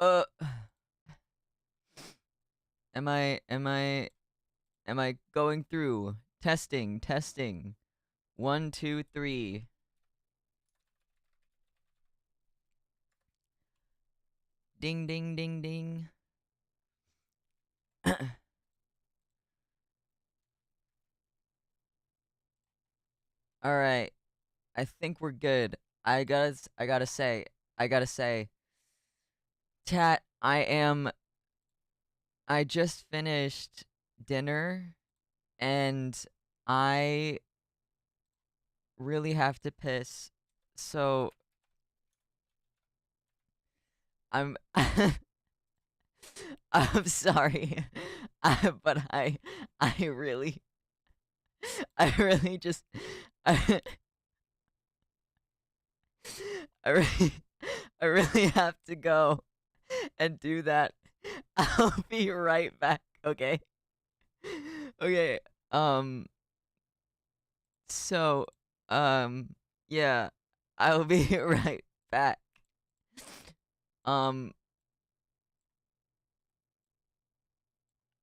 Uh, am I going through? Testing, testing. 1, 2, 3. Ding, ding, ding, ding. All right. I think we're good. I gotta say, chat, I just finished dinner and I really have to piss. So I'm I'm sorry. But I really I really just I, I really I really have to go and do that. I'll be right back, okay? Okay. Um so yeah, I'll be right back. Um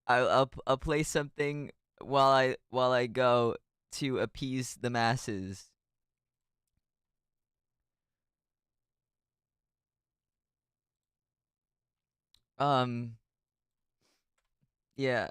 I'll play something while I go to appease the masses. Yeah.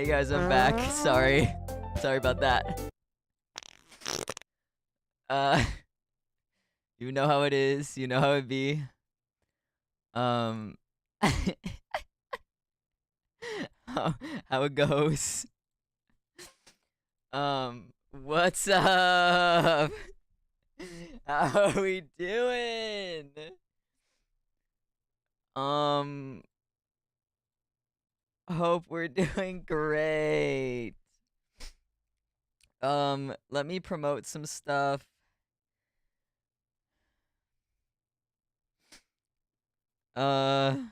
Hey guys, I'm back. Sorry. Sorry about that. You know how it is. You know how it be. How, how it goes. What's up? How are we doing? Hope we're doing great. Let me promote some stuff. Where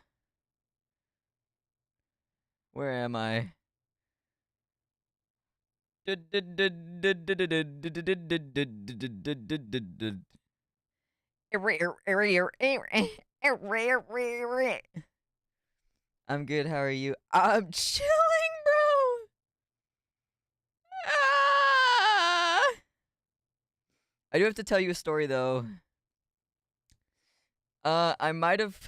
am I? I'm good, how are you? I'm chilling, bro! Ah! I do have to tell you a story, though. I might have...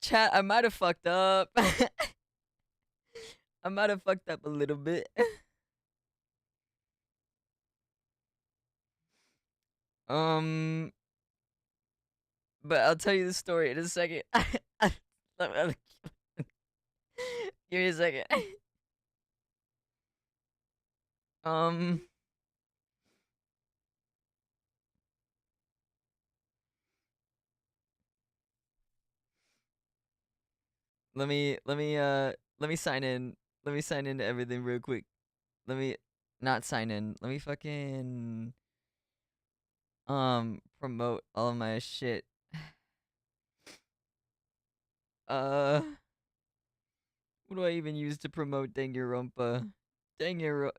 Chat, I might have fucked up. I might have fucked up a little bit. But I'll tell you the story in a second. Give me a second. Let me sign in. Let me sign into everything real quick. Let me not sign in. Let me fucking promote all of my shit. What do I even use to promote Danganronpa? Danganronpa.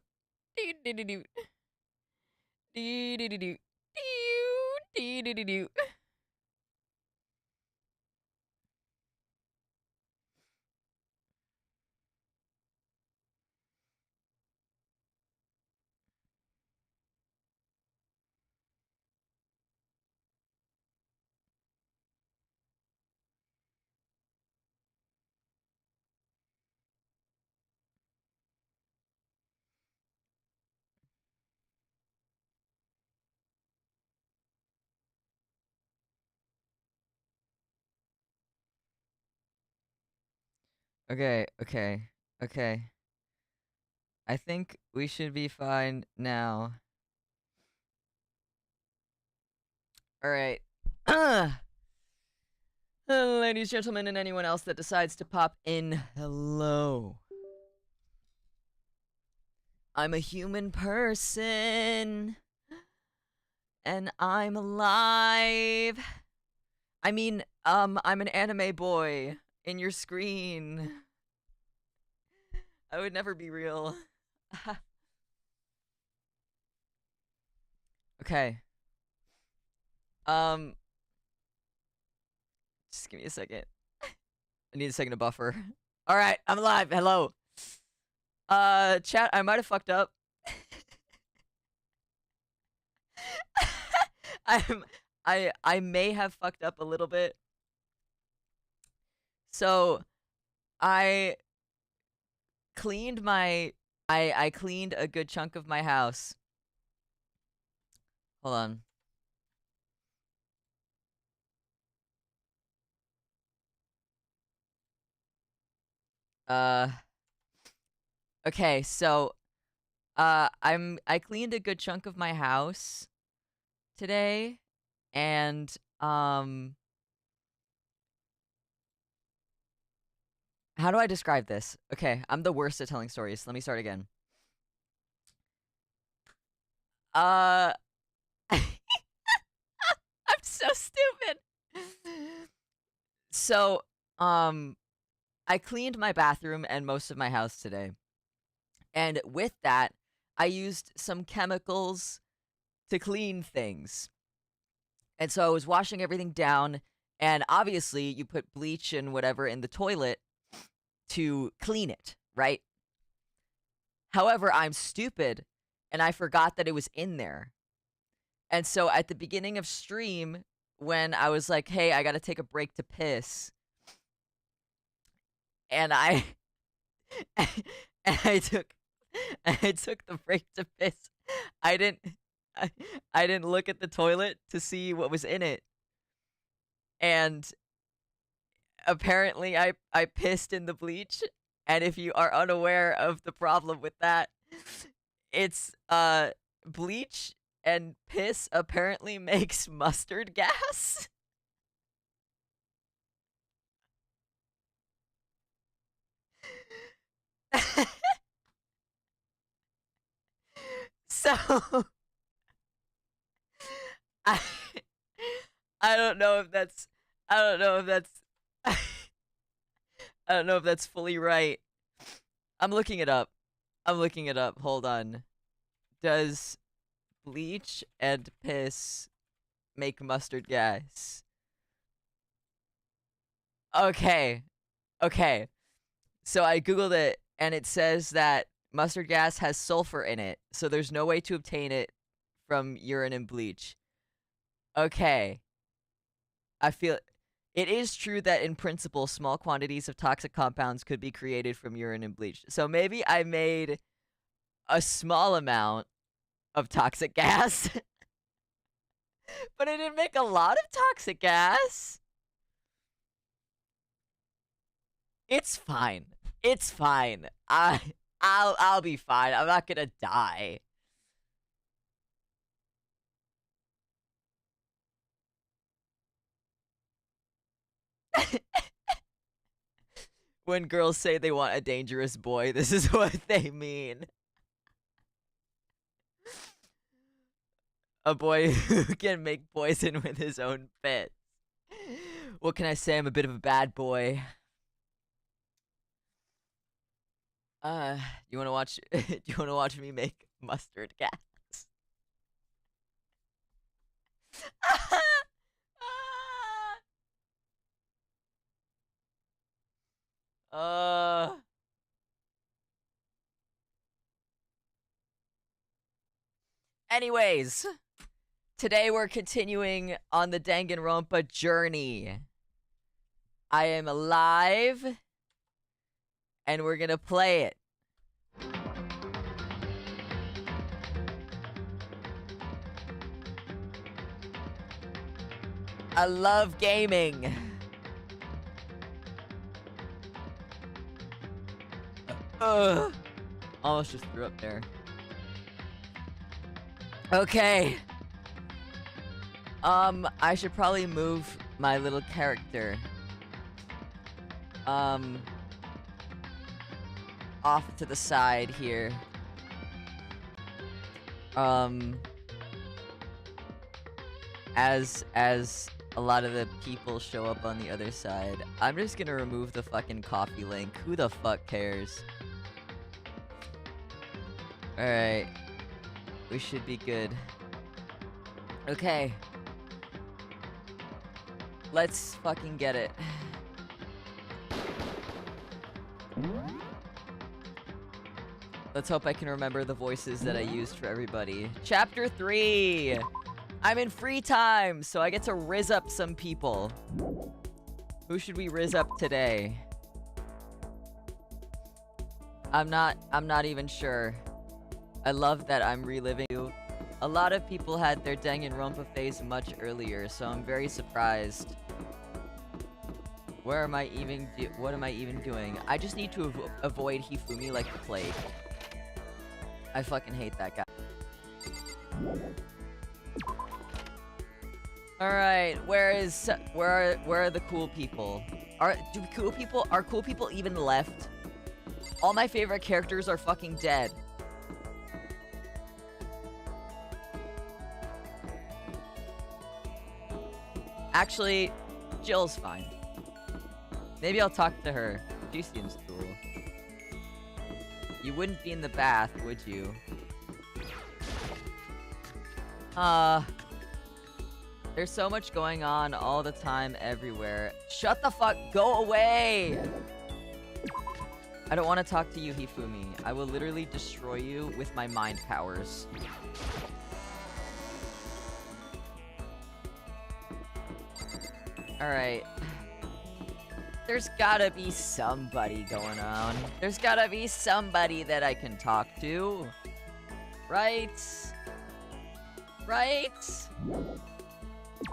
Okay, okay, okay. I think we should be fine now. Alright. Ladies, gentlemen, and anyone else that decides to pop in, hello. I'm a human person. And I'm alive. I mean, I'm an anime boy in your screen. I would never be real. Okay. Um, just give me a second. I need a second to buffer. All right, I'm alive. Hello. Chat, I might have fucked up. I may have fucked up a little bit. So, I cleaned my I cleaned a good chunk of my house. Hold on. Uh okay, so I cleaned a good chunk of my house today, and how do I describe this? Okay, I'm the worst at telling stories. Let me start again. I'm so stupid. So, I cleaned my bathroom and most of my house today. And with that, I used some chemicals to clean things. And so I was washing everything down, and obviously you put bleach and whatever in the toilet to clean it, right? However, I'm stupid and I forgot that it was in there. And so at the beginning of stream, when I was like, hey, I gotta take a break to piss, and I and I took the break to piss. I didn't I didn't look at the toilet to see what was in it. And apparently I pissed in the bleach, and if you are unaware of the problem with that, it's bleach and piss apparently makes mustard gas. So I I don't know if that's I don't know if that's I don't know if that's fully right. I'm looking it up. I'm looking it up. Hold on. Does bleach and piss make mustard gas? Okay. Okay. So I googled it, and it says that mustard gas has sulfur in it, so there's no way to obtain it from urine and bleach. Okay. I feel it is true that in principle small quantities of toxic compounds could be created from urine and bleach. So maybe I made a small amount of toxic gas. But I didn't make a lot of toxic gas. It's fine. It's fine. I'll be fine. I'm not gonna die. When girls say they want a dangerous boy, this is what they mean. A boy who can make poison with his own spit. What can I say? I'm a bit of a bad boy. You wanna watch? Do you wanna watch me make mustard gas? uh. Anyways, today we're continuing on the Danganronpa journey. I am alive, and we're gonna play it. I love gaming. Almost just threw up there. Okay. I should probably move my little character. Off to the side here. as a lot of the people show up on the other side. I'm just gonna remove the fucking coffee link. Who the fuck cares? Alright. We should be good. Okay. Let's fucking get it. Let's hope I can remember the voices that I used for everybody. Chapter 3! I'm in free time, so I get to rizz up some people. Who should we rizz up today? I'm not even sure. I love that I'm reliving. A lot of people had their Danganronpa phase much earlier, so I'm very surprised. What am I even doing? I just need to avoid Hifumi like the plague. I fucking hate that guy. Alright, where are the cool people? Are cool people even left? All my favorite characters are fucking dead. Actually, Jill's fine. Maybe I'll talk to her. She seems cool. You wouldn't be in the bath, would you? There's so much going on all the time everywhere. Shut the fuck- Go away! I don't want to talk to you, Hifumi. I will literally destroy you with my mind powers. Alright. There's gotta be somebody going on. There's gotta be somebody that I can talk to. Right? Right?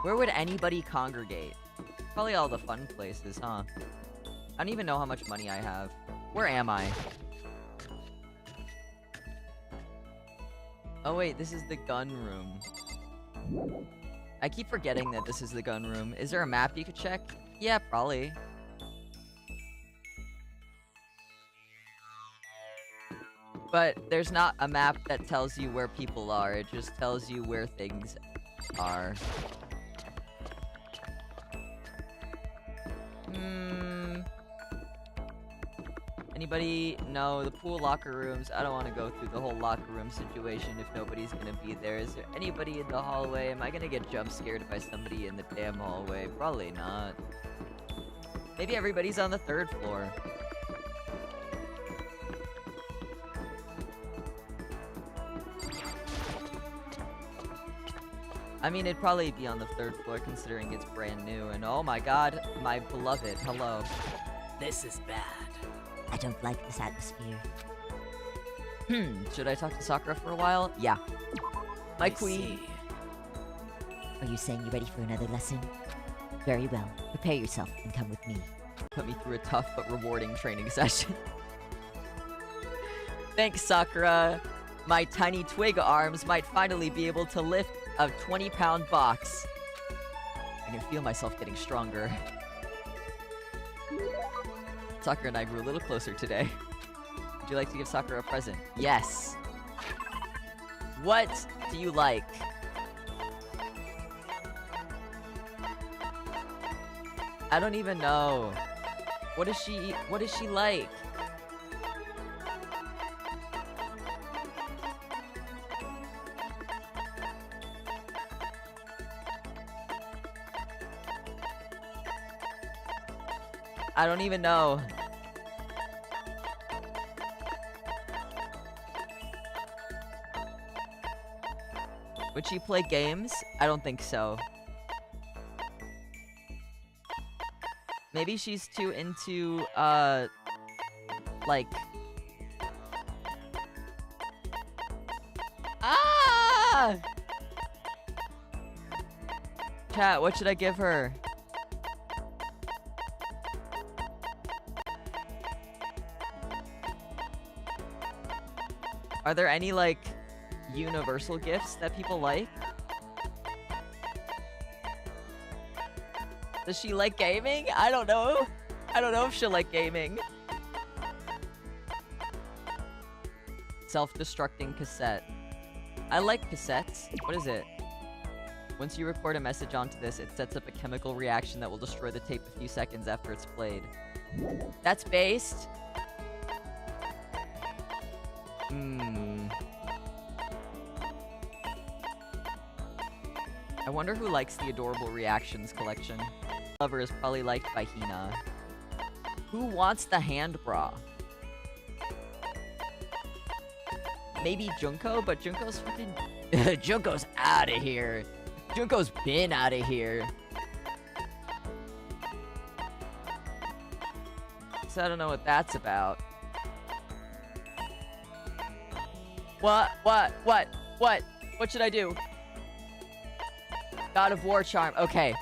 Where would anybody congregate? Probably all the fun places, huh? I don't even know how much money I have. Where am I? Oh wait, this is the gun room. I keep forgetting that this is the gun room. Is there a map you could check? Yeah, probably. But there's not a map that tells you where people are. It just tells you where things are. Anybody? No, the pool locker rooms. I don't want to go through the whole locker room situation if nobody's gonna be there. Is there anybody in the hallway? Am I gonna get jump scared by somebody in the damn hallway? Probably not. Maybe everybody's on the 3rd floor. I mean, it'd probably be on the 3rd floor considering it's brand new. And oh my god, my beloved, hello. This is bad. I don't like this atmosphere. Should I talk to Sakura for a while? Yeah. My queen. Are you saying you're ready for another lesson? Very well. Prepare yourself and come with me. Put me through a tough but rewarding training session. Thanks, Sakura. My tiny twig arms might finally be able to lift a 20-pound box. I can feel myself getting stronger. Sakura and I grew a little closer today. Would you like to give Sakura a present? Yes. What do you like? I don't even know. What is she like? I don't even know. Would she play games? I don't think so. Maybe she's too into, like... Ah! Chat, what should I give her? Are there any, like, universal gifts that people like? Does she like gaming? I don't know. I don't know if she'll like gaming. Self-destructing cassette. I like cassettes. What is it? Once you record a message onto this, it sets up a chemical reaction that will destroy the tape a few seconds after it's played. That's based. I wonder who likes the Adorable Reactions collection. Lover is probably liked by Hina. Who wants the hand bra? Maybe Junko, but Junko's fucking... Junko's out of here. Junko's been out of here. So I don't know what that's about. What? What should I do? God of War charm. Okay.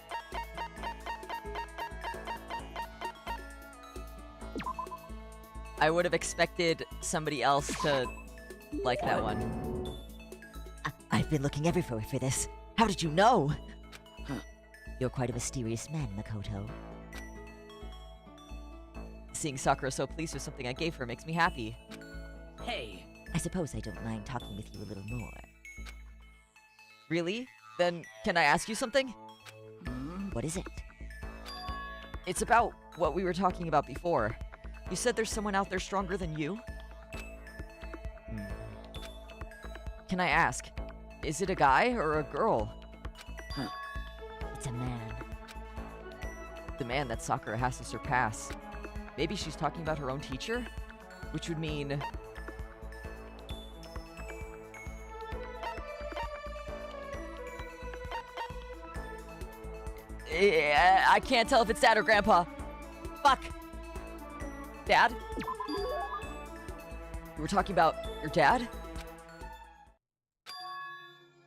I would have expected somebody else to like that one. I've been looking everywhere for this. How did you know? You're quite a mysterious man, Makoto. Seeing Sakura so pleased with something I gave her makes me happy. Hey. I suppose I don't mind talking with you a little more. Really? Then can I ask you something? What is it? It's about what we were talking about before. You said there's someone out there stronger than you? Can I ask, is it a guy or a girl? It's a man. The man that Sakura has to surpass. Maybe she's talking about her own teacher? Which would mean... I can't tell if it's Dad or Grandpa. Fuck. Dad? You were talking about your dad?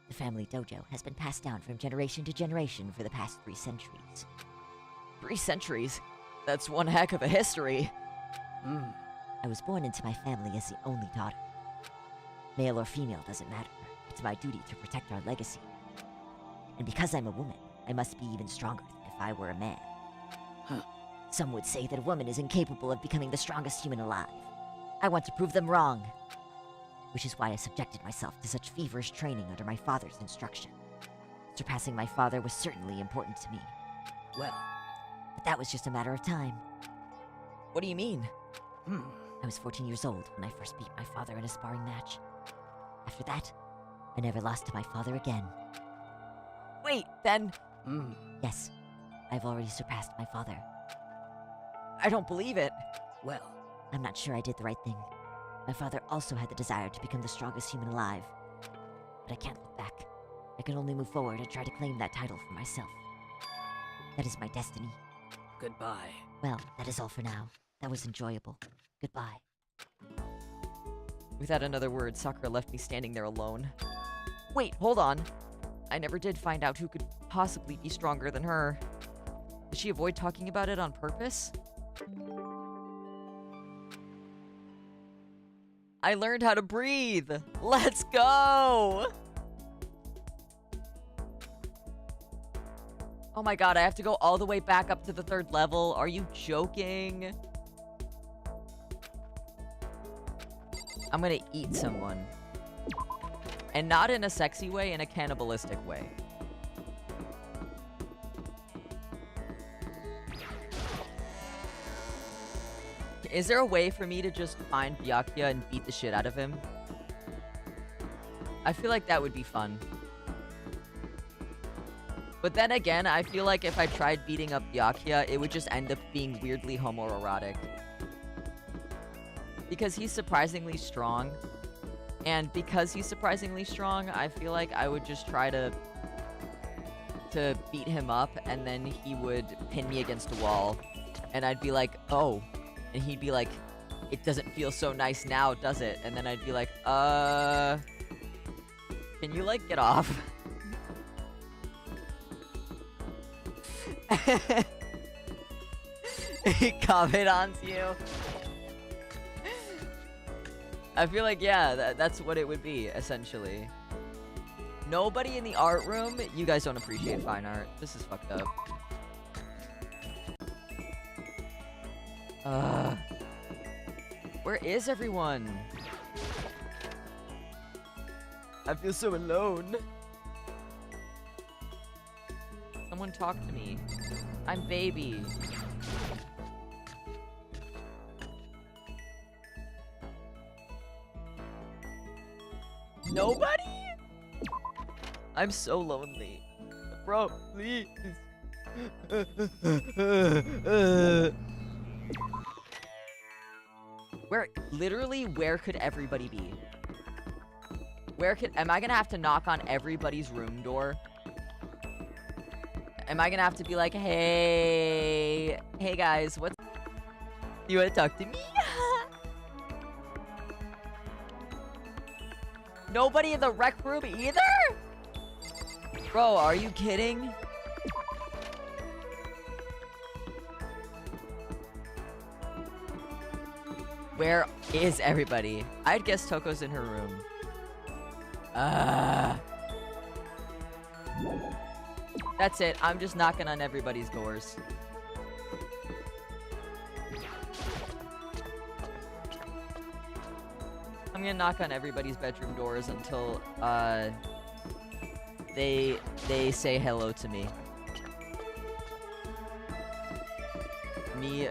The family dojo has been passed down from generation to generation for the past 3 centuries. 3 centuries? That's one heck of a history. I was born into my family as the only daughter. Male or female doesn't matter. It's my duty to protect our legacy. And because I'm a woman, I must be even stronger than if I were a man. Some would say that a woman is incapable of becoming the strongest human alive. I want to prove them wrong. Which is why I subjected myself to such feverish training under my father's instruction. Surpassing my father was certainly important to me. Well, but that was just a matter of time. What do you mean? I was 14 years old when I first beat my father in a sparring match. After that, I never lost to my father again. Wait, then... Yes, I've already surpassed my father. I don't believe it. well, I'm not sure I did the right thing. My father also had the desire to become the strongest human alive. But I can't look back. I can only move forward and try to claim that title for myself. That is my destiny. goodbye. Well, that is all for now. That was enjoyable. Goodbye. Without another word, Sakura left me standing there alone. Wait, hold on. I never did find out who could possibly be stronger than her. Did she avoid talking about it on purpose? I learned how to breathe! Let's go! Oh my god, I have to go all the way back up to the 3rd level. Are you joking? I'm gonna eat someone. And not in a sexy way, in a cannibalistic way. Is there a way for me to just find Byakuya and beat the shit out of him? I feel like that would be fun. But then again, I feel like if I tried beating up Byakuya, it would just end up being weirdly homoerotic. Because he's surprisingly strong. And because he's surprisingly strong, I feel like I would just try to beat him up, and then he would pin me against a wall. And I'd be like, oh. And he'd be like, it doesn't feel so nice now, does it? And then I'd be like, can you, like, get off? He comments you. I feel like, yeah, that's what it would be, essentially. Nobody in the art room? You guys don't appreciate fine art. This is fucked up. Where is everyone? I feel so alone. Someone talk to me. I'm baby. Nobody? I'm so lonely. Bro, please. Where could everybody be? Am I gonna have to knock on everybody's room door? Am I gonna have to be like, hey guys, you wanna talk to me? Nobody in the rec room either? Bro, are you kidding? Where is everybody? I'd guess Toko's in her room. That's it. I'm just knocking on everybody's doors. I'm gonna knock on everybody's bedroom doors until, they say hello to me. Me,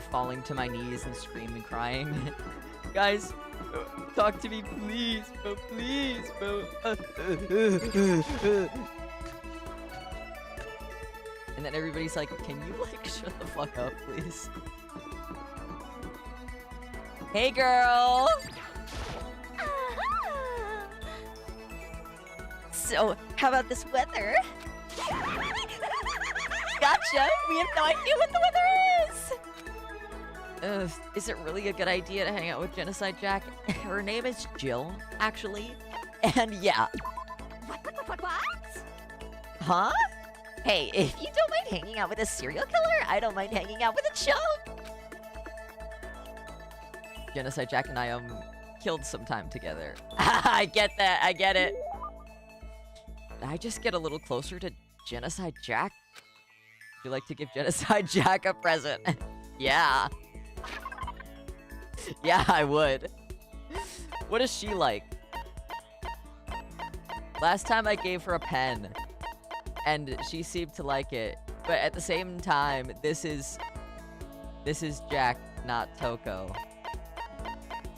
falling to my knees and screaming, crying. Guys, talk to me, please, bro, please, bro. And then everybody's like, can you, like, shut the fuck up, please? Hey, girl! So, how about this weather? Gotcha! We have no idea what the weather is! Is it really a good idea to hang out with Genocide Jack? Her name is Jill, actually. And yeah. What? Huh? Hey, if you don't mind hanging out with a serial killer, I don't mind hanging out with a chump. Genocide Jack and I, killed some time together. I get that, I get it. Did I just get a little closer to Genocide Jack? Would you like to give Genocide Jack a present? Yeah. Yeah, I would. What is she like? Last time I gave her a pen, and she seemed to like it. But at the same time, this is Jack, not Toko.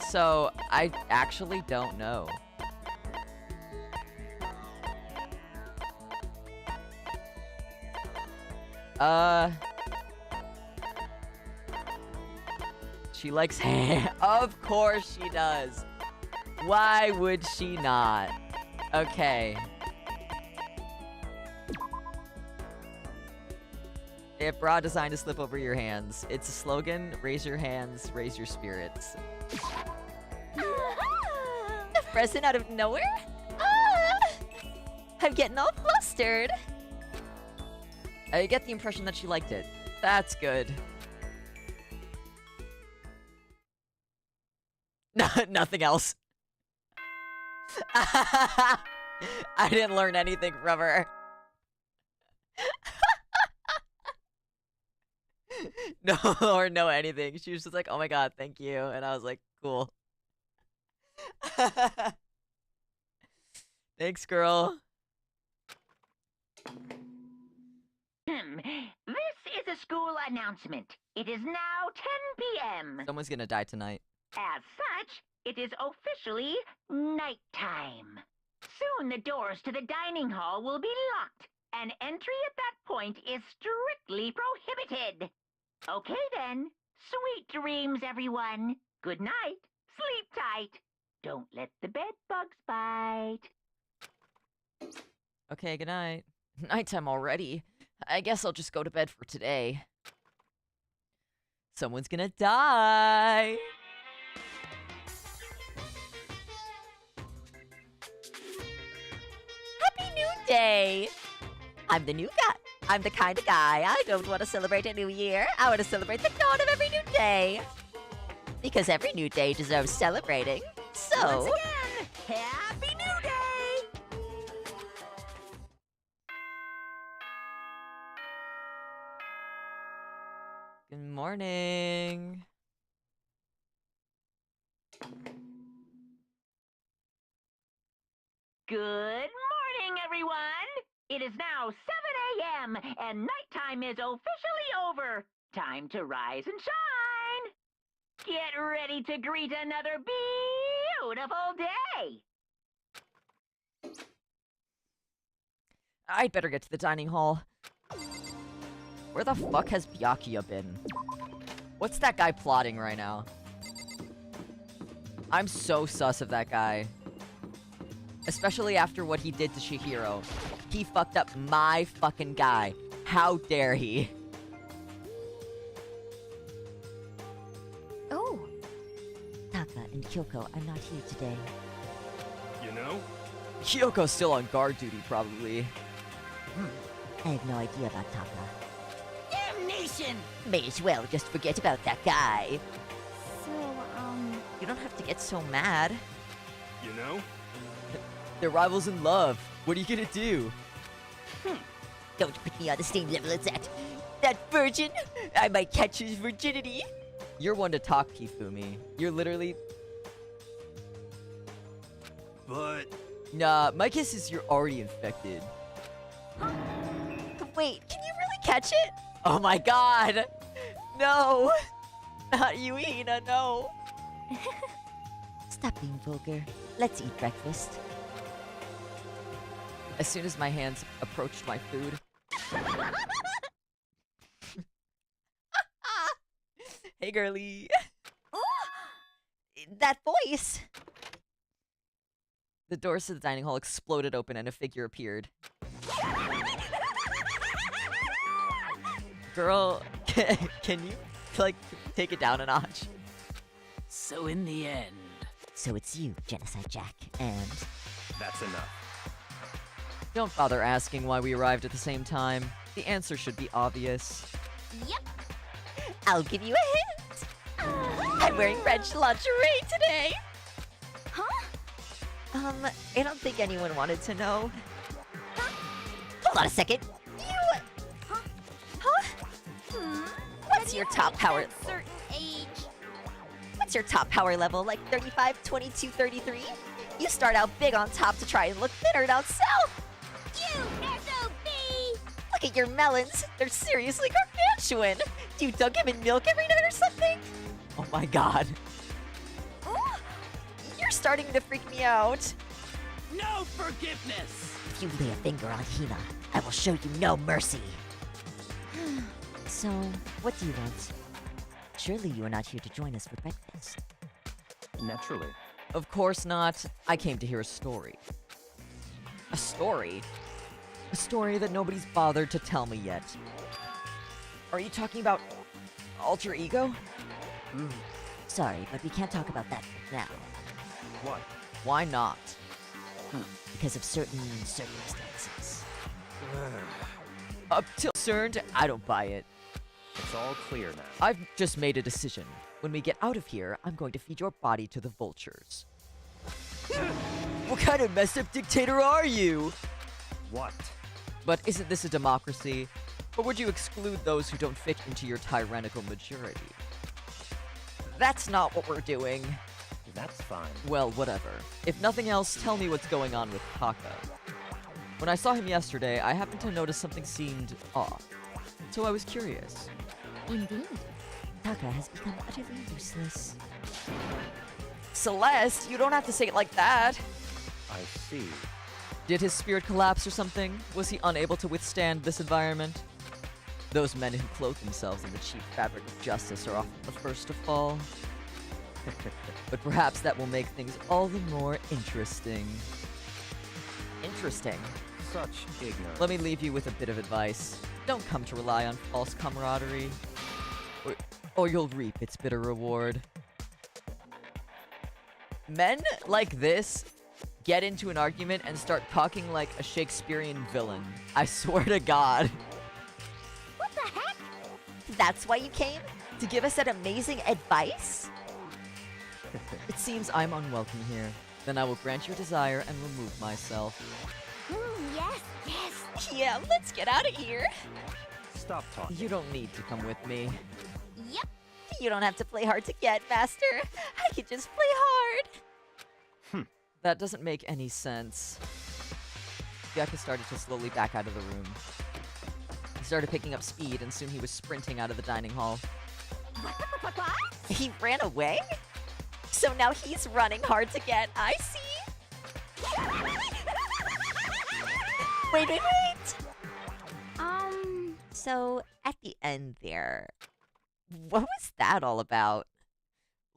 So, I actually don't know. She likes hair. Of course she does. Why would she not? Okay. If bra designed to slip over your hands. It's a slogan, raise your hands, raise your spirits. A present out of nowhere? I'm getting all flustered. I get the impression that she liked it. That's good. Nothing else. I didn't learn anything from her. No, or no anything. She was just like, oh my god, thank you. And I was like, cool. Thanks, girl. This is a school announcement. It is now 10 p.m. Someone's gonna die tonight. As such, it is officially nighttime. Soon the doors to the dining hall will be locked, and entry at that point is strictly prohibited. Okay then. Sweet dreams, everyone. Good night. Sleep tight. Don't let the bed bugs bite. Okay, good night. Nighttime already. I guess I'll just go to bed for today. Someone's gonna die. Happy New Day! I'm the new guy. I'm the kind of guy I don't want to celebrate a new year. I want to celebrate the dawn of every new day. Because every new day deserves celebrating. So... Once again, Happy New Day! Good morning. Good morning, everyone! It is now 7 a.m., and nighttime is officially over. Time to rise and shine. Get ready to greet another beautiful day. I'd better get to the dining hall. Where the fuck has Byakuya been? What's that guy plotting right now? I'm so sus of that guy. Especially after what he did to Chihiro. He fucked up my fucking guy. How dare he? Oh! Taka and Kyoko are not here today. You know? Kyoko's still on guard duty, probably. I have no idea about Taka. Damnation! May as well just forget about that guy. So, You don't have to get so mad. You know? They're rivals in love. What are you gonna do? Don't put me on the same level as that virgin. I might catch his virginity. You're one to talk, Kifumi. You're literally... But... Nah, my guess is you're already infected. Wait, can you really catch it? Oh my god! No! Not you, Hina, no! Stop being vulgar. Let's eat breakfast. As soon as my hands approached my food... Hey, girly! That voice! The doors to the dining hall exploded open and a figure appeared. Girl, can you, like, take it down a notch? So in the end... So it's you, Genocide Jack, and... That's enough. Don't bother asking why we arrived at the same time. The answer should be obvious. yep. I'll give you a hint! I'm wearing red lingerie today! Huh? I don't think anyone wanted to know. Hold on a second. You... Huh? What's your top power... Certain age. What's your top power level? Like 35, 22, 33? You start out big on top to try and look thinner down south. You SOB! Look at your melons. They're seriously gargantuan. Do you dunk them in milk every night or something? Oh my god. You're starting to freak me out. No forgiveness! If you lay a finger on Hina, I will show you no mercy. So, what do you want? Surely you are not here to join us for breakfast. Naturally. Of course not. I came to hear a story. A story? A story that nobody's bothered to tell me yet. Are you talking about alter ego? Sorry, but we can't talk about that now. What? Why not? Because of certain circumstances. Up till concerned, I don't buy it. It's all clear now. I've just made a decision. When we get out of here, I'm going to feed your body to the vultures. What kind of messed up dictator are you? What? But isn't this a democracy? Or would you exclude those who don't fit into your tyrannical majority? That's not what we're doing. That's fine. Well, whatever. If nothing else, tell me what's going on with Taka. When I saw him yesterday, I happened to notice something seemed off. So I was curious. Indeed. Taka has become utterly useless. Celeste, you don't have to say it like that. I see. Did his spirit collapse or something? Was he unable to withstand this environment? Those men who clothe themselves in the cheap fabric of justice are often the first to fall. But perhaps that will make things all the more interesting. Interesting. Such ignorance. Let me leave you with a bit of advice. Don't come to rely on false camaraderie, or you'll reap its bitter reward. Men like this get into an argument and start talking like a Shakespearean villain. I swear to God. What the heck? That's why you came? To give us that amazing advice? It seems I'm unwelcome here. Then I will grant your desire and remove myself. Yes, yes. Yeah, let's get out of here. Stop talking. You don't need to come with me. Yep. You don't have to play hard to get, Master. I can just play hard. That doesn't make any sense. Yuka started to slowly back out of the room. started picking up speed, and soon he was sprinting out of the dining hall. What? He ran away? So now he's running hard to get. I see. Wait. So at the end there, what was that all about?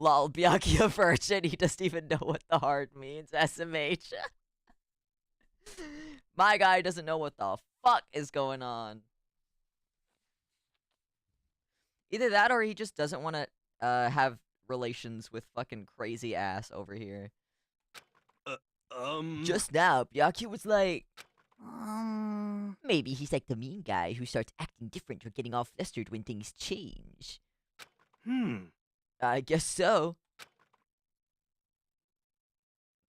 Lol, Byakuya a virgin. He doesn't even know what the heart means. SMH. My guy doesn't know what the fuck is going on. Either that or he just doesn't want to have relations with fucking crazy ass over here. Just now, Byakuya was like... Maybe he's like the mean guy who starts acting different or getting all flustered when things change. I guess so.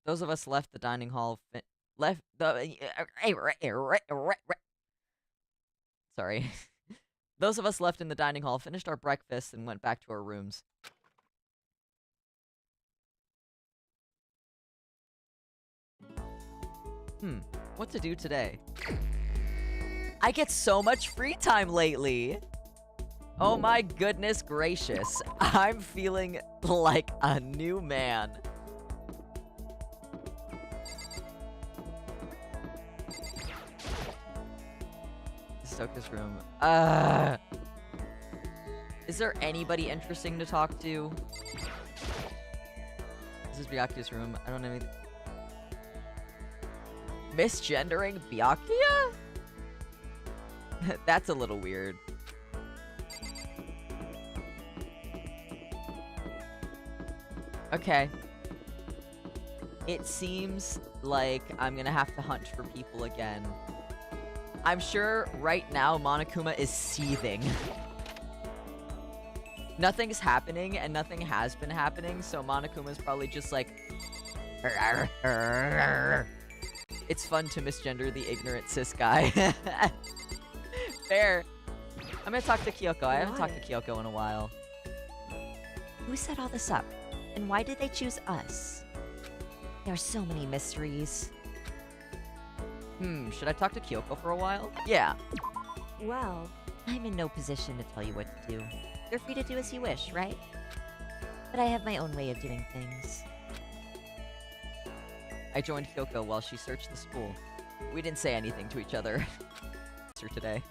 Those of us left the dining hall... Sorry. Those of us left in the dining hall finished our breakfast and went back to our rooms. What to do today? I get so much free time lately! Oh my goodness gracious. I'm feeling like a new man. Hisoka's room. Is there anybody interesting to talk to? This is Byakuya's room. I don't know anything. Misgendering Byakuya? That's a little weird. Okay. It seems like I'm gonna have to hunt for people again. I'm sure right now Monokuma is seething. Nothing's happening and nothing has been happening, so Monokuma's probably just like... It's fun to misgender the ignorant cis guy. Fair. I'm gonna talk to Kyoko. I haven't talked to Kyoko in a while. Who set all this up? And why did they choose us? There are so many mysteries. Should I talk to Kyoko for a while? Yeah. Well, I'm in no position to tell you what to do. You're free to do as you wish, right? But I have my own way of doing things. I joined Kyoko while she searched the school. We didn't say anything to each other. Today.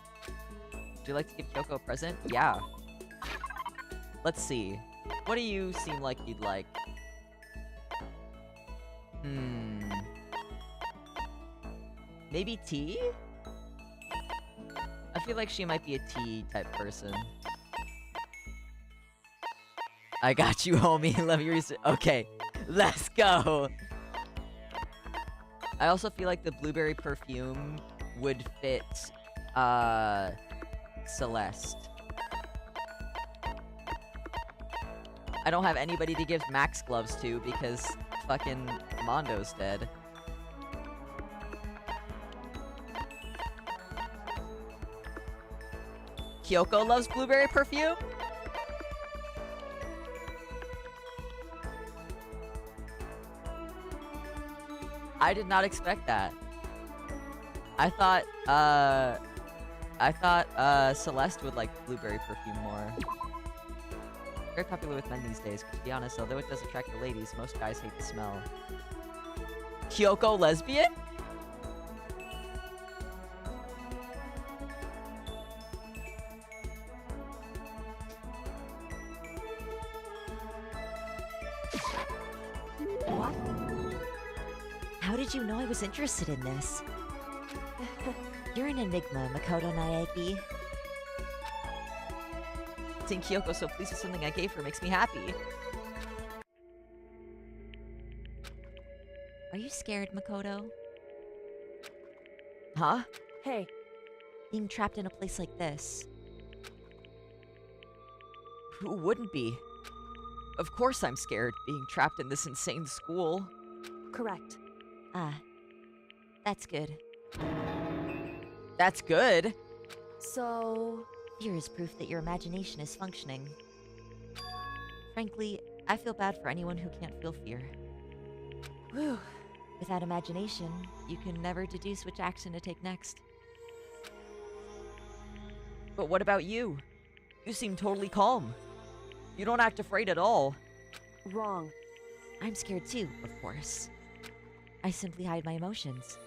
Would you like to give Kyoko a present? Yeah. Let's see. What do you seem like you'd like? Maybe tea? I feel like she might be a tea type person. I got you, homie. Let me research. Okay, let's go. I also feel like the blueberry perfume would fit, Celeste. I don't have anybody to give Max gloves to because fucking Mondo's dead. Kyoko loves blueberry perfume? I did not expect that. I thought Celeste would like blueberry perfume more. Very popular with men these days, but to be honest, although it does attract the ladies, most guys hate the smell. Kyoko lesbian? What? How did you know I was interested in this? You're an enigma, Makoto Naegi. Seeing Kyoko so pleased with something I gave her makes me happy. Are you scared, Makoto? Huh? Hey. Being trapped in a place like this. Who wouldn't be? Of course I'm scared, being trapped in this insane school. Correct. Ah. That's good. That's good? So... Fear is proof that your imagination is functioning. Frankly, I feel bad for anyone who can't feel fear. Whew. Without imagination, you can never deduce which action to take next. But what about you? You seem totally calm. You don't act afraid at all. Wrong. I'm scared too, of course. I simply hide my emotions.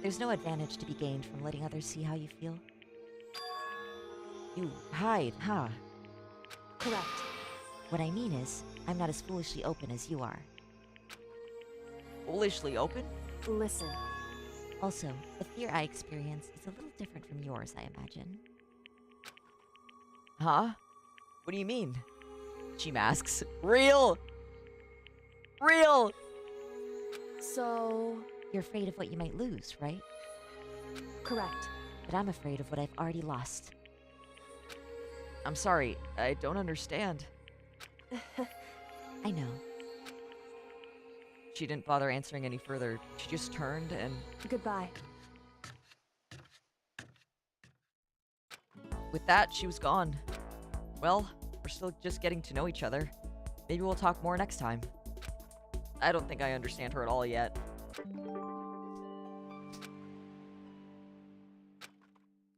There's no advantage to be gained from letting others see how you feel. You hide, huh? Correct. What I mean is, I'm not as foolishly open as you are. Foolishly open? Listen. Also, the fear I experience is a little different from yours, I imagine. Huh? What do you mean? She masks. Real! Real! So... You're afraid of what you might lose, right? Correct. But I'm afraid of what I've already lost. I'm sorry, I don't understand. I know. She didn't bother answering any further. She just turned and... Goodbye. With that, she was gone. Well, we're still just getting to know each other. Maybe we'll talk more next time. I don't think I understand her at all yet.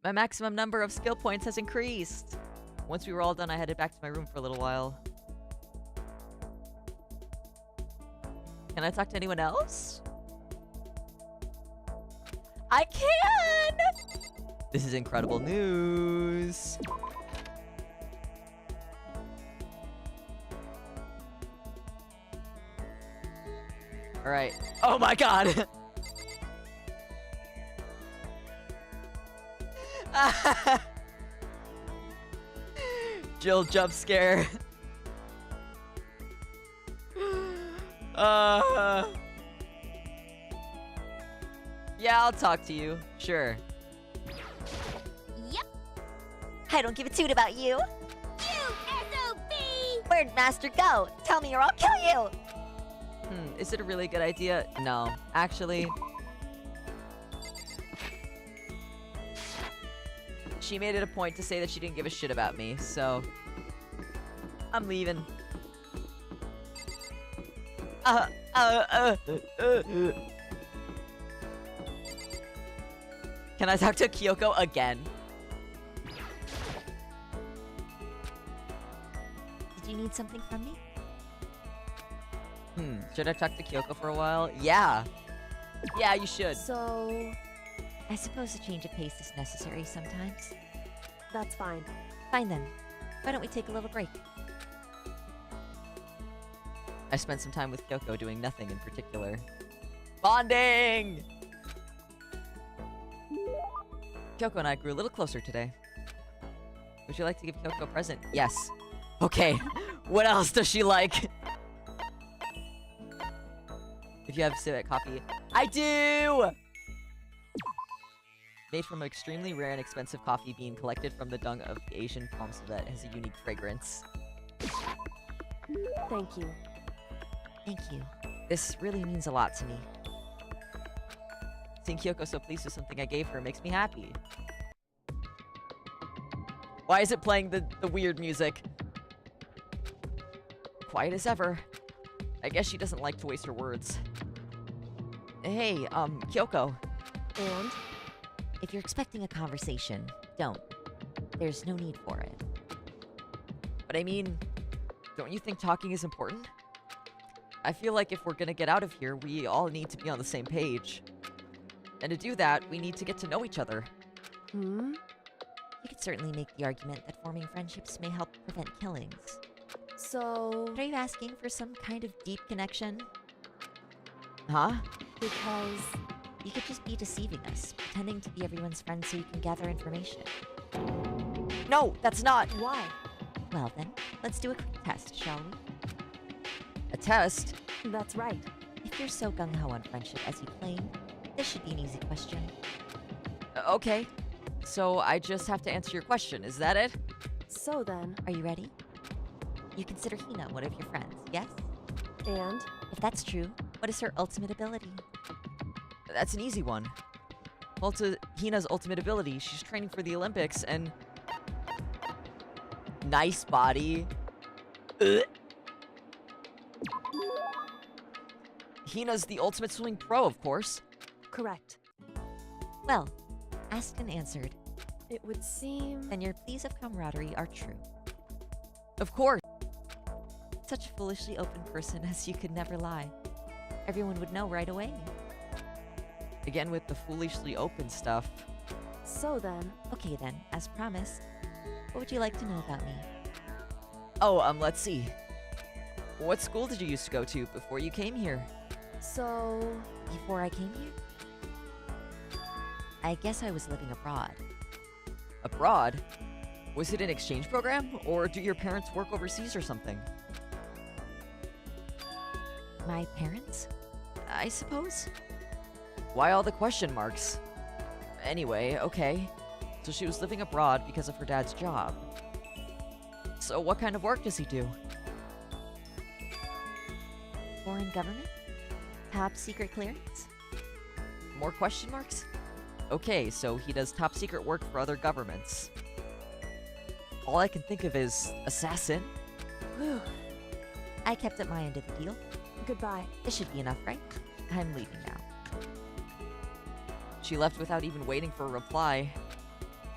My maximum number of skill points has increased. Once we were all done, I headed back to my room for a little while. Can I talk to anyone else? I can! This is incredible news. All right. Oh my god. Jill jump scare. Yeah, I'll talk to you. Sure. Yep. I don't give a toot about you. You SOB! Where'd Master go? Tell me or I'll kill you. Is it a really good idea? No. Actually... She made it a point to say that she didn't give a shit about me, so... I'm leaving. Can I talk to Kyoko again? Did you need something from me? Should I talk to Kyoko for a while? Yeah. Yeah, you should. So... I suppose a change of pace is necessary sometimes. That's fine. Fine then. Why don't we take a little break? I spent some time with Kyoko doing nothing in particular. Bonding! Kyoko and I grew a little closer today. Would you like to give Kyoko a present? Yes. Okay. What else does she like? If you have civet coffee, I do! Made from an extremely rare and expensive coffee bean collected from the dung of the Asian palm civet, has a unique fragrance. Thank you. Thank you. This really means a lot to me. Seeing Kyoko so pleased with something I gave her makes me happy. Why is it playing the weird music? Quiet as ever. I guess she doesn't like to waste her words. Hey, Kyoko. And? If you're expecting a conversation, don't. There's no need for it. But I mean, don't you think talking is important? I feel like if we're gonna get out of here, we all need to be on the same page. And to do that, we need to get to know each other. Hmm? You could certainly make the argument that forming friendships may help prevent killings. So... But are you asking for some kind of deep connection? Huh? Because... You could just be deceiving us, pretending to be everyone's friend so you can gather information. No, that's not. Why? Well then, let's do a quick test, shall we? A test? That's right. If you're so gung-ho on friendship as you claim, this should be an easy question. Okay. So I just have to answer your question, is that it? So then... Are you ready? You consider Hina one of your friends, yes? And? If that's true, what is her ultimate ability? That's an easy one. Well, to Hina's ultimate ability, she's training for the Olympics, and... Nice body. Ugh. Hina's the ultimate swimming pro, of course. Correct. Well, asked and answered. It would seem. Then your pleas of camaraderie are true. Of course. Such a foolishly open person as you could never lie. Everyone would know right away. Again with the foolishly open stuff. So then. Okay then, as promised. What would you like to know about me? Oh, let's see. What school did you used to go to before you came here? So. Before I came here? I guess I was living abroad. Abroad? Was it an exchange program? Or do your parents work overseas or something? My parents? I suppose? Why all the question marks? Anyway, okay. So she was living abroad because of her dad's job. So what kind of work does he do? Foreign government? Top secret clearance? More question marks? Okay, so he does top secret work for other governments. All I can think of is assassin. Whew. I kept up my end of the deal. Goodbye. This should be enough, right? I'm leaving now. She left without even waiting for a reply.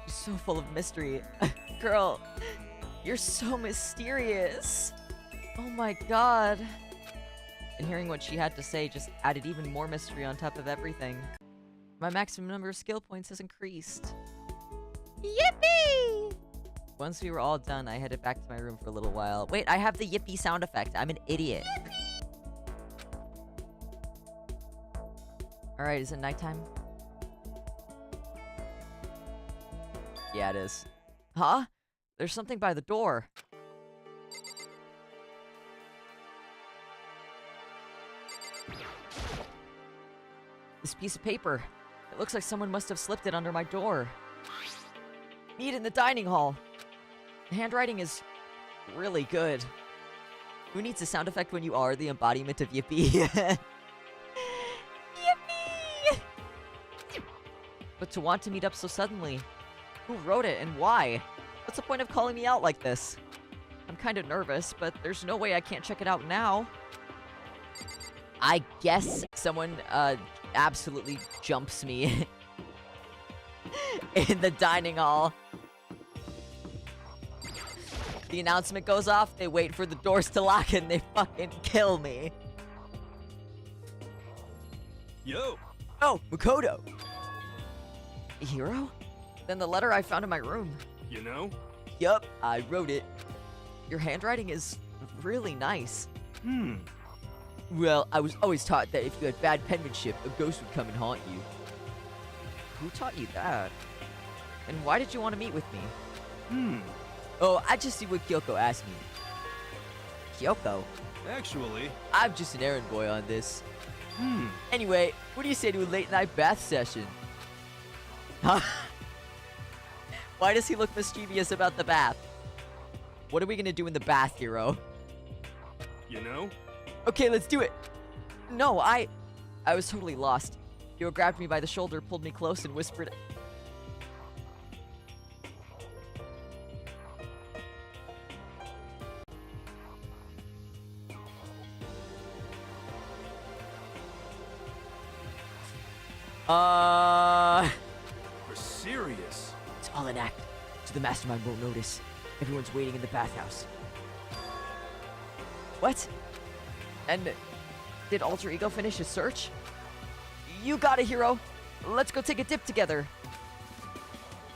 She's so full of mystery. Girl, you're so mysterious. Oh my god. And hearing what she had to say just added even more mystery on top of everything. My maximum number of skill points has increased. Yippee! Once we were all done, I headed back to my room for a little while. Wait, I have the yippee sound effect. I'm an idiot. Alright, is it nighttime? Yeah, it is. Huh? There's something by the door. This piece of paper. It looks like someone must have slipped it under my door. Meet in the dining hall. The handwriting is really good. Who needs a sound effect when you are the embodiment of yippee? Yippee! But to want to meet up so suddenly, who wrote it and why? What's the point of calling me out like this? I'm kind of nervous, but there's no way I can't check it out now. I guess someone absolutely jumps me in the dining hall. The announcement goes off, they wait for the doors to lock, and they fucking kill me. Yo! Oh, Makoto! A hero? Then the letter I found in my room. You know? Yup, I wrote it. Your handwriting is really nice. Well, I was always taught that if you had bad penmanship, a ghost would come and haunt you. Who taught you that? And why did you want to meet with me? Oh, I just see what Kyoko asked me. Kyoko? Actually. I'm just an errand boy on this. Anyway, what do you say to a late night bath session? Huh? Why does he look mischievous about the bath? What are we gonna do in the bath, hero? You know? Okay, let's do it. No, I was totally lost. Hero grabbed me by the shoulder, pulled me close, and whispered, We're serious. It's all an act, so the mastermind won't notice. Everyone's waiting in the bathhouse. What? And did Alter Ego finish his search? You got it, hero. Let's go take a dip together.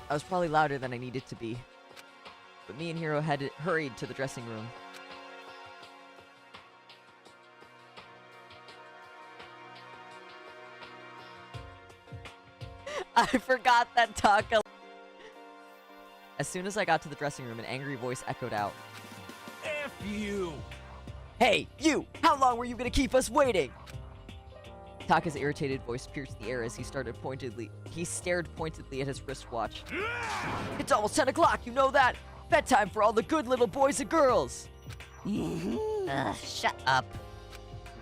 I was probably louder than I needed to be, but me and Hero hurried to the dressing room. I forgot that Taka. As soon as I got to the dressing room, an angry voice echoed out. F you! Hey, you! How long were you gonna keep us waiting? Taka's irritated voice pierced the air as he stared pointedly at his wristwatch. It's almost 10 o'clock, you know that? Bedtime for all the good little boys and girls! Shut up.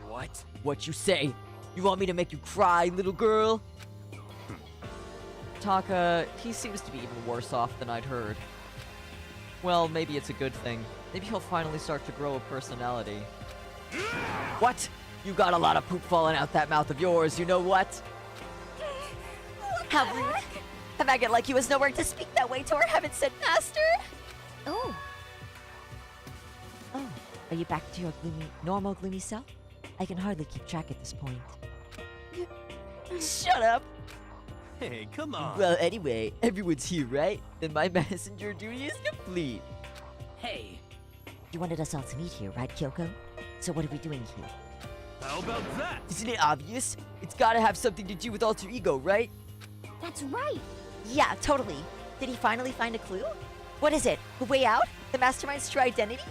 What? What you say? You want me to make you cry, little girl? Taka, he seems to be even worse off than I'd heard. Well, maybe it's a good thing. Maybe he'll finally start to grow a personality. What? You got a lot of poop falling out that mouth of yours, you know what? How rude. A maggot like you has no right to speak that way to our heaven-sent master! Oh, Oh, are you back to your normal gloomy self? I can hardly keep track at this point. Shut up! Hey, come on. Well, anyway, everyone's here, right? Then my messenger duty is complete. Hey, You wanted us all to meet here, right, Kyoko? So what are we doing here? How about that? Isn't it obvious? It's gotta have something to do with alter ego, right? that's right. Yeah, totally. Did he finally find a clue? What is it? The way out? The mastermind's true identity?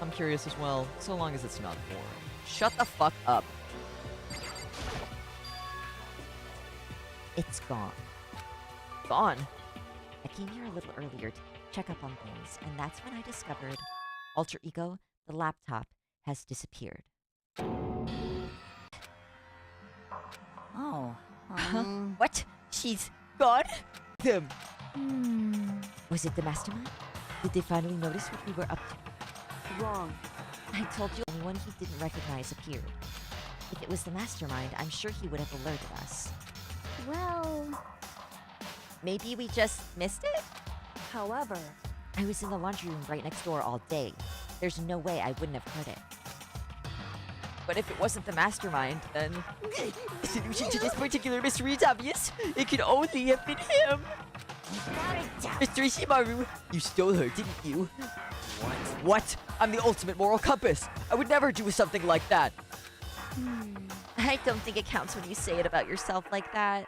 I'm curious as well, so long as it's not boring. Shut the fuck up. It's gone. Gone. I came here a little earlier to check up on things, and that's when I discovered Alter Ego, the laptop, has disappeared. oh, What? She's gone? Them. Was it the mastermind? Did they finally notice what we were up to? Wrong. I told you anyone he didn't recognize appeared. If it was the mastermind, I'm sure he would have alerted us. Well, Maybe we just missed it? however, I was in the laundry room right next door all day. There's no way I wouldn't have heard it. But if it wasn't the mastermind, then the solution to this particular mystery is obvious. It could only have been him. Mr. Ishimaru, you stole her, didn't you? What? What? I'm the ultimate moral compass. I would never do something like that. I don't think it counts when you say it about yourself like that.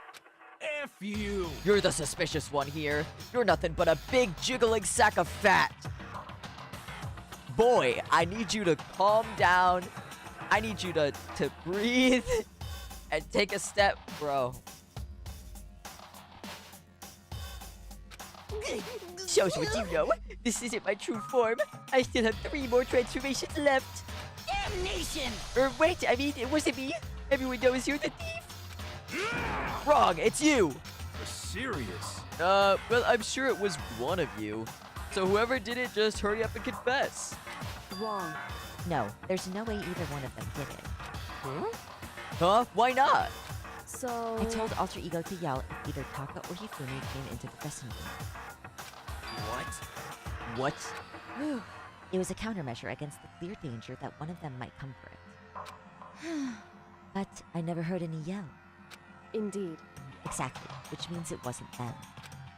F you. You're the suspicious one here. You're nothing but a big jiggling sack of fat. Boy, I need you to calm down. I need you to breathe and take a step, bro. Shows what you know. This isn't my true form. I still have 3 more transformations left. damnation! Or wait, I mean, it wasn't me. Everyone knows you're the thief. Wrong, it's you. You're serious. Well, I'm sure it was one of you. So whoever did it, just hurry up and confess. wrong. No, there's no way either one of them did it. Huh? Why not? So, I told Alter Ego to yell if either Taka or Hifumi came into the dressing room. What? What? It was a countermeasure against the clear danger that one of them might come for it. But I never heard any yell. indeed. Exactly, which means it wasn't them.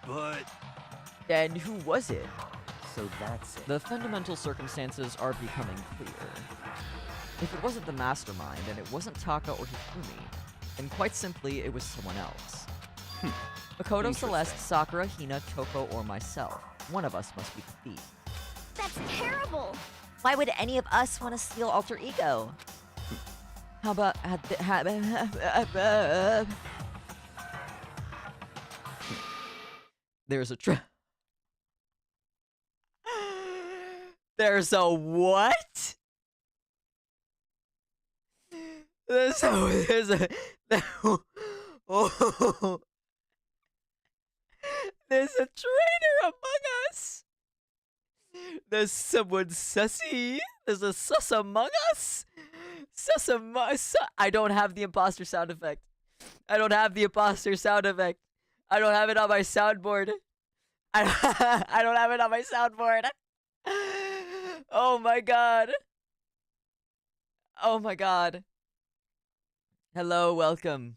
But Then who was it? so that's it. The fundamental circumstances are becoming clear. If it wasn't the mastermind, and it wasn't Taka or Hifumi, then quite simply it was someone else. Makoto, Interesting. Celeste, Sakura, Hina, Toko, or myself. One of us must be the thief. That's terrible. Why would any of us want to steal Alter Ego? How about... There's a There's a what? There's a oh, there's a traitor among us. There's someone sussy. There's a sus among us. I don't have the imposter sound effect. I don't have the imposter sound effect. I don't have it on my soundboard. I don't have it on my soundboard. Oh my god. Oh my god. Hello, welcome.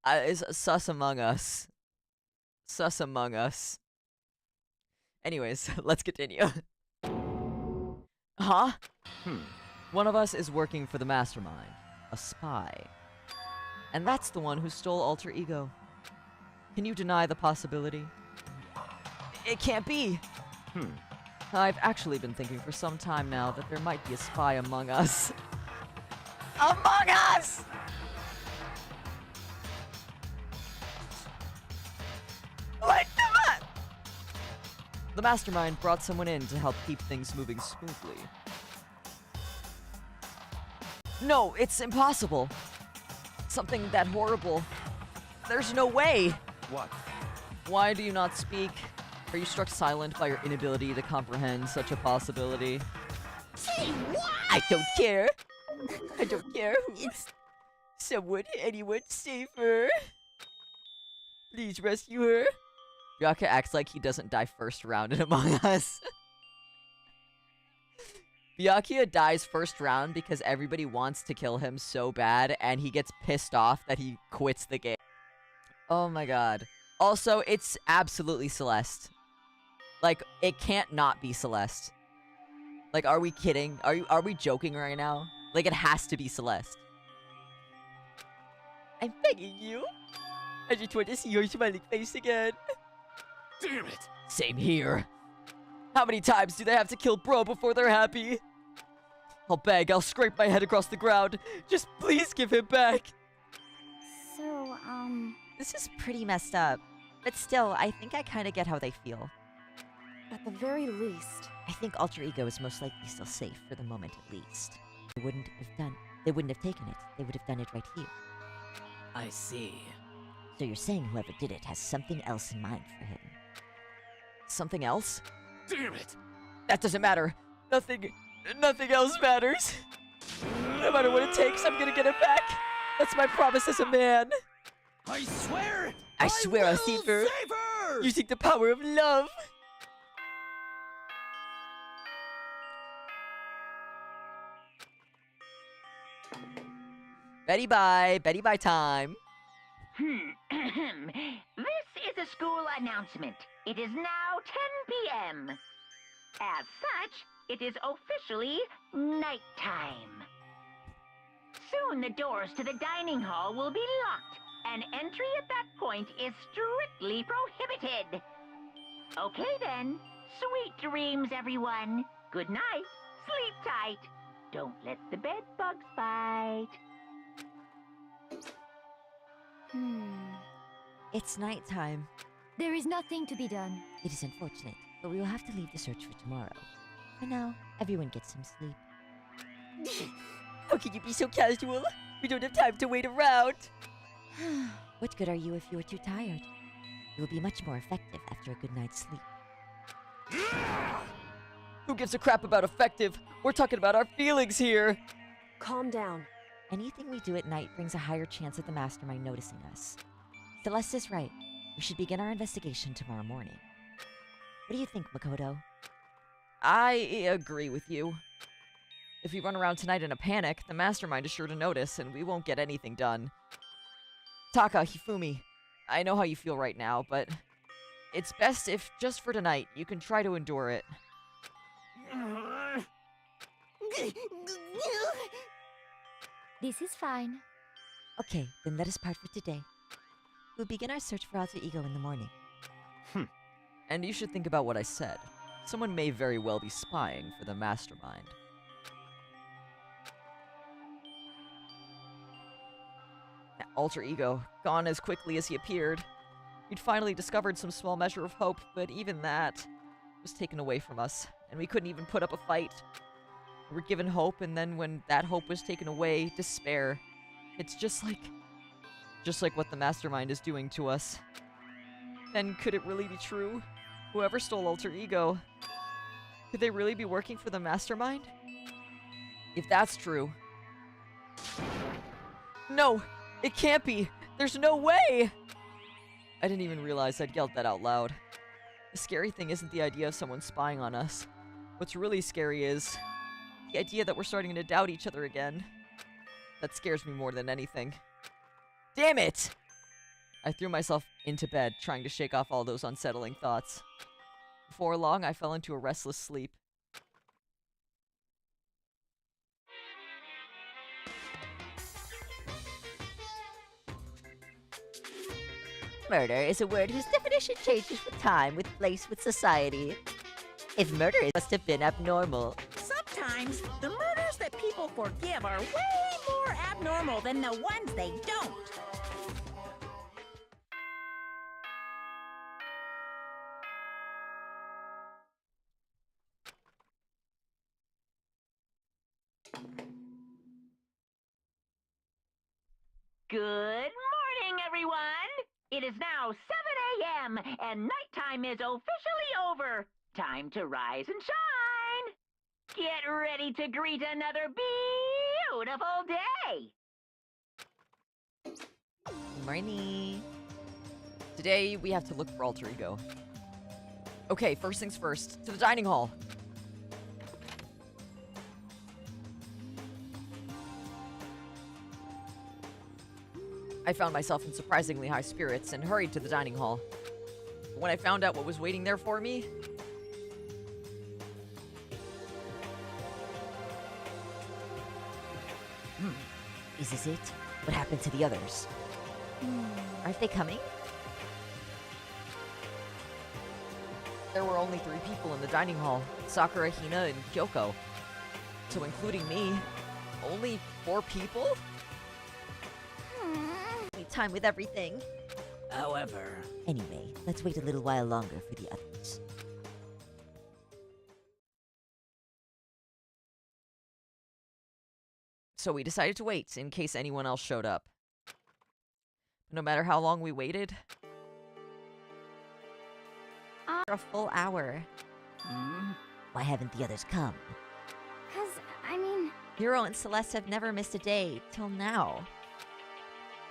Is sus among us. Sus among us. Anyways, let's continue. Huh? One of us is working for the mastermind. A spy. And that's the one who stole Alter Ego. Can you deny the possibility? It can't be! I've actually been thinking for some time now that there might be a spy among us. Among us! What the fuck? The mastermind brought someone in to help keep things moving smoothly. No, it's impossible. Something that horrible. There's no way. What? Why do you not speak? Are you struck silent by your inability to comprehend such a possibility? Say what? I don't care. I don't care who. Someone, anyone, save her. Please rescue her. Byakuya acts like he doesn't die first round in Among Us. Byakuya dies first round because everybody wants to kill him so bad, and he gets pissed off that he quits the game. Oh my god. Also, it's absolutely Celeste. Like, it can't not be Celeste. Like, are we kidding? Are we joking right now? Like, it has to be Celeste. I'm begging you. I just want to see your smiling face again. Damn it! Same here. How many times do they have to kill bro before they're happy? I'll beg, I'll scrape my head across the ground. Just please give him back. So, This is pretty messed up. But still, I think I kind of get how they feel. at the very least, I think Alter Ego is most likely still safe for the moment at least. They wouldn't have taken it. They would have done it right here. I see. So you're saying whoever did it has something else in mind for him. Something else? Damn it! That doesn't matter. Nothing else matters. No matter what it takes, I'm gonna get it back. That's my promise as a man. I swear! I swear I'll will save her. Save her! Using the power of love. Betty bye time. This is a school announcement. It is now 10 p.m. As such, it is officially nighttime. Soon the doors to the dining hall will be locked, and entry at that point is strictly prohibited. Okay then, sweet dreams, everyone. Good night, sleep tight. Don't let the bed bugs bite. It's nighttime. There is nothing to be done. It is unfortunate, but we will have to leave the search for tomorrow. For now, everyone gets some sleep. How can you be so casual? We don't have time to wait around. What good are you if you are too tired? You will be much more effective after a good night's sleep. Who gives a crap about effective? We're talking about our feelings here. calm down. Anything we do at night brings a higher chance of the mastermind noticing us. Celeste is right. We should begin our investigation tomorrow morning. What do you think, Makoto? I agree with you. If we run around tonight in a panic, the mastermind is sure to notice, and we won't get anything done. Taka, Hifumi, I know how you feel right now, but it's best if, just for tonight, you can try to endure it. This is fine. Okay, then let us part for today. We'll begin our search for Alter Ego in the morning. And you should think about what I said. Someone may very well be spying for the mastermind. Alter Ego, gone as quickly as he appeared. We'd finally discovered some small measure of hope, but even that was taken away from us, and we couldn't even put up a fight. We were given hope, and then when that hope was taken away, despair. It's just like what the mastermind is doing to us. Then could it really be true? Whoever stole Alter Ego, could they really be working for the mastermind? If that's true... No! It can't be! There's no way! I didn't even realize I'd yelled that out loud. The scary thing isn't the idea of someone spying on us. What's really scary is the idea that we're starting to doubt each other again. That scares me more than anything. Damn it! I threw myself into bed, trying to shake off all those unsettling thoughts. Before long, I fell into a restless sleep. Murder is a word whose definition changes with time, with place, with society. If murder must have been abnormal. Sometimes the murders that people forgive are way more abnormal than the ones they don't. Good morning, everyone! It is now 7 a.m., and nighttime is officially over. Time to rise and shine! Get ready to greet another beautiful day. Morning. Today, we have to look for alter ego. Okay, first things first. To the dining hall. I found myself in surprisingly high spirits and hurried to the dining hall. But when I found out what was waiting there for me... Is this it? What happened to the others? Aren't they coming? There were only 3 people in the dining hall. Sakura, Hina, and Kyoko. So including me, only 4 people? Need time with everything. However, Anyway, let's wait a little while longer for the others. So we decided to wait in case anyone else showed up. No matter how long we waited, For a full hour. Why haven't the others come? 'Cause, I mean, Hero and Celeste have never missed a day till now.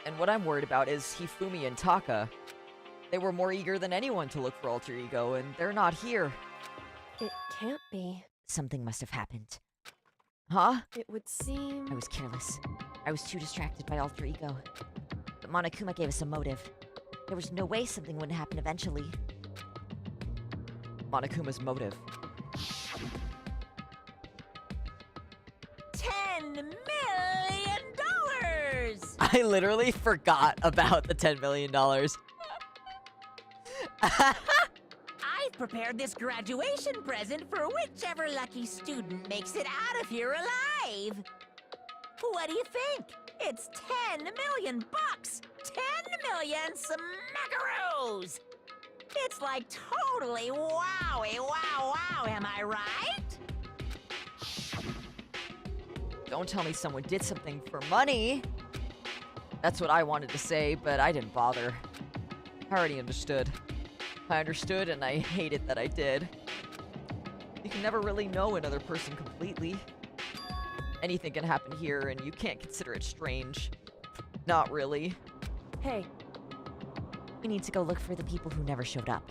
and what I'm worried about is Hifumi and Taka. They were more eager than anyone to look for alter ego, and they're not here. It can't be. Something must have happened. Huh? It would seem... I was careless. I was too distracted by alter ego. But Monokuma gave us a motive. There was no way something wouldn't happen eventually. Monokuma's motive. $10 million! I literally forgot about the $10 million. I've prepared this graduation present for whichever lucky student makes it out of here alive. What do you think? It's 10 million bucks! 10 million smackaroos! It's like totally wowie, wow, wow, am I right? Don't tell me someone did something for money. That's what I wanted to say, but I didn't bother. I already understood. I understood, and I hated that I did. You can never really know another person completely. Anything can happen here, and you can't consider it strange. Not really. Hey, We need to go look for the people who never showed up.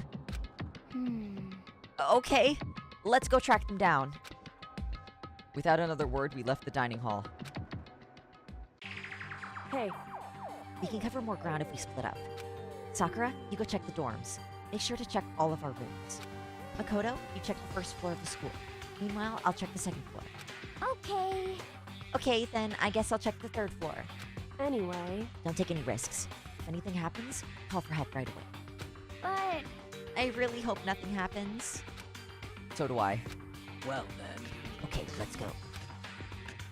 hmm. Okay, let's go track them down. Without another word, we left the dining hall. hey, We can cover more ground if we split up. Sakura, you go check the dorms. Make sure to check all of our rooms. Makoto, you check the first floor of the school. Meanwhile, I'll check the second floor. Okay. Okay, then I guess I'll check the third floor. anyway... Don't take any risks. If anything happens, call for help right away. But, I really hope nothing happens. So do I. well then. Okay, let's go.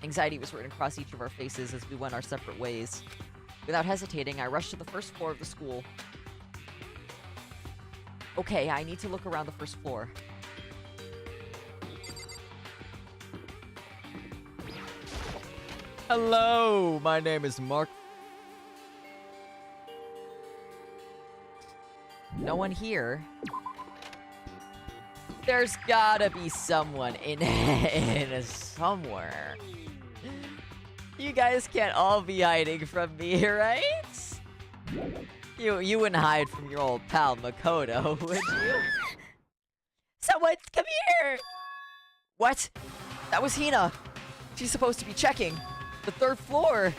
Anxiety was written across each of our faces as we went our separate ways. Without hesitating, I rushed to the first floor of the school. Okay, I need to look around the first floor. Hello, my name is Mark. No one here. There's gotta be someone in somewhere. You guys can't all be hiding from me, right? You wouldn't hide from your old pal Makoto, would you? Someone, come here! What? That was Hina. She's supposed to be checking. The third floor.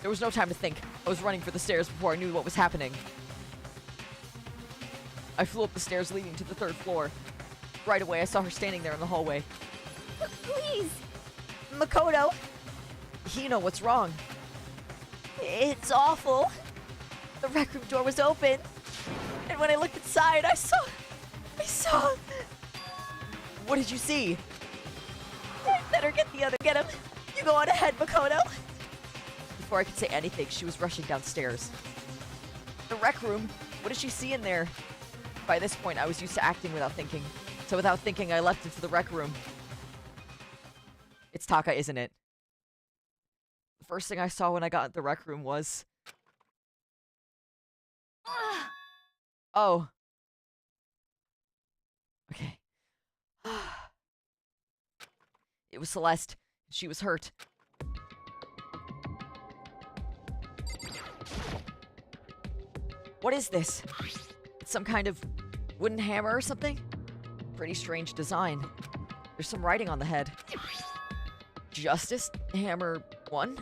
There was no time to think. I was running for the stairs before I knew what was happening. I flew up the stairs leading to the third floor. Right away, I saw her standing there in the hallway. please. Makoto, Hina, what's wrong? it's awful. The rec room door was open. And when I looked inside, I saw... What did you see? I better get him. You go on ahead, Makoto. Before I could say anything, she was rushing downstairs. The rec room? What did she see in there? By this point, I was used to acting without thinking. So without thinking, I leapt into the rec room. It's Taka, isn't it? The first thing I saw when I got into the rec room was... Oh. Okay. It was Celeste. She was hurt. What is this? Some kind of wooden hammer or something? Pretty strange design. There's some writing on the head. Justice Hammer 1?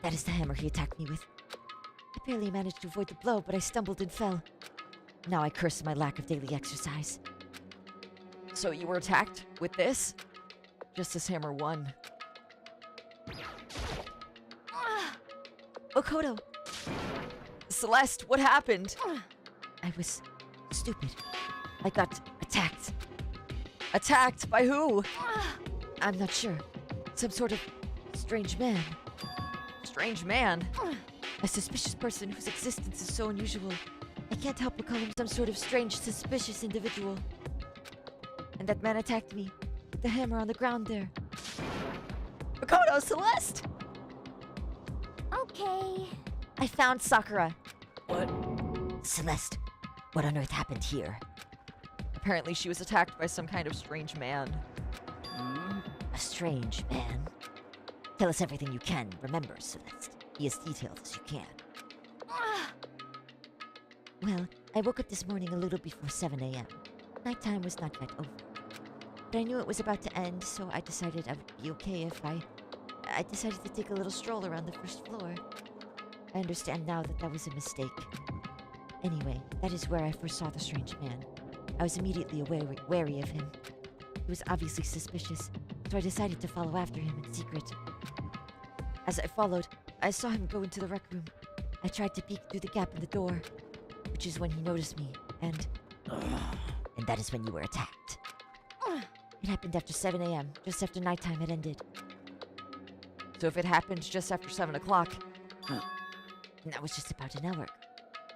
That is the hammer he attacked me with. I barely managed to avoid the blow, but I stumbled and fell. Now I curse my lack of daily exercise. So you were attacked with this? Justice Hammer 1. Okoto! Celeste, what happened? I was stupid. I got attacked. Attacked by who? I'm not sure. Some sort of strange man. Strange man. A suspicious person whose existence is so unusual. I can't help but call him some sort of strange, suspicious individual. And that man attacked me with the hammer on the ground there. Makoto, Celeste! Okay. I found Sakura. What? Celeste, what on earth happened here? Apparently she was attacked by some kind of strange man. Hmm? A strange man? Tell us everything you can, remember, Celeste. Be as detailed as you can. Well, I woke up this morning a little before 7 a.m. Nighttime was not yet over. But I knew it was about to end, so I decided I would be okay if I decided to take a little stroll around the first floor. I understand now that that was a mistake. Anyway, that is where I first saw the strange man. I was immediately wary of him. He was obviously suspicious, so I decided to follow after him in secret. As I followed, I saw him go into the rec room. I tried to peek through the gap in the door, which is when he noticed me, and that is when you were attacked. It happened after 7 a.m., just after nighttime had ended. So if it happened just after 7 o'clock, And that was just about an hour.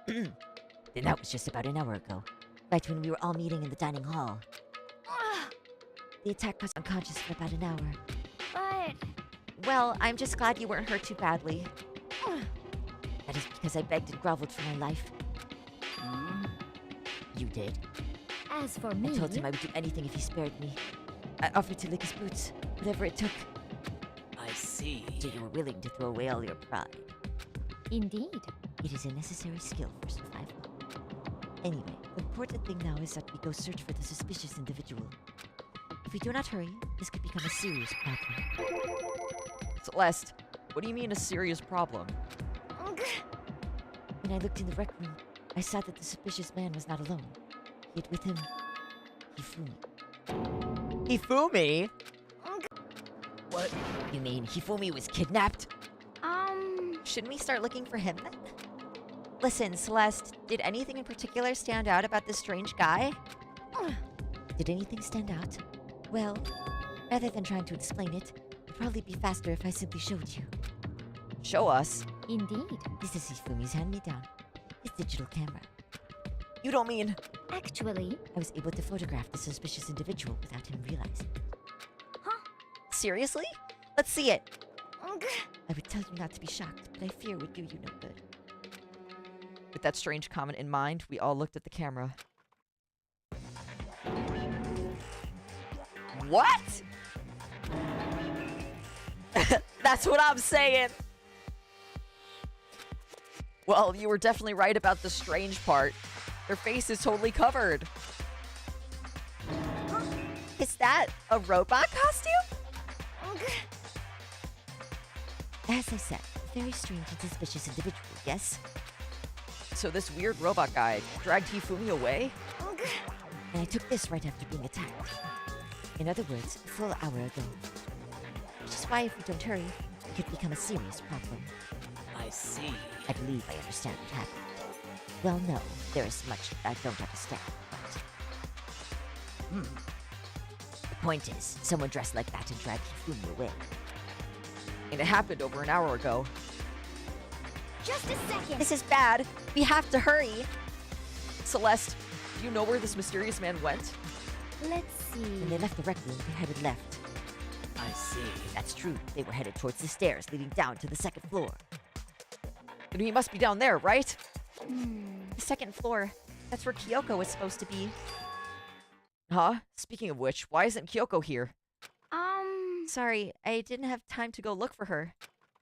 Then that was just about an hour ago, right when we were all meeting in the dining hall. The attack was unconscious for about an hour. But Well, I'm just glad you weren't hurt too badly. That is because I begged and groveled for my life. Hmm? You did. as for I me, told him I would do anything if he spared me. I offered to lick his boots, whatever it took. I see. So you were willing to throw away all your pride. indeed. It is a necessary skill for survival. Anyway, the important thing now is that we go search for the suspicious individual. If we do not hurry, this could become a serious problem. Celeste, what do you mean a serious problem? When I looked in the rec room, I saw that the suspicious man was not alone. He had with him Hifumi. Hifumi? What? You mean Hifumi was kidnapped? Shouldn't we start looking for him then? Listen, Celeste, did anything in particular stand out about this strange guy? Did anything stand out? Well, rather than trying to explain it, it'd probably be faster if I simply showed you. Show us. Indeed. This is Hifumi's hand-me-down. His digital camera. You don't mean... Actually, I was able to photograph the suspicious individual without him realizing. Seriously? Let's see it. I would tell you not to be shocked, but I fear it would do you no good. With that strange comment in mind, we all looked at the camera. What? That's what I'm saying. Well, you were definitely right about the strange part. Their face is totally covered. Is that a robot costume? As I said, a very strange and suspicious individual, yes? So this weird robot guy dragged Hifumi away? And I took this right after being attacked. In other words, a full hour ago. Which is why if we don't hurry, it could become a serious problem. I see. I believe I understand what happened. Well, no, there is much I don't understand, but... The point is, someone dressed like that and dragged Hifumi away. And it happened over an hour ago. just a second. This is bad. We have to hurry. Celeste, do you know where this mysterious man went? Let's see. When they left the rec room, they headed left. I see. That's true, they were headed towards the stairs leading down to the second floor. Then he must be down there, right? The second floor, that's where Kyoko was supposed to be. Huh? Speaking of which, why isn't Kyoko here? Sorry, I didn't have time to go look for her.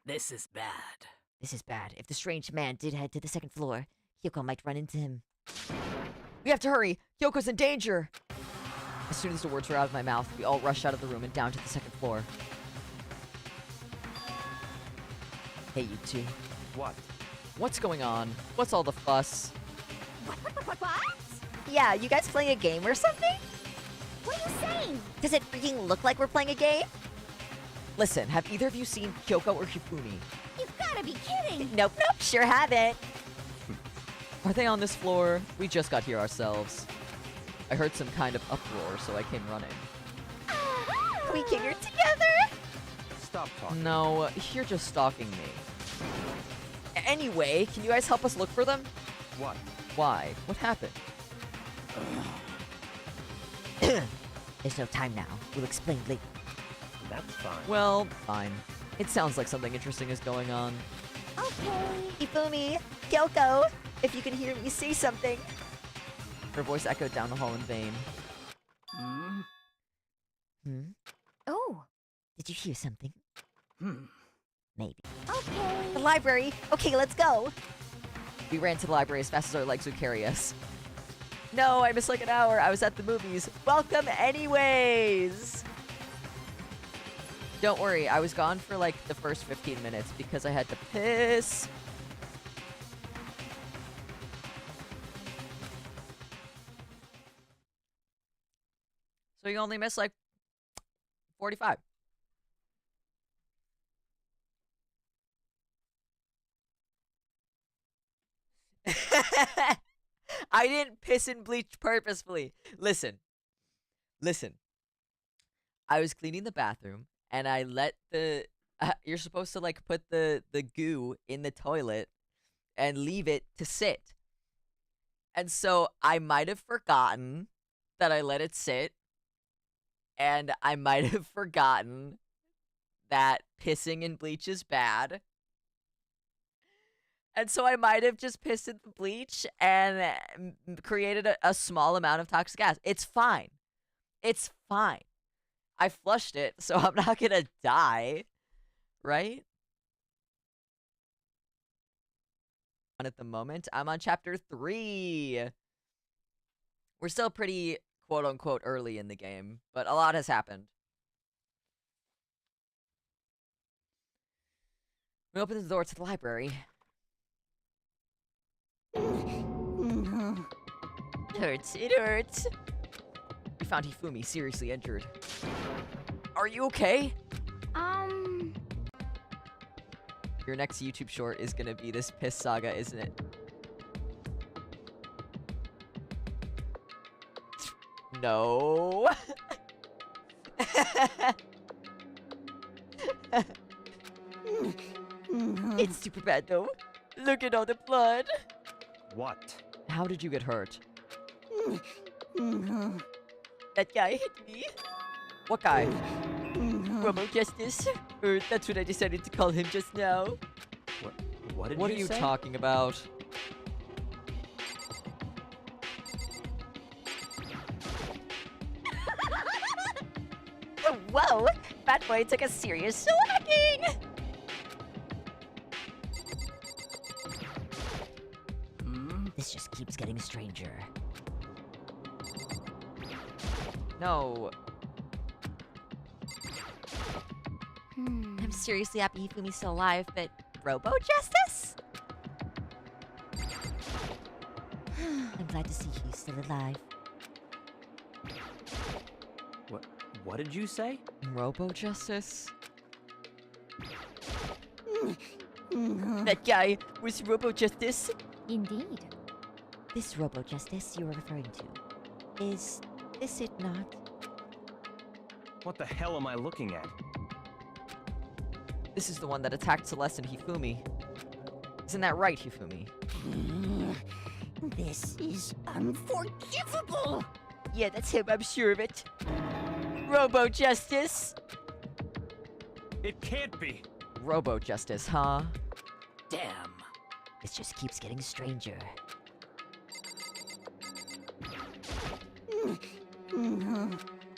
This is bad. This is bad. If the strange man did head to the second floor, Kyoko might run into him. We have to hurry! Kyoko's in danger! As soon as the words were out of my mouth, we all rushed out of the room and down to the second floor. Hey, you two. What? What's going on? What's all the fuss? What? Yeah, you guys playing a game or something? What are you saying? Does it freaking look like we're playing a game? Listen, have either of you seen Kyoko or Hifumi? You've gotta be kidding! Nope, sure haven't. Are they on this floor? We just got here ourselves. I heard some kind of uproar, so I came running. We came here together? Stop talking. No, you're just stalking me. Anyway, can you guys help us look for them? What? Why? What happened? There's no time now. We'll explain later. That's fine. Well, fine. It sounds like something interesting is going on. Okay. Ifumi, Kyoko, if you can hear me, say something. Her voice echoed down the hall in vain. Hmm? Hmm? Oh, Did you hear something? Maybe. okay. The library. Okay, let's go. We ran to the library as fast as our legs would carry us. No, I missed like an hour. I was at the movies. Welcome anyways! Don't worry, I was gone for like the first 15 minutes because I had to piss. So you only missed like 45. I didn't piss and bleach purposefully. Listen. I was cleaning the bathroom and I let the you're supposed to like put the goo in the toilet and leave it to sit. And so I might have forgotten that I let it sit, and I might have forgotten that pissing in bleach is bad. And so I might have just pissed in the bleach and created a small amount of toxic gas. It's fine. It's fine. I flushed it, so I'm not gonna die. Right? At the moment, I'm on chapter 3. We're still pretty quote-unquote early in the game, but a lot has happened. We opened the door to the library. Hurts. It hurts. We found Hifumi seriously injured. Are you okay? Your next YouTube short is gonna be this piss saga, isn't it? No. It's super bad though. Look at all the blood. What? How did you get hurt? That guy hit me. What guy? Robo Justice. Or that's what I decided to call him just now. What did What are you you say? talking about? Whoa! Bad boy took a serious slacking! This just keeps getting stranger. No. I'm seriously happy Hifumi's still alive, but Robo Justice? I'm glad to see he's still alive. What did you say? Robo Justice? That guy was Robo Justice? Indeed. This Robo Justice you were referring to, is this it not? What the hell am I looking at? This is the one that attacked Celeste and Hifumi. Isn't that right, Hifumi? This is unforgivable! Yeah, that's him, I'm sure of it. Robo Justice! It can't be. Robo Justice, huh? Damn. This just keeps getting stranger.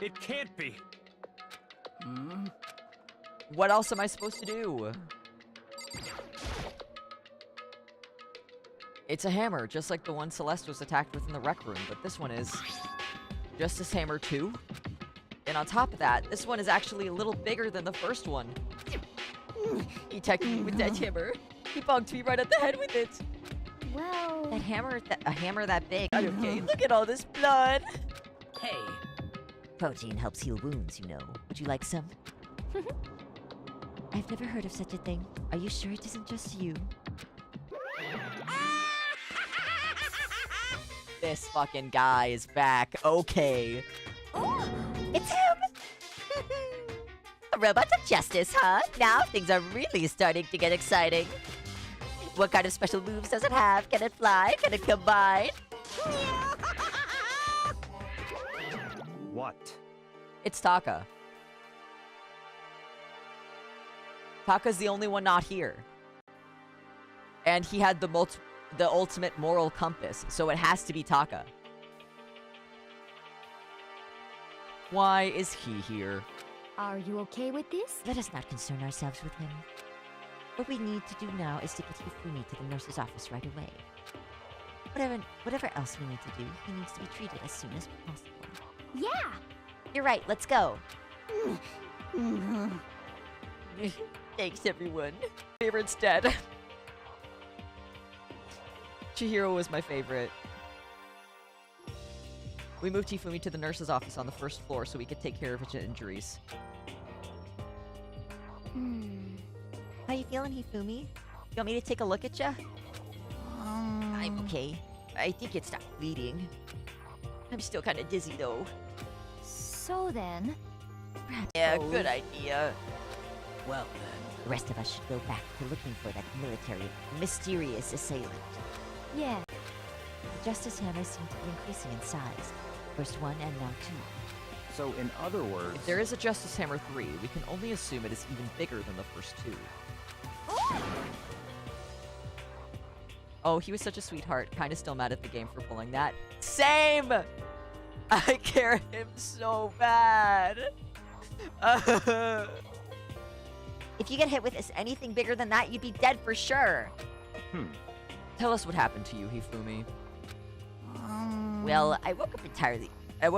It can't be. What else am I supposed to do? It's a hammer, just like the one Celeste was attacked with in the rec room, but this one is Justice Hammer 2. And on top of that, this one is actually a little bigger than the first one. He attacked me with that hammer. He bonked me right at the head with it. Well, That hammer, a hammer that big. Okay, look at all this blood. Hey, Protein helps heal wounds, you know. Would you like some? I've never heard of such a thing. Are you sure it isn't just you? This fucking guy is back. Okay. It's him! A robot of justice, huh? Now things are really starting to get exciting. What kind of special moves does it have? Can it fly? Can it combine? What? It's Taka. Taka's the only one not here. And he had the ultimate moral compass, so it has to be Taka. Why is he here? are you okay with this? Let us not concern ourselves with him. What we need to do now is to get Hifumi to the nurse's office right away. Whatever else we need to do, he needs to be treated as soon as possible. Yeah. You're right, let's go. Thanks, everyone. Favorite's dead. Chihiro was my favorite. We moved Hifumi to the nurse's office on the first floor so we could take care of his injuries. How you feeling, Hifumi? You want me to take a look at ya? I'm okay. I think it stopped bleeding. I'm still kind of dizzy, though. So then, Perhaps Yeah, both. good idea. well then. The rest of us should go back to looking for that mysterious assailant. yeah. The Justice Hammers seem to be increasing in size. First one and now two. So, in other words... If there is a Justice Hammer 3, we can only assume it is even bigger than the first two. Oh, he was such a sweetheart. Kinda still mad at the game for pulling that. Same! I care him so bad. If you get hit with anything bigger than that, you'd be dead for sure. Tell us what happened to you, Hifumi. Well, I woke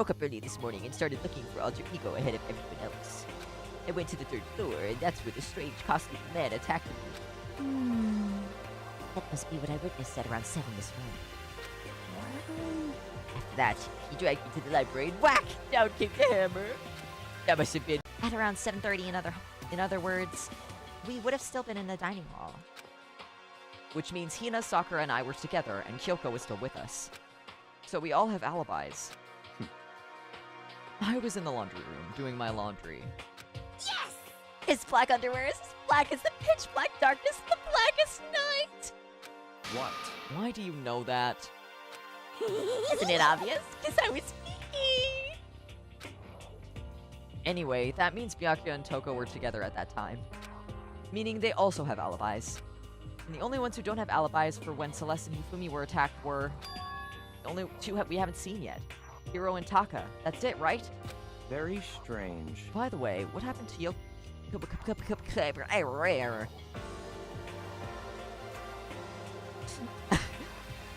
up early this morning and started looking for alter ego ahead of everyone else. I went to the third floor, and that's where the strange costumed man attacked me. That must be what I witnessed at around 7 this morning. After that, he dragged me to the library and whack! Down came the hammer. That must have been at around 7:30. In other words, we would have still been in the dining hall. Which means Hina, Sakura, and I were together, and Kyoko was still with us. So we all have alibis. I was in the laundry room, doing my laundry. Yes! His black underwear is as black as the pitch black darkness of the blackest night! What? Why do you know that? Isn't it obvious? Because I was sneaky! Anyway, that means Byakuya and Toko were together at that time. Meaning they also have alibis. And the only ones who don't have alibis for when Celeste and Hifumi were attacked were... the only two we haven't seen yet. Hiro and Taka. That's it, right? Very strange. By the way, what happened to Yoko?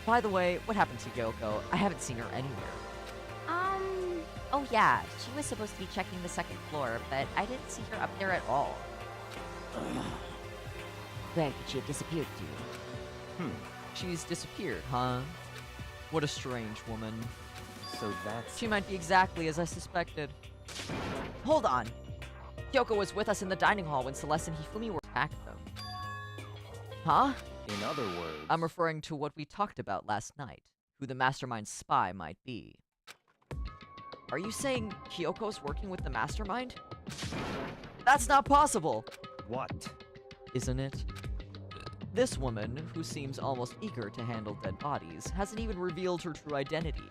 By the way, what happened to Yoko? I haven't seen her anywhere. Oh yeah, she was supposed to be checking the second floor, but I didn't see her up there at all. Where could she have disappeared to? She's disappeared, huh? What a strange woman. So that's... She might be exactly as I suspected. Hold on! Kyoko was with us in the dining hall when Celeste and Hifumi were attacked them. Huh? In other words... I'm referring to what we talked about last night. Who the mastermind spy might be. Are you saying Kyoko's working with the mastermind? That's not possible! What? Isn't it? This woman, who seems almost eager to handle dead bodies, hasn't even revealed her true identity.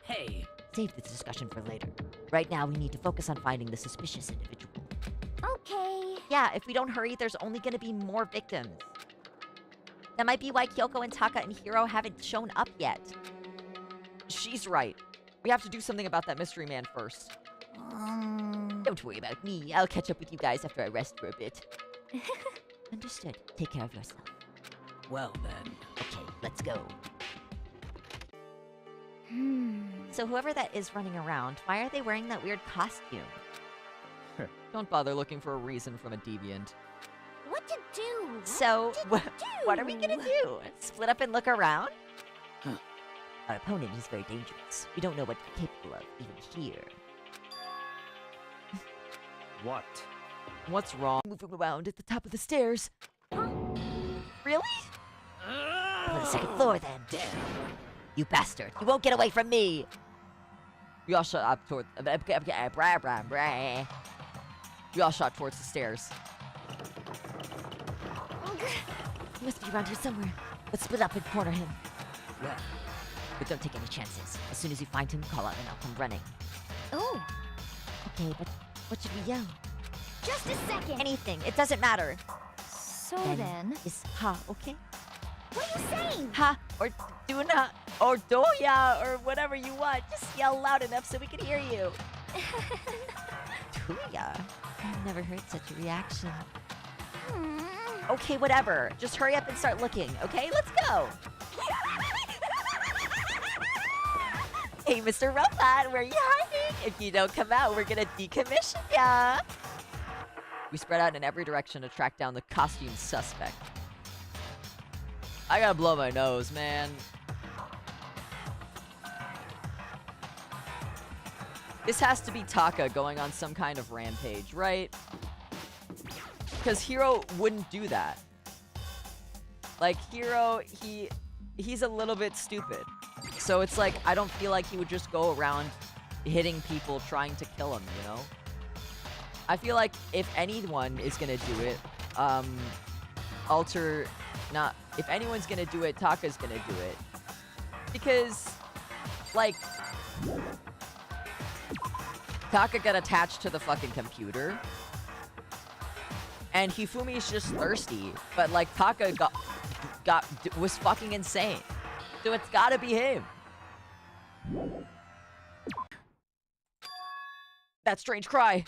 Hey, Save this discussion for later. Right now, we need to focus on finding the suspicious individual. Okay. Yeah, if we don't hurry, there's only gonna be more victims. That might be why Kyoko and Taka and Hiro haven't shown up yet. She's right. We have to do something about that mystery man first. Don't worry about me. I'll catch up with you guys after I rest for a bit. Understood. Take care of yourself. well then. Okay. Let's go. Hmm. So whoever that is running around, why are they wearing that weird costume? Don't bother looking for a reason from a deviant. What to do? So, What what are we gonna do? Split up and look around? Our opponent is very dangerous. We don't know what they're capable of, even here. What? What's wrong? Moving around at the top of the stairs. Really? On the second floor, then. You bastard! You won't get away from me! We all shot up toward. We all shot towards the stairs. He must be around here somewhere. Let's split up and corner him. But don't take any chances. As soon as you find him, call out and I'll come running. Oh, Okay, but what should we yell? just a second. Anything. It doesn't matter. So then, Is ha, okay? what are you saying? Ha, or Duna, or Doya, or whatever you want. Just yell loud enough so we can hear you. Tuya. I've never heard such a reaction. Hmm. Okay, whatever. Just hurry up and start looking, okay? Let's go. Hey, Mr. Robot, where are you hiding? If you don't come out, we're gonna decommission ya. We spread out in every direction to track down the costume suspect. I gotta blow my nose, man. This has to be Taka going on some kind of rampage, right? Because Hiro wouldn't do that. Like, Hiro, he's a little bit stupid. So it's like, I don't feel like he would just go around hitting people trying to kill him, you know? I feel like if anyone is gonna do it, if anyone's gonna do it, Taka's gonna do it. Because, like, Taka got attached to the fucking computer. And Hifumi's just thirsty. But, like, Taka was fucking insane. So it's gotta be him. That strange cry.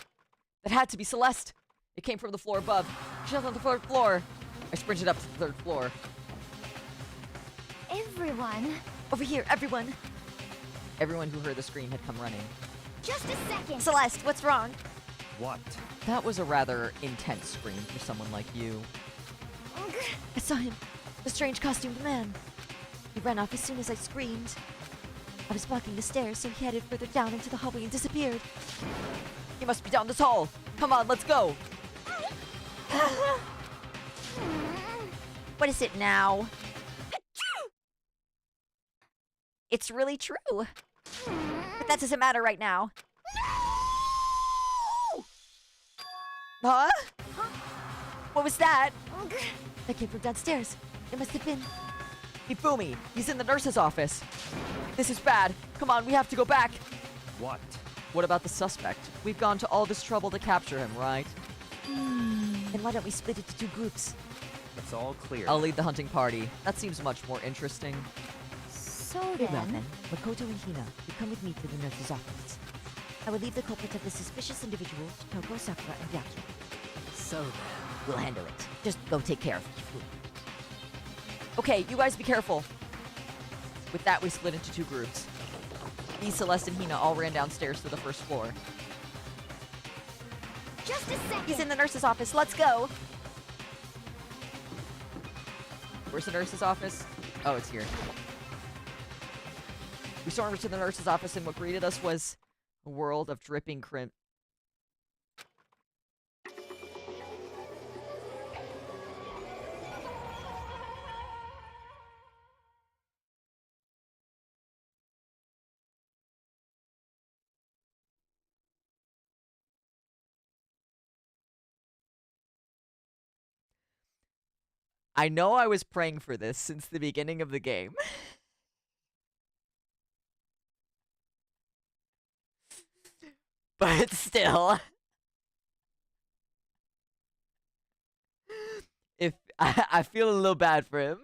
That had to be Celeste. It came from the floor above. She's on the third floor. I sprinted up to the third floor. Everyone, Over here, everyone. Everyone who heard the scream had come running. just a second. Celeste, what's wrong? What? That was a rather intense scream for someone like you. I saw him. The strange costumed man. He ran off as soon as I screamed. I was blocking the stairs, so he headed further down into the hallway and disappeared. He must be down this hall. Come on, let's go. What is it now? It's really true. But that doesn't matter right now. Huh? What was that? That came from downstairs. It must have been... Hifumi, he's in the nurse's office. This is bad. Come on, we have to go back. What? What about the suspect? We've gone to all this trouble to capture him, right? Then why don't we split it to two groups? It's all clear. I'll lead the hunting party. That seems much more interesting. So Very well then, then. Makoto and Hina, you come with me to the nurse's office. I will leave the culprit of the suspicious individuals to Toko, Sakura, and Yaki. So then. We'll handle it. Just go take care of it. Okay, you guys be careful. With that, we split into two groups. Me, Celeste, and Hina all ran downstairs to the first floor. just a second. He's in the nurse's office. Let's go. Where's the nurse's office? Oh, it's here. We stormed to the nurse's office, and what greeted us was a world of dripping crimp. I know I was praying for this since the beginning of the game. But still. If I feel a little bad for him.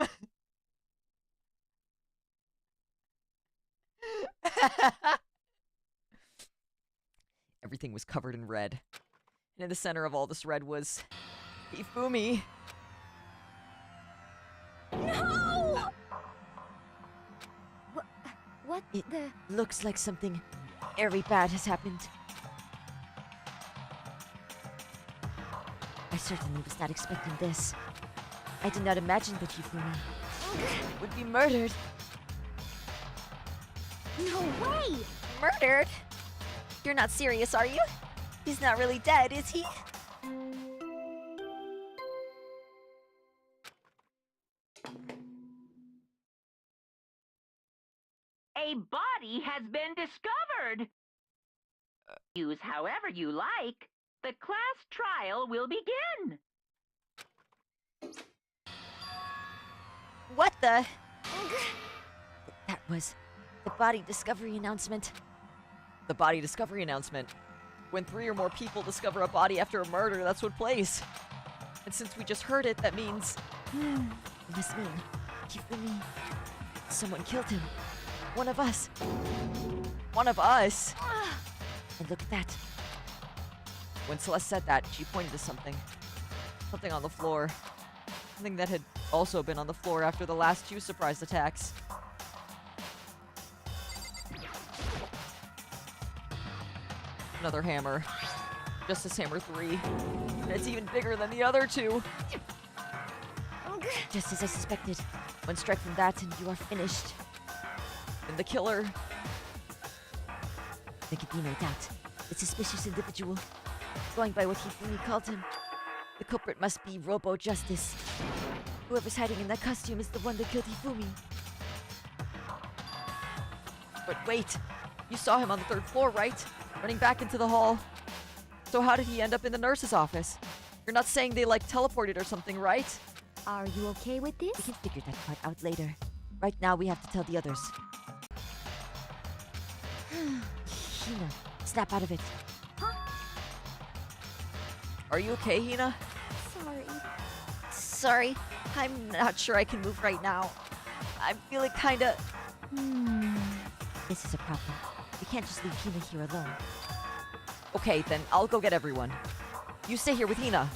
Everything was covered in red. And in the center of all this red was Hifumi. No! It looks like something very bad has happened. I certainly was not expecting this. I did not imagine that Hifumi would be murdered. No way! Murdered? You're not serious, are you? He's not really dead, is he? A body has been discovered. Use however you like. The class trial will begin. What the? That was the body discovery announcement. The body discovery announcement. When 3 or more people discover a body after a murder, that's what plays. And since we just heard it, that means... It must mean Hifumi. Someone killed him. One of us. One of us! And look at that. When Celeste said that, she pointed to something. Something on the floor. Something that had also been on the floor after the last 2 surprise attacks. Another hammer. Justice Hammer 3. And it's even bigger than the other 2. Just as I suspected. One strike from that and you are finished. And the killer... There could be no doubt. The suspicious individual. Going by what Hifumi called him. The culprit must be Robo-Justice. Whoever's hiding in that costume is the one that killed Hifumi. But wait! You saw him on the 3rd floor, right? Running back into the hall. So how did he end up in the nurse's office? You're not saying they, like, teleported or something, right? Are you okay with this? We can figure that part out later. Right now, we have to tell the others. Hina, snap out of it. Are you okay, Hina? Sorry. Sorry, I'm not sure I can move right now. I'm feeling kinda... This is a problem. We can't just leave Hina here alone. Okay, then I'll go get everyone. You stay here with Hina.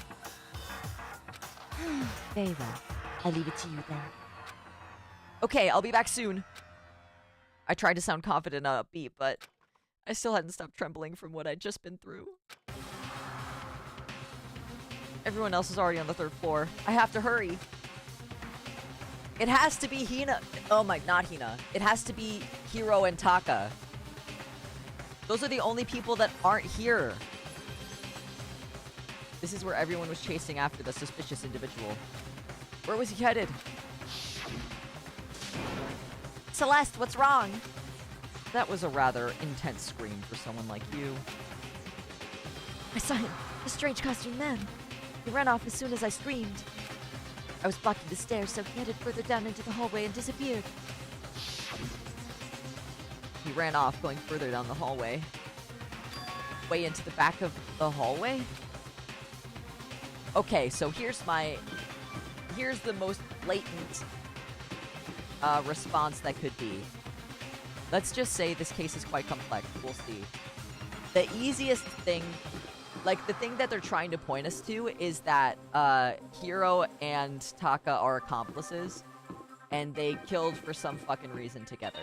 Very well. I leave it to you then. Okay, I'll be back soon. I tried to sound confident and upbeat, but I still hadn't stopped trembling from what I'd just been through. Everyone else is already on the 3rd floor. I have to hurry. It has to be Hina. Oh my, not Hina. It has to be Hiro and Taka. Those are the only people that aren't here. This is where everyone was chasing after the suspicious individual. Where was he headed? Celeste, what's wrong? That was a rather intense scream for someone like you. I saw him. A strange costume man. He ran off as soon as I screamed. I was blocking the stairs, so he headed further down into the hallway and disappeared. He ran off, going further down the hallway. Way into the back of the hallway? Okay, so here's the most blatant response that could be. Let's just say this case is quite complex. We'll see. The easiest thing, like the thing that they're trying to point us to is that Hiro and Taka are accomplices and they killed for some fucking reason together.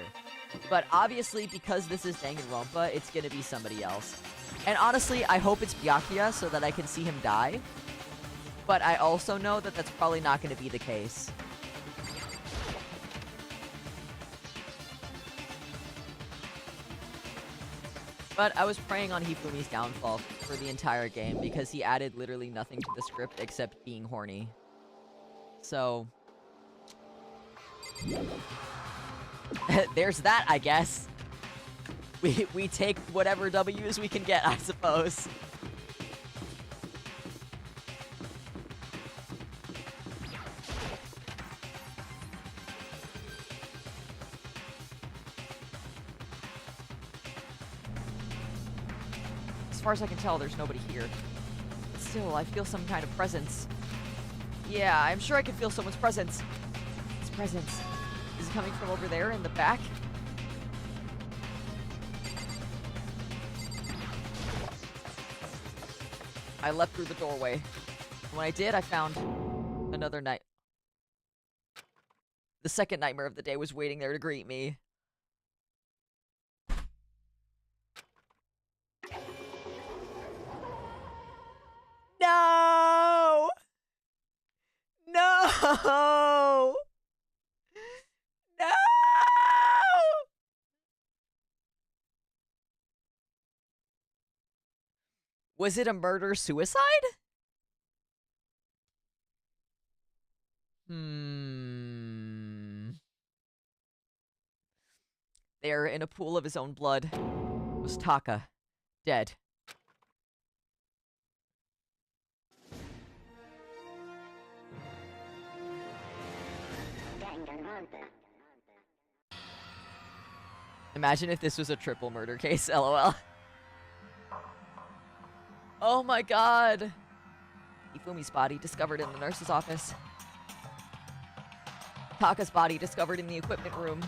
But obviously, because this is Danganronpa, it's gonna be somebody else. And honestly, I hope it's Byakuya so that I can see him die. But I also know that that's probably not gonna be the case. But I was preying on Hifumi's downfall for the entire game because he added literally nothing to the script except being horny. So... there's that, I guess. We take whatever W's we can get, I suppose. As far as I can tell, there's nobody here. Still, I feel some kind of presence. Yeah, I'm sure I can feel someone's presence. His presence. Is it coming from over there in the back? I leapt through the doorway. When I did, I found another night. The second nightmare of the day was waiting there to greet me. No! No! Was it a murder-suicide? There, in a pool of his own blood, was Taka, dead. Imagine if this was a triple murder case, lol. Oh my god! Ifumi's body discovered in the nurse's office. Taka's body discovered in the equipment room.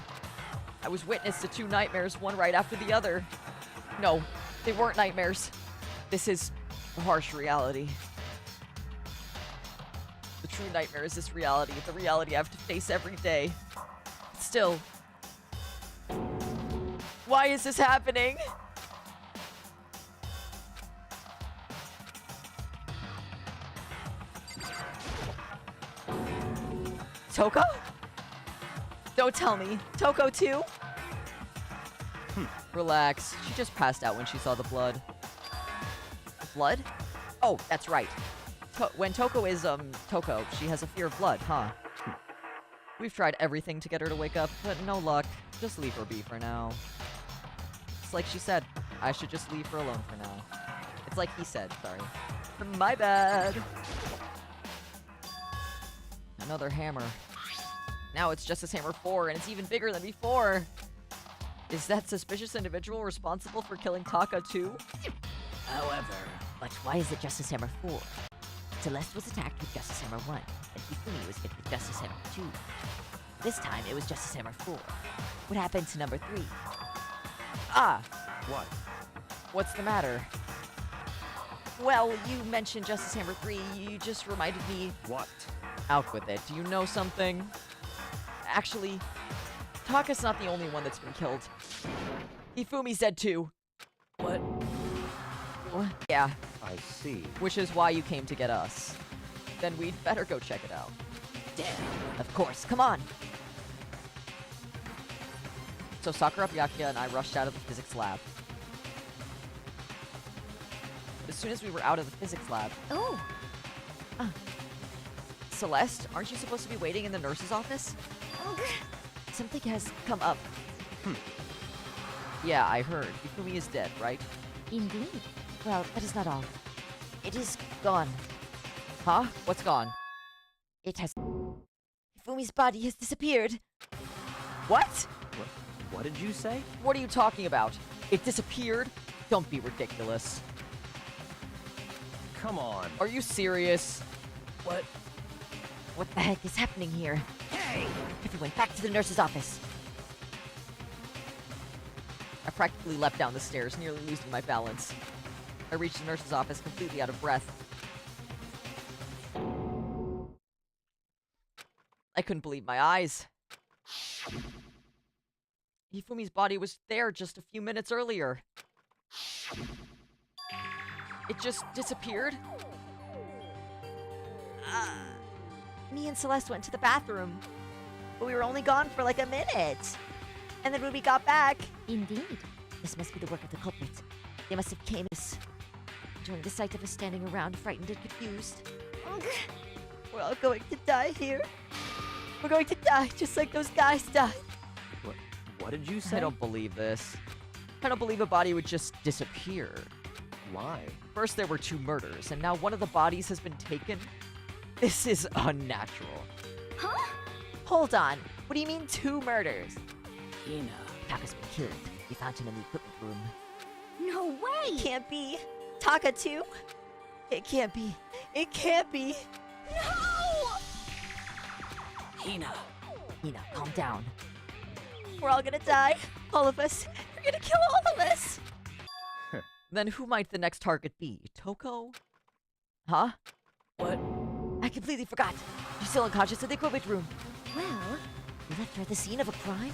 I was witness to 2 nightmares, one right after the other. No, they weren't nightmares. This is a harsh reality. The true nightmare is this reality, the reality I have to face every day. Still, why is this happening? Toko? Don't tell me. Toko too? Relax. She just passed out when she saw the blood. Blood? Oh, that's right. When Toko is, Toko, she has a fear of blood, huh? We've tried everything to get her to wake up, but no luck. Just leave her be for now. It's like she said, I should just leave her alone for now. It's like he said, sorry. My bad. Another hammer. Now it's Justice Hammer 4, and it's even bigger than before. Is that suspicious individual responsible for killing Taka too? However, but why is it Justice Hammer 4? Celeste was attacked with Justice Hammer 1, and Hifumi was hit with Justice Hammer 2. This time, it was Justice Hammer 4. What happened to number 3? Ah! What? What's the matter? Well, you mentioned Justice Hammer 3, you just reminded me... What? Out with it. Do you know something? Actually, Taka's not the only one that's been killed. Hifumi's dead too. What? Yeah, I see. which is why you came to get us. Then we'd better go check it out. Damn. Of course, come on. So Sakura, Byakuya, and I rushed out of the physics lab. As soon as we were out of the physics lab... Oh, Celeste, aren't you supposed to be waiting in the nurse's office? Something has come up. Yeah, I heard. Hifumi is dead, right? indeed. Well, that is not all. It is gone. Huh? What's gone? It has... Hifumi's body has disappeared. What? What did you say? What are you talking about? It disappeared? Don't be ridiculous. Come on. Are you serious? What? What the heck is happening here? Hey! Everyone, back to the nurse's office. I practically leapt down the stairs, nearly losing my balance. I reached the nurse's office completely out of breath. I couldn't believe my eyes. Hifumi's body was there just a few minutes earlier. It just disappeared? Me and Celeste went to the bathroom, but we were only gone for like a minute. And then when we got back... Indeed. This must be the work of the culprit. They must have came us, enjoying the sight of us standing around, frightened and confused. We're all going to die here. We're going to die just like those guys died. What did you say? I don't believe this. I don't believe a body would just disappear. Why? First there were 2 murders, and now one of the bodies has been taken? This is unnatural. Huh? Hold on. What do you mean 2 murders? Hina. Taka's been killed. We found him in the equipment room. No way! Can't be. Taka too? It can't be. It can't be. No! Hina. Hina, calm down. We're all gonna die. All of us. You're gonna kill all of us. Then who might the next target be? Toko? Huh? What? I completely forgot. She's still unconscious in the equipment room. Well, We left her at the scene of a crime?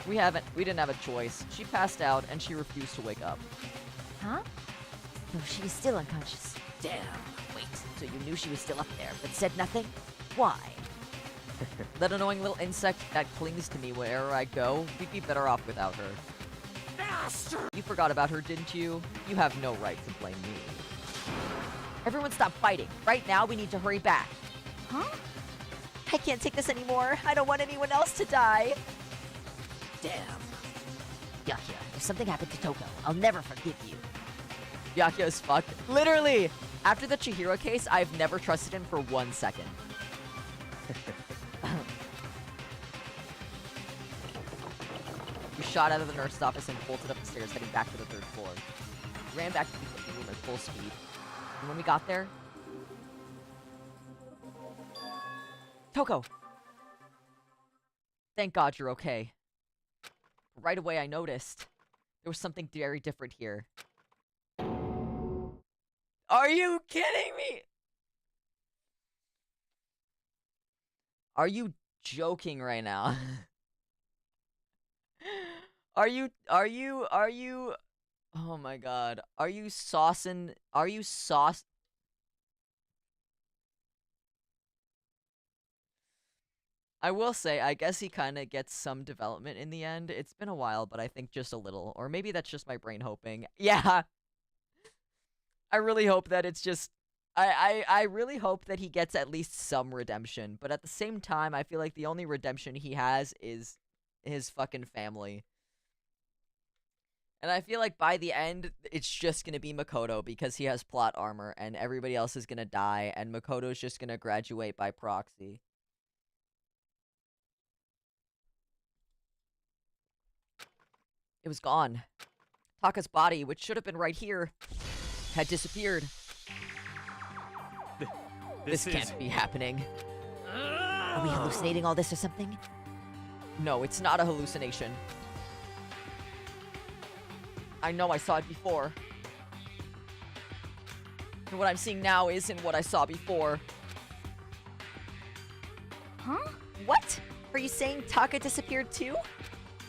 We didn't have a choice. She passed out and she refused to wake up. huh? No, she is still unconscious. Damn. Wait, so you knew she was still up there, but said nothing? Why? That annoying little insect that clings to me wherever I go, we'd be better off without her. You forgot about her, didn't you? You have no right to blame me. Everyone stop fighting. Right now, we need to hurry back. Huh? I can't take this anymore. I don't want anyone else to die. Damn. Yakya, if something happened to Toko, I'll never forgive you. Yakya is fucked. Literally! After the Chihiro case, I've never trusted him for 1 second. We shot out of the nurse's office and bolted up the stairs, heading back to the 3rd floor. We ran back to the equipment room at full speed. And when we got there... Toko! Thank God you're okay. Right away I noticed there was something very different here. Are you kidding me? Are you joking right now? Are you, oh my God. Are you saucing, I will say, I guess he kind of gets some development in the end. It's been a while, but I think just a little. Or maybe that's just my brain hoping. Yeah. I really hope that it's just... I really hope that he gets at least some redemption. But at the same time, I feel like the only redemption he has is his fucking family. And I feel like by the end, it's just gonna be Makoto because he has plot armor and everybody else is gonna die and Makoto's just gonna graduate by proxy. It was gone. Taka's body, which should have been right here, had disappeared. This can't be happening. Are we hallucinating all this or something? No, it's not a hallucination. I know I saw it before. And what I'm seeing now isn't what I saw before. Huh? What? Are you saying Taka disappeared too?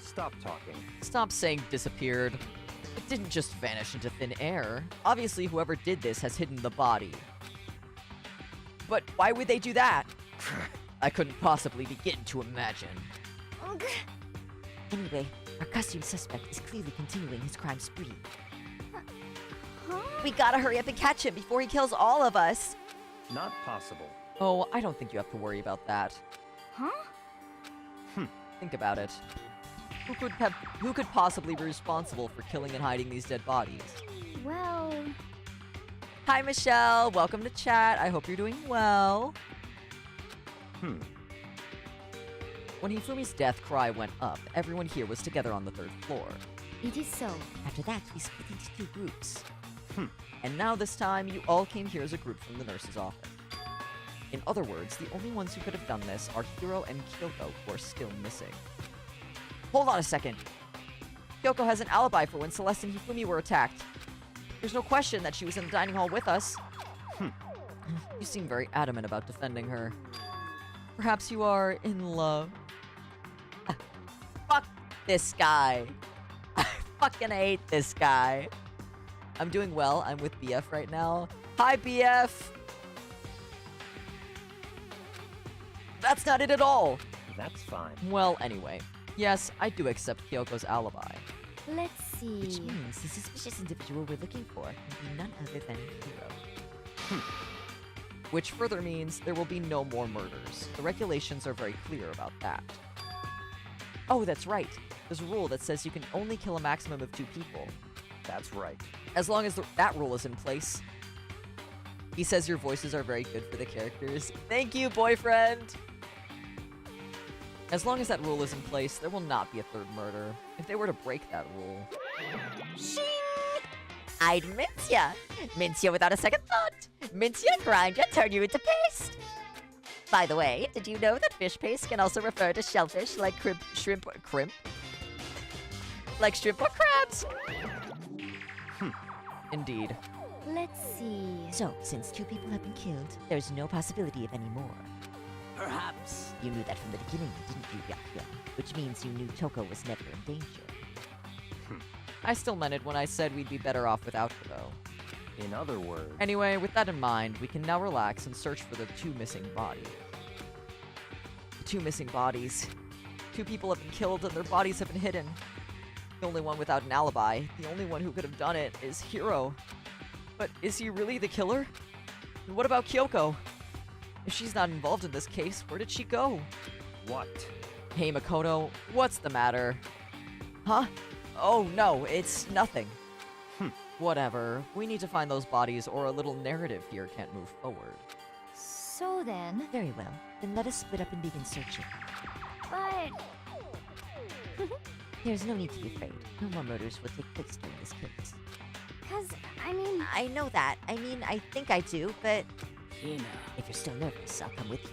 Stop talking. Stop saying disappeared. It didn't just vanish into thin air. Obviously, whoever did this has hidden the body. But why would they do that? I couldn't possibly begin to imagine. Ugh. Anyway, our costume suspect is clearly continuing his crime spree. Huh? We gotta hurry up and catch him before he kills all of us. Not possible. Oh, I don't think you have to worry about that. Huh? Think about it. Who could possibly be responsible for killing and hiding these dead bodies? Well... Hi, Michelle. Welcome to chat. I hope you're doing well. When Hifumi's death cry went up, everyone here was together on the 3rd floor. It is so. After that, we split into 2 groups. And now this time, you all came here as a group from the nurse's office. In other words, the only ones who could have done this are Hiro and Kyoko, who are still missing. Hold on a second. Kyoko has an alibi for when Celeste and Hifumi were attacked. There's no question that she was in the dining hall with us. You seem very adamant about defending her. Perhaps you are in love. Fuck this guy. I fucking hate this guy. I'm doing well. I'm with BF right now. Hi, BF. That's not it at all. That's fine. Well, anyway. Yes, I do accept Kyoko's alibi. Let's see. Which means the suspicious individual we're looking for can be none other than Hiro. Which further means there will be no more murders. The regulations are very clear about that. Oh, that's right. There's a rule that says you can only kill a maximum of 2 people. That's right. As long as that rule is in place. He says your voices are very good for the characters. Thank you, boyfriend! As long as that rule is in place, there will not be a 3rd murder. If they were to break that rule... Shing! I'd mince ya! Mince ya without a second thought! Mince ya, grind ya, turn you into paste! By the way, did you know that fish paste can also refer to shellfish like shrimp? Like shrimp or crabs? Indeed. Let's see. So, since 2 people have been killed, there's no possibility of any more. Perhaps. You knew that from the beginning, didn't you, Yakya? Which means you knew Toko was never in danger. I still meant it when I said we'd be better off without her, though. In other words... Anyway, with that in mind, we can now relax and search for the 2 missing bodies. 2 missing bodies. 2 people have been killed and their bodies have been hidden. The only one without an alibi, the only one who could have done it, is Hiro. But is he really the killer? And what about Kyoko? If she's not involved in this case, where did she go? What? Hey Makoto, what's the matter? Huh? Oh no, it's nothing. Whatever. We need to find those bodies or a little narrative here can't move forward. So then. Very well. Then let us split up and begin searching. But. There's no need to be afraid. No more murders will take place during this case. I mean. I know that. I think I do, but Hina. if you're still nervous, I'll come with you.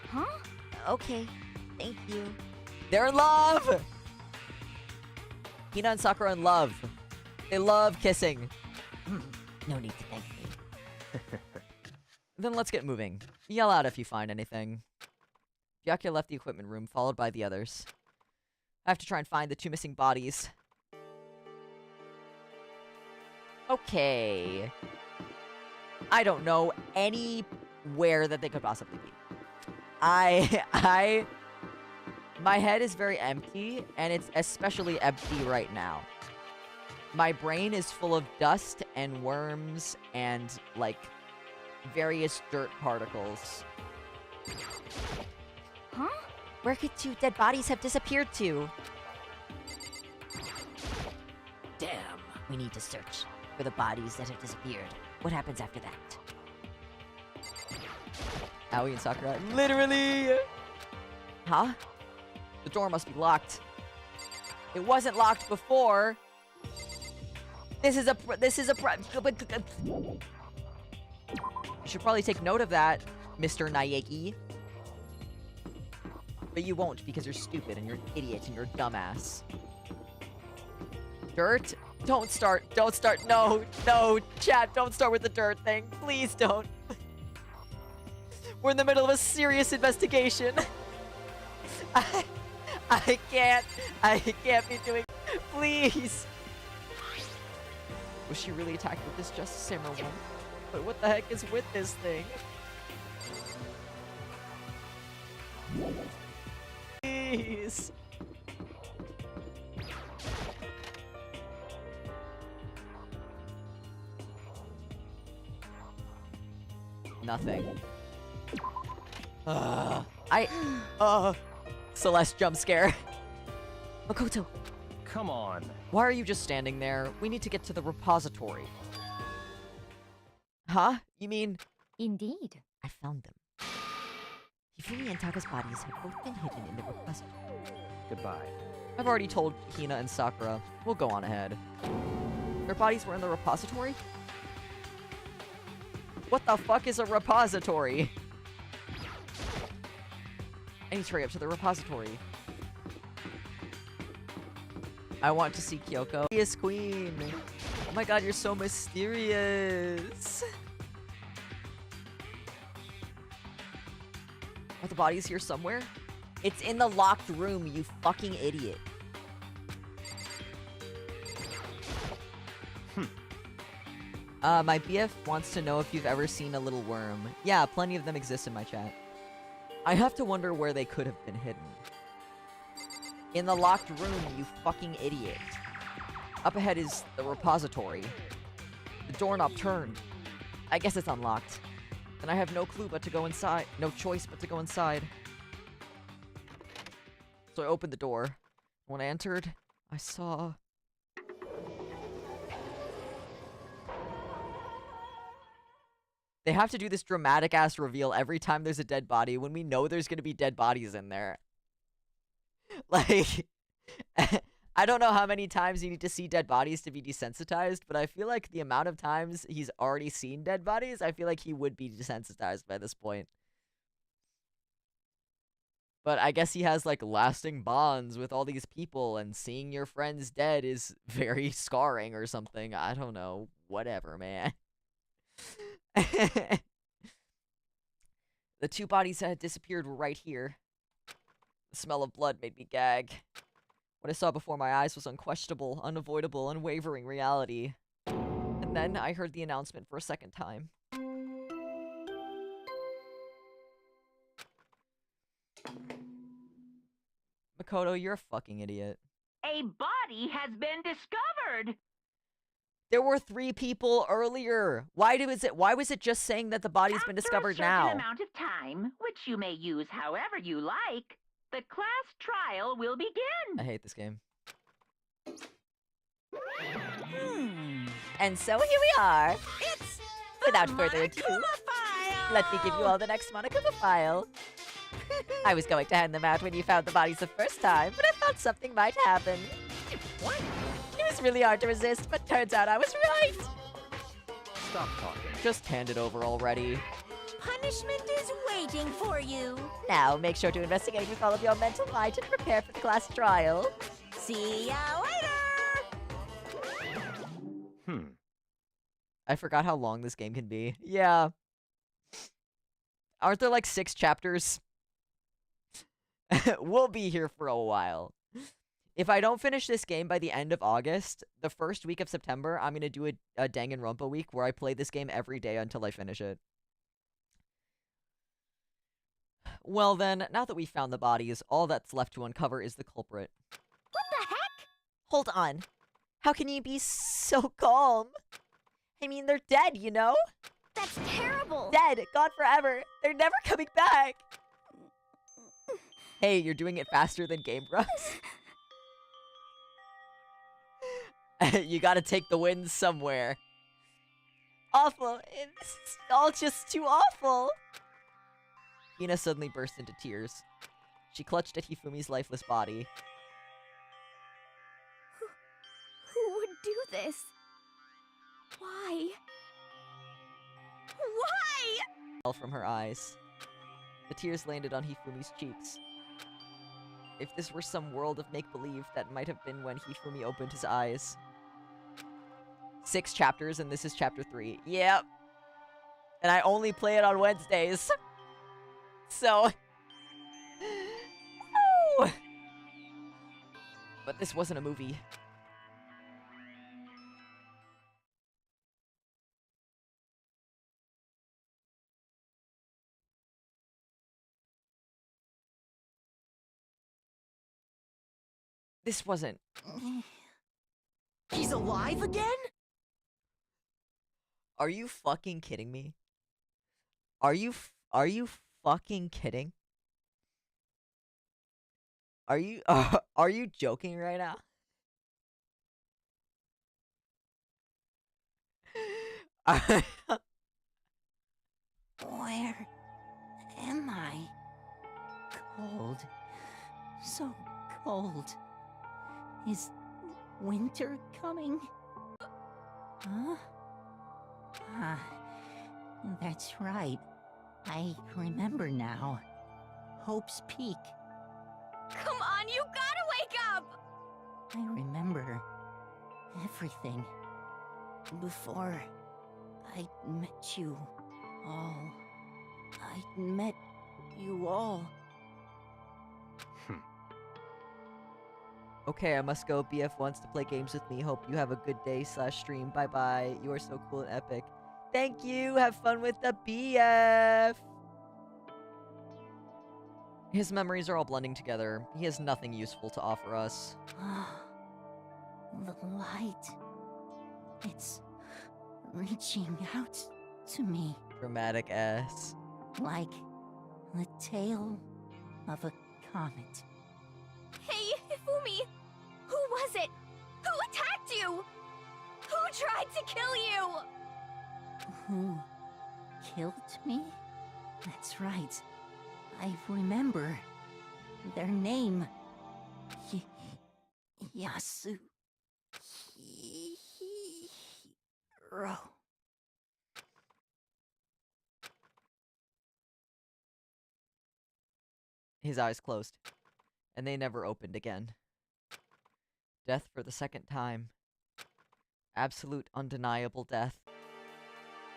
Huh? Okay. Thank you. They're in love! Hina and Sakura in love. They love kissing. No need to thank me. Then let's get moving. Yell out if you find anything. Byakuya left the equipment room, followed by the others. I have to try and find the 2 missing bodies. Okay. I don't know anywhere that they could possibly be. My head is very empty, and it's especially empty right now. My brain is full of dust and worms and, like, various dirt particles. Huh? Where could 2 dead bodies have disappeared to? Damn. We need to search for the bodies that have disappeared. What happens after that? Aoi and Sakura, literally! Huh? The door must be locked. It wasn't locked before. This is a You should probably take note of that, Mr. Naegi. But you won't because you're stupid and you're an idiot and you're a dumbass. Dirt? Don't start. Don't start. No, no, chat, don't start with the dirt thing. Please don't. We're in the middle of a serious investigation. I can't be doing. Please. Was she really attacked with this Justice Samurai one? But what the heck is with this thing? Please. Nothing. Celeste jump scare. Makoto! Come on. Why are you just standing there? We need to get to the repository. Huh? You mean... Indeed. I found them. Hifumi and Taka's bodies have both been hidden in the repository. Goodbye. I've already told Hina and Sakura. We'll go on ahead. Their bodies were in the repository? What the fuck is a repository? I need to hurry up to the repository. I want to see Kyoko. Yes, queen. Oh my god, you're so mysterious. Are the bodies here somewhere? It's in the locked room, you fucking idiot. My BF wants to know if you've ever seen a little worm. Yeah, plenty of them exist in my chat. I have to wonder where they could have been hidden. In the locked room, you fucking idiot. Up ahead is the repository. The doorknob turned. I guess it's unlocked. And I have no clue but to go inside. No choice but to go inside. So I opened the door. When I entered, I saw... They have to do this dramatic-ass reveal every time there's a dead body when we know there's gonna be dead bodies in there. Like, I don't know how many times you need to see dead bodies to be desensitized, but I feel like the amount of times he's already seen dead bodies, I feel like he would be desensitized by this point. But I guess he has, like, lasting bonds with all these people, and seeing your friends dead is very scarring or something. I don't know. Whatever, man. The 2 bodies that had disappeared were right here. The smell of blood made me gag. What I saw before my eyes was unquestionable, unavoidable, unwavering reality. And then I heard the announcement for a second time. Makoto, you're a fucking idiot. A body has been discovered. There were 3 people earlier. Why was it just saying that the body's been discovered After a certain now? amount of time, which you may use however you like, the class trial will begin. I hate this game. And so here we are. It's Without the further ado, Monokuma file. let me give you all the next Monokuma file. I was going to hand them out when you found the bodies the first time, but I thought something might happen. What? It was really hard to resist, but turns out I was right. Stop talking. Just hand it over already. Punishment is waiting for you. Now, make sure to investigate with all of your mental might and prepare for the class trial. See ya later. I forgot how long this game can be. Yeah. Aren't there like 6 chapters? We'll be here for a while. If I don't finish this game by the end of August, the first week of September, I'm going to do a Danganronpa week where I play this game every day until I finish it. Well then, now that we found the bodies, all that's left to uncover is the culprit. What the heck? Hold on. How can you be so calm? I mean, they're dead, you know? That's terrible. Dead, gone forever. They're never coming back. Hey, you're doing it faster than Game Grumps. You gotta take the wins somewhere. Awful. It's all just too awful. Hina suddenly burst into tears. She clutched at Hifumi's lifeless body. Who would do this? Why? Why? Fell from her eyes. The tears landed on Hifumi's cheeks. If this were some world of make-believe, that might have been when Hifumi opened his eyes. 6 chapters, and this is chapter 3. Yep. And I only play it on Wednesdays. So... Oh! But this wasn't a movie. This wasn't... He's alive again? Are you fucking kidding me? Are you fucking kidding? Are you joking right now? Where am I? Cold. So cold. Is winter coming? Huh? Ah, that's right. I remember now. Hope's Peak. Come on, you gotta wake up! I remember everything. Before I met you all. I met you all. Okay, I must go. BF wants to play games with me. Hope you have a good day / stream. Bye bye. You are so cool and epic. Thank you. Have fun with the BF. His memories are all blending together. He has nothing useful to offer us. The light. It's reaching out to me Dramatic ass. like the tail of a comet. Hey, Hifumi! Who was it? Who attacked you? Who tried to kill you? Who killed me? That's right. I remember their name. Yasu. Hiro. His eyes closed, and they never opened again. Death for the second time. Absolute, undeniable death.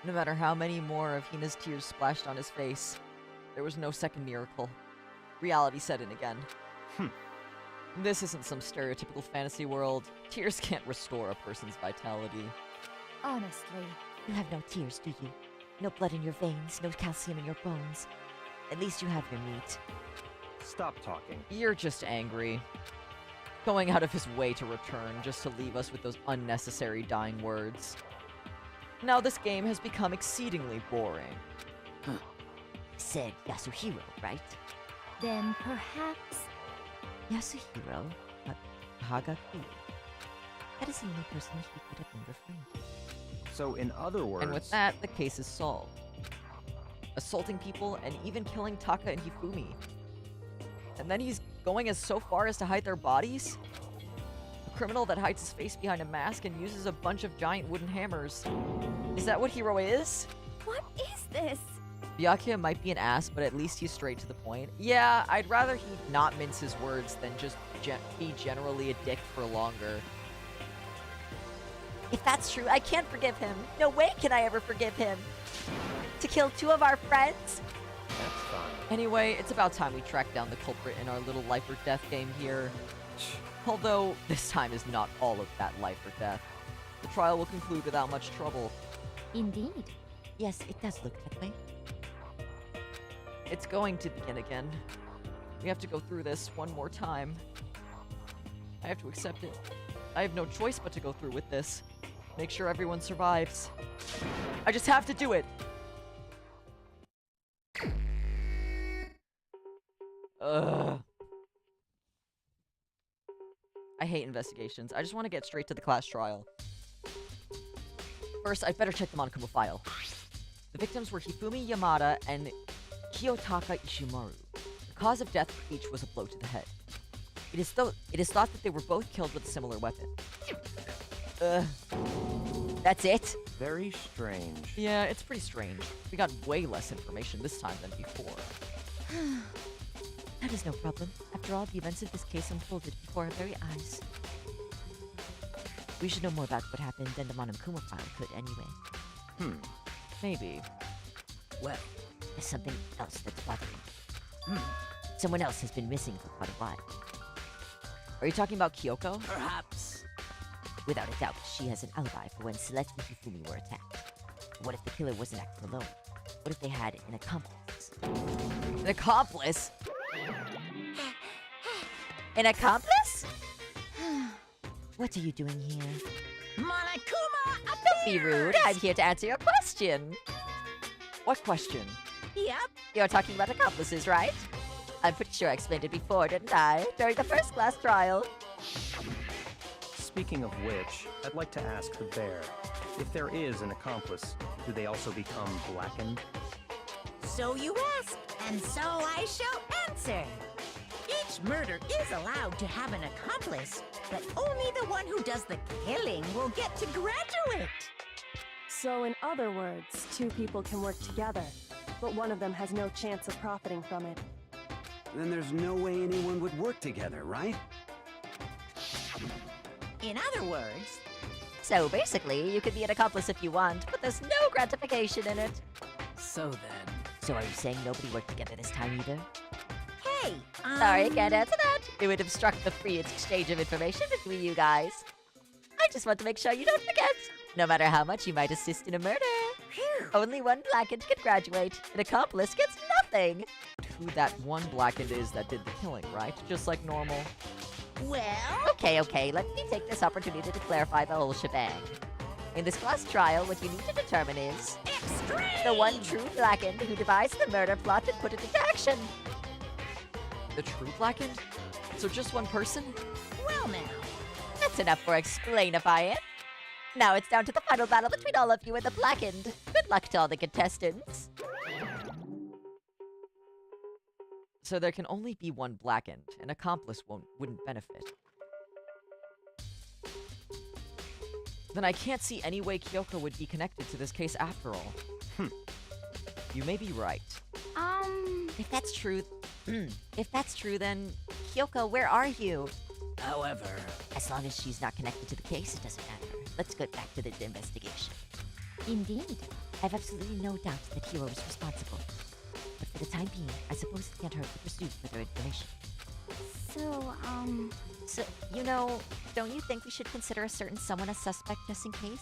No matter how many more of Hina's tears splashed on his face, there was no second miracle. Reality set in again. This isn't some stereotypical fantasy world. Tears can't restore a person's vitality. Honestly. You have no tears, do you? No blood in your veins, no calcium in your bones. At least you have your meat. Stop talking. You're just angry. Going out of his way to return just to leave us with those unnecessary dying words. Now this game has become exceedingly boring. Said Yasuhiro, right? Then perhaps... Yasuhiro, but Hagaku. That is the only person he could have been referring to. So in other words... And with that, the case is solved. Assaulting people and even killing Taka and Hifumi. And then he's going so far as to hide their bodies? A criminal that hides his face behind a mask and uses a bunch of giant wooden hammers. Is that what Hiro is? What is this? Byakuya might be an ass, but at least he's straight to the point. Yeah, I'd rather he not mince his words than just be generally a dick for longer. If that's true, I can't forgive him. No way can I ever forgive him. To kill two of our friends? That's fine. Anyway, it's about time we track down the culprit in our little life or death game here. Although, this time is not all of that life or death. The trial will conclude without much trouble. Indeed. Yes, it does look that way. It's going to begin again. We have to go through this one more time. I have to accept it. I have no choice but to go through with this. Make sure everyone survives. I just have to do it! Ugh. I hate investigations. I just want to get straight to the class trial. First, I'd better check the Monokuma file. The victims were Hifumi Yamada and Kiyotaka Ishimaru. The cause of death for each was a blow to the head. It is thought that they were both killed with a similar weapon. That's it? Very strange. Yeah, it's pretty strange. We got way less information this time than before. That is no problem. After all, the events of this case unfolded before our very eyes. We should know more about what happened than the Monokuma file could anyway. Maybe. Well, there's something else that's bothering me. Someone else has been missing for quite a while. Are you talking about Kyoko? Perhaps. Without a doubt, she has an alibi for when Celeste and Hifumi were attacked. What if the killer wasn't acting alone? What if they had an accomplice? An accomplice? An accomplice? What are you doing here? Monokuma Don't be rude. I'm here to answer your question. What question? Yep. You're talking about accomplices, right? I'm pretty sure I explained it before, didn't I? During the first class trial. Speaking of which, I'd like to ask the bear, if there is an accomplice, do they also become blackened? So you ask, and so I shall answer. Each murder is allowed to have an accomplice, but only the one who does the killing will get to graduate. So, in other words, two people can work together, but one of them has no chance of profiting from it. Then there's no way anyone would work together, right? In other words, So basically, you could be an accomplice if you want, but there's no gratification in it. So then... So are you saying nobody worked together this time either? hey, Sorry, can't answer that. It would obstruct the free exchange of information between you guys. I just want to make sure you don't forget. No matter how much you might assist in a murder, Phew. only one blackened can graduate. An accomplice gets nothing. Who that one blackened is that did the killing, right? Just like normal. Well, Okay, let me take this opportunity to clarify the whole shebang. In this class trial, what you need to determine is extreme! the one true blackened who devised the murder plot and put it into action. The true blackened? So just one person? Well now, That's enough for explainifying. Now it's down to the final battle between all of you and the blackened. Good luck to all the contestants. So there can only be one blackened. An accomplice wouldn't benefit. Then I can't see any way Kyoko would be connected to this case after all. You may be right. If that's true, then Kyoko, where are you? However... As long as she's not connected to the case, it doesn't matter. Let's get back to the investigation. Indeed. I've absolutely no doubt that Hiro is responsible. But for the time being, I suppose it can't hurt to pursue further information. So, don't you think we should consider a certain someone a suspect just in case?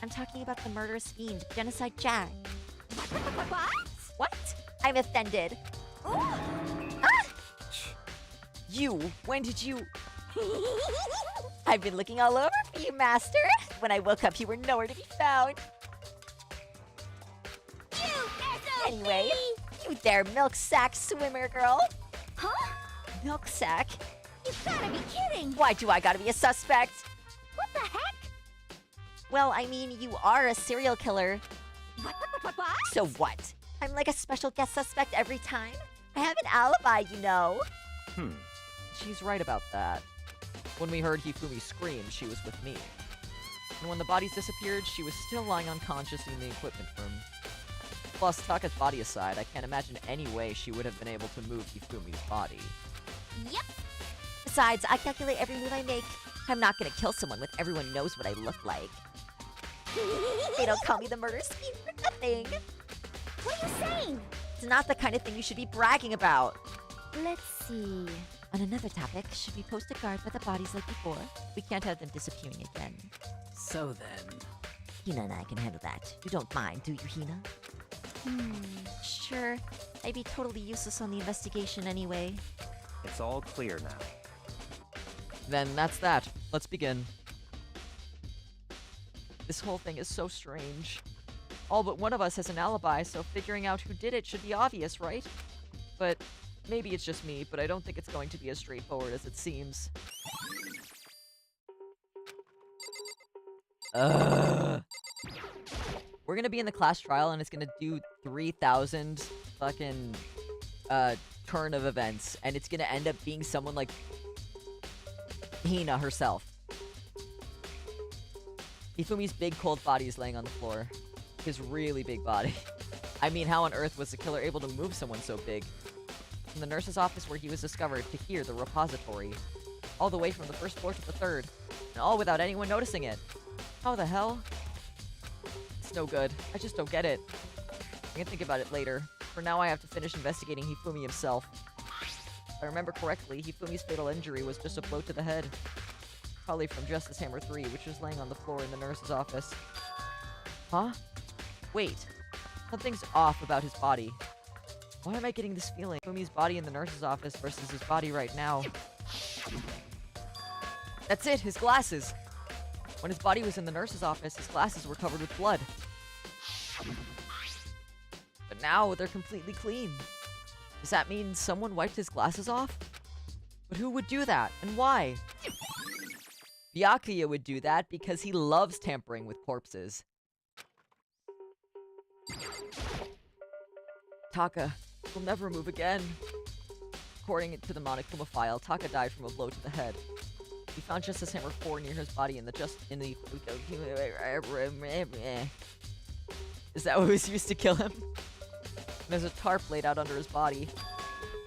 I'm talking about the murderous fiend, Genocide Jack. What? What? I'm offended. Ah! You? When did you... I've been looking all over for you, Master. When I woke up, you were nowhere to be found. Anyway, you there, milk sack swimmer girl. Huh? Milk sack? You've gotta be kidding! Why do I gotta be a suspect? What the heck? Well, I mean, you are a serial killer. What? So what? I'm like a special guest suspect every time. I have an alibi, you know. She's right about that. When we heard Hifumi scream, she was with me. And when the bodies disappeared, she was still lying unconscious in the equipment room. Plus, Taka's body aside, I can't imagine any way she would have been able to move Hifumi's body. Yep. Besides, I calculate every move I make. I'm not gonna kill someone when everyone knows what I look like. They don't call me the murder queen for nothing. What are you saying? It's not the kind of thing you should be bragging about. Let's see. On another topic, should we post a guard with the bodies like before? We can't have them disappearing again. So then... Hina and I can handle that. You don't mind, do you, Hina? Sure. I'd be totally useless on the investigation anyway. It's all clear now. Then that's that. Let's begin. This whole thing is so strange. All but one of us has an alibi, so figuring out who did it should be obvious, right? But maybe it's just me, but I don't think it's going to be as straightforward as it seems. We're gonna be in the class trial, and it's gonna do 3,000 fucking turn of events, and it's gonna end up being someone like Hina herself. Hifumi's big cold body is laying on the floor. His really big body. I mean, how on earth was the killer able to move someone so big? From the nurse's office where he was discovered to here, the repository. All the way from the first floor to the third. And all without anyone noticing it. How the hell? It's no good. I just don't get it. I can think about it later. For now, I have to finish investigating Hifumi himself. If I remember correctly, Hifumi's fatal injury was just a blow to the head. Probably from Justice Hammer 3, which was laying on the floor in the nurse's office. Huh? Wait. Something's off about his body. Why am I getting this feeling? Hifumi's body in the nurse's office versus his body right now. That's it! His glasses! When his body was in the nurse's office, his glasses were covered with blood. But now, they're completely clean. Does that mean someone wiped his glasses off? But who would do that, and why? Byakuya would do that because he loves tampering with corpses. Taka will never move again. According to the Monokuma file, Taka died from a blow to the head. We found Justice Hammer 4 near his body in the Is that what was used to kill him? There's a tarp laid out under his body.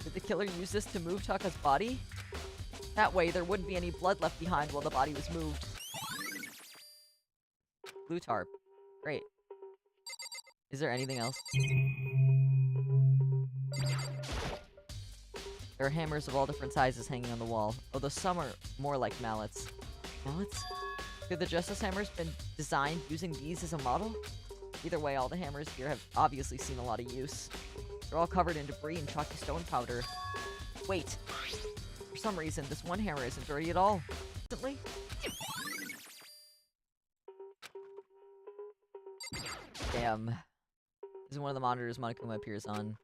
Did the killer use this to move Taka's body? That way, there wouldn't be any blood left behind while the body was moved. Blue tarp. Great. Is there anything else? There are hammers of all different sizes hanging on the wall, although some are more like mallets. Mallets? Could the Justice Hammers been designed using these as a model? Either way, all the hammers here have obviously seen a lot of use. They're all covered in debris and chalky stone powder. Wait. For some reason, this one hammer isn't dirty at all. Instantly? Damn. This is one of the monitors Monokuma appears on.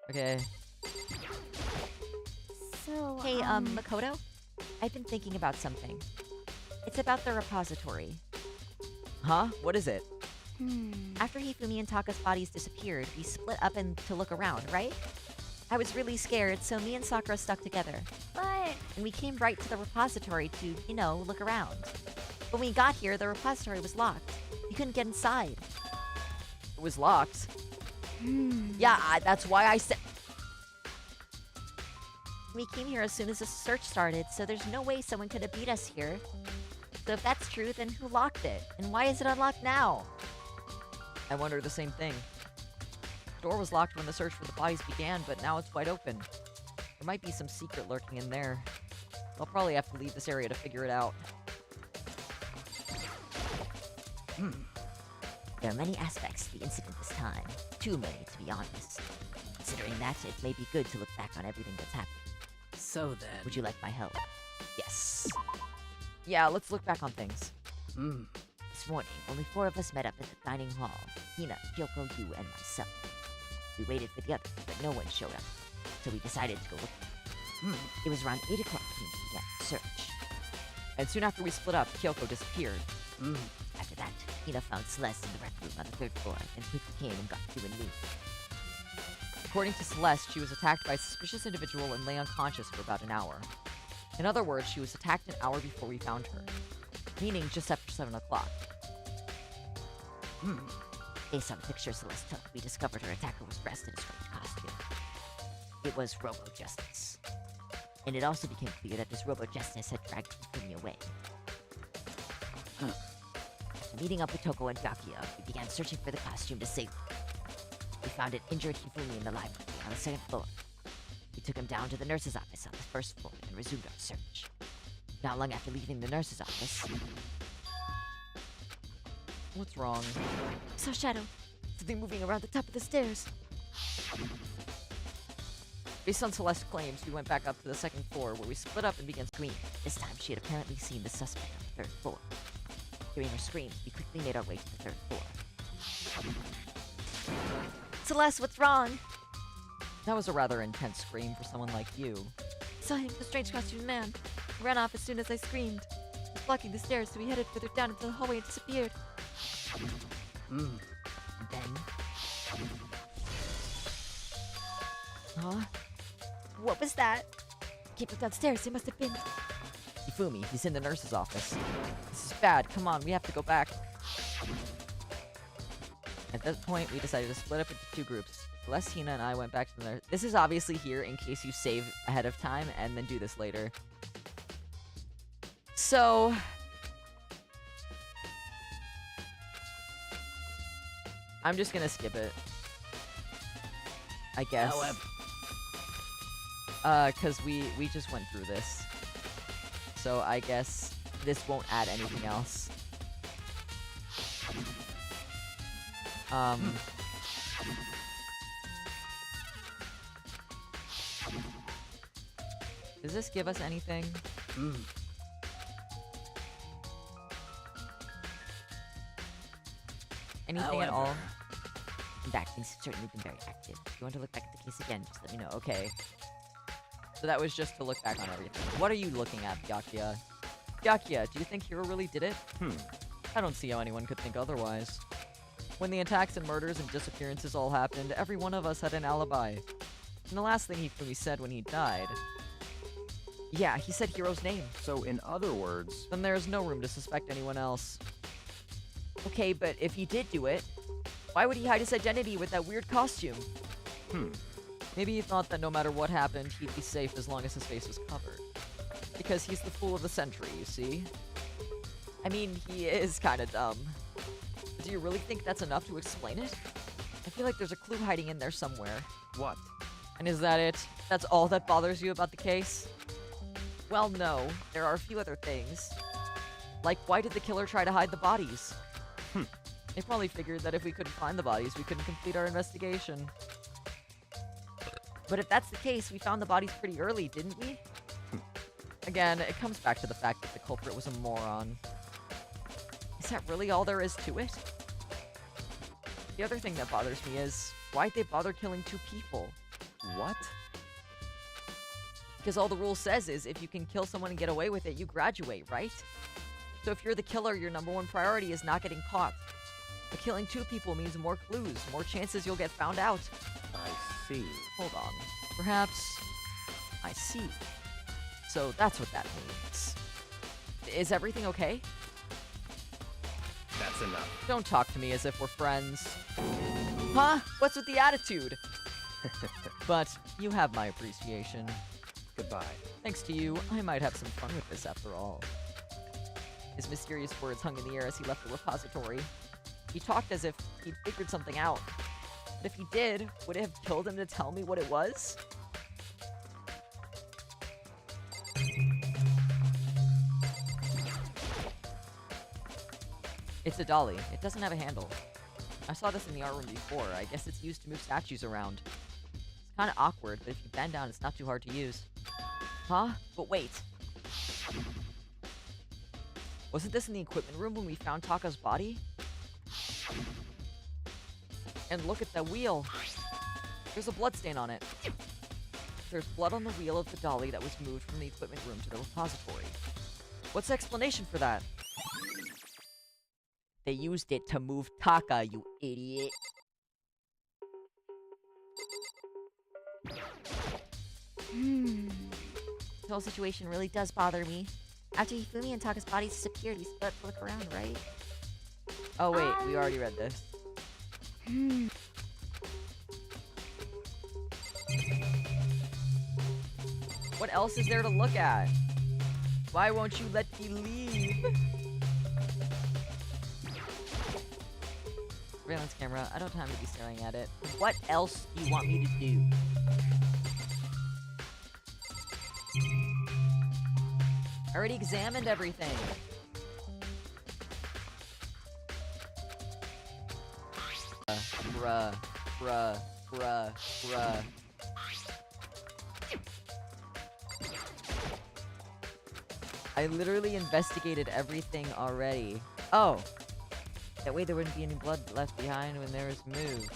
Okay. So, Hey, Makoto? I've been thinking about something. It's about the repository. Huh? What is it? After Hifumi and Taka's bodies disappeared, we split up and to look around, right? I was really scared, so me and Sakura stuck together. but... And we came right to the repository to, you know, look around. When we got here, the repository was locked. We couldn't get inside. It was locked. Yeah, that's why I said... We came here as soon as the search started, so there's no way someone could have beat us here. So if that's true, then who locked it? And why is it unlocked now? I wonder the same thing. The door was locked when the search for the bodies began, but now it's wide open. There might be some secret lurking in there. I'll probably have to leave this area to figure it out. There are many aspects to the incident this time. Too many, to be honest. Considering that, it may be good to look back on everything that's happened. So then. Would you like my help? Yes. Yeah, let's look back on things. This morning, only 4 of us met up at the dining hall. Hina, Kyoko, you, and myself. We waited for the others, but no one showed up. So we decided to go looking. It was around 8 o'clock when we began the search. And soon after we split up, Kyoko disappeared. After that, Hina found Celeste in the rec room on the 3rd floor and quickly came and got you and me. According to Celeste, she was attacked by a suspicious individual and lay unconscious for about an hour. In other words, she was attacked an hour before we found her. Meaning just after 7 o'clock. Based on the picture Celeste took, we discovered her attacker was dressed in a strange costume. It was Robo-Justice. And it also became clear that this Robo-Justice had dragged Hifumi away. After meeting up with Toko and Gakia, we began searching for the costume to save her. We found an injured Hifumi in the library on the 2nd floor. We took him down to the nurse's office on the 1st floor and resumed our search. Not long after leaving the nurse's office... What's wrong? I saw Shadow. Something moving around the top of the stairs. Based on Celeste's claims, we went back up to the 2nd floor, where we split up and began screaming. This time, she had apparently seen the suspect on the 3rd floor. Hearing her screams, we quickly made our way to the 3rd floor. Celeste, what's wrong? That was a rather intense scream for someone like you. I saw him, the strange costumed man. He ran off as soon as I screamed. He was blocking the stairs, so he headed further down into the hallway and disappeared. Hmm. Then... Huh? What was that? Came from downstairs, it must have been... Hifumi, he's in the nurse's office. This is bad, come on, we have to go back. At that point, we decided to split up into 2 groups. Celeste, Hina, and I went back to the nurse. This is obviously here in case you save ahead of time and then do this later. So... I'm just gonna skip it. I guess. Cause we just went through this. So I guess this won't add anything else. Does this give us anything? Anything at all? In fact, things have certainly been very active. If you want to look back at the case again, just let me know. Okay. So that was just to look back on everything. What are you looking at, Byakuya? Byakuya, do you think Hiro really did it? I don't see how anyone could think otherwise. When the attacks and murders and disappearances all happened, every one of us had an alibi. And the last thing Hifumi said when he died... Yeah, he said Hiro's name. So in other words... Then there's no room to suspect anyone else. Okay, but if he did do it, why would he hide his identity with that weird costume? Maybe he thought that no matter what happened, he'd be safe as long as his face was covered. Because he's the fool of the century, you see? I mean, he is kinda dumb. But do you really think that's enough to explain it? I feel like there's a clue hiding in there somewhere. What? And is that it? That's all that bothers you about the case? Well, no. There are a few other things. Like, why did the killer try to hide the bodies? They probably figured that if we couldn't find the bodies, we couldn't complete our investigation. But if that's the case, we found the bodies pretty early, didn't we? Again, it comes back to the fact that the culprit was a moron. Is that really all there is to it? The other thing that bothers me is, why'd they bother killing 2 people? What? Because all the rule says is, if you can kill someone and get away with it, you graduate, right? So if you're the killer, your #1 priority is not getting caught. But killing 2 people means more clues, more chances you'll get found out. I see. Hold on. Perhaps... I see. So that's what that means. Is everything okay? That's enough. Don't talk to me as if we're friends. Huh? What's with the attitude? But you have my appreciation. Goodbye. Thanks to you, I might have some fun with this after all. His mysterious words hung in the air as he left the repository. He talked as if he'd figured something out. But if he did, would it have killed him to tell me what it was? It's a dolly. It doesn't have a handle. I saw this in the art room before. I guess it's used to move statues around. It's kind of awkward, but if you bend down, it's not too hard to use. Huh? But wait. Wasn't this in the equipment room when we found Taka's body? And look at the wheel. There's a blood stain on it. There's blood on the wheel of the dolly that was moved from the equipment room to the repository. What's the explanation for that? They used it to move Taka, you idiot. This whole situation really does bother me. After Hifumi and Taka's bodies disappeared, we split to look around, right? Oh wait, we already read this. What else is there to look at? Why won't you let me leave? Surveillance camera. I don't have time to be staring at it. What else do you want me to do? I already examined everything. Bruh. I literally investigated everything already. Oh. That way there wouldn't be any blood left behind when there was moved.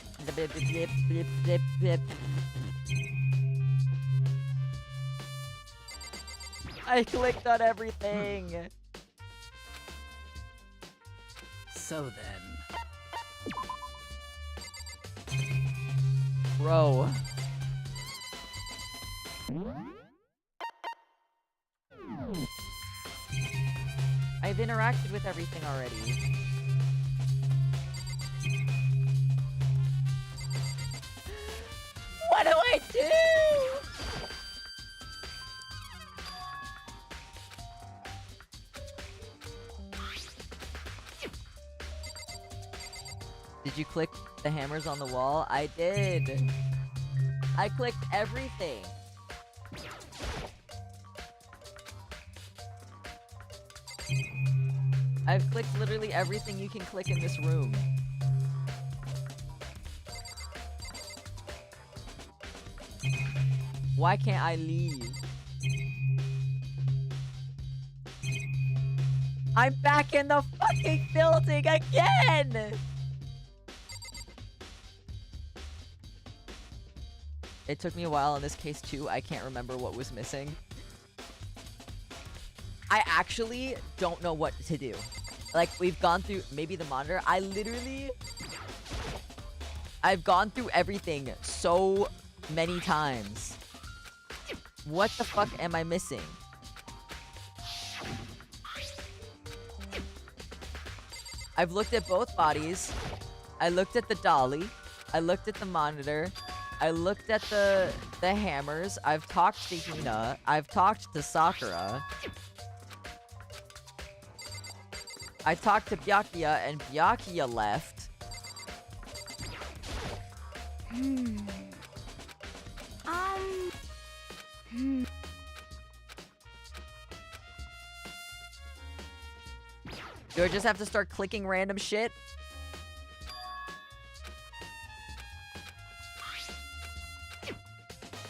I clicked on everything. So then. Bro. I've interacted with everything already. What do I do? Did you click the hammers on the wall? I did. I clicked everything. I've clicked literally everything you can click in this room. Why can't I leave? I'm back in the fucking building again! It took me a while in this case too. I can't remember what was missing. I actually don't know what to do. Like, we've gone through maybe the monitor. I've gone through everything so many times. What the fuck am I missing? I've looked at both bodies. I looked at the dolly. I looked at the monitor. I looked at the hammers. I've talked to Hina. I've talked to Sakura. I talked to Byakuya and Byakuya left. Do I just have to start clicking random shit?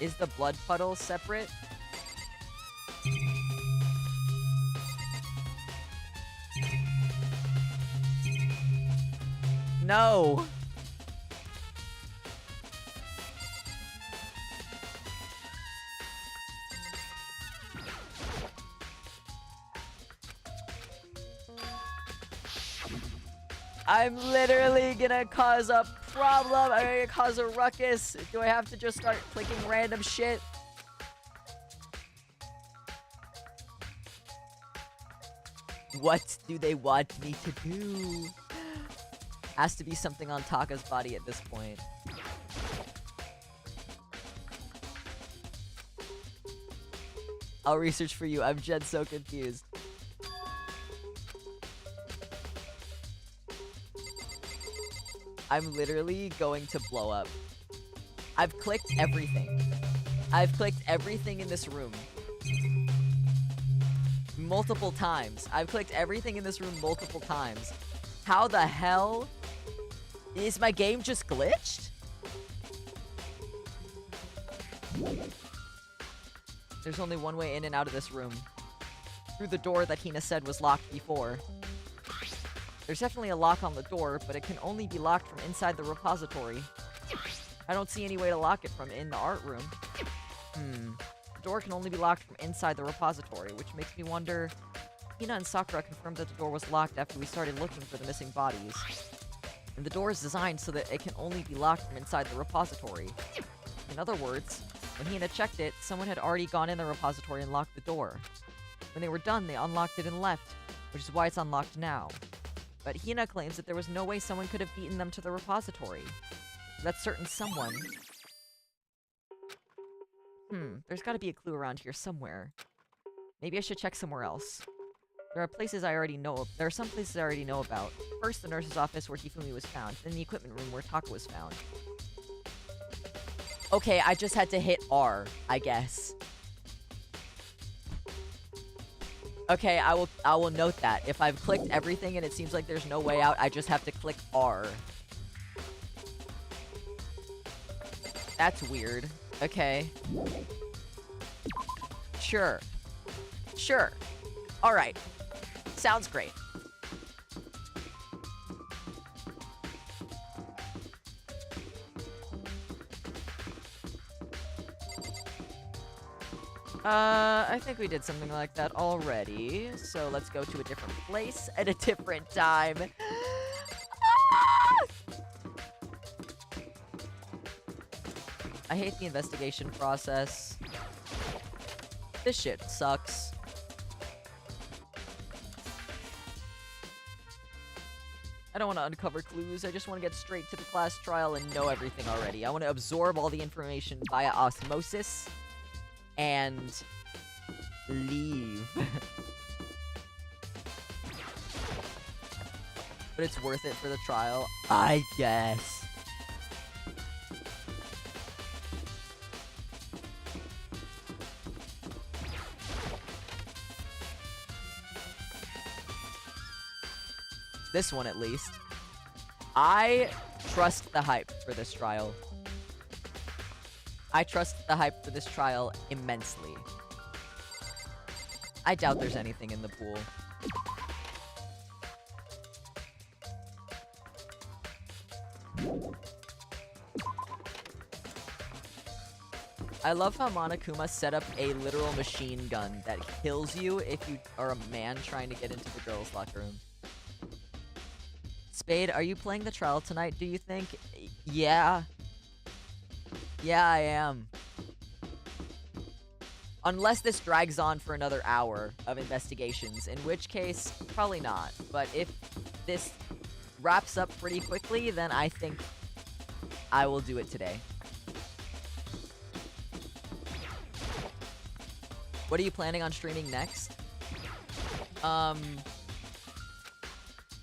Is the blood puddle separate? No. I'm literally gonna cause a problem. I'm gonna cause a ruckus. Do I have to just start clicking random shit? What do they want me to do? Has to be something on Taka's body at this point. I'll research for you. I'm Jen, so confused. I'm literally going to blow up. I've clicked everything. I've clicked everything in this room. Multiple times. I've clicked everything in this room multiple times. How the hell? Is my game just glitched? there's only one way in and out of this room. Through the door that Hina said was locked before. There's definitely a lock on the door, but it can only be locked from inside the repository. I don't see any way to lock it from in the art room. The door can only be locked from inside the repository, which makes me wonder... Hina and Sakura confirmed that the door was locked after we started looking for the missing bodies. And the door is designed so that it can only be locked from inside the repository. In other words, when Hina checked it, someone had already gone in the repository and locked the door. When they were done, they unlocked it and left, which is why it's unlocked now. But Hina claims that there was no way someone could have beaten them to the repository. That certain someone... there's gotta be a clue around here somewhere. Maybe I should check somewhere else. There are some places I already know about. First, the nurse's office where Hifumi was found, then the equipment room where Taka was found. Okay, I just had to hit R, I guess. Okay, I will note that. If I've clicked everything and it seems like there's no way out, I just have to click R. That's weird. Okay. Sure. Sure. Alright. Sounds great. I think we did something like that already. So let's go to a different place at a different time. I hate the investigation process. This shit sucks. I don't want to uncover clues, I just want to get straight to the class trial and know everything already. I want to absorb all the information via osmosis and leave. But it's worth it for the trial, I guess. This one, at least. I trust the hype for this trial. I trust the hype for this trial immensely. I doubt there's anything in the pool. I love how Monokuma set up a literal machine gun that kills you if you are a man trying to get into the girls' locker room. Spade, are you playing the trial tonight, do you think? Yeah. Yeah, I am. Unless this drags on for another hour of investigations, in which case, probably not. But if this wraps up pretty quickly, then I think I will do it today. What are you planning on streaming next?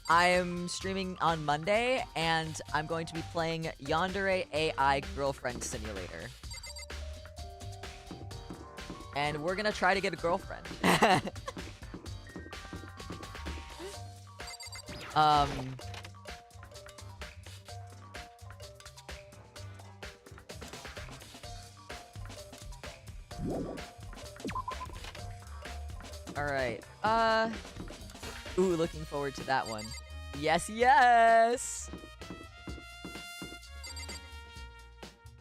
I'm streaming on Monday, and I'm going to be playing Yandere AI Girlfriend Simulator. And we're gonna try to get a girlfriend. Alright, ooh, looking forward to that one. Yes, yes!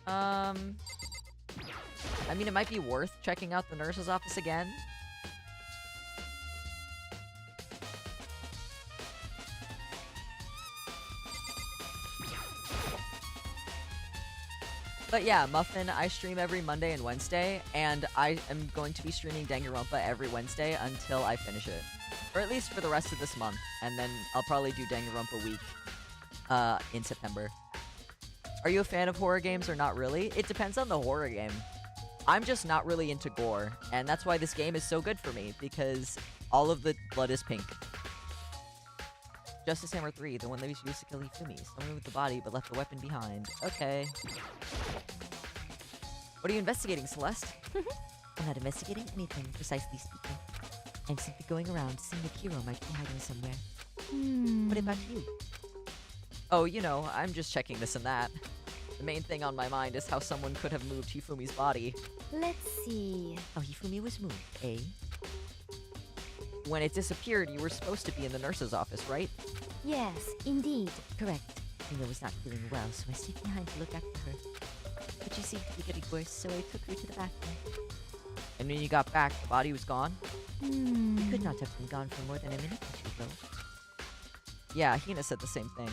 I mean, it might be worth checking out the nurse's office again. But yeah, Muffin, I stream every Monday and Wednesday, and I am going to be streaming Danganronpa every Wednesday until I finish it. Or at least for the rest of this month, and then I'll probably do Danganronpa week in September. Are you a fan of horror games or not really? It depends on the horror game. I'm just not really into gore, and that's why this game is so good for me, because all of the blood is pink. Justice Hammer 3, the one that was used to kill Hifumi. Someone with the body, but left the weapon behind. Okay. What are you investigating, Celeste? I'm not investigating anything, precisely speaking. I'm simply going around seeing if Hero might be hiding somewhere. What about you? Oh, you know, I'm just checking this and that. The The main thing on my mind is how someone could have moved Hifumi's body. Let's see how Hifumi was moved, eh? When it disappeared, you were supposed to be in the nurse's office, right? Yes, indeed. Correct. Hina was not feeling well, so I stayed behind to look after her. But she seemed to be getting worse, so I took her to the bathroom. And when you got back, the body was gone? It could not have been gone for more than a minute or two, though. Yeah, Hina said the same thing.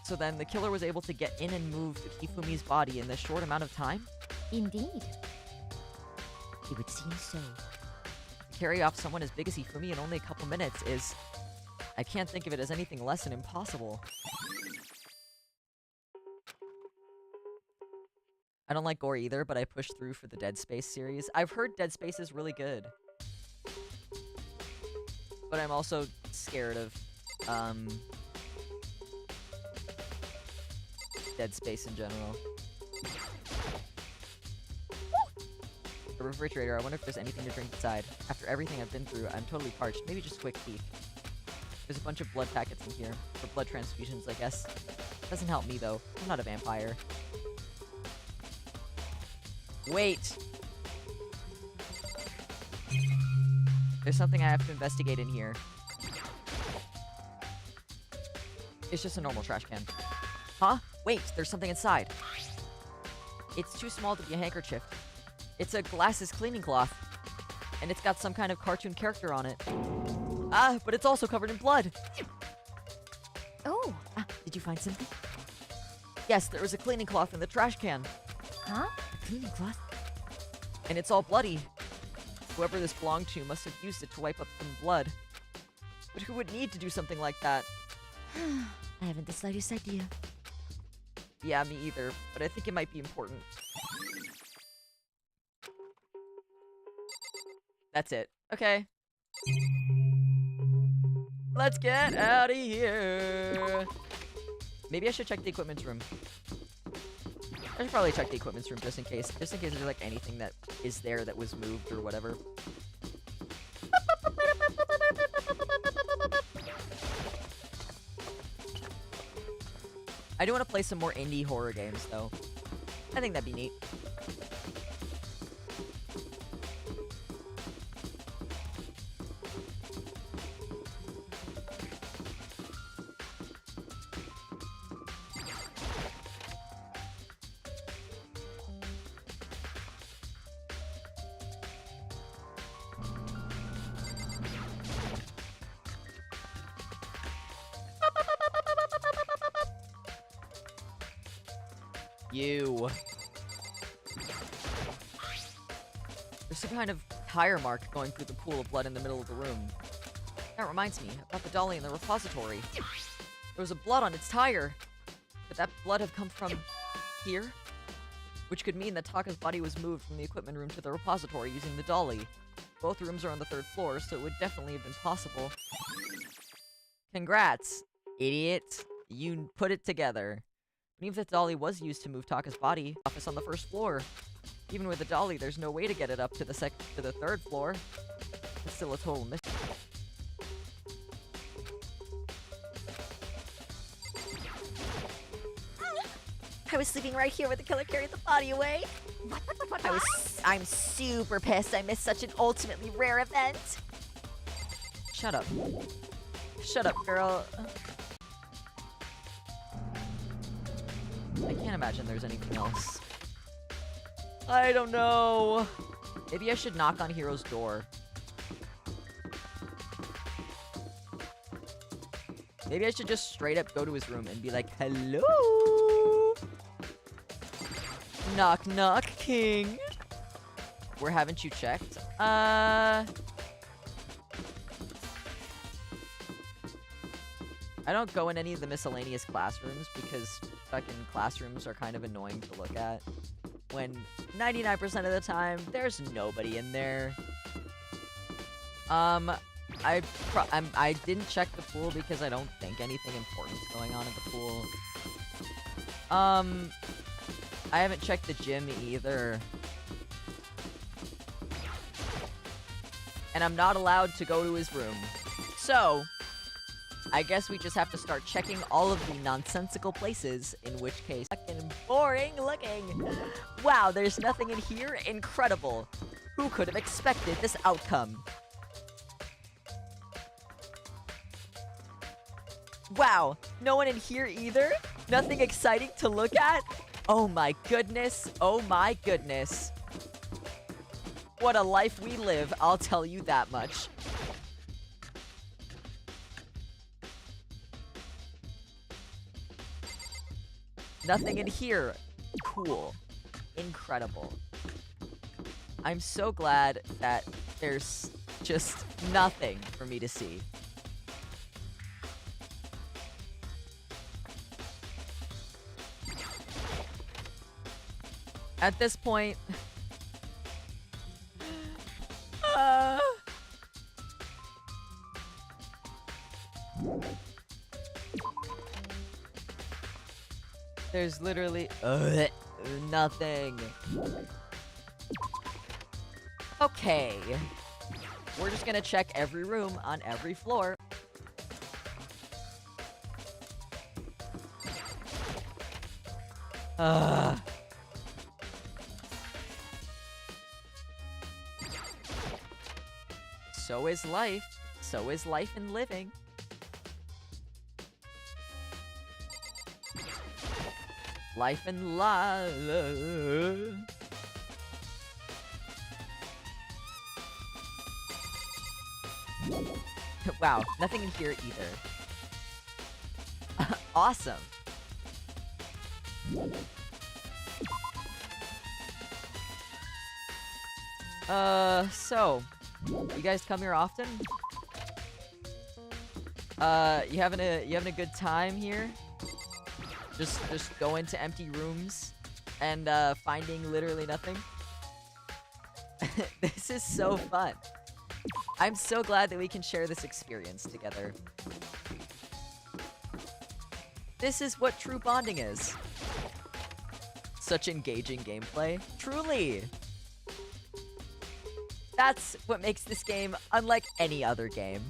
So then the killer was able to get in and move Hifumi's body in this short amount of time? Indeed. It would seem so. To carry off someone as big as Hifumi in only a couple minutes is... I can't think of it as anything less than impossible. I don't like gore either, but I pushed through for the Dead Space series. I've heard Dead Space is really good. But I'm also scared of, Dead Space in general. The refrigerator, I wonder if there's anything to drink inside. After everything I've been through, I'm totally parched. Maybe just a quick peek. There's a bunch of blood packets in here. For blood transfusions, I guess. Doesn't help me, though. I'm not a vampire. Wait! There's something I have to investigate in here. It's just a normal trash can. Huh? Wait, there's something inside. It's too small to be a handkerchief. It's a glasses cleaning cloth. And it's got some kind of cartoon character on it. Ah, but it's also covered in blood. Oh, did you find something? Yes, there was a cleaning cloth in the trash can. Huh? A cleaning cloth? And it's all bloody. Whoever this belonged to must have used it to wipe up some blood. But who would need to do something like that? I haven't the slightest idea. Yeah, me either, but I think it might be important. That's it. Okay. Let's get out of here. Maybe I should check the equipment room. I should probably check the equipment room just in case there's like anything that is there that was moved or whatever. I do want to play some more indie horror games though. I think that'd be neat. You. There's some kind of tire mark going through the pool of blood in the middle of the room. That reminds me about the dolly in the repository. There was a blood on its tire. Could that blood have come from here? Which could mean that Taka's body was moved from the equipment room to the repository using the dolly. Both rooms are on the 3rd floor, so it would definitely have been possible. Congrats, idiot. You put it together. But even if the dolly was used to move Taka's body, office on the 1st floor. Even with the dolly, there's no way to get it up to the 3rd floor. It's still a total mystery. I was sleeping right here where the killer carried the body away. I'm super pissed I missed such an ultimately rare event. Shut up. Shut up, girl. I can't imagine there's anything else. I don't know. Maybe I should knock on Hiro's door. Maybe I should just straight up go to his room and be like, hello? Knock, knock, king. Where haven't you checked? I don't go in any of the miscellaneous classrooms because fucking classrooms are kind of annoying to look at. When 99% of the time, there's nobody in there. I didn't check the pool because I don't think anything important's going on at the pool. I haven't checked the gym either. And I'm not allowed to go to his room. So, I guess we just have to start checking all of the nonsensical places, in which case, fucking boring looking. Wow, there's nothing in here? Incredible. Who could have expected this outcome? Wow, no one in here either? Nothing exciting to look at? Oh my goodness, oh my goodness. What a life we live, I'll tell you that much. Nothing in here. Cool. Incredible. I'm so glad that there's just nothing for me to see. At this point... There's literally nothing. Okay. We're just gonna check every room on every floor. So is life. So is life and living. Life and love. Wow, nothing in here either. Awesome. So, you guys come here often? You having a good time here? Just go into empty rooms and finding literally nothing. This is so fun. I'm so glad that we can share this experience together. This is what true bonding is. Such engaging gameplay. Truly! That's what makes this game unlike any other game.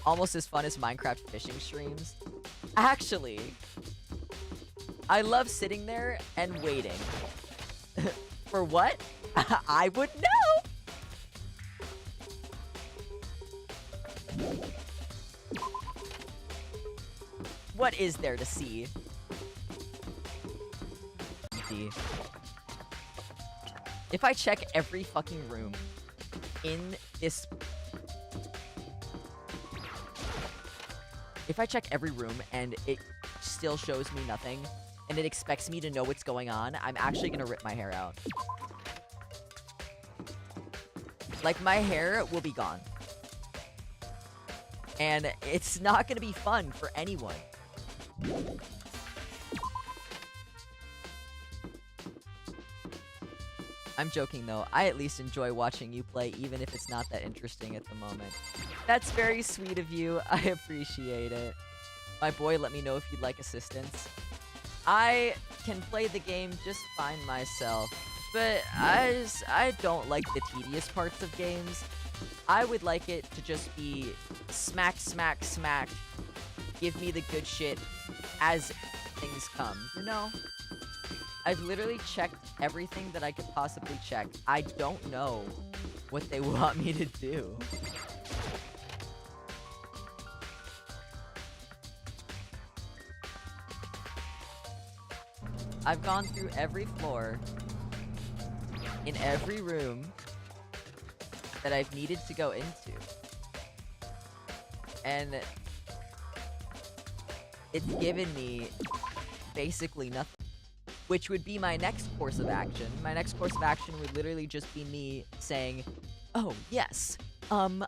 Almost as fun as Minecraft fishing streams. Actually, I love sitting there and waiting. For what? I would know! What is there to see? If I check every fucking room in this... If I check every room and it still shows me nothing, and it expects me to know what's going on, I'm actually gonna rip my hair out. Like, my hair will be gone. And it's not gonna be fun for anyone. I'm joking though, I at least enjoy watching you play even if it's not that interesting at the moment. That's very sweet of you, I appreciate it. My boy, let me know if you'd like assistance. I can play the game just fine myself, but I don't like the tedious parts of games. I would like it to just be smack, smack, smack, give me the good shit as things come, you know? I've literally checked everything that I could possibly check. I don't know what they want me to do. I've gone through every floor, in every room that I've needed to go into. And it's given me basically nothing. Which would be my next course of action. My next course of action would literally just be me saying, oh, yes, I'm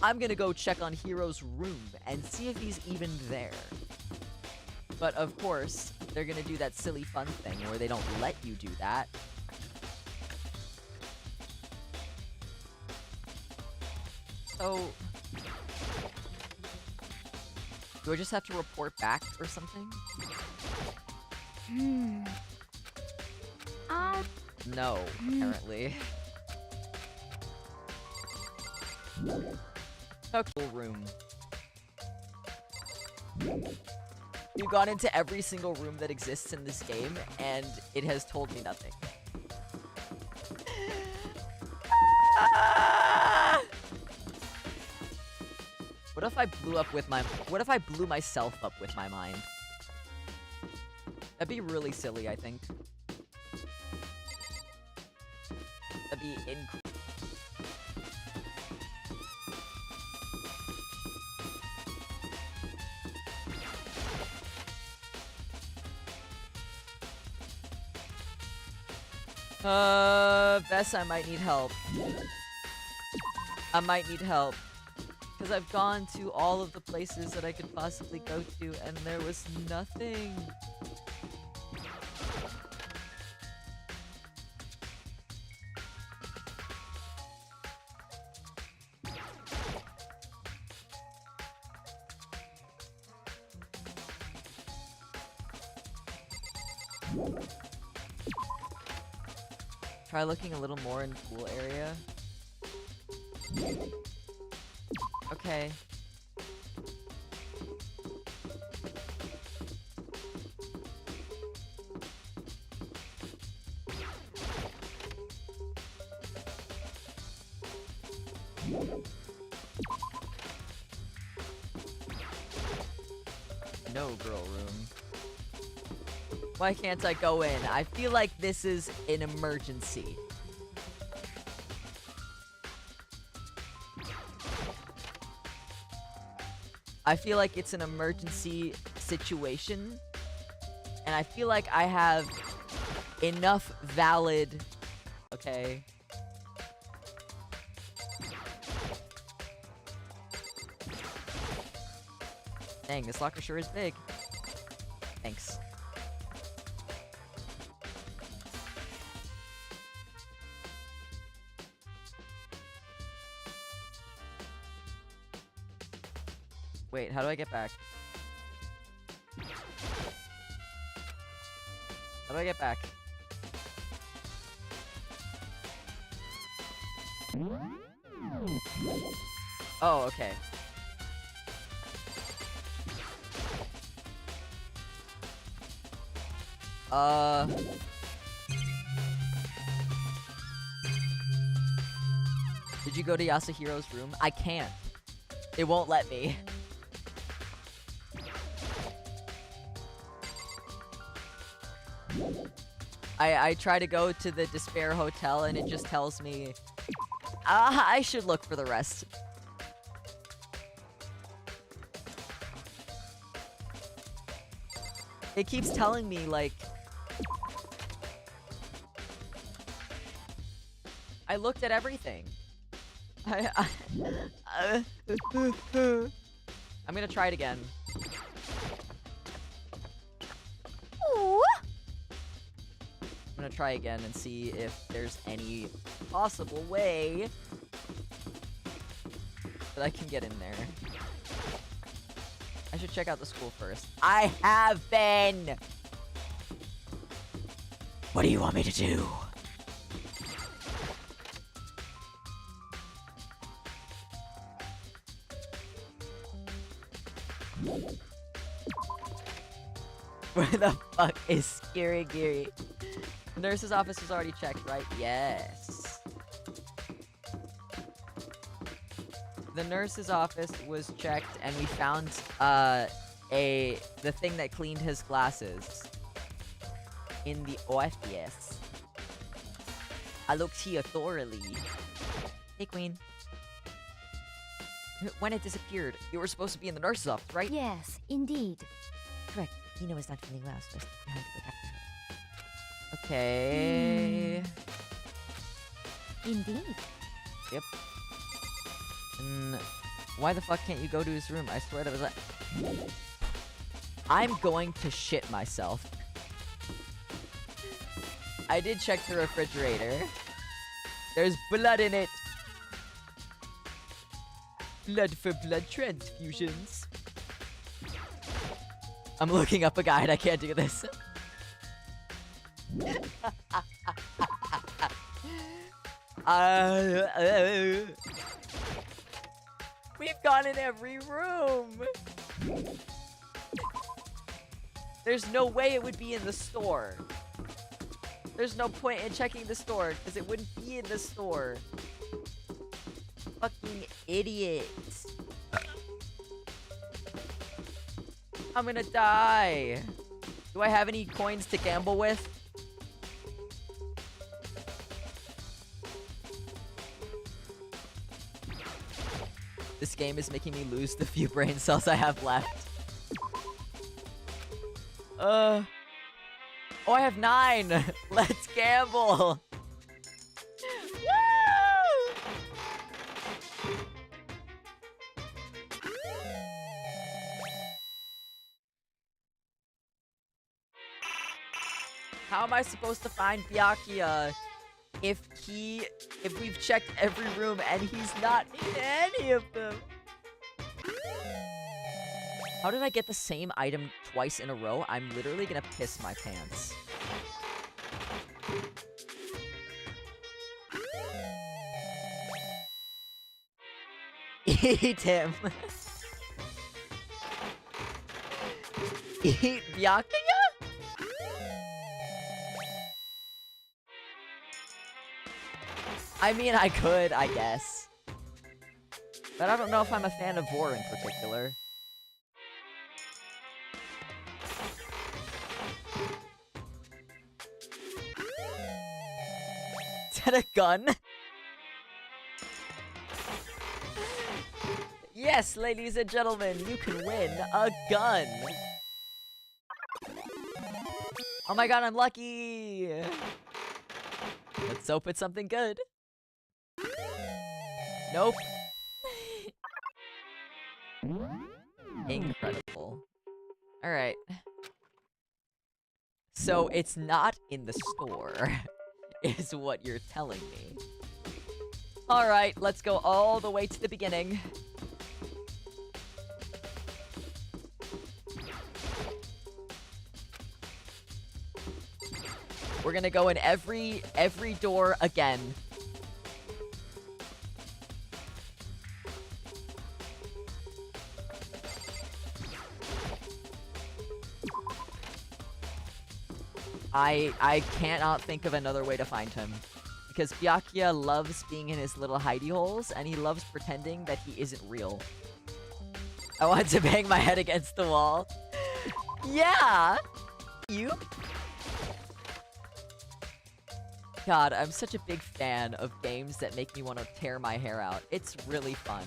gonna go check on Hero's room and see if he's even there. But of course, they're gonna do that silly fun thing where they don't let you do that. So... do I just have to report back or something? No, apparently. Okay, room. We've gone into every single room that exists in this game, and it has told me nothing. What if I blew myself up with my mind? That'd be really silly, I think. That'd be incredible. Bess, I might need help. I might need help. Because I've gone to all of the places that I could possibly go to, and there was nothing. Try looking a little more in pool area. Okay. No girl room. Why can't I go in? I feel like this is an emergency. I feel like it's an emergency situation, and I feel like I have enough valid... Okay. Dang, this locker sure is big. Thanks. Wait, how do I get back? How do I get back? Oh, okay. Did you go to Yasuhiro's room? I can't. It won't let me. I try to go to the Despair Hotel and it just tells me I should look for the rest. It keeps telling me, like... I looked at everything. I'm gonna try it again. I'm gonna try again and see if there's any possible way that I can get in there. I should check out the school first. I have been! What do you want me to do? Where the fuck is Scary Geary? The nurse's office was already checked, right? Yes. The nurse's office was checked, and we found the thing that cleaned his glasses in the office. I looked here thoroughly. Hey, Queen. When it disappeared, you were supposed to be in the nurse's office, right? Yes, indeed. Correct. Hina was not feeling well, so I stayed behind to look after her. Okay. Indeed. Yep. And why the fuck can't you go to his room? I swear that was like... I'm going to shit myself. I did check the refrigerator. There's blood in it. Blood for blood transfusions. I'm looking up a guide. I can't do this. We've gone in every room. There's no way it would be in the store. There's no point in checking the store because it wouldn't be in the store. Fucking idiot. I'm gonna die. Do I have any coins to gamble with? This game is making me lose the few brain cells I have left. Oh, I have 9. Let's gamble. Woo! How am I supposed to find Byakuya if we've checked every room and he's not in any of them? How did I get the same item twice in a row? I'm literally gonna piss my pants. Eat him. Eat Byakuya? I mean, I could, I guess. But I don't know if I'm a fan of Vor in particular. Is that a gun? Yes, ladies and gentlemen, you can win a gun! Oh my god, I'm lucky! Let's hope it's something good. Nope. Incredible. Alright. So, it's not in the store, is what you're telling me. Alright, let's go all the way to the beginning. We're gonna go in every door again. I cannot think of another way to find him. Because Byakuya loves being in his little hidey holes, and he loves pretending that he isn't real. I want to bang my head against the wall. Yeah! You? God, I'm such a big fan of games that make me want to tear my hair out. It's really fun.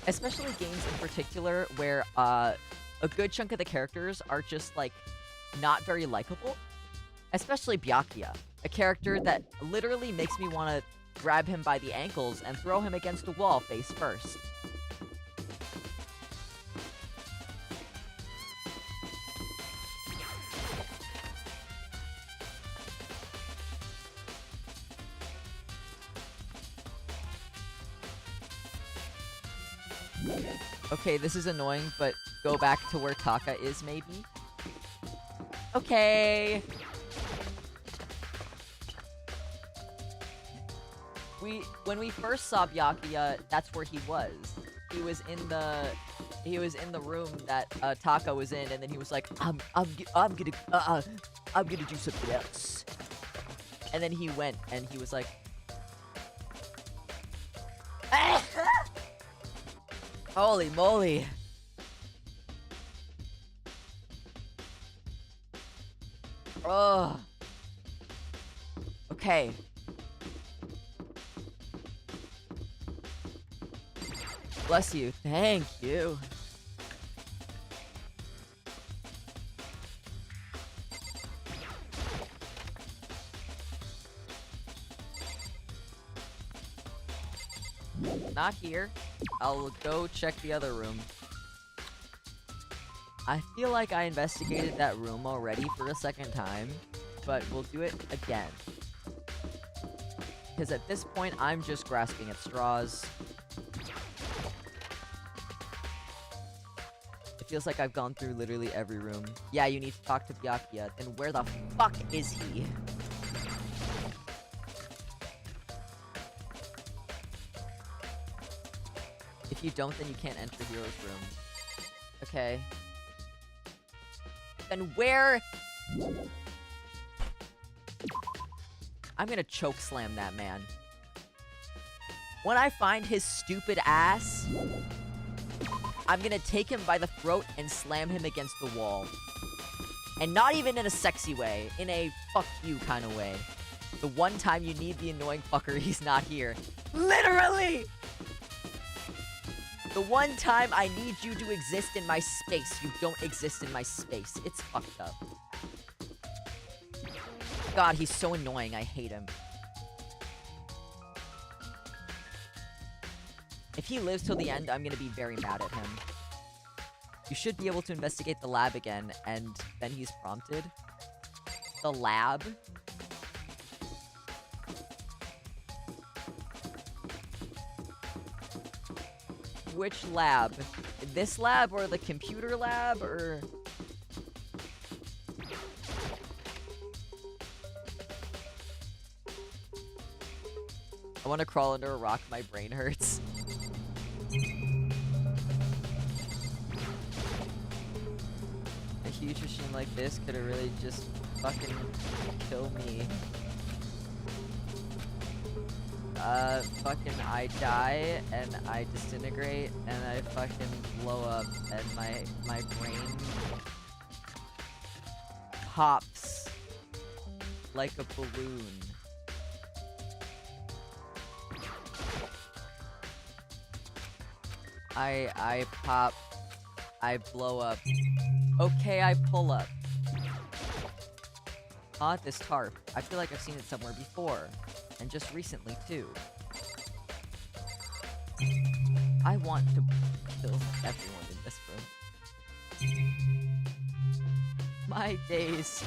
Especially games in particular where a good chunk of the characters are just, like, not very likable. Especially Byakuya, a character that literally makes me want to grab him by the ankles and throw him against a wall face first. Okay, this is annoying, but go back to where Taka is, maybe? Okay! When we first saw Byakuya, that's where he was. He was in the room that Taka was in, and then he was like, I'm gonna do something else. And then he went, and he was like, holy moly. Oh. Okay. Bless you. Thank you. Not here. I'll go check the other room. I feel like I investigated that room already for a second time, but we'll do it again. Because at this point, I'm just grasping at straws. It feels like I've gone through literally every room. Yeah, you need to talk to Byakuya. Then where the fuck is he? If you don't, then you can't enter Hero's room. Okay. Then where... I'm gonna choke slam that man. When I find his stupid ass, I'm gonna take him by the throat and slam him against the wall. And not even in a sexy way, in a fuck you kind of way. The one time you need the annoying fucker, he's not here. Literally! The one time I need you to exist in my space, you don't exist in my space. It's fucked up. God, he's so annoying. I hate him. If he lives till the end, I'm gonna be very mad at him. You should be able to investigate the lab again, and then he's prompted. The lab? Which lab? This lab or the computer lab or... I want to crawl under a rock, my brain hurts. A huge machine like this could have really just fucking killed me. Fucking I die, and I disintegrate, and I fucking blow up, and my brain pops like a balloon. I pop, I blow up. Okay, I pull up. This tarp. I feel like I've seen it somewhere before. And just recently, too. I want to kill everyone in this room. My days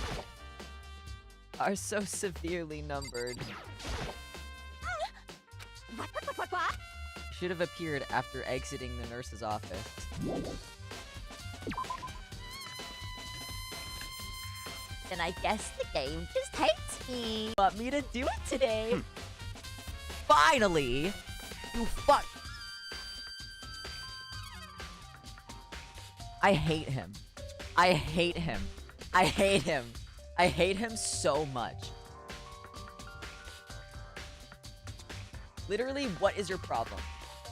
are so severely numbered. What? Should have appeared after exiting the nurse's office. Then I guess the game just hates me. Want me to do it today? Finally! You fuck! I hate him. I hate him. I hate him. I hate him so much. Literally, what is your problem?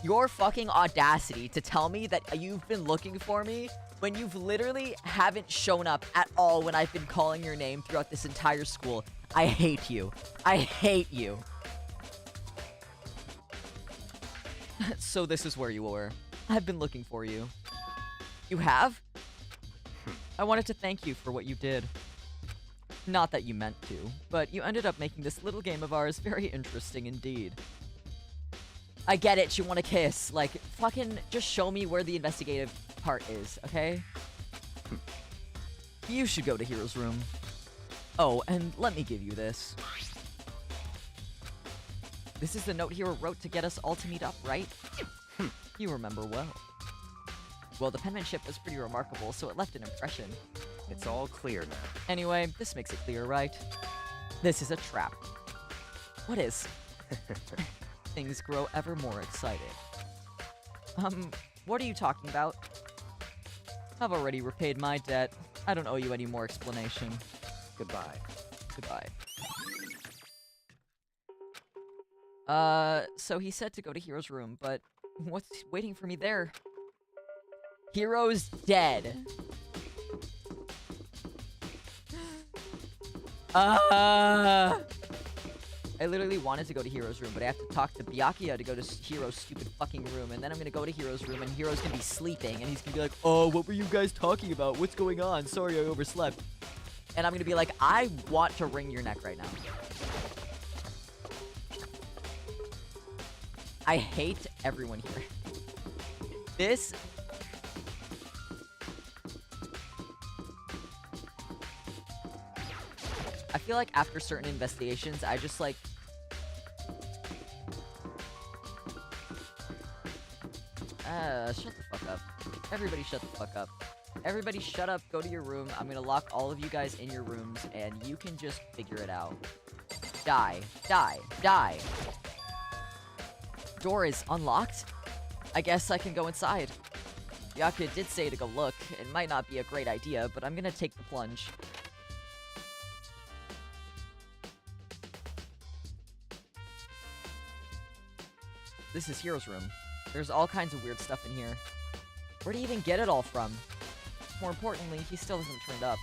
Your fucking audacity to tell me that you've been looking for me when you've literally haven't shown up at all when I've been calling your name throughout this entire school. I hate you. I hate you. So this is where you were. I've been looking for you. You have? I wanted to thank you for what you did. Not that you meant to, but you ended up making this little game of ours very interesting indeed. I get it, you want to kiss. Like, fucking just show me where the investigative part is, okay? You should go to Hero's room. Oh, and let me give you this. This is the note Hero wrote to get us all to meet up, right? You remember well. Well, the penmanship was pretty remarkable, so it left an impression. It's all clear now. Anyway, this makes it clear, right? This is a trap. What is? Things grow ever more exciting. What are you talking about? I've already repaid my debt. I don't owe you any more explanation. Goodbye. Goodbye. So he said to go to Hero's room, but what's waiting for me there? Hero's dead. I literally wanted to go to Hero's room, but I have to talk to Byakuya to go to Hero's stupid fucking room, and then I'm gonna go to Hero's room, and Hero's gonna be sleeping, and he's gonna be like, oh, what were you guys talking about? What's going on? Sorry, I overslept. And I'm gonna be like, I want to wring your neck right now. I hate everyone here. This... I feel like after certain investigations, I just, like... shut the fuck up. Everybody shut the fuck up. Everybody shut up, go to your room. I'm gonna lock all of you guys in your rooms, and you can just figure it out. Die. Die. Die. Door is unlocked? I guess I can go inside. Yaku did say to go look. It might not be a great idea, but I'm gonna take the plunge. This is Hero's room. There's all kinds of weird stuff in here. Where'd he even get it all from? More importantly, he still hasn't turned up.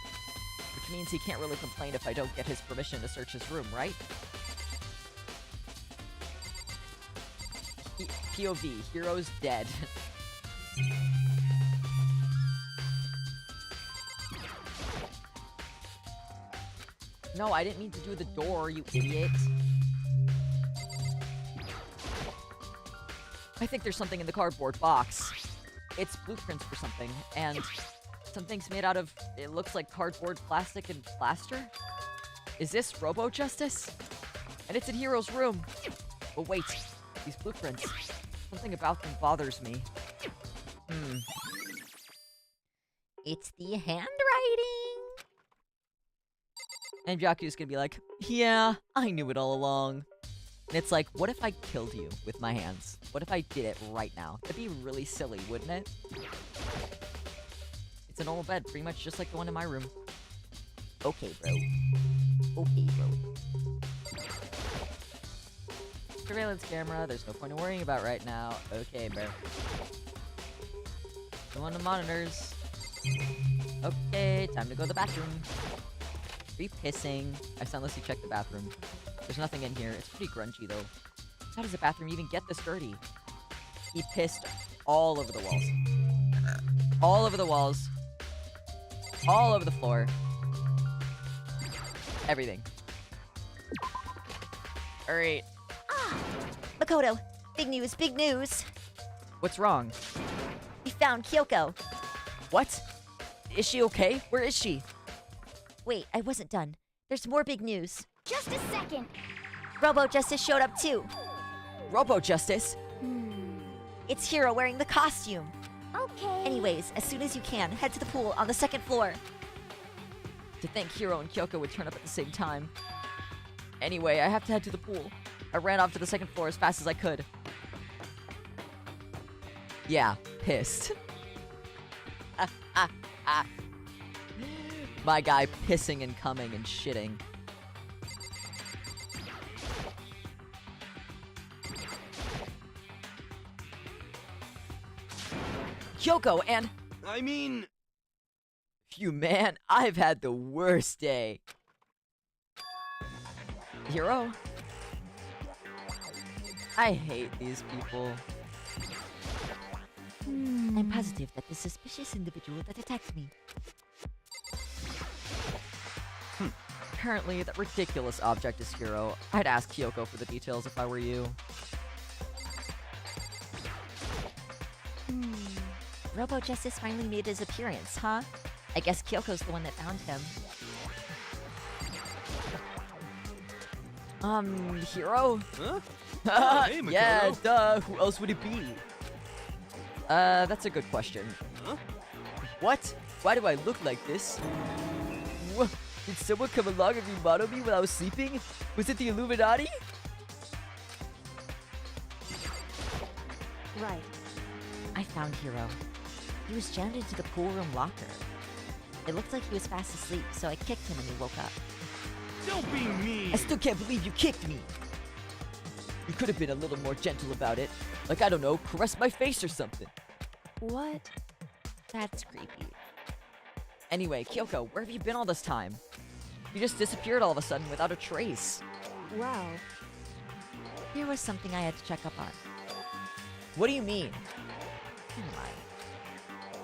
Which means he can't really complain if I don't get his permission to search his room, right? POV, Hero's dead. No, I didn't mean to do the door, you idiot. I think there's something in the cardboard box. It's blueprints for something, and something's made out of, it looks like cardboard, plastic, and plaster? Is this Robo-Justice? And it's in Hero's room. But wait, these blueprints, something about them bothers me. It's the handwriting. And Yaku's gonna be like, yeah, I knew it all along. And it's like, what if I killed you with my hands? What if I did it right now? That'd be really silly, wouldn't it? It's a normal bed, pretty much just like the one in my room. Okay, bro. Okay, bro. Surveillance camera, there's no point in worrying about right now. Okay, bro. Go on the monitors. Okay, time to go to the bathroom. Are you pissing? I soundlessly checked the bathroom. There's nothing in here. It's pretty grungy, though. How does the bathroom even get this dirty? He pissed all over the walls. All over the walls. All over the floor. Everything. Alright. Makoto, big news, big news. What's wrong? We found Kyoko. What? Is she okay? Where is she? Wait, I wasn't done. There's more big news. Just a second. Robo-Justice showed up too. Robo-Justice? It's Hero wearing the costume. Okay. Anyways, as soon as you can, head to the pool on the second floor. To think Hero and Kyoko would turn up at the same time. Anyway, I have to head to the pool. I ran off to the second floor as fast as I could. Yeah, pissed. My guy pissing and coming and shitting. Kyoko and... I mean... Phew, man, I've had the worst day. Hero? I hate these people. I'm positive that the suspicious individual that attacked me. Apparently, that ridiculous object is Hero. I'd ask Kyoko for the details if I were you. Robo-Justice finally made his appearance, huh? I guess Kyoko's the one that found him. Hero? Huh? Hey, Makoto. Yeah, duh. Who else would it be? That's a good question. Huh? What? Why do I look like this? Wha- Did someone come along and remodel me while I was sleeping? Was it the Illuminati? Right. I found Hero. He was jammed into the pool room locker. It looked like he was fast asleep, so I kicked him and he woke up. Don't be mean! I still can't believe you kicked me. You could have been a little more gentle about it. Like, I don't know, caress my face or something. What? That's creepy. Anyway, Kyoko, where have you been all this time? You just disappeared all of a sudden without a trace. Wow. There was something I had to check up on. What do you mean? Never mind.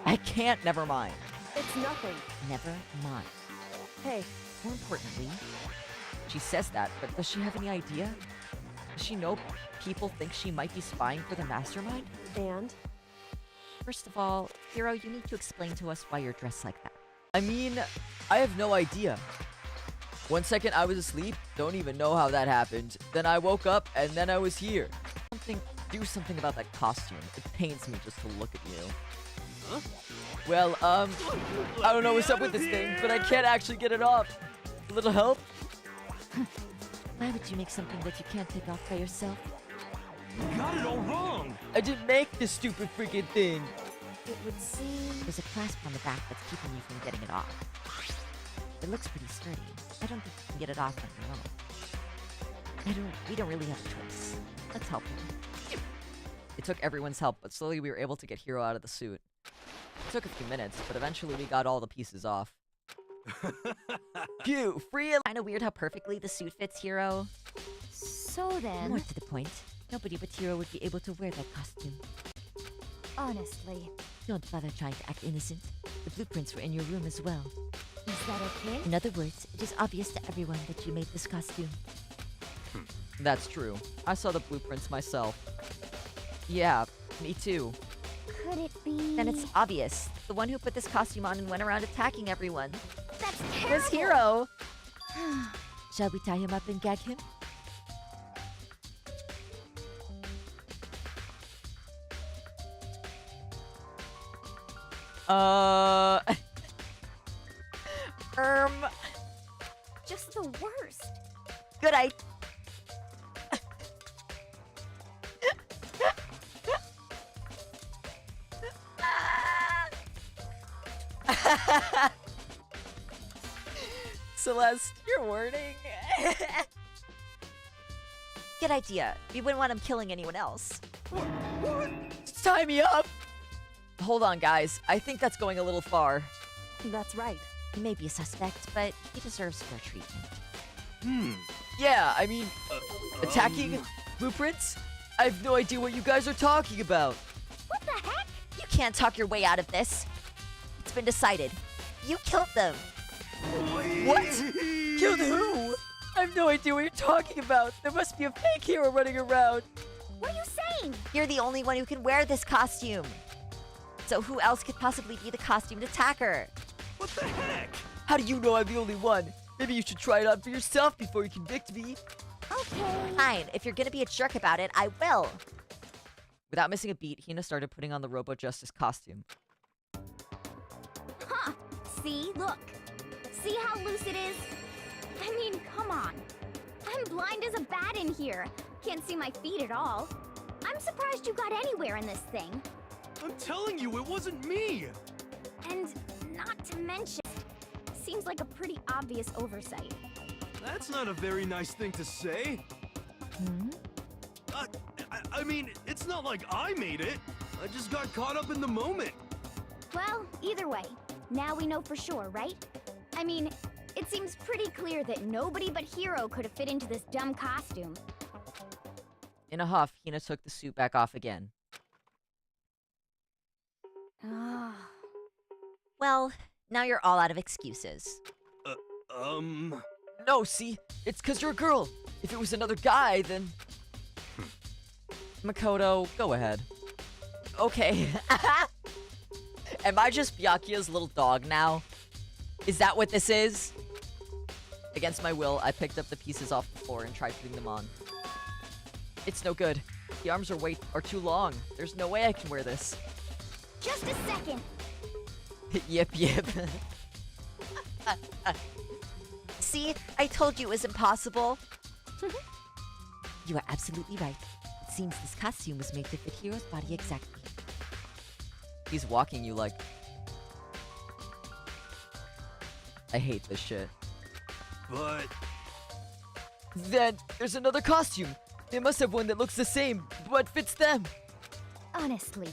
I can't, never mind. It's nothing. Never mind. Hey, More importantly, she says that, but does she have any idea? Does she know people think she might be spying for the mastermind? and? First of all, Hero, you need to explain to us why you're dressed like that. I mean, I have no idea. 1 second I was asleep, don't even know how that happened. Then I woke up, and then I was here. Do something about that costume. It pains me just to look at you. Huh? Well, I don't know what's up with this thing, but I can't actually get it off. A little help? Why would you make something that you can't take off by yourself? You got it all wrong! I didn't make this stupid freaking thing. It would seem there's a clasp on the back that's keeping you from getting it off. It looks pretty sturdy. I don't think you can get it off on your own. We don't really have a choice. Let's help him. It took everyone's help, but slowly we were able to get Hero out of the suit. It took a few minutes, but eventually we got all the pieces off. Phew, free. Kinda weird how perfectly the suit fits Hero. So then, More to the point, nobody but Hero would be able to wear that costume. honestly, Don't bother trying to act innocent. The blueprints were in your room as well. is that okay? In other words, it is obvious to everyone that you made this costume. That's true. I saw the blueprints myself. Yeah, me too. Could it be? Then it's obvious. The one who put this costume on and went around attacking everyone That's was terrible. Hero. Shall we tie him up and gag him? Just the worst. Good idea. Celeste, your wording. Good idea. We wouldn't want him killing anyone else. Tie me up! Hold on, guys. I think that's going a little far. That's right. He may be a suspect, but he deserves fair treatment. Yeah, I mean, attacking blueprints? I have no idea what you guys are talking about. What the heck? You can't talk your way out of this. It's been decided. You killed them. What? Killed who? I have no idea what you're talking about. There must be a fake hero running around. What are you saying? You're the only one who can wear this costume. So who else could possibly be the costumed attacker? What the heck? How do you know I'm the only one? Maybe you should try it on for yourself before you convict me. Okay. Fine, if you're gonna be a jerk about it, I will. Without missing a beat, Hina started putting on the Robo Justice costume. Huh. See? Look. See how loose it is? I mean, come on. I'm blind as a bat in here. Can't see my feet at all. I'm surprised you got anywhere in this thing. I'm telling you, it wasn't me! And not to mention, seems like a pretty obvious oversight. That's not a very nice thing to say. I mean, it's not like I made it. I just got caught up in the moment. Well, either way, now we know for sure, right? I mean, it seems pretty clear that nobody but Hero could have fit into this dumb costume. In a huff, Hina took the suit back off again. Well, now you're all out of excuses. No, see? It's because you're a girl. If it was another guy, then... Makoto, go ahead. Okay. Am I just Byakuya's little dog now? Is that what this is? Against my will, I picked up the pieces off the floor and tried putting them on. It's no good. The arms are too long. There's no way I can wear this. Just a second. Yip. See? I told you it was impossible. You are absolutely right. It seems this costume was made to fit Hero's body exactly. He's walking you like... I hate this shit. But... Then, there's another costume. They must have one that looks the same, but fits them. Honestly.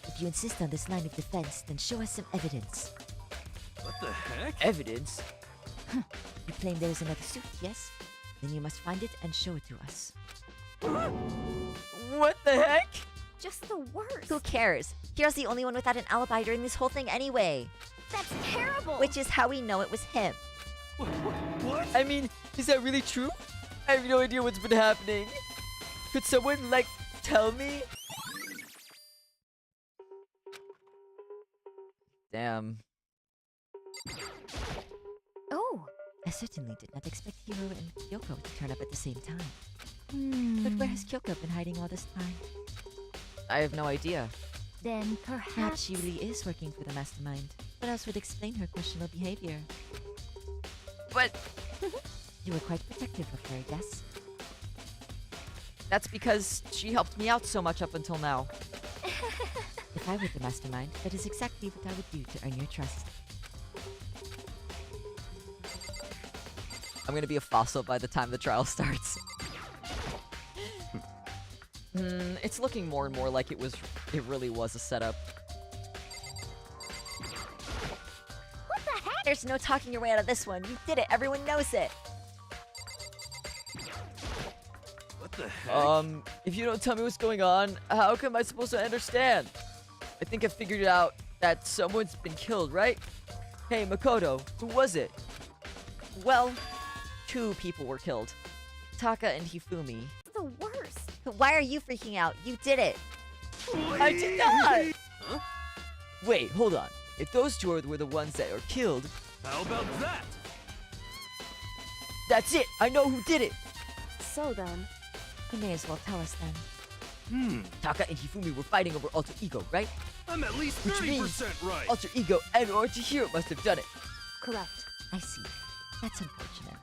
If you insist on this line of defense, then show us some evidence. what the heck? Evidence? You claim there is another suit, yes? Then you must find it and show it to us. What the heck? Just the worst. Who cares? Hero's the only one without an alibi during this whole thing anyway. That's terrible. Which is how we know it was him. What? I mean, is that really true? I have no idea what's been happening. Could someone, like, tell me? Damn. Oh. I certainly did not expect Hiro and Kyoko to turn up at the same time. But where has Kyoko been hiding all this time? I have no idea. Then Perhaps perhaps she really is working for the mastermind. What else would explain her questionable behavior? But... You were quite protective of her, I guess. That's because she helped me out so much up until now. If I were the mastermind, that is exactly what I would do to earn your trust. I'm gonna be a fossil by the time the trial starts. It's looking more and more like it really was a setup. What the heck? There's no talking your way out of this one. You did it. Everyone knows it. What the heck? If you don't tell me what's going on, how come I supposed to understand? I think I figured out that someone's been killed, right? Hey, Makoto, who was it? Well, 2 people were killed. Taka and Hifumi. The worst. Why are you freaking out? You did it. I did not! Huh? Wait, hold on. If those 2 were the ones that were killed, How about that? that's it! I know who did it! So then, You may as well tell us then. Taka and Hifumi were fighting over alter ego, right? I'm at least Which 30% means right. Alter ego and or Chihiro must have done it. correct. I see. That's unfortunate.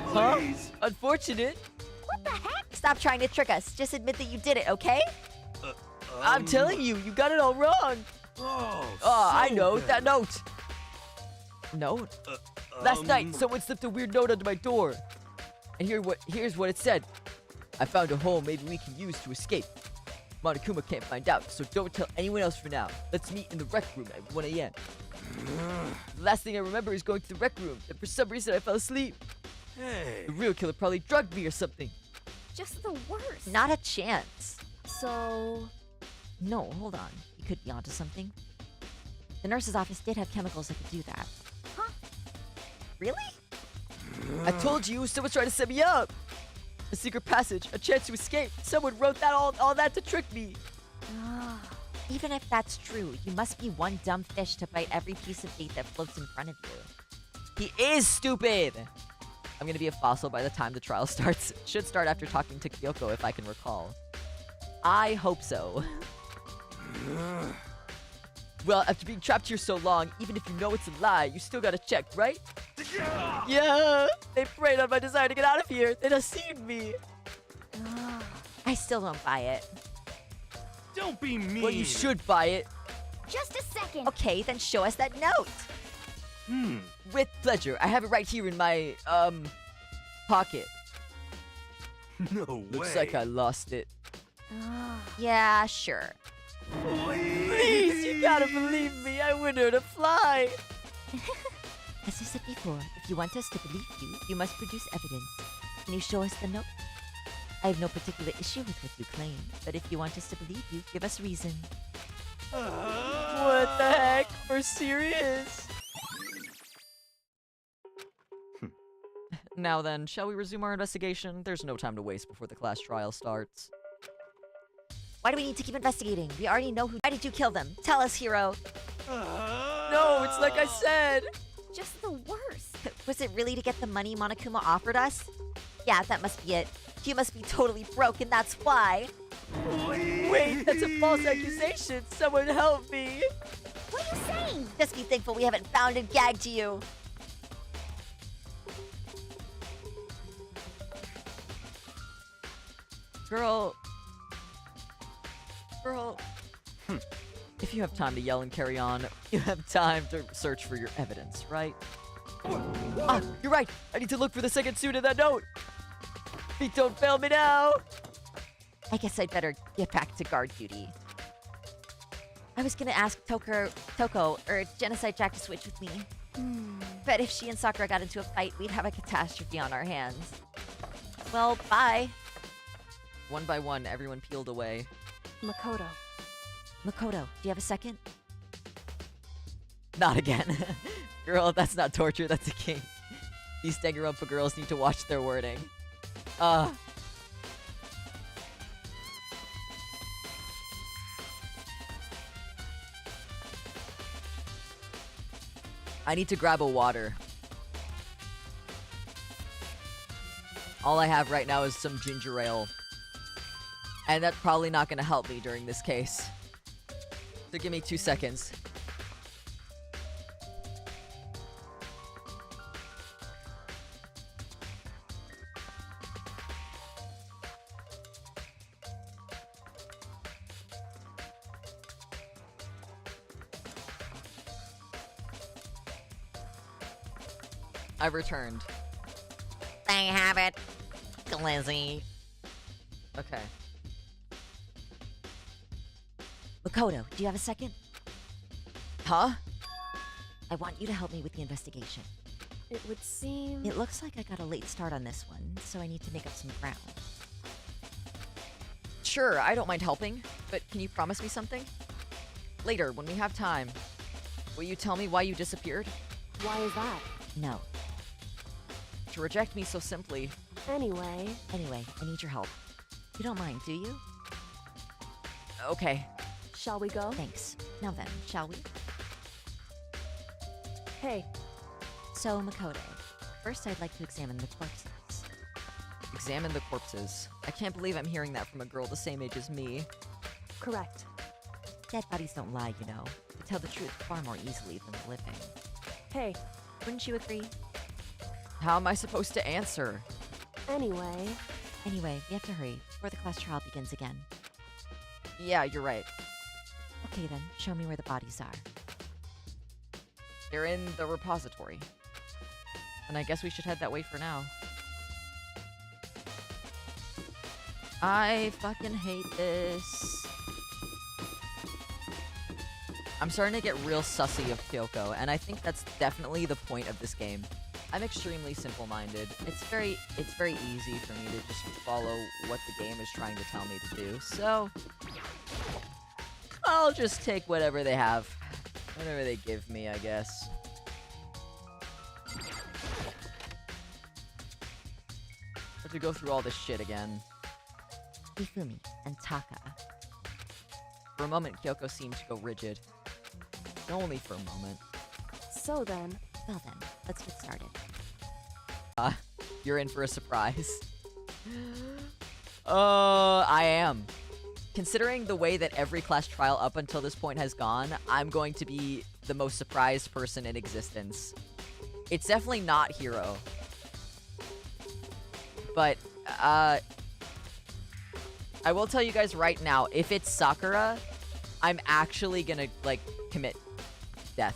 Huh? Please. Unfortunate. What the heck? Stop trying to trick us. Just admit that you did it, okay? I'm telling you, you got it all wrong. Oh, I so know, bad. that note. Note? Last night, someone slipped a weird note under my door. And here's what it said. I found a hole maybe we can use to escape. Monokuma can't find out, so don't tell anyone else for now. Let's meet in the rec room at 1 a.m. The last thing I remember is going to the rec room, and for some reason I fell asleep. Hey. The real killer probably drugged me or something. Just the worst. Not a chance. So, No, hold on. You could be onto something. The nurse's office did have chemicals that could do that. Huh? Really? I told you, someone's trying to set me up. A secret passage, a chance to escape. Someone wrote that all that to trick me. Even if that's true, you must be one dumb fish to fight every piece of fate that floats in front of you. He is stupid. I'm gonna be a fossil by the time the trial starts. Should start after talking to Kyoko if I can recall. I hope so. Well, after being trapped here so long, even if you know it's a lie, you still gotta check, right? Yeah! They preyed on my desire to get out of here. They deceived me. I still don't buy it. Don't be mean. Well, you should buy it. Just a second. Okay, then show us that note. With pleasure. I have it right here in my, pocket. No way. Looks like I lost it. Yeah, sure. Please, you gotta believe me. I want her to fly. As I said before, if you want us to believe you, you must produce evidence. Can you show us the note? I have no particular issue with what you claim, but if you want us to believe you, give us reason. What the heck? We're serious. Now then, shall we resume our investigation? There's no time to waste before the class trial starts. Why do we need to keep investigating? We already know who. Why did you kill them? Tell us, hero. No, it's like I said. Just the worst. Was it really to get the money Monokuma offered us? Yeah, that must be it. You must be totally broke, and that's why. Wait, that's a false accusation. Someone help me. What are you saying? Just be thankful we haven't found and gagged you. Girl. If you have time to yell and carry on, you have time to search for your evidence, right? Ah, you're right. I need to look for the second suit in that note. Feet don't fail me now. I guess I'd better get back to guard duty. I was gonna ask Toko or Genocide Jack to switch with me. But if she and Sakura got into a fight, we'd have a catastrophe on our hands. Well, bye. One by one, everyone peeled away. Makoto. Makoto, do you have a second? Not again. Girl, that's not torture, that's a king. These Danganronpa girls need to watch their wording. I need to grab a water. All I have right now is some ginger ale. And that's probably not gonna help me during this case. So give me 2 seconds. I've returned. There you have it, Glizzy. Okay. Makoto, do you have a second? Huh? I want you to help me with the investigation. It would seem... It looks like I got a late start on this one, so I need to make up some ground. Sure, I don't mind helping, but can you promise me something? Later, when we have time, will you tell me why you disappeared? Why is that? No. To reject me so simply. Anyway, I need your help. You don't mind, do you? Okay. shall we go? Thanks. Now then, shall we? Hey, So, Makoto, first I'd like to examine the corpses. Examine the corpses. I can't believe I'm hearing that from a girl the same age as me. correct. Dead bodies don't lie, you know. They tell the truth far more easily than the living. Hey, Wouldn't you agree? How am I supposed to answer? anyway, Anyway, we have to hurry before the class trial begins again. Yeah, you're right. Okay then, show me where the bodies are. They're in the repository. And I guess we should head that way for now. I fucking hate this. I'm starting to get real sussy of Kyoko, and I think that's definitely the point of this game. I'm extremely simple-minded. It's very easy for me to just follow what the game is trying to tell me to do, so I'll just take whatever they have. Whatever they give me, I guess. Have to go through all this shit again. Ifumi and Taka. For a moment, Kyoko seemed to go rigid. Only for a moment. so then, Well then, let's get started. You're in for a surprise. I am. Considering the way that every class trial up until this point has gone, I'm going to be the most surprised person in existence. It's definitely not Hiro. But, I will tell you guys right now, if it's Sakura, I'm actually gonna, like, commit death.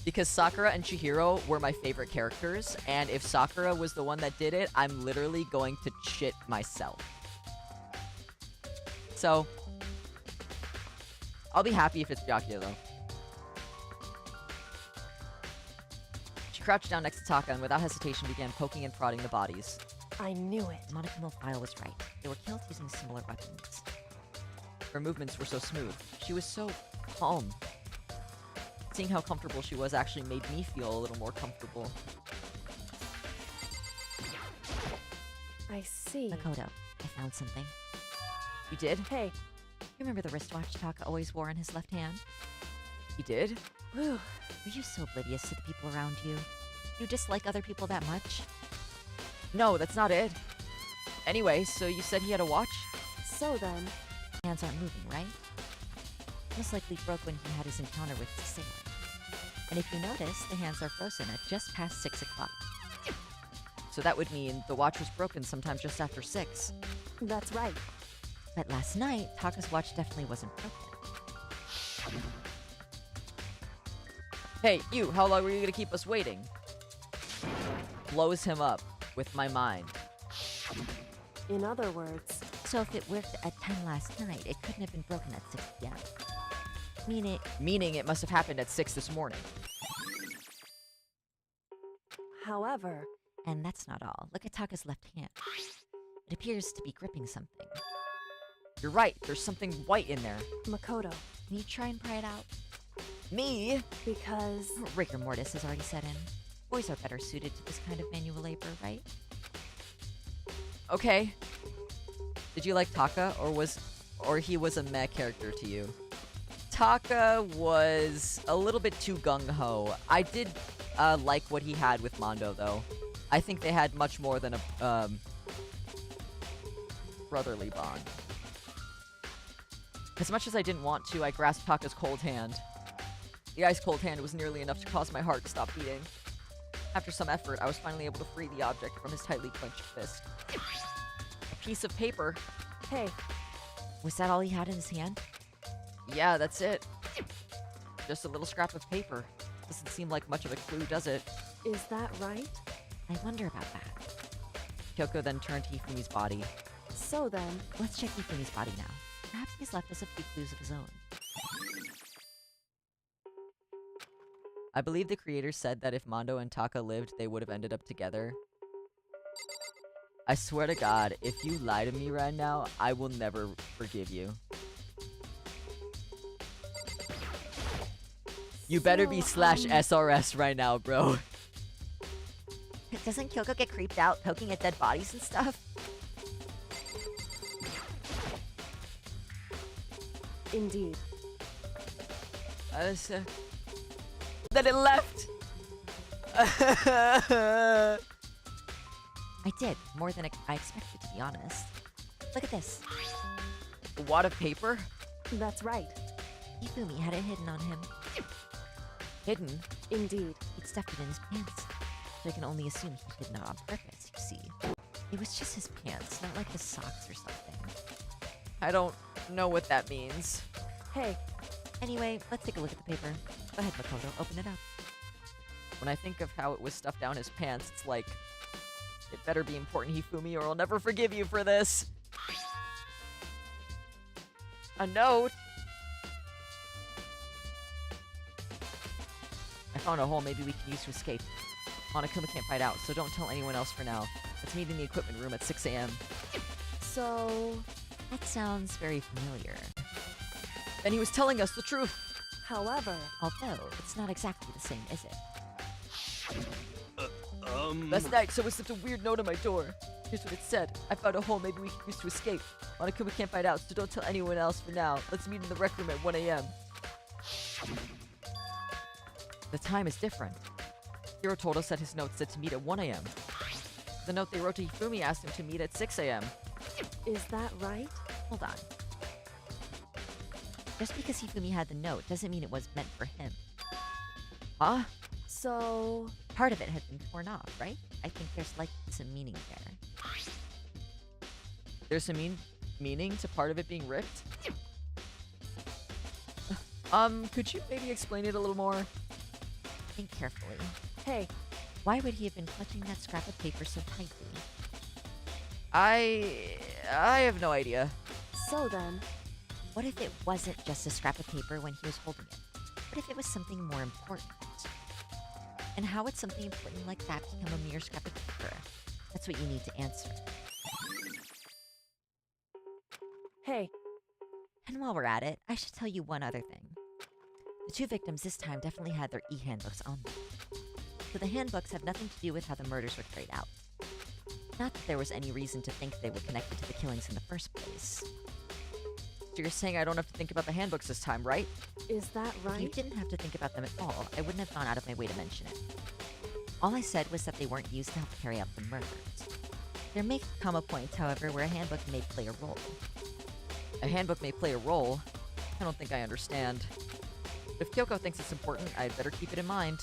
Because Sakura and Chihiro were my favorite characters, and if Sakura was the one that did it, I'm literally going to shit myself. So, I'll be happy if it's Byakuya, though. She crouched down next to Taka and without hesitation began poking and prodding the bodies. I knew it. The Monokuma file was right. They were killed using similar weapons. Her movements were so smooth. She was so calm. Seeing how comfortable she was actually made me feel a little more comfortable. I see. Makoto, I found something. You did? Hey, You remember the wristwatch Taka always wore in his left hand? You did? whew, Were you so oblivious to the people around you? You dislike other people that much? No, that's not it. Anyway, so you said he had a watch? so then, Hands aren't moving, right? Most likely broke when he had his encounter with the sailor. And if you notice, the hands are frozen at just past 6 o'clock. So that would mean the watch was broken sometime just after 6. that's right. But last night, Taka's watch definitely wasn't broken. Hey, you, how long were you gonna keep us waiting? Blows him up with my mind. In other words, So if it worked at 10 last night, it couldn't have been broken at 6 p.m. Meaning it must have happened at 6 this morning. however, And that's not all. Look at Taka's left hand. It appears to be gripping something. You're right, there's something white in there. Makoto, Can you try and pry it out? Me? because Rigor mortis has already set in. Boys are better suited to this kind of manual labor, right? Okay. Did you like Taka, or he was a meh character to you? Taka was a little bit too gung-ho. I did like what he had with Mondo, though. I think they had much more than a brotherly bond. As much as I didn't want to, I grasped Taka's cold hand. The ice-cold hand was nearly enough to cause my heart to stop beating. After some effort, I was finally able to free the object from his tightly clenched fist. A piece of paper. hey, Was that all he had in his hand? Yeah, that's it. Just a little scrap of paper. Doesn't seem like much of a clue, does it? is that right? I wonder about that. Kyoko then turned to Hifumi's body. So then, Let's check Hifumi's body now. Perhaps he's left us a few clues of his own. I believe the creator said that if Mondo and Taka lived, they would have ended up together. I swear to God, if you lie to me right now, I will never forgive you. You better be /SRS right now, bro. Doesn't Kyoko get creeped out poking at dead bodies and stuff? indeed. Then it left! I did, more than I expected, to be honest. Look at this. A wad of paper? That's right. Hifumi had it hidden on him. Hidden? Indeed. He'd stuffed it in his pants. So I can only assume he did not on purpose, you see. It was just his pants, not like his socks or something. I don't know what that means. Hey. Anyway, let's take a look at the paper. Go ahead, Makoto, open it up. When I think of how it was stuffed down his pants, it's like, it better be important, Hifumi, or I'll never forgive you for this. A note? I found a hole maybe we can use to escape. Monokuma can't find out, so don't tell anyone else for now. Let's meet in the equipment room at 6 a.m. So... That sounds very familiar. Then he was telling us the truth. However... Although, it's not exactly the same, is it? Last night, someone slipped a weird note on my door. Here's what it said. I found a hole maybe we can use to escape. Monokuma can't find out, so don't tell anyone else for now. Let's meet in the rec room at 1 a.m. The time is different. Hiro told us that his note said to meet at 1 a.m. The note they wrote to Hifumi asked him to meet at 6 a.m. Is that right? Hold on. Just because Hifumi had the note doesn't mean it was meant for him. Huh? So... Part of it had been torn off, right? I think there's like some meaning there. There's some meaning to part of it being ripped? Could you maybe explain it a little more? Think carefully. Hey. Why would he have been clutching that scrap of paper so tightly? I have no idea. So then... What if it wasn't just a scrap of paper when he was holding it? What if it was something more important? And how would something important like that become a mere scrap of paper? That's what you need to answer. Hey. And while we're at it, I should tell you one other thing. The two victims this time definitely had their e-handbooks on them. So the handbooks have nothing to do with how the murders were carried out. Not that there was any reason to think they were connected to the killings in the first place. So you're saying I don't have to think about the handbooks this time, right? Is that right? If you didn't have to think about them at all, I wouldn't have gone out of my way to mention it. All I said was that they weren't used to help carry out the murders. There may come a point, however, where a handbook may play a role. A handbook may play a role? I don't think I understand. If Kyoko thinks it's important, I'd better keep it in mind.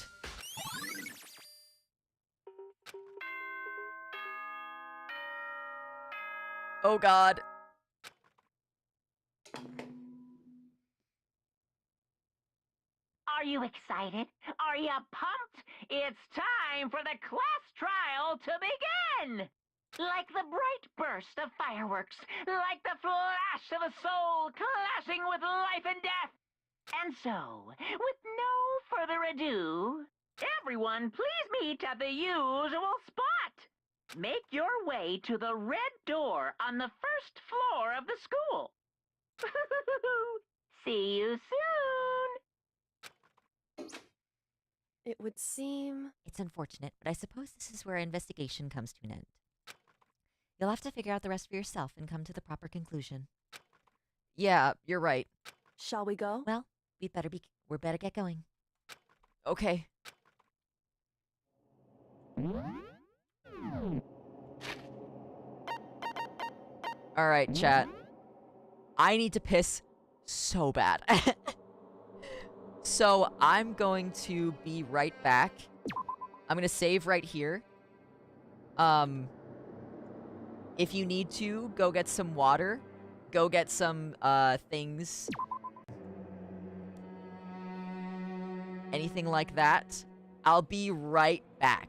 Oh god. Are you excited? Are you pumped? It's time for the class trial to begin! Like the bright burst of fireworks, like the flash of a soul clashing with life and death. And so, with no further ado, everyone please meet at the usual spot. Make your way to the red door on the first floor of the school. See you soon! It would seem... It's unfortunate, but I suppose this is where our investigation comes to an end. You'll have to figure out the rest for yourself and come to the proper conclusion. Yeah, you're right. Shall we go? Well, we'd better get going. Okay. Alright, chat. I need to piss so bad. So, I'm going to be right back. I'm gonna save right here. If you need to, go get some water. Go get some, things. Anything like that. I'll be right back.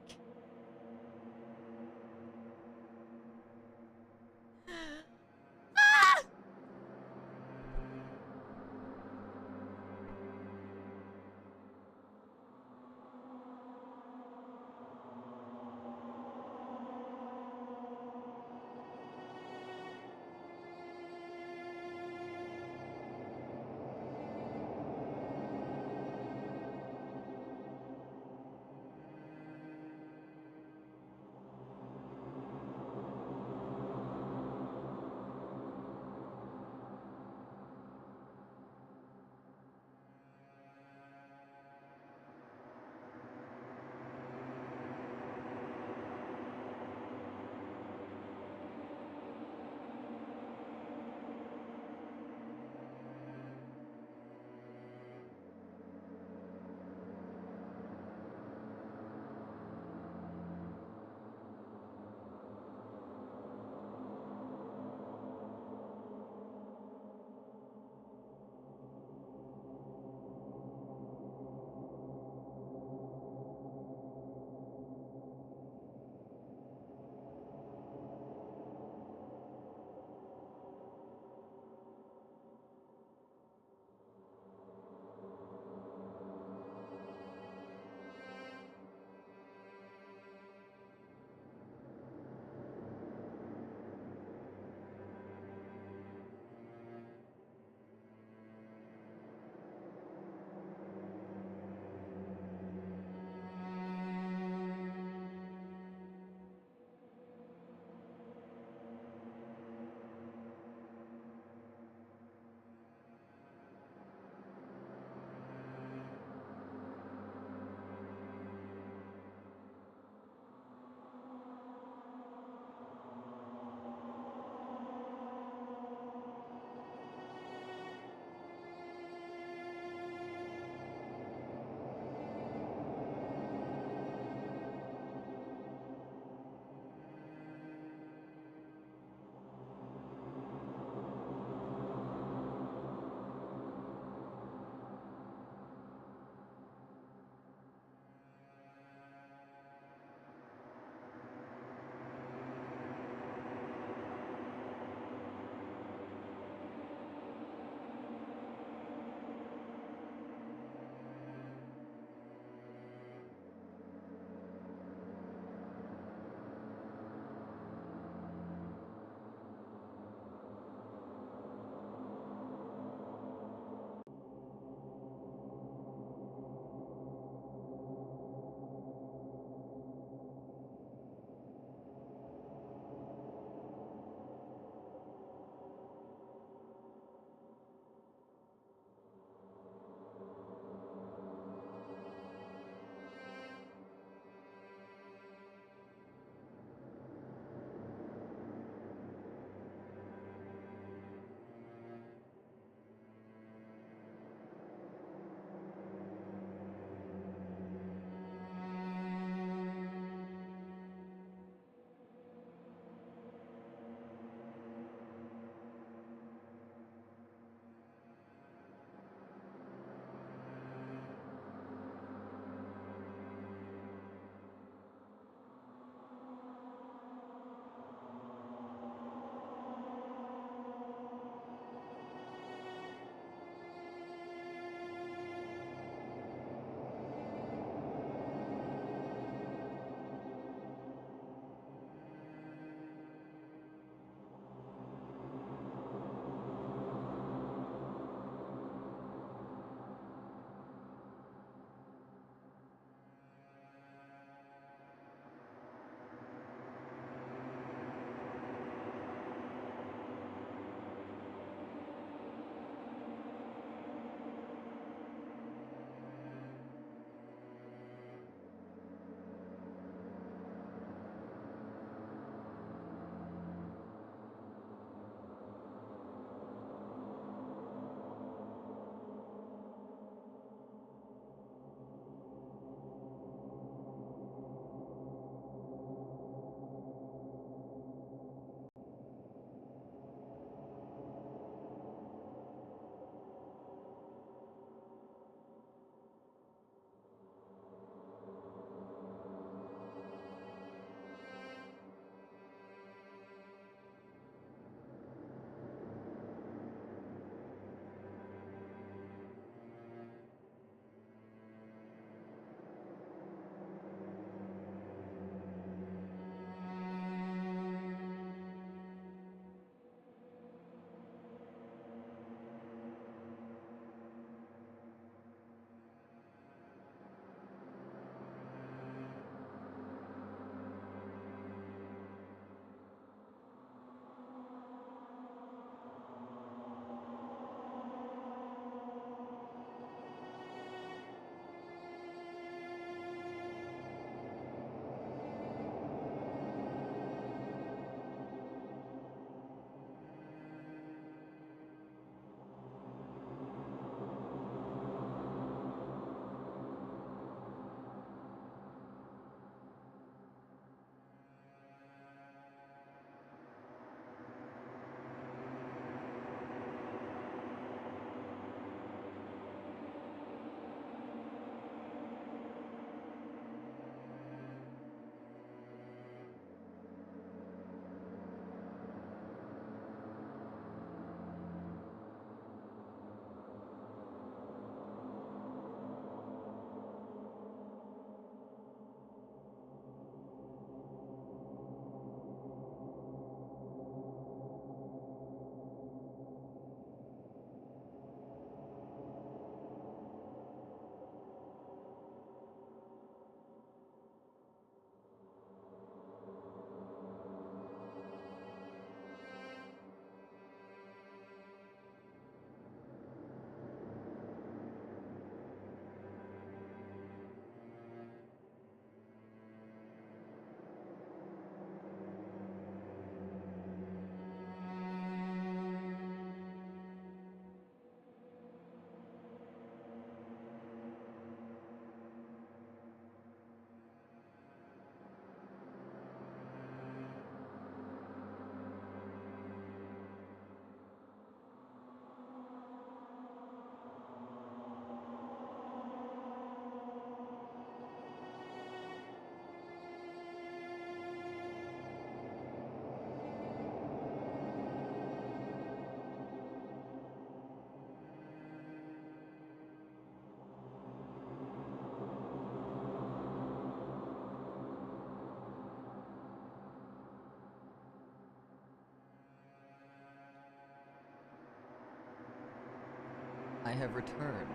I have returned.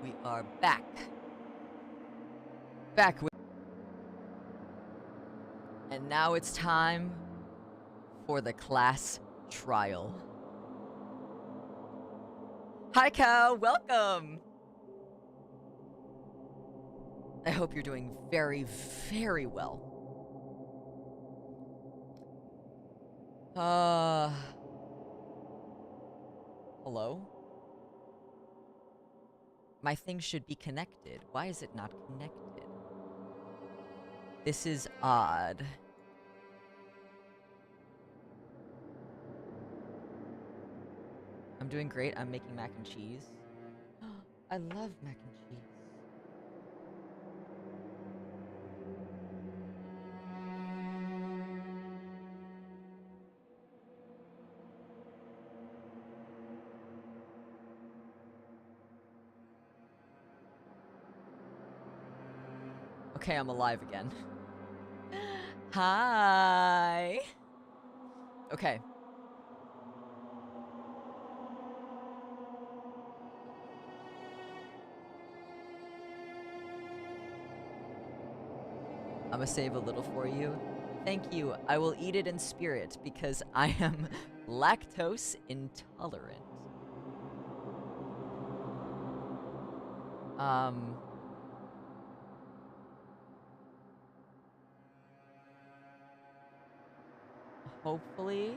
We are back. Back with... And now it's time for the class trial. Hi, Cow. Welcome. I hope you're doing very, very well. Hello? My thing should be connected. Why is it not connected? This is odd. I'm doing great. I'm making mac and cheese. I love mac and cheese. Okay, I'm alive again. Hi. Okay. I'm gonna save a little for you. Thank you. I will eat it in spirit because I am lactose intolerant. Hopefully.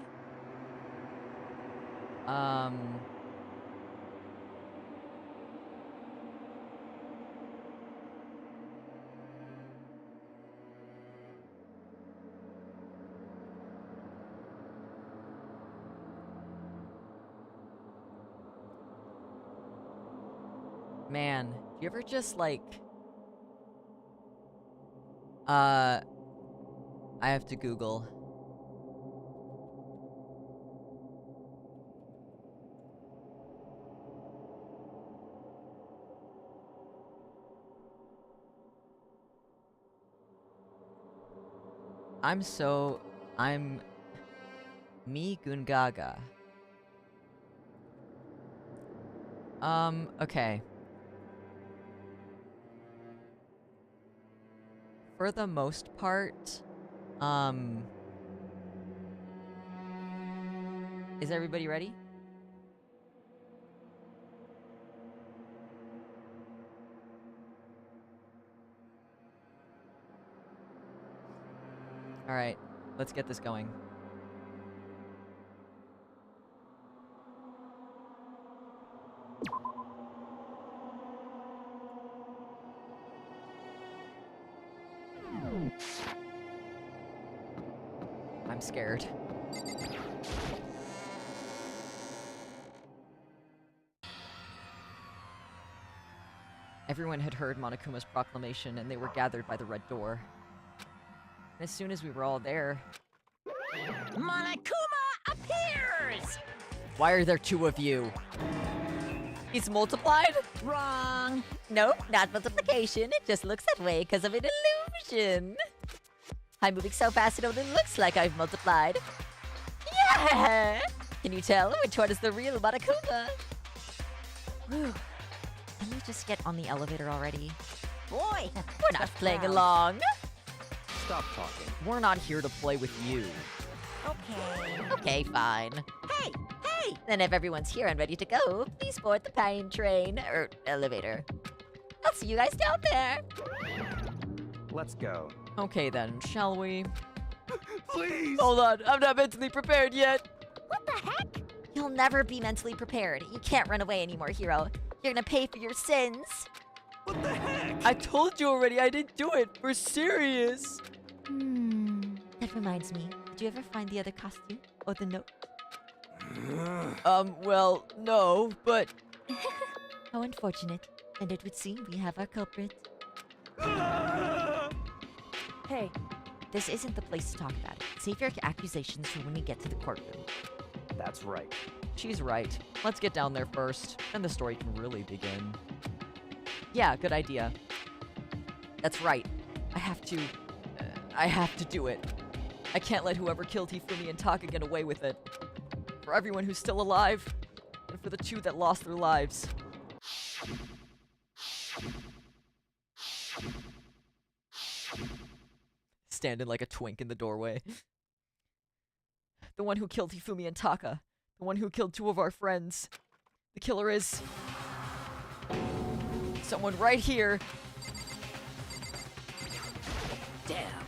Man, do you ever just like... I have to Google. I'm me Gungaga. Okay. For the most part, is everybody ready? All right, let's get this going. I'm scared. Everyone had heard Monokuma's proclamation, and they were gathered by the red door. And as soon as we were all there... Monokuma appears! Why are there two of you? He's multiplied? Wrong. Nope, not multiplication. It just looks that way because of an illusion. I'm moving so fast it only looks like I've multiplied. Yeah! Can you tell which one is the real Monokuma? Whew. Can we just get on the elevator already? Boy, We're not playing along. Stop talking. We're not here to play with you. Okay. Okay, fine. Hey, hey! Then if everyone's here and ready to go, please board the pine train, or elevator. I'll see you guys down there. Let's go. Okay then, shall we? Please! Hold on, I'm not mentally prepared yet. What the heck? You'll never be mentally prepared. You can't run away anymore, hero. You're gonna pay for your sins. What the heck? I told you already, I didn't do it. We're serious. That reminds me. Did you ever find the other costume? Or the note? Well, no, but... How unfortunate. And it would seem we have our culprit. Hey, This isn't the place to talk about it. Save your accusations for when we get to the courtroom. That's right. She's right. Let's get down there first, and the story can really begin. Yeah, good idea. That's right. I have to do it. I can't let whoever killed Hifumi and Taka get away with it. For everyone who's still alive, and for the 2 that lost their lives. Standing like a twink in the doorway. The one who killed Hifumi and Taka. The one who killed 2 of our friends. The killer is... someone right here. Damn.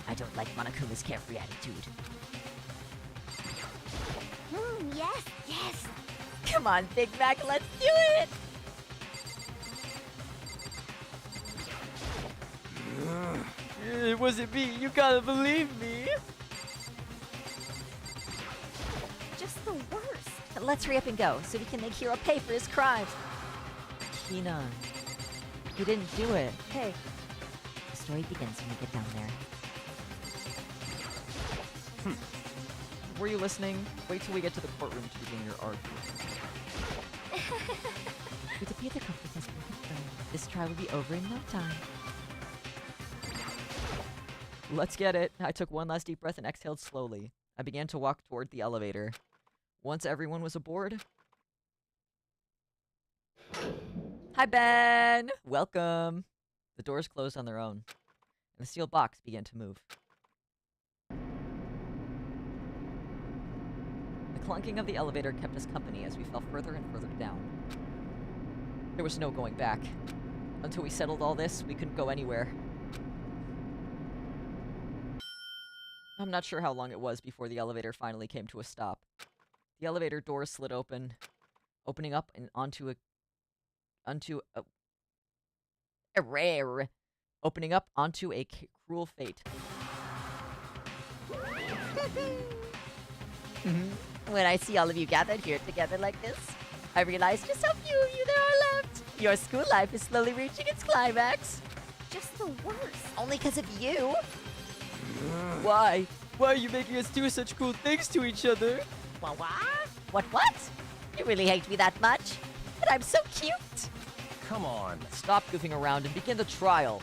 I don't like Monokuma's carefree attitude. Yes, yes. Come on, Big Mac, let's do it! It wasn't me, you gotta believe me! Just the worst. Let's hurry up and go, so we can make Hiro pay for his crimes. Kina, you didn't do it. Hey, The story begins when we get down there. Were you listening? Wait till we get to the courtroom to begin your argument. It appears the culprit has been confirmed. This trial will be over in no time. Let's get it. I took one last deep breath and exhaled slowly. I began to walk toward the elevator. Once everyone was aboard... Hi, Ben! Welcome! The doors closed on their own, and the steel box began to move. The clunking of the elevator kept us company as we fell further and further down. There was no going back. Until we settled all this, we couldn't go anywhere. I'm not sure how long it was before the elevator finally came to a stop. The elevator doors slid open, opening up and onto a cruel fate. When I see all of you gathered here together like this, I realize just how few of you there are left. Your school life is slowly reaching its climax. Just the worst. Only because of you. Why? Why are you making us do such cool things to each other? What? You really hate me that much? But I'm so cute. Come on. Stop goofing around and begin the trial.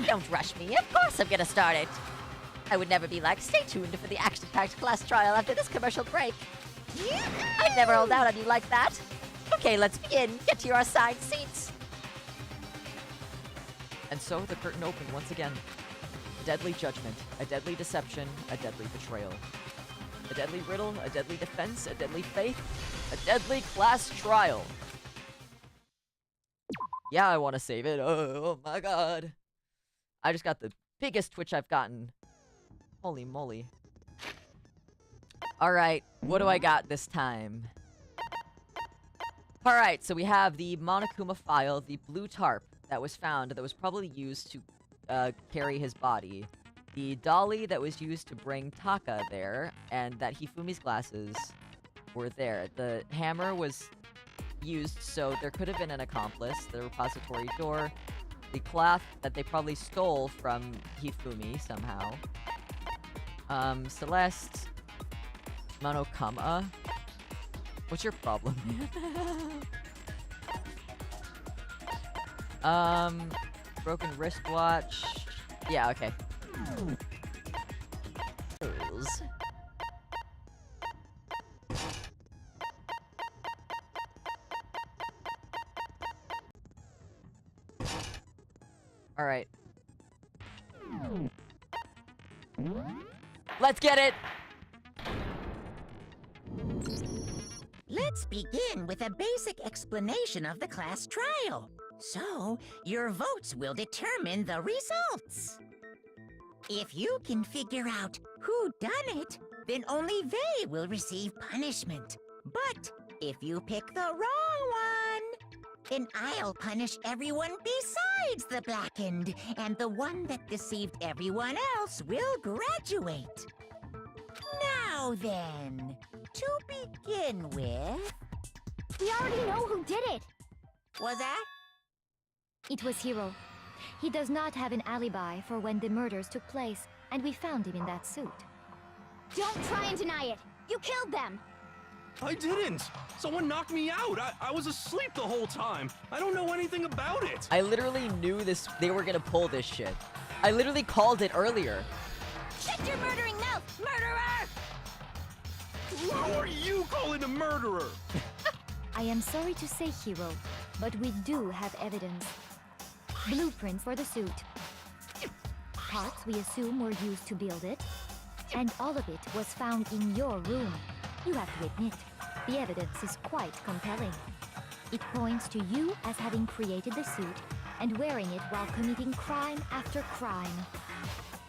Don't rush me. Of course I'm gonna start it. I would never be like, stay tuned for the action-packed class trial after this commercial break. I'd never hold out on you like that. Okay, let's begin. Get to your assigned seats. And so the curtain opened once again. A deadly judgment, a deadly deception, a deadly betrayal. A deadly riddle, a deadly defense, a deadly faith, a deadly class trial. Yeah, I want to save it. Oh my god. I just got the biggest twitch I've gotten. Holy moly. Alright, what do I got this time? Alright, so we have the Monokuma file, the blue tarp that was found that was probably used to carry his body. The dolly that was used to bring Taka there, and that Hifumi's glasses were there. The hammer was used, so there could have been an accomplice. The repository door. The cloth that they probably stole from Hifumi somehow. Celeste. Monokuma. What's your problem? Broken wristwatch. Yeah, okay. Alright. Let's get it! Let's begin with a basic explanation of the class trial. So, your votes will determine the results. If you can figure out who done it, then only they will receive punishment. But if you pick the wrong one, then I'll punish everyone besides the blackened, and the one that deceived everyone else will graduate. Now then, to begin with... We already know who did it. Was that? It was Hiro. He does not have an alibi for when the murders took place, and we found him in that suit. Don't try and deny it! You killed them! I didn't! Someone knocked me out! I was asleep the whole time! I don't know anything about it! I literally knew they were gonna pull this shit. I literally called it earlier. Shut your murdering mouth, murderer! Who are you calling a murderer? I am sorry to say, Hero, but we do have evidence. Blueprints for the suit. Parts we assume were used to build it. And all of it was found in your room. You have to admit, the evidence is quite compelling. It points to you as having created the suit and wearing it while committing crime after crime.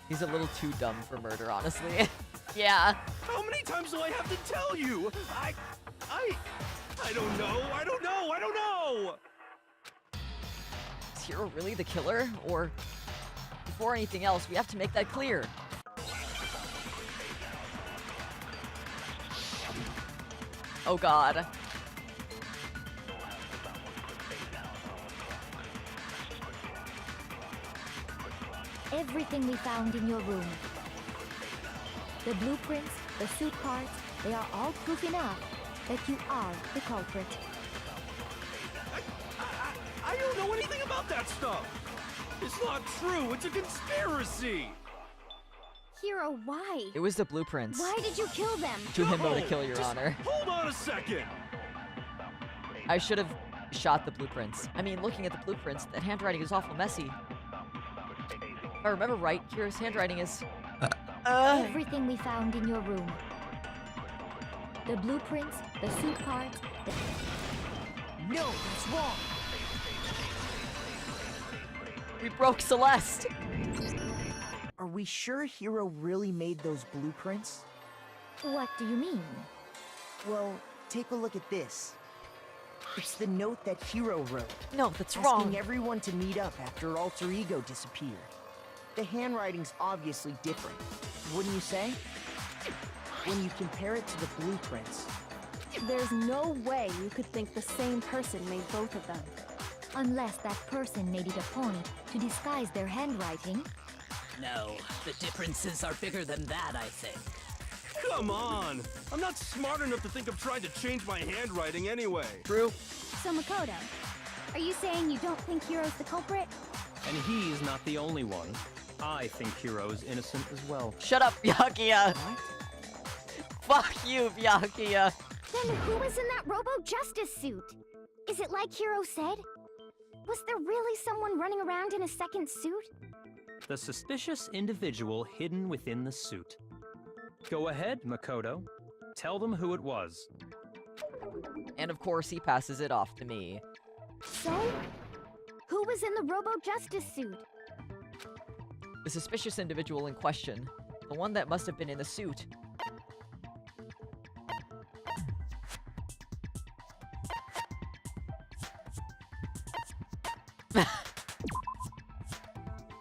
He's a little too dumb for murder, honestly. Yeah. How many times do I have to tell you? I don't know. I don't know. Is Hero really the killer? Or, before anything else, we have to make that clear. Oh god. Everything we found in your room. The blueprints, the suit parts, they are all proof enough that you are the culprit. I don't know anything about that stuff. It's not true. It's a conspiracy. Hero, why? It was the blueprints. Why did you kill them? To himbo to kill, Your Just Honor. Hold on a second. I should have shot the blueprints. I mean, looking at the blueprints, that handwriting is awful messy. If I remember right, Hero's handwriting is... Everything we found in your room. The blueprints, the suit parts, the... No, that's wrong. We broke Celeste! Are we sure Hero really made those blueprints? What do you mean? Well, take a look at this. It's the note that Hero wrote. No, that's asking wrong. everyone to meet up after Alter Ego disappeared. The handwriting's obviously different, wouldn't you say? When you compare it to the blueprints. There's no way you could think the same person made both of them. Unless that person made it a point to disguise their handwriting. No, the differences are bigger than that, I think. Come on. I'm not smart enough to think of trying to change my handwriting anyway. True. So Makoto, are you saying you don't think Hero's the culprit? And he's not the only one. I think Hero is innocent as well. Shut up, Byakuya! Fuck you, Byakuya! Then who was in that Robo-Justice suit? Is it like Hero said? Was there really someone running around in a second suit? The suspicious individual hidden within the suit. Go ahead, Makoto. Tell them who it was. And of course, he passes it off to me. So? Who was in the Robo-Justice suit? The suspicious individual in question. The one that must have been in the suit.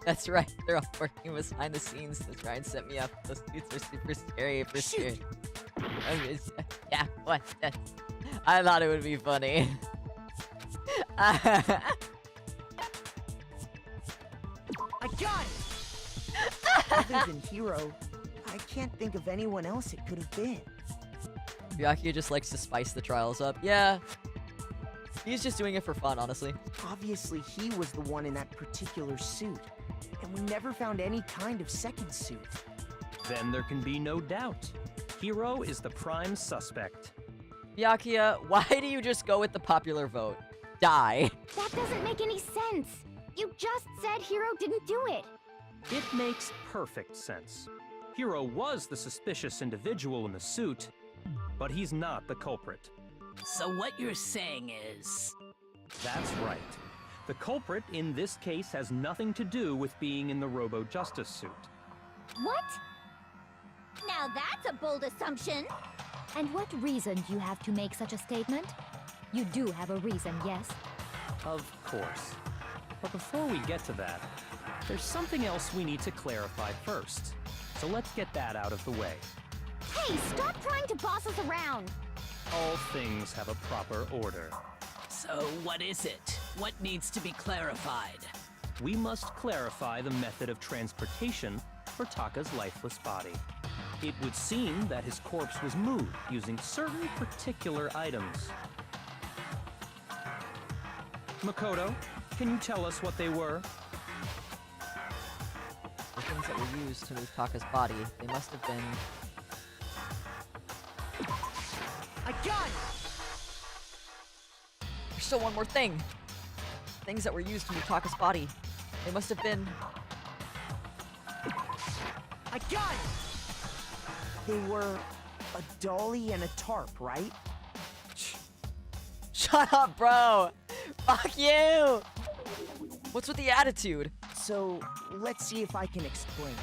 That's right, they're all working behind the scenes to try and set me up. Those suits are super scary for scared. Yeah, what? I thought it would be funny. I got it! Other than Hero, I can't think of anyone else it could have been. Byakuya just likes to spice the trials up. Yeah. He's just doing it for fun, honestly. Obviously, he was the one in that particular suit. And we never found any kind of second suit. Then there can be no doubt. Hero is the prime suspect. Byakuya, why do you just go with the popular vote? Die. That doesn't make any sense. You just said Hero didn't do it. It makes perfect sense. Hero was the suspicious individual in the suit, but he's not the culprit. So what you're saying is... That's right. The culprit in this case has nothing to do with being in the Robo-Justice suit. What? Now that's a bold assumption. And what reason do you have to make such a statement? You do have a reason, yes? Of course. But before we get to that, there's something else we need to clarify first. So let's get that out of the way. Hey, stop trying to boss us around. All things have a proper order. So what is it? What needs to be clarified? We must clarify the method of transportation for Taka's lifeless body. It would seem that his corpse was moved using certain particular items. Makoto, can you tell us what they were? The things that were used to move Taka's body, they must have been... I got it! There's still one more thing. Things that were used to move Taka's body. They must have been... I got it! They were a dolly and a tarp, right? Shut up, bro! Fuck you! What's with the attitude? So, let's see if I can explain.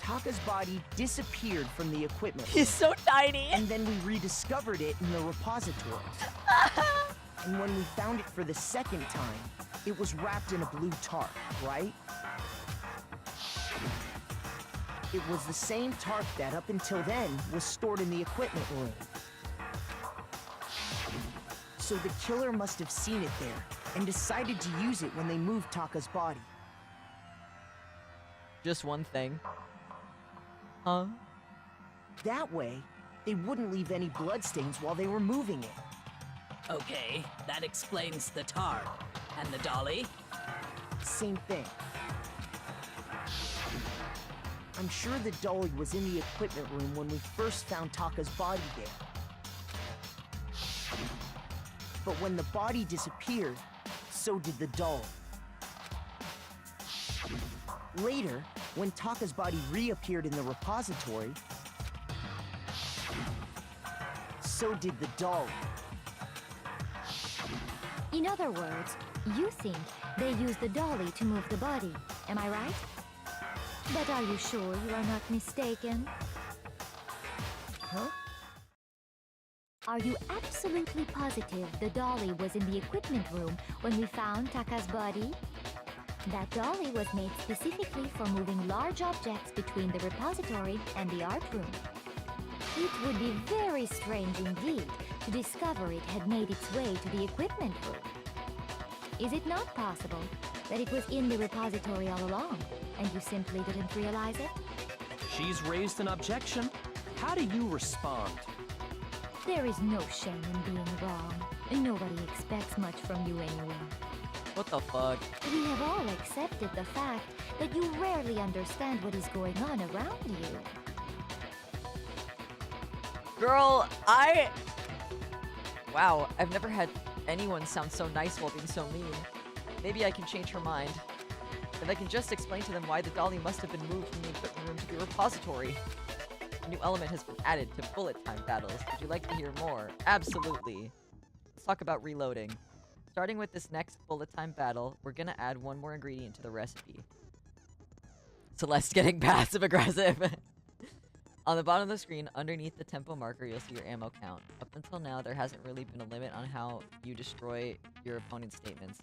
Taka's body disappeared from the equipment. He's so tiny! And then we rediscovered it in the repository. And when we found it for the second time, it was wrapped in a blue tarp, right? It was the same tarp that, up until then, was stored in the equipment room. So the killer must have seen it there, and decided to use it when they moved Taka's body. Just one thing. Huh? That way, they wouldn't leave any bloodstains while they were moving it. Okay, that explains the tarp. And the dolly? Same thing. I'm sure the dolly was in the equipment room when we first found Taka's body there. But when the body disappeared, so did the dolly. Later, when Taka's body reappeared in the repository, so did the dolly. In other words, you think they used the dolly to move the body, am I right? But are you sure you are not mistaken? Huh? Are you absolutely positive the dolly was in the equipment room when we found Taka's body? That dolly was made specifically for moving large objects between the repository and the art room. It would be very strange indeed to discover it had made its way to the equipment room. Is it not possible that it was in the repository all along, and you simply didn't realize it? She's raised an objection. How do you respond? There is no shame in being wrong, and nobody expects much from you anyway. What the fuck? We have all accepted the fact that you rarely understand what is going on around you. Girl, Wow, I've never had anyone sound so nice while being so mean. Maybe I can change her mind. If I can just explain to them why the dolly must have been moved from the equipment room to the repository. A new element has been added to bullet time battles. Would you like to hear more? Absolutely. Let's talk about reloading. Starting with this next bullet time battle, we're gonna add one more ingredient to the recipe. Celeste getting passive aggressive. On the bottom of the screen, underneath the tempo marker, you'll see your ammo count. Up until now, there hasn't really been a limit on how you destroy your opponent's statements.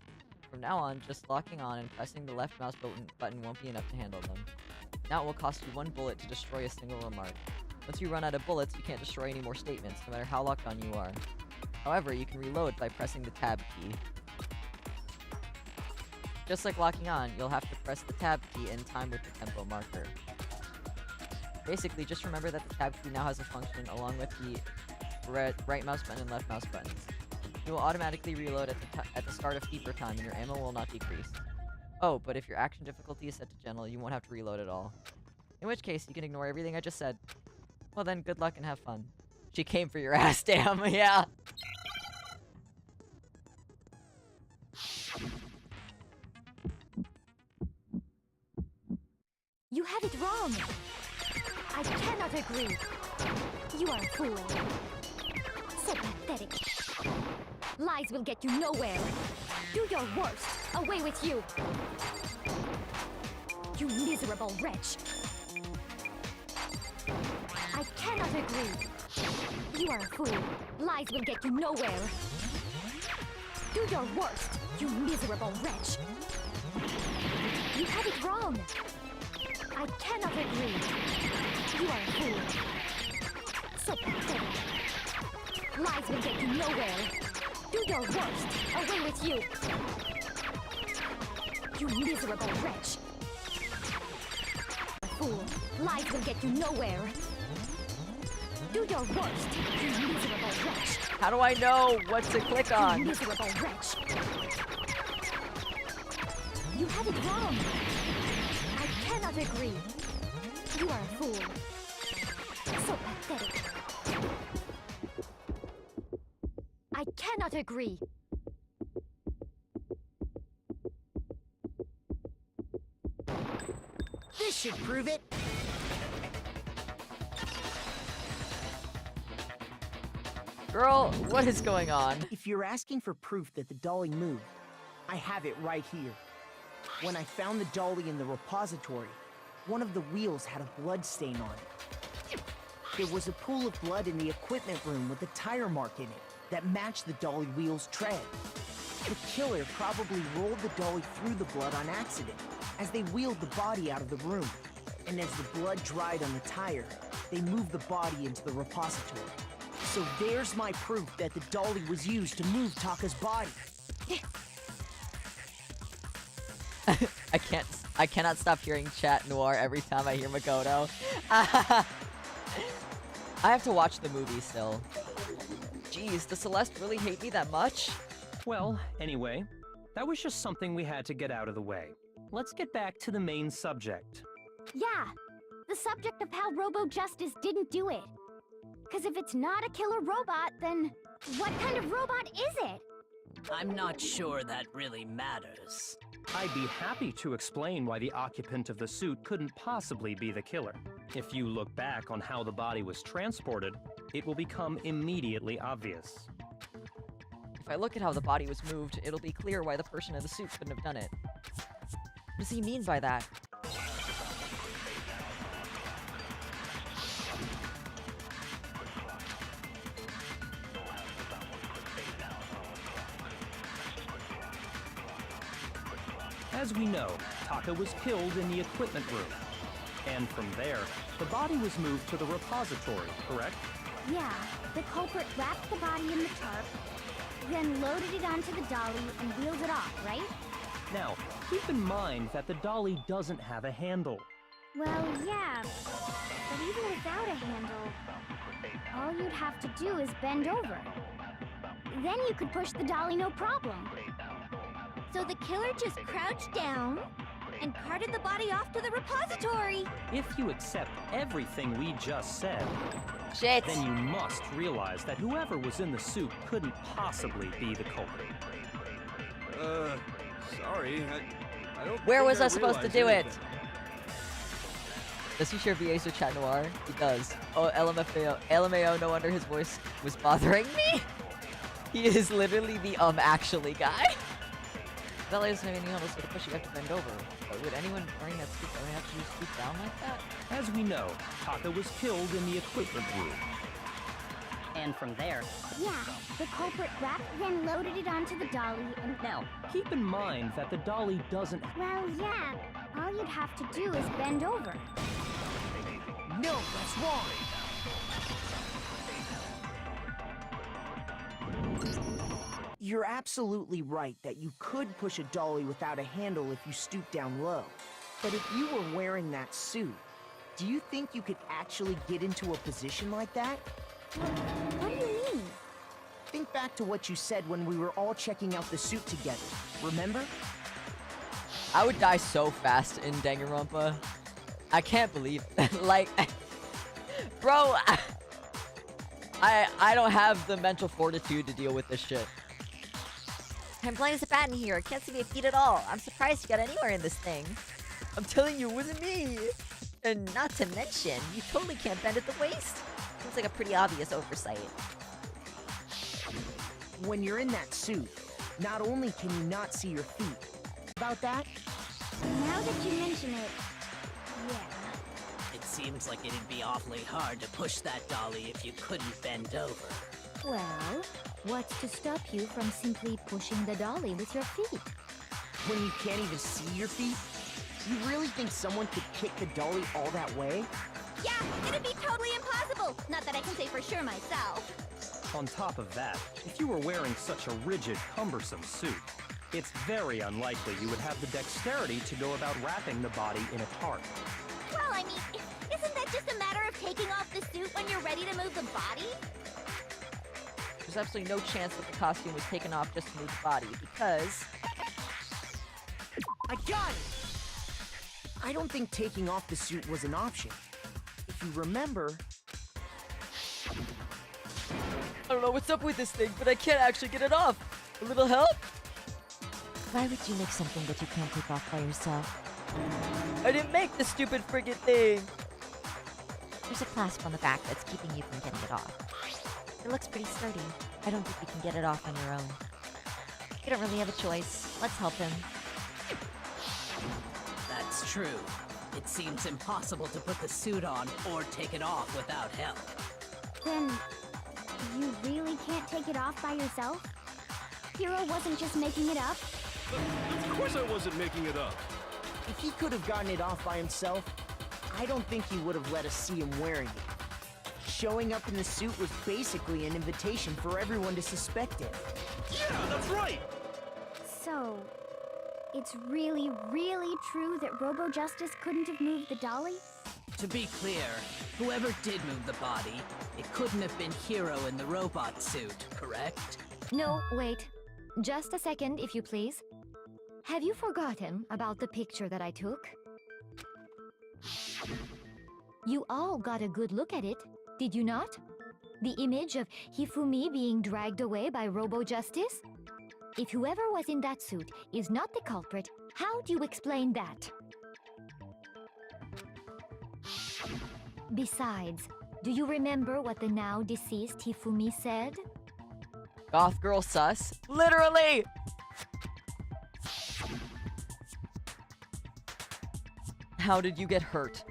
From now on, just locking on and pressing the left mouse button won't be enough to handle them. Now it will cost you 1 bullet to destroy a single remark. Once you run out of bullets, you can't destroy any more statements, no matter how locked on you are. However, you can reload by pressing the tab key. Just like locking on, you'll have to press the tab key in time with the tempo marker. Basically, just remember that the tab key now has a function along with the right mouse button and left mouse buttons. You will automatically reload at the start of keeper time, and your ammo will not decrease. Oh, but if your action difficulty is set to general, you won't have to reload at all. In which case, you can ignore everything I just said. Well then, good luck and have fun. She came for your ass, damn, yeah! You have it wrong! I cannot agree! You are a fool. So pathetic. Lies will get you nowhere. Do your worst. Away with you. You miserable wretch. I cannot agree. You are a fool. Lies will get you nowhere. Do your worst, you miserable wretch. You have it wrong. I cannot agree. You are a fool. So pathetic. Lies will get you nowhere. Do your worst. Away with you. You miserable wretch. Fool. Lies will get you nowhere. Do your worst. You miserable wretch. How do I know what to click on? You miserable wretch. You have it wrong. I cannot agree. You are a fool. So pathetic. agree. This should prove it. Girl, what is going on? If you're asking for proof that the dolly moved, I have it right here. When I found the dolly in the repository, one of the wheels had a blood stain on it. There was a pool of blood in the equipment room with a tire mark in it that matched the dolly wheel's tread. The killer probably rolled the dolly through the blood on accident as they wheeled the body out of the room. And as the blood dried on the tire, they moved the body into the repository. So there's my proof that the dolly was used to move Taka's body. I cannot stop hearing chat noir every time I hear Makoto. I have to watch the movie still. Jeez, does Celeste really hate me that much? Well, anyway, that was just something we had to get out of the way. Let's get back to the main subject. Yeah, the subject of how Robo Justice didn't do it. Because if it's not a killer robot, then what kind of robot is it? I'm not sure that really matters. I'd be happy to explain why the occupant of the suit couldn't possibly be the killer. If you look back on how the body was transported, it will become immediately obvious. If I look at how the body was moved, it'll be clear why the person in the suit couldn't have done it. What does he mean by that? As we know, Taka was killed in the equipment room. And from there, the body was moved to the repository, correct? Yeah, the culprit wrapped the body in the tarp, then loaded it onto the dolly and wheeled it off, right? Now, keep in mind that the dolly doesn't have a handle. Well, yeah, but even without a handle, all you'd have to do is bend over. Then you could push the dolly no problem. So the killer just crouched down and carted the body off to the repository. If you accept everything we just said, Shit. then you must realize that whoever was in the suit couldn't possibly be the culprit. Sorry, I don't Where think was I supposed to do it? anything. Does he share VAs with Chat Noir? He does. Oh, LMAO, no wonder his voice was bothering me. He is literally the actually guy. Belly doesn't have any handles for the push, you have to bend over. But would anyone wearing that suit only have to scoop down like that? As we know, Taka was killed in the equipment room. And from there, Yeah, the culprit wrapped, then loaded it onto the dolly and... Now, keep in mind that the dolly doesn't... Well, yeah, all you'd have to do is bend over. No, that's wrong. You're absolutely right that you could push a dolly without a handle if you stoop down low. But if you were wearing that suit, do you think you could actually get into a position like that? What do you mean? Think back to what you said when we were all checking out the suit together, remember? I would die so fast in Danganronpa. I can't believe it. Like, bro, I don't have the mental fortitude to deal with this shit. I'm blind as a bat in here. I can't see my feet at all. I'm surprised you got anywhere in this thing. I'm telling you, it wasn't me. And not to mention, you totally can't bend at the waist. Seems like a pretty obvious oversight. When you're in that suit, not only can you not see your feet. About that? Now that you mention it, yeah. it seems like it'd be awfully hard to push that dolly if you couldn't bend over. Well, what's to stop you from simply pushing the dolly with your feet? When you can't even see your feet? You really think someone could kick the dolly all that way? Yeah, it'd be totally impossible. Not that I can say for sure myself. On top of that, if you were wearing such a rigid, cumbersome suit, it's very unlikely you would have the dexterity to go about wrapping the body in a tarp. Well, I mean, isn't that just a matter of taking off the suit when you're ready to move the body? There's absolutely no chance that the costume was taken off just to move the body, because... I got it! I don't think taking off the suit was an option. If you remember... I don't know what's up with this thing, but I can't actually get it off. A little help? Why would you make something that you can't take off by yourself? I didn't make the stupid friggin' thing. There's a clasp on the back that's keeping you from getting it off. It looks pretty sturdy. I don't think you can get it off on your own. You don't really have a choice. Let's help him. That's true. It seems impossible to put the suit on or take it off without help. Then, you really can't take it off by yourself? Hero wasn't just making it up? Of course I wasn't making it up. If he could have gotten it off by himself, I don't think he would have let us see him wearing it. Showing up in the suit was basically an invitation for everyone to suspect it. Yeah, that's right! So, it's really, really true that Robo Justice couldn't have moved the dolly? To be clear, whoever did move the body, it couldn't have been Hero in the robot suit, correct? No, wait. Just a second, if you please. Have you forgotten about the picture that I took? You all got a good look at it, did you not? The image of Hifumi being dragged away by Robo Justice? If whoever was in that suit is not the culprit, how do you explain that? Besides, do you remember what the now deceased Hifumi said? Goth girl sus? Literally! How did you get hurt?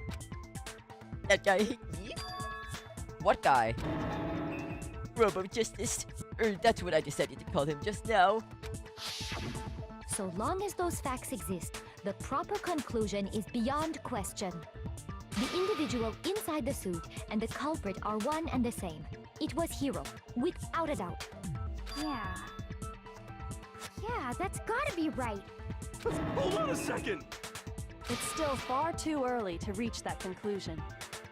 That guy hit me? What guy? Robo Justice. That's what I decided to call him just now. So long as those facts exist, the proper conclusion is beyond question. The individual inside the suit and the culprit are one and the same. It was Hero, without a doubt. Yeah. Yeah, that's gotta be right. Hold on a second! It's still far too early to reach that conclusion.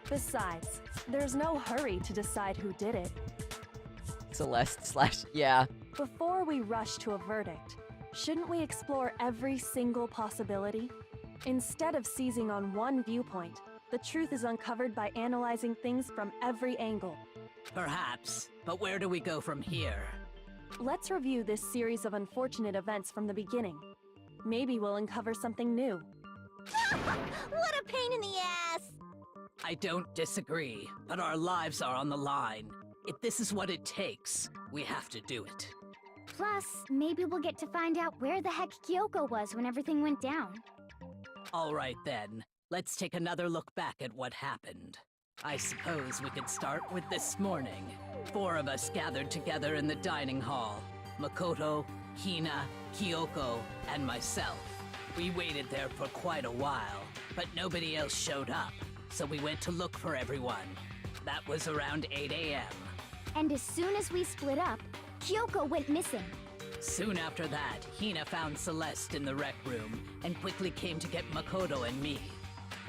Besides, there's no hurry to decide who did it. Celeste / yeah. Before we rush to a verdict, shouldn't we explore every single possibility? Instead of seizing on one viewpoint, the truth is uncovered by analyzing things from every angle. Perhaps, but where do we go from here? Let's review this series of unfortunate events from the beginning. Maybe we'll uncover something new. What a pain in the ass! I don't disagree, but our lives are on the line. If this is what it takes, we have to do it. Plus, maybe we'll get to find out where the heck Kyoko was when everything went down. All right then, let's take another look back at what happened. I suppose we could start with this morning. 4 of us gathered together in the dining hall. Makoto, Hina, Kyoko, and myself. We waited there for quite a while, but nobody else showed up, so we went to look for everyone. That was around 8 a.m. And as soon as we split up, Kyoko went missing. Soon after that, Hina found Celeste in the rec room and quickly came to get Makoto and me.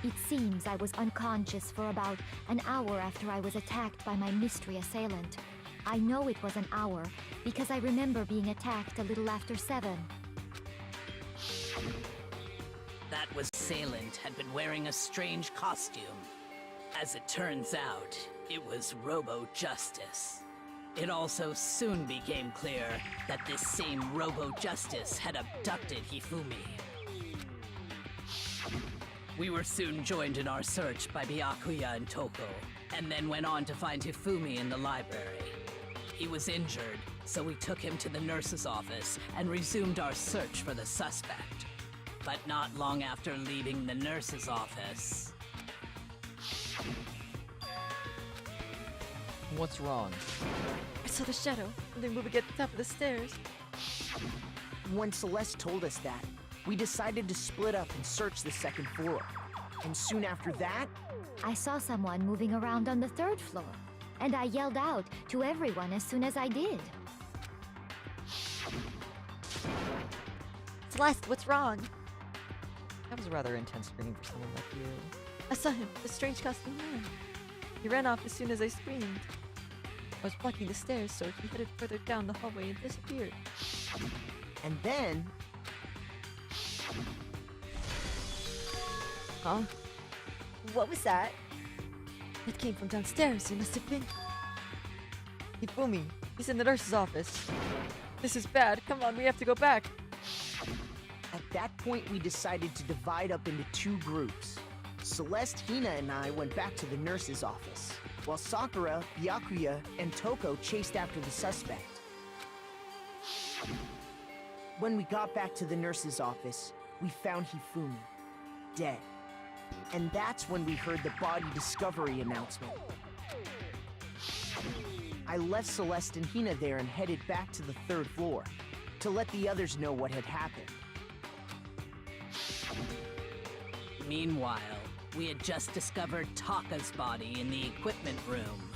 It seems I was unconscious for about an hour after I was attacked by my mystery assailant. I know it was an hour because I remember being attacked a little after 7. That assailant had been wearing a strange costume. As it turns out, it was Robo Justice. It also soon became clear that this same Robo Justice had abducted Hifumi. We were soon joined in our search by Byakuya and Toko, and then went on to find Hifumi in the library. He was injured, so we took him to the nurse's office and resumed our search for the suspect. But not long after leaving the nurse's office... What's wrong? I saw the shadow, and then moving at the top of the stairs. When Celeste told us that, we decided to split up and search the second floor. And soon after that... I saw someone moving around on the 3rd floor, and I yelled out to everyone as soon as I did. Celeste, what's wrong? That was a rather intense scream for someone like you. I saw him, the strange costume man. He ran off as soon as I screamed. I was blocking the stairs, so he headed further down the hallway and disappeared. And then... Huh? What was that? It came from downstairs, it must have been... Hifumi, he's in the nurse's office. This is bad. Come on, we have to go back. At that point, we decided to divide up into two groups. Celeste, Hina, and I went back to the nurse's office, while Sakura, Byakuya, and Toko chased after the suspect. When we got back to the nurse's office, we found Hifumi, dead. And that's when we heard the body discovery announcement. I left Celeste and Hina there and headed back to the third floor to let the others know what had happened. Meanwhile, we had just discovered Taka's body in the equipment room.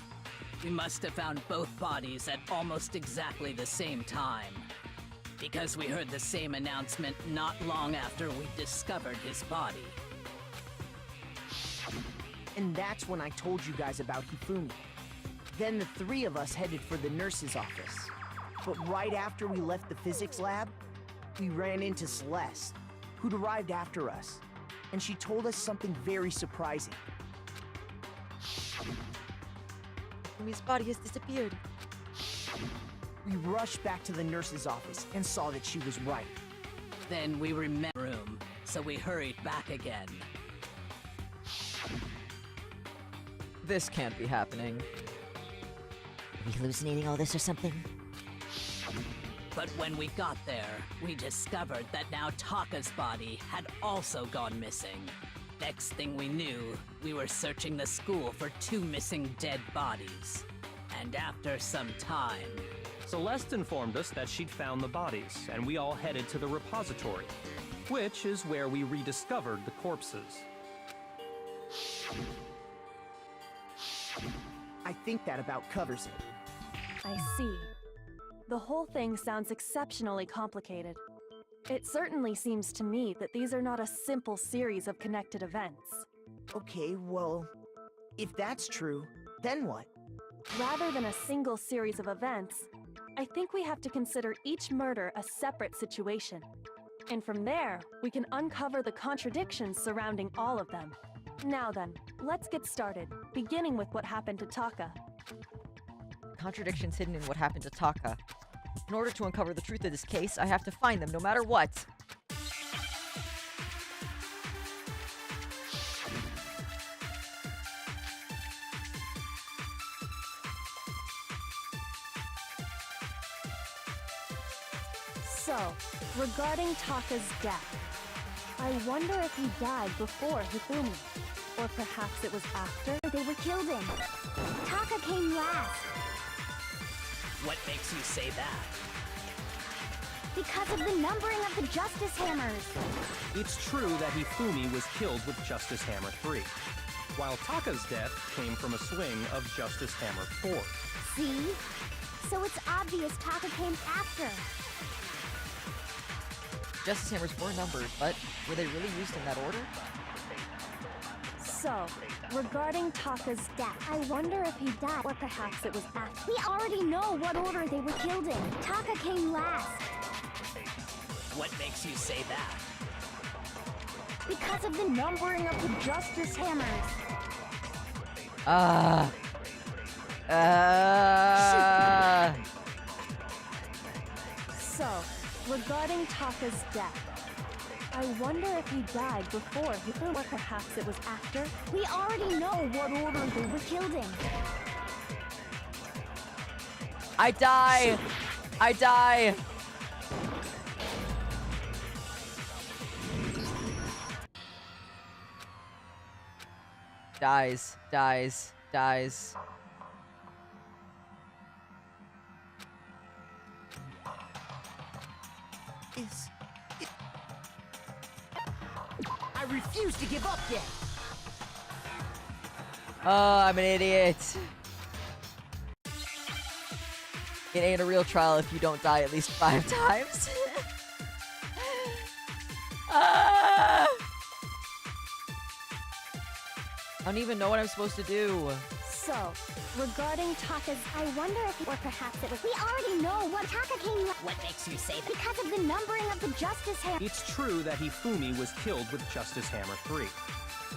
We must have found both bodies at almost exactly the same time, because we heard the same announcement not long after we discovered his body. And that's when I told you guys about Hifumi. Then the three of us headed for the nurse's office. But right after we left the physics lab, we ran into Celeste, who'd arrived after us. And she told us something very surprising. Hifumi's body has disappeared. We rushed back to the nurse's office and saw that she was right. Then we remembered the room, so we hurried back again. This can't be happening. Are we hallucinating all this or something? But when we got there, we discovered that now Taka's body had also gone missing. Next thing we knew, we were searching the school for two missing dead bodies. And after some time... Celeste informed us that she'd found the bodies, and we all headed to the repository, which is where we rediscovered the corpses. I think that about covers it. I see. The whole thing sounds exceptionally complicated. It certainly seems to me that these are not a simple series of connected events. Okay, well, if that's true, then what? Rather than a single series of events, I think we have to consider each murder a separate situation. And from there, we can uncover the contradictions surrounding all of them. Now then, let's get started, beginning with what happened to Taka. Contradictions hidden in what happened to Taka. In order to uncover the truth of this case, I have to find them no matter what. So, regarding Taka's death, I wonder if he died before Hifumi, or perhaps it was after. They were killed in. Taka came last. What makes you say that? Because of the numbering of the Justice Hammers. It's true that Hifumi was killed with Justice Hammer 3, while Taka's death came from a swing of Justice Hammer 4. See? So it's obvious Taka came after. Justice Hammers were numbered, but were they really used in that order? So, regarding Taka's death, I wonder if he died, or perhaps it was after. We already know what order they were killed in. Taka came last. What makes you say that? Because of the numbering of the Justice Hammers. So, regarding Taka's death, I wonder if he died before Hifumi, or perhaps it was after. We already know what order they were killed in. I die! I die! Dies, dies, dies. I refuse to give up yet! Oh, I'm an idiot. It ain't a real trial if you don't die at least 5 times. Ah! I don't even know what I'm supposed to do. So, regarding Taka's, I wonder if, or perhaps it was. We already know what Taka came last. What makes you say that? Because of the numbering of the Justice Hammer. It's true that Hifumi was killed with Justice Hammer 3,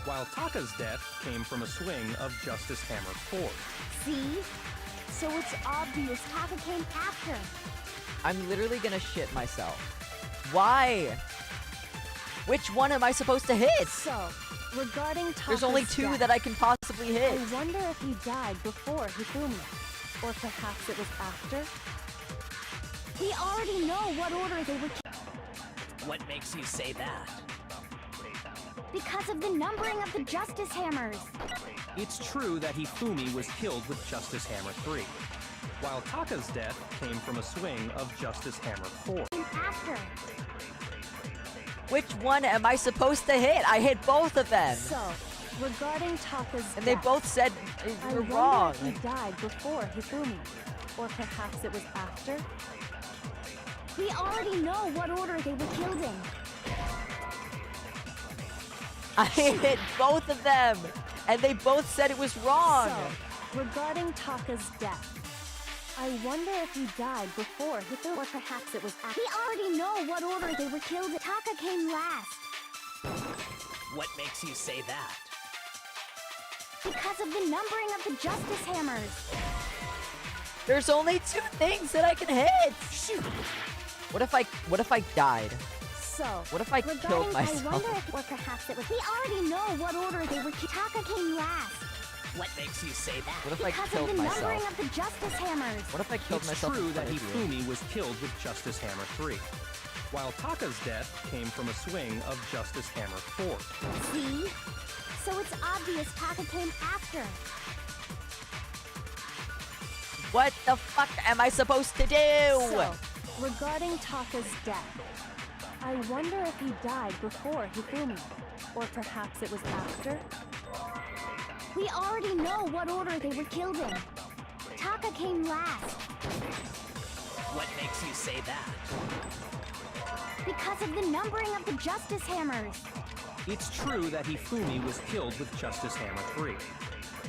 while Taka's death came from a swing of Justice Hammer 4. See? So it's obvious Taka came after. I'm literally gonna shit myself. Why? Which one am I supposed to hit? So, regarding Taka's There's only two death, that I can possibly hit. I wonder if he died before Hifumi. Or perhaps it was after? We already know what order they were killed. What makes you say that? Because of the numbering of the Justice Hammers. It's true that Hifumi was killed with Justice Hammer 3, while Taka's death came from a swing of Justice Hammer 4. After. Which one am I supposed to hit? I hit both of them. So, regarding Taka's And they death, both said I you're wonder wrong. if he died before Hifumi. Or perhaps it was after? We already know what order they were killed in. I hit both of them. And they both said it was wrong. So, regarding Taka's death, I wonder if he died before Hifumi. Or perhaps it was after. We already know what order they were killed in. Taka came last. What makes you say that? Because of the numbering of the Justice Hammers. There's only two things that I can hit. Shoot. What if I died? So, What if I killed myself? I wonder if, or perhaps it was. We already know what order they were killed. Taka came last. What makes you say that? What if I Because killed of the myself? numbering of the Justice Hammers. What if I killed It's myself? true in that front of you? Hifumi was killed with Justice Hammer 3, while Taka's death came from a swing of Justice Hammer 4. See? So it's obvious Taka came after. What the fuck am I supposed to do? So, regarding Taka's death, I wonder if he died before Hifumi. Or perhaps it was after? We already know what order they were killed in. Taka came last. What makes you say that? Because of the numbering of the Justice Hammers. It's true that Hifumi was killed with Justice Hammer 3,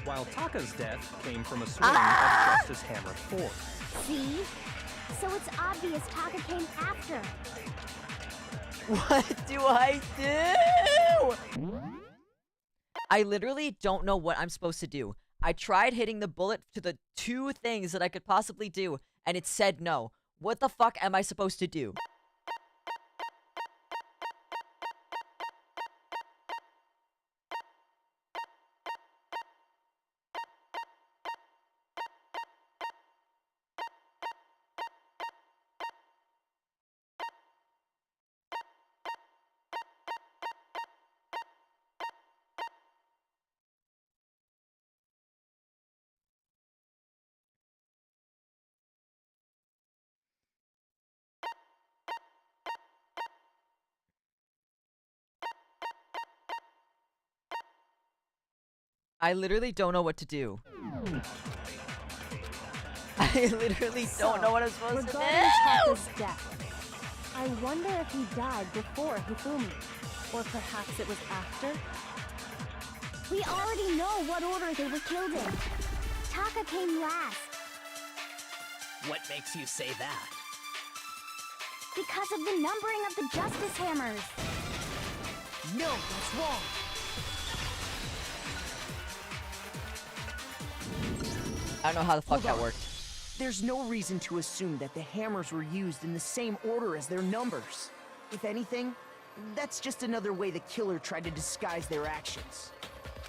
while Taka's death came from a swing of Justice Hammer 4. See? So it's obvious Taka came after. What do I do? I literally don't know what I'm supposed to do. I tried hitting the bullet to the two things that I could possibly do, and it said no. What the fuck am I supposed to do? I literally don't know what to do. I literally don't know what I'm supposed to regarding do. Taka's death, I wonder if he died before Hifumi. Or perhaps it was after? We already know what order they were killed in. Taka came last. What makes you say that? Because of the numbering of the Justice Hammers. No, that's wrong. I don't know how the fuck Hold that on. worked. There's no reason to assume that the hammers were used in the same order as their numbers. If anything, that's just another way the killer tried to disguise their actions.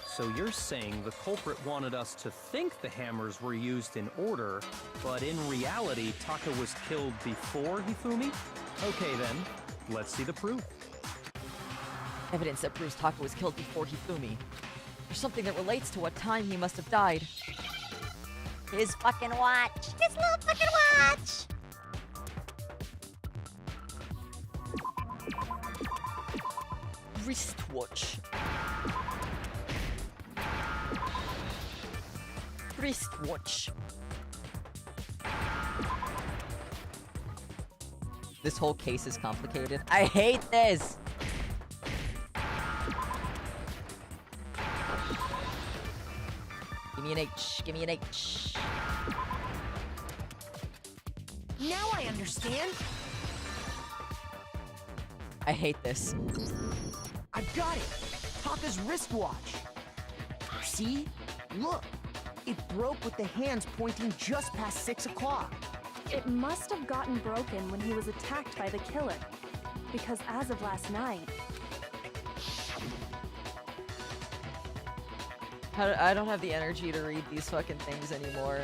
So you're saying the culprit wanted us to think the hammers were used in order, but in reality, Taka was killed before Hifumi? Okay then, let's see the proof. Evidence that proves Taka was killed before Hifumi. There's something that relates to what time he must have died. His fucking watch! His little fucking watch! Wristwatch. Wristwatch. This whole case is complicated. I hate this! Give me an H. Give me an H. Now I understand. I hate this. I've got it. Taka's wristwatch. See? Look. It broke with the hands pointing just past 6 o'clock. It must have gotten broken when he was attacked by the killer. Because as of last night, I don't have the energy to read these fucking things anymore.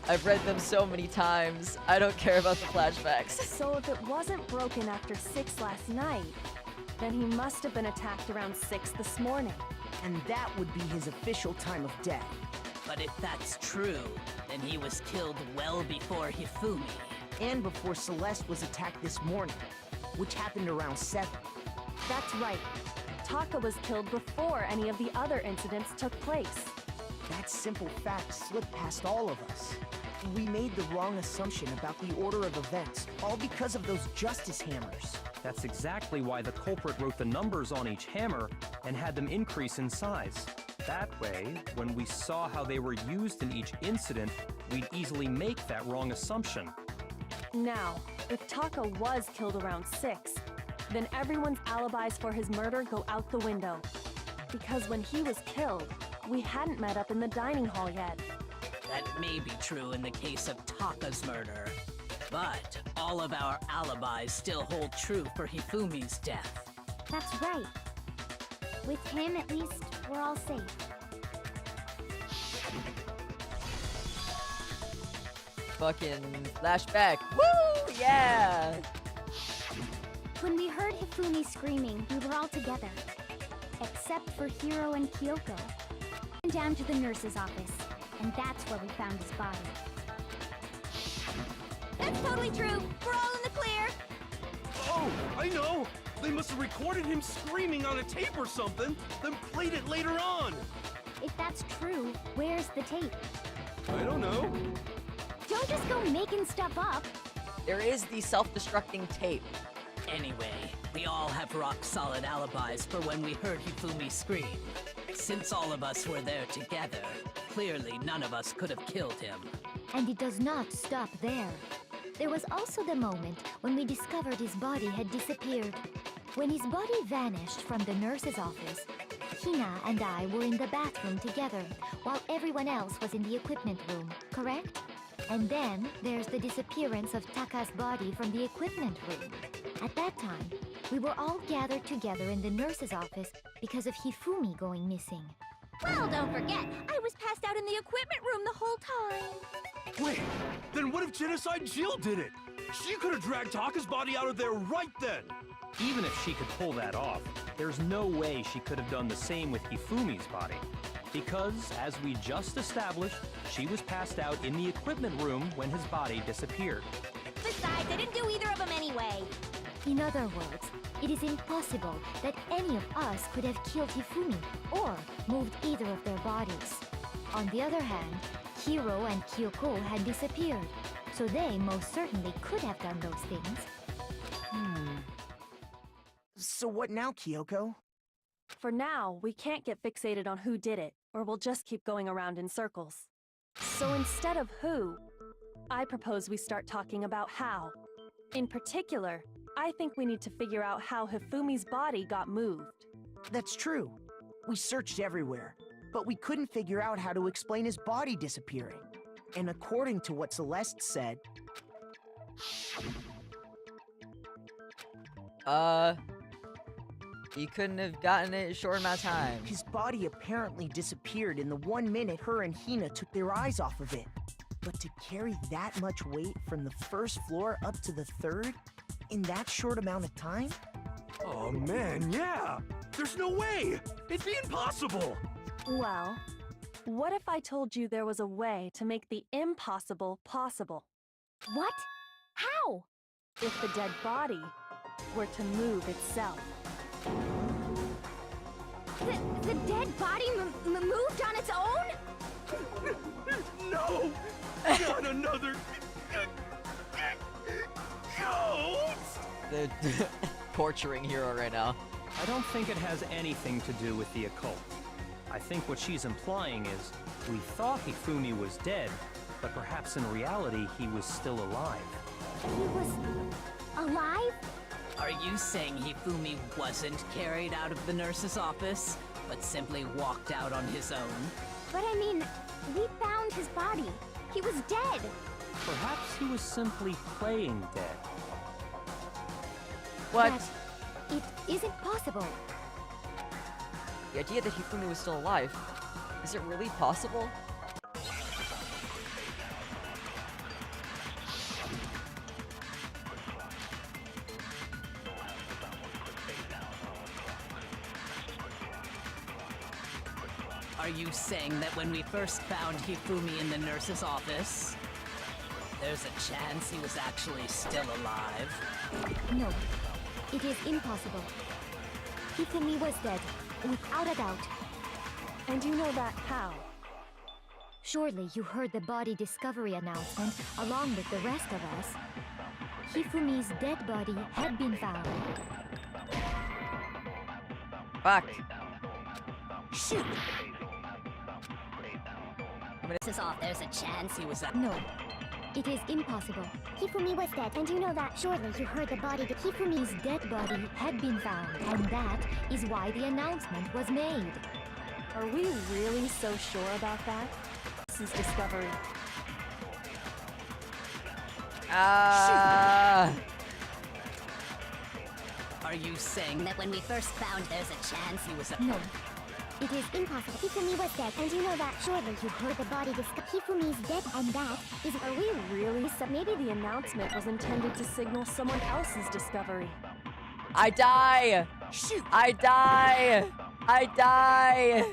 I've read them so many times. I don't care about the flashbacks. so if it wasn't broken after 6 last night, then he must have been attacked around 6 this morning. And that would be his official time of death. But if that's true, then he was killed well before Hifumi. And before Celeste was attacked this morning, which happened around 7. That's right. Taka was killed before any of the other incidents took place. That simple fact slipped past all of us. We made the wrong assumption about the order of events, all because of those justice hammers. That's exactly why the culprit wrote the numbers on each hammer and had them increase in size. That way, when we saw how they were used in each incident, we'd easily make that wrong assumption. Now, if Taka was killed around 6, then everyone's alibis for his murder go out the window. Because when he was killed, we hadn't met up in the dining hall yet. That may be true in the case of Taka's murder. But all of our alibis still hold true for Hifumi's death. That's right. With him, at least, we're all safe. Fucking flashback. Woo! Yeah! When we heard Hifumi screaming, we were all together. Except for Hiro and Kyoko. Went down to the nurse's office, and that's where we found his body. That's totally true! We're all in the clear! Oh, I know! They must have recorded him screaming on a tape or something, then played it later on! If that's true, where's the tape? I don't know. Don't just go making stuff up! There is the self-destructing tape. Anyway, we all have rock-solid alibis for when we heard Hifumi scream. Since all of us were there together, clearly none of us could have killed him. And it does not stop there. There was also the moment when we discovered his body had disappeared. When his body vanished from the nurse's office, Hina and I were in the bathroom together, while everyone else was in the equipment room, correct? And then there's the disappearance of Taka's body from the equipment room. At that time, we were all gathered together in the nurse's office because of Hifumi going missing. Well, don't forget, I was passed out in the equipment room the whole time. Wait, then what if Genocide Jill did it? She could have dragged Taka's body out of there right then! Even if she could pull that off, there's no way she could have done the same with Hifumi's body. Because, as we just established, she was passed out in the equipment room when his body disappeared. Besides, I didn't do either of them anyway. In other words, it is impossible that any of us could have killed Hifumi or moved either of their bodies. On the other hand, Hiro and Kyoko had disappeared, so they most certainly could have done those things. So what now, Kyoko? For now, we can't get fixated on who did it, or we'll just keep going around in circles. So instead of who, I propose we start talking about how. In particular, I think we need to figure out how Hifumi's body got moved. That's true. We searched everywhere, but we couldn't figure out how to explain his body disappearing. And according to what Celeste said... He couldn't have gotten it in a short amount of time. His body apparently disappeared in the 1 minute her and Hina took their eyes off of it. But to carry that much weight from the first floor up to the 3rd in that short amount of time? Oh man, yeah! There's no way! It'd be impossible! Well, what if I told you there was a way to make the impossible possible? What? How? If the dead body were to move itself. The dead body moved on its own? No! Not another... ghost! The torturing hero right now. I don't think it has anything to do with the occult. I think what she's implying is, we thought Hifumi was dead, but perhaps in reality he was still alive. He was alive? Are you saying Hifumi wasn't carried out of the nurse's office, but simply walked out on his own? But I mean, we found his body. He was dead. Perhaps he was simply playing dead. What? But it isn't possible. The idea that Hifumi was still alive. Is it really possible? Are you saying that when we first found Hifumi in the nurse's office, there's a chance he was actually still alive? No, it is impossible. Hifumi was dead, without a doubt. And you know that how? Surely you heard the body discovery announcement along with the rest of us. Hifumi's dead body had been found. Fuck. Shoot! This is off. There's a chance He was No, it is impossible. Hifumi was dead, and you know that. Surely you heard the body. Hifumi's dead body had been found, and that is why the announcement was made. Are we really so sure about that? This is discovery. Are you saying that when we first found there's a chance he was No, It is impossible. Hifumi was dead, and you know that. Surely you heard the body Hifumi's dead, and that is. Are we really so? Maybe the announcement was intended to signal someone else's discovery. I die! Shoot! I die! I die!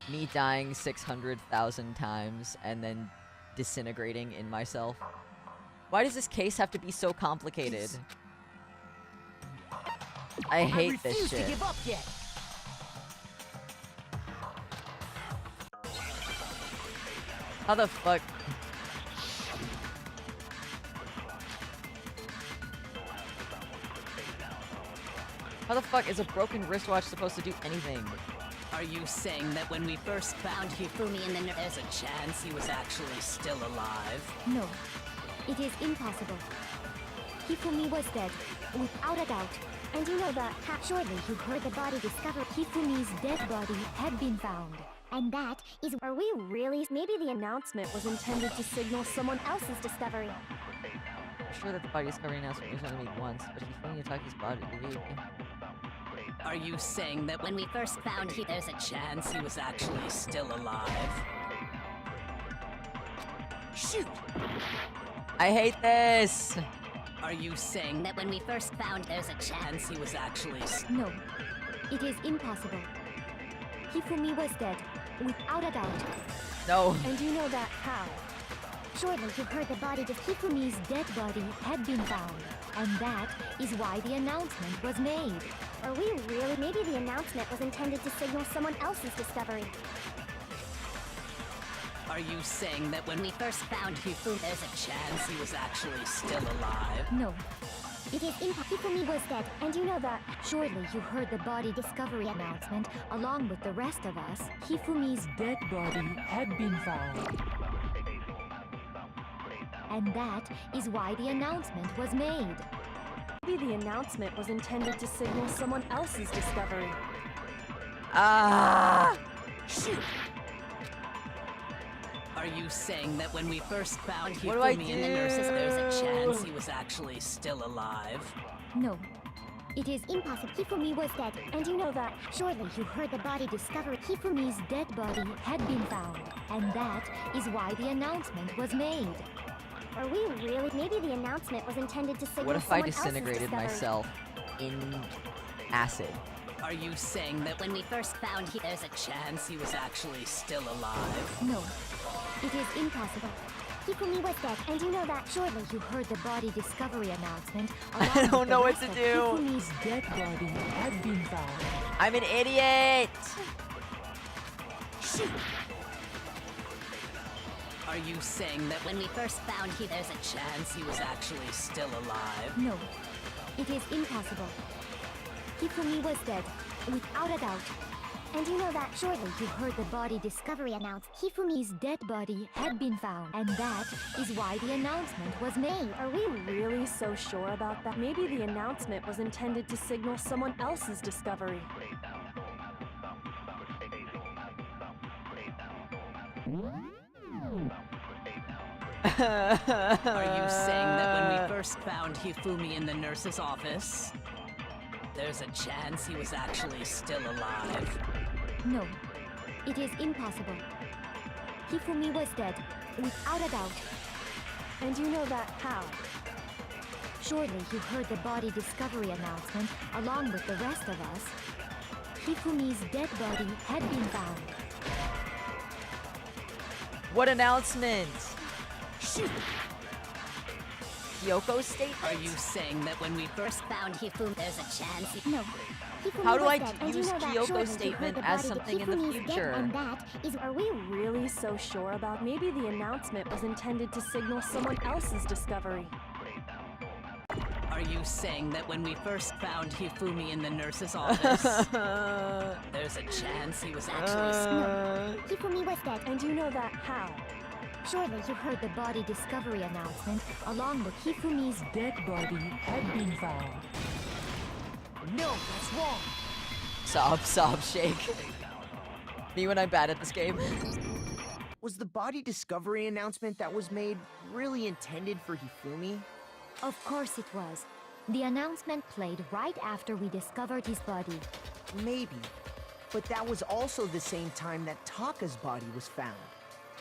Me dying 600,000 times and then disintegrating in myself. Why does this case have to be so complicated? I hate this shit. To give up yet. How the fuck? How the fuck is a broken wristwatch supposed to do anything? Are you saying that when we first found Hifumi in the there's a chance he was actually still alive? no, it is impossible. Hifumi was dead, without a doubt. And you know that. Surely you heard the body discovered. Hifumi's dead body had been found. And that is. Are we really? Maybe the announcement was intended to signal someone else's discovery. I'm sure that the body discovery announcement was only made once, but Hifumi attacked his body. Are you saying that when we first found there's a chance he was actually still alive? Shoot! I hate this! Are you saying that when we first found there's a chance he was actually No, it is impossible. Hifumi was dead, without a doubt. No. And you know that how? Surely you heard the body Hifumi's dead body had been found. And that is why the announcement was made. Are we really? Maybe the announcement was intended to signal someone else's discovery. Are you saying that when we first found Hifumi there's a chance he was actually still alive? No, It is Hifumi was dead, and you know that. surely you heard the body discovery announcement along with the rest of us. Hifumi's dead body had been found. And that is why the announcement was made. Maybe the announcement was intended to signal someone else's discovery. Shoot! Are you saying that when we first found What do I Hifumi in the nurses there's a chance do? he was actually still alive? No, it is Impossible. Hifumi was dead, and you know that. Surely you heard the body discovery. Hifumi's dead body had been found. And that is why the announcement was made. Are we really? Maybe the announcement was intended to signal What if I someone else's disintegrated discovery. myself in acid? Are you saying that when we first found there's a chance he was actually still alive? No, it is impossible. Hifumi was dead, and you know that. Surely you heard the body discovery announcement. I along with don't the know what rest to of do. Hifumi's dead body had been found. I'm an idiot! Shoot! Are you saying that when we first found there's a chance he was actually still alive? No, it is impossible. Hifumi was dead, without a doubt. And you know that Surely you heard the body discovery announced Hifumi's dead body had been found, and that is why the announcement was made. Are we really so sure about that? Maybe the announcement was intended to signal someone else's discovery. Are you saying that when we first found Hifumi in the nurse's office, there's a chance he was actually still alive? No, it is impossible. Hifumi was dead, without a doubt. And you know that how? Surely you heard the body discovery announcement along with the rest of us. Hifumi's dead body had been found. What announcement? Shoot! Kyoko statement? Are you saying that when we first found Hifumi, there's a chance? No. Hifumi How do was I dead, and you use know that Kyoko's surely you heard statement the as body something in the Hifumi's dead, future? and that is... Are we really so sure about? Maybe the announcement was intended to signal someone else's discovery. Are you saying that when we first found Hifumi in the nurse's office, there's a chance he was actually No. Hifumi was dead. And you know that how? Surely you heard the body discovery announcement along with Hifumi's dead body had been found. No, that's wrong. Sob, shake. Me when I'm bad at this game. Was the body discovery announcement that was made really intended for Hifumi? Of course it was. The announcement played right after we discovered his body. Maybe. But that was also the same time that Taka's body was found.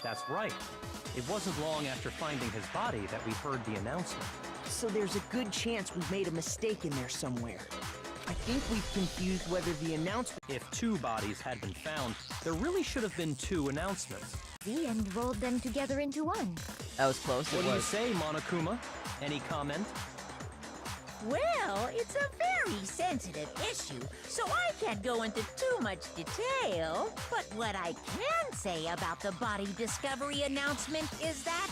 That's right. It wasn't long after finding his body that we heard the announcement. So there's a good chance we've made a mistake in there somewhere. I think we've confused whether the announcement... If 2 bodies had been found, there really should have been 2 announcements. And rolled them together into one. That was close. What do you say, Monokuma? Any comment? Well, it's a very sensitive issue, so I can't go into too much detail. But what I can say about the body discovery announcement is that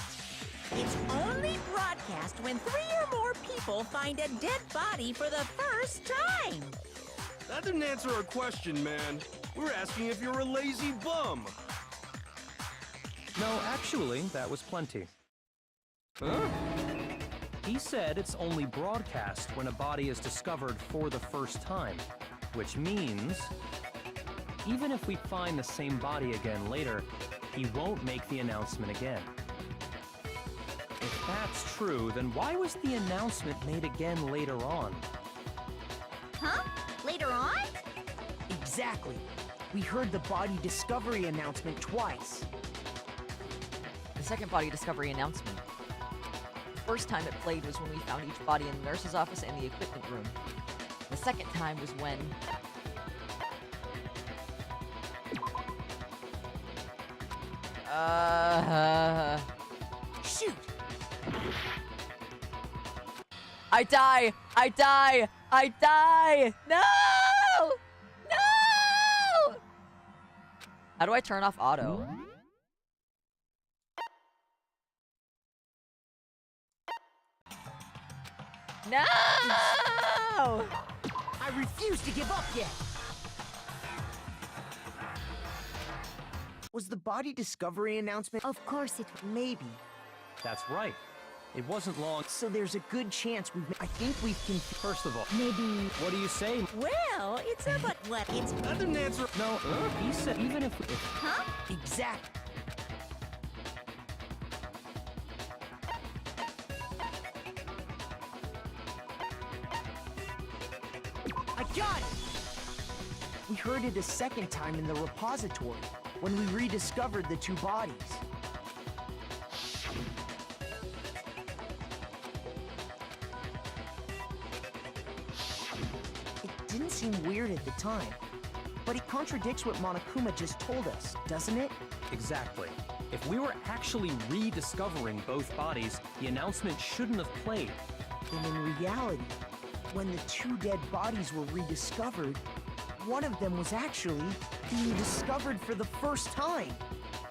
it's only broadcast when 3 or more people find a dead body for the first time. That didn't answer our question, man. We're asking if you're a lazy bum. No, actually, that was plenty. Huh? He said it's only broadcast when a body is discovered for the first time, which means even if we find the same body again later, he won't make the announcement again. If that's true, then why was the announcement made again later on? Huh? Later on? Exactly. We heard the body discovery announcement twice. The second body discovery announcement. The first time it played was when we found each body in the nurse's office and the equipment room. The second time was when... Shoot! I die! I die! I die! No! No! How do I turn off auto? No! I refuse to give up yet! Was the body discovery announcement... Of course it... Maybe. That's right. It wasn't long. So there's a good chance we've... I think we've... First of all, Maybe... what do you say? Well, it's a but what it's... That didn't answer... No, he said even if... Huh? Exactly. I got it! We heard it a second time in the repository, when we rediscovered the 2 bodies. It didn't seem weird at the time, but it contradicts what Monokuma just told us, doesn't it? Exactly. If we were actually rediscovering both bodies, the announcement shouldn't have played. And in reality, when the 2 dead bodies were rediscovered, one of them was actually being discovered for the first time.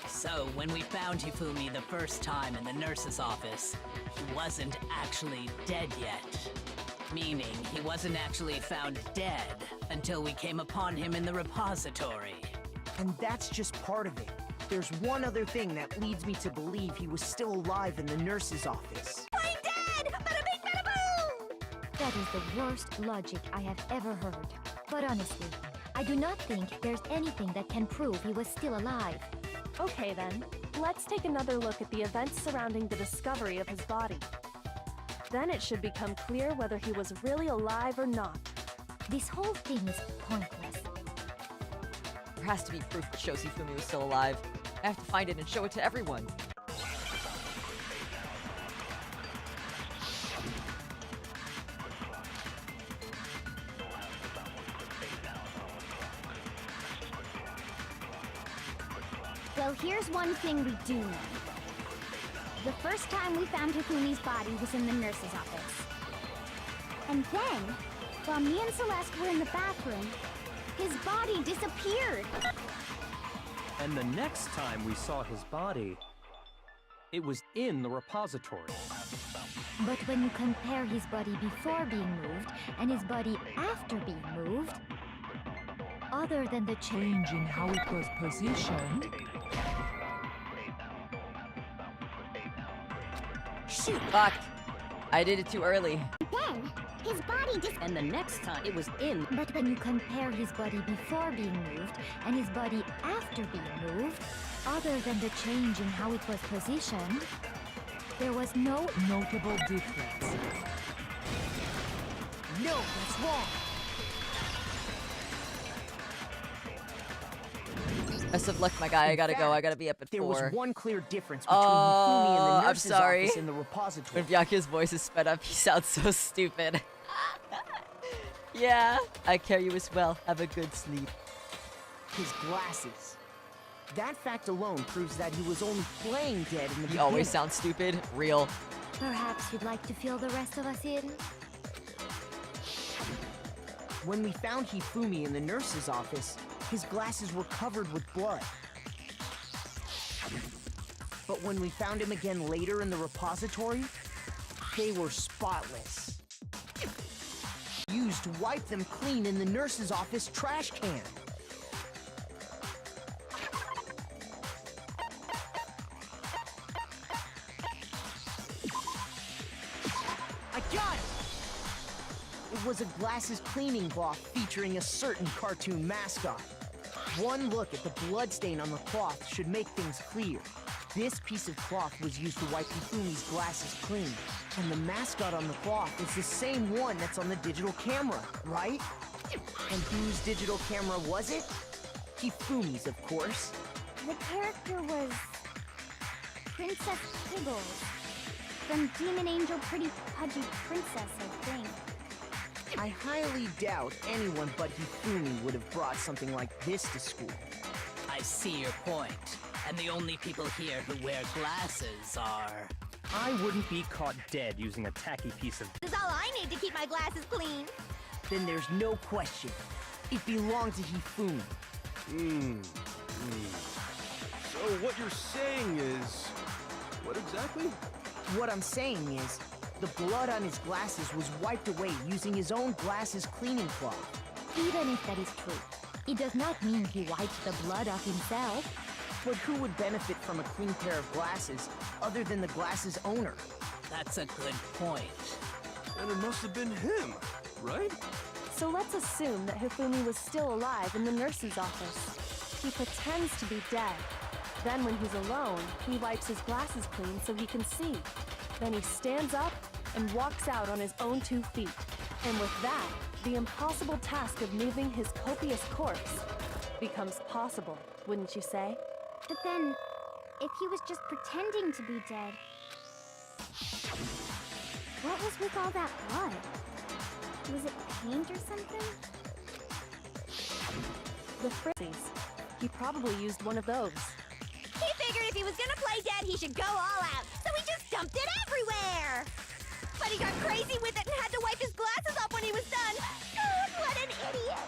So, when we found Hifumi the first time in the nurse's office, he wasn't actually dead yet. Meaning, he wasn't actually found dead until we came upon him in the repository. And that's just part of it. There's one other thing that leads me to believe he was still alive in the nurse's office. I'm dead! Bada bing, bada boom! That is the worst logic I have ever heard. But honestly, I do not think there's anything that can prove he was still alive. Okay then, let's take another look at the events surrounding the discovery of his body. Then it should become clear whether he was really alive or not. This whole thing is pointless. There has to be proof that shows Hifumi was still alive. I have to find it and show it to everyone. Well, here's one thing we do know. The first time we found Hifumi's body was in the nurse's office. And then, while me and Celeste were in the bathroom, his body disappeared. And the next time we saw his body, it was in the repository. But when you compare his body before being moved and his body after being moved, other than the change in how it was positioned... Shoot! Fuck! I did it too early. Then, his body And the next time it was in. But when you compare his body before being moved and his body after being moved, other than the change in how it was positioned, there was no notable difference. No, that's wrong. Best of luck, my guy. I gotta go. I fact, gotta be up at 4. There was one clear difference between Hifumi and the I'm nurse's sorry. office in the repository. When Byakuya's voice is sped up, he sounds so stupid. Yeah, I care you as well. Have a good sleep. His glasses. That fact alone proves that he was only playing dead in the He beginning. always sounds stupid. Real. Perhaps you'd like to fill the rest of us in? When we found Hifumi in the nurse's office, his glasses were covered with blood. But when we found him again later in the repository, they were spotless. Used to wipe them clean in the nurse's office trash can. I got it! It was a glasses cleaning cloth featuring a certain cartoon mascot. One look at the bloodstain on the cloth should make things clear. This piece of cloth was used to wipe Hifumi's glasses clean. And the mascot on the cloth is the same one that's on the digital camera, right? And whose digital camera was it? Hifumi's, of course. The character was... Princess Piggles. From Demon Angel Pretty Pudgy Princess, I think. I highly doubt anyone but Hifumi would have brought something like this to school. I see your point. And the only people here who wear glasses are... I wouldn't be caught dead using a tacky piece of... This is all I need to keep my glasses clean. Then there's no question. It belonged to Hifumi. So what you're saying is... What exactly? What I'm saying is, the blood on his glasses was wiped away using his own glasses cleaning cloth. Even if that is true, it does not mean he wiped the blood off himself. But who would benefit from a clean pair of glasses other than the glasses owner? That's a good point. And it must have been him, right? So let's assume that Hifumi was still alive in the nurse's office. He pretends to be dead. Then when he's alone, he wipes his glasses clean so he can see. Then he stands up and walks out on his own 2 feet. And with that, the impossible task of moving his copious corpse becomes possible, wouldn't you say? But then, if he was just pretending to be dead, what was with all that blood? Was it paint or something? The frizzies. He probably used one of those. He figured if he was gonna play dead, he should go all out, so he just dumped it everywhere! But he got crazy with it and had to wipe his glasses off when he was done! God, what an idiot!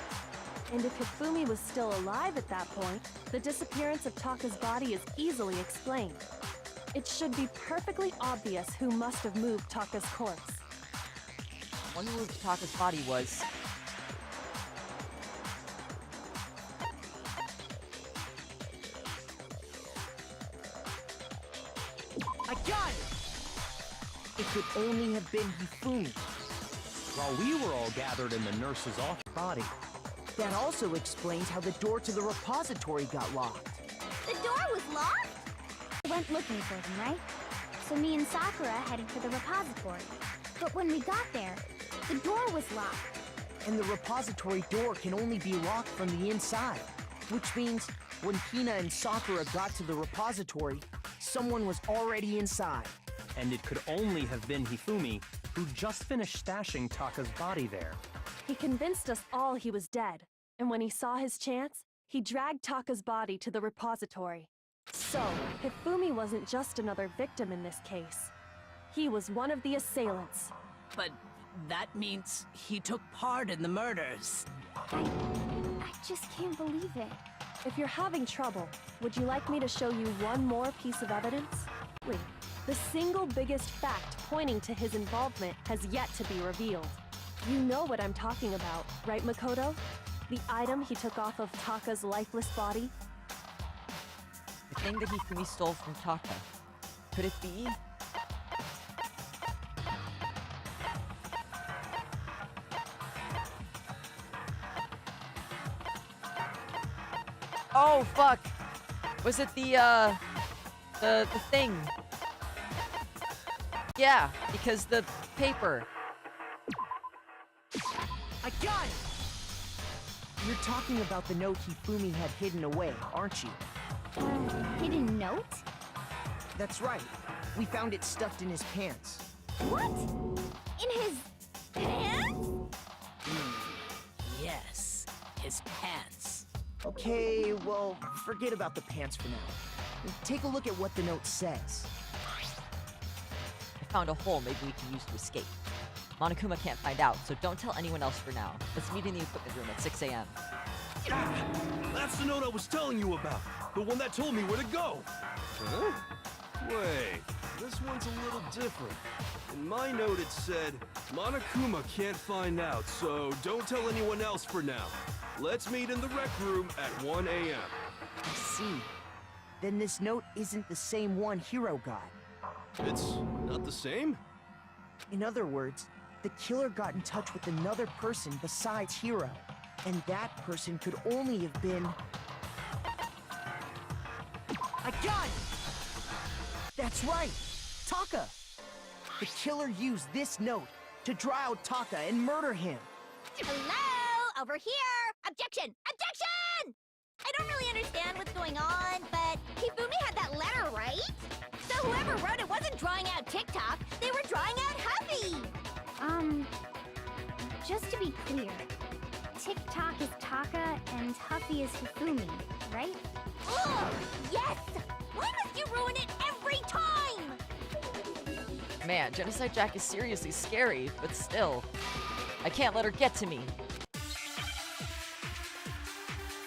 And if Hifumi was still alive at that point, the disappearance of Taka's body is easily explained. It should be perfectly obvious who must have moved Taka's corpse. One who moved Taka's body was... could only have been Hifumi. While we were all gathered in the nurse's office body. That also explains how the door to the repository got locked. The door was locked? We went looking for them, right? So me and Sakura headed for the repository. But when we got there, the door was locked. And the repository door can only be locked from the inside. Which means when Hina and Sakura got to the repository, someone was already inside. And it could only have been Hifumi, who just finished stashing Taka's body there. He convinced us all he was dead, and when he saw his chance, he dragged Taka's body to the repository. So, Hifumi wasn't just another victim in this case. He was one of the assailants. But that means he took part in the murders. I just can't believe it. If you're having trouble, would you like me to show you one more piece of evidence? Wait, the single biggest fact pointing to his involvement has yet to be revealed. You know what I'm talking about, right, Makoto? The item he took off of Taka's lifeless body? The thing that Hifumi stole from Taka. Could it be? Oh, fuck! Was it the thing? Yeah, because the paper. I got it! You're talking about the note Hifumi had hidden away, aren't you? Hidden note? That's right. We found it stuffed in his pants. What? In his pants? Yes, his pants. Okay, well, forget about the pants for now. Take a look at what the note says. I found a hole maybe we can use to escape. Monokuma can't find out, so don't tell anyone else for now. Let's meet in the equipment room at 6 a.m. Ah, that's the note I was telling you about. The one that told me where to go. Huh? Wait, this one's a little different. In my note it said, Monokuma can't find out, so don't tell anyone else for now. Let's meet in the rec room at 1 a.m. I see. Then this note isn't the same one Hiro got. It's not the same? In other words, the killer got in touch with another person besides Hiro. And that person could only have been... I got it! That's right! Taka! The killer used this note to draw out Taka and murder him. Hello? Over here! Objection! Objection! I don't really understand what's going on, but Hifumi had that letter, right? So whoever wrote it wasn't drawing out TikTok, they were drawing out Huffy! Just to be clear, TikTok is Taka and Huffy is Hifumi, right? Ugh! Yes! Why must you ruin it every time? Man, Genocide Jack is seriously scary, but still. I can't let her get to me.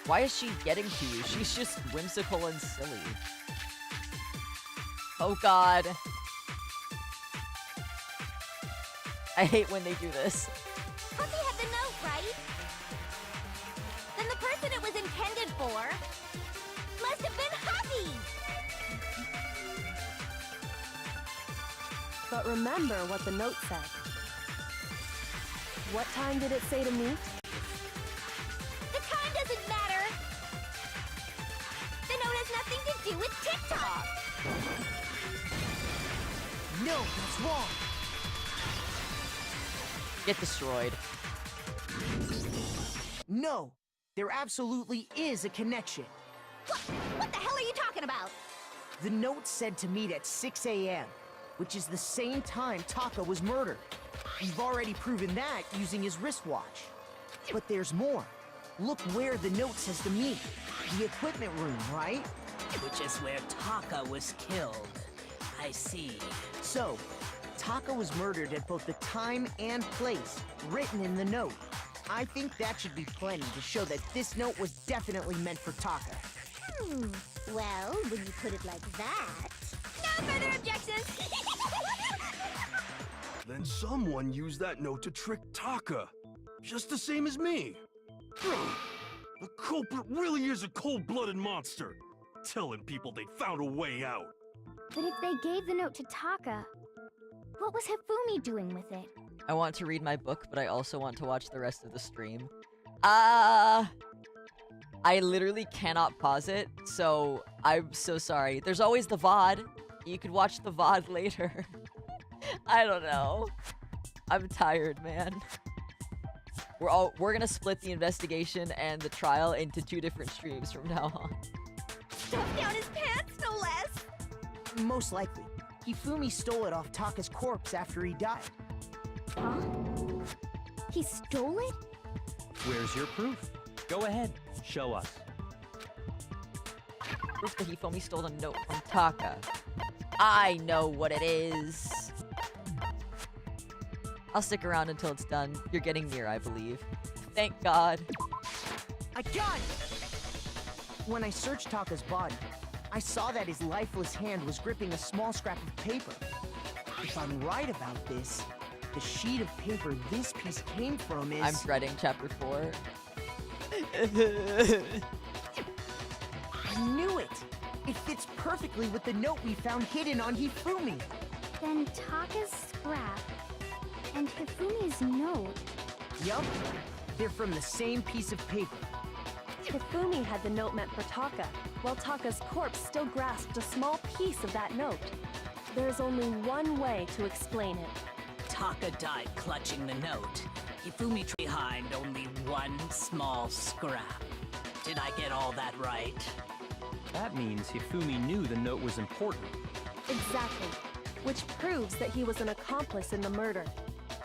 Why is she getting to you? She's just whimsical and silly. Oh god. I hate when they do this. Huffy had the note, right? Then the person it was intended for must have been Huffy! But remember what the note said. What time did it say to meet? The time doesn't matter! The note has nothing to do with TikTok! No, that's wrong! Get destroyed. No, there absolutely is a connection. What the hell are you talking about? The note said to meet at 6 a.m., which is the same time Taka was murdered. We've already proven that using his wristwatch. But there's more. Look where the note says to meet. The equipment room, right? Which is where Taka was killed. I see. So, Taka was murdered at both the time and place written in the note. I think that should be plenty to show that this note was definitely meant for Taka. Well, when you put it like that... No further objections! Then someone used that note to trick Taka. Just the same as me. The culprit really is a cold-blooded monster. Telling people they found a way out. But if they gave the note to Taka, What was Hifumi doing with it? I want to read my book, but I also want to watch the rest of the stream. I literally cannot pause it, so I'm so sorry. There's always the VOD. You could watch the VOD later. I don't know. I'm tired, man. We're gonna split the investigation and the trial into 2 different streams from now on. Stuffed down his pants, no less! Most likely. Hifumi stole it off Taka's corpse after he died. Huh? He stole it? Where's your proof? Go ahead, show us. Proof that Hifumi stole the note from Taka. I know what it is. I'll stick around until it's done. You're getting near, I believe. Thank God. I got it! When I searched Taka's body, I saw that his lifeless hand was gripping a small scrap of paper. If I'm right about this, the sheet of paper this piece came from is... I'm dreading chapter 4. I knew it! It fits perfectly with the note we found hidden on Hifumi. Then Taka's scrap and Hifumi's note. Yup, they're from the same piece of paper. Hifumi had the note meant for Taka, while Taka's corpse still grasped a small piece of that note. There's only one way to explain it. Taka died clutching the note. Hifumi behind only one small scrap. Did I get all that right? That means Hifumi knew the note was important. Exactly. Which proves that he was an accomplice in the murder.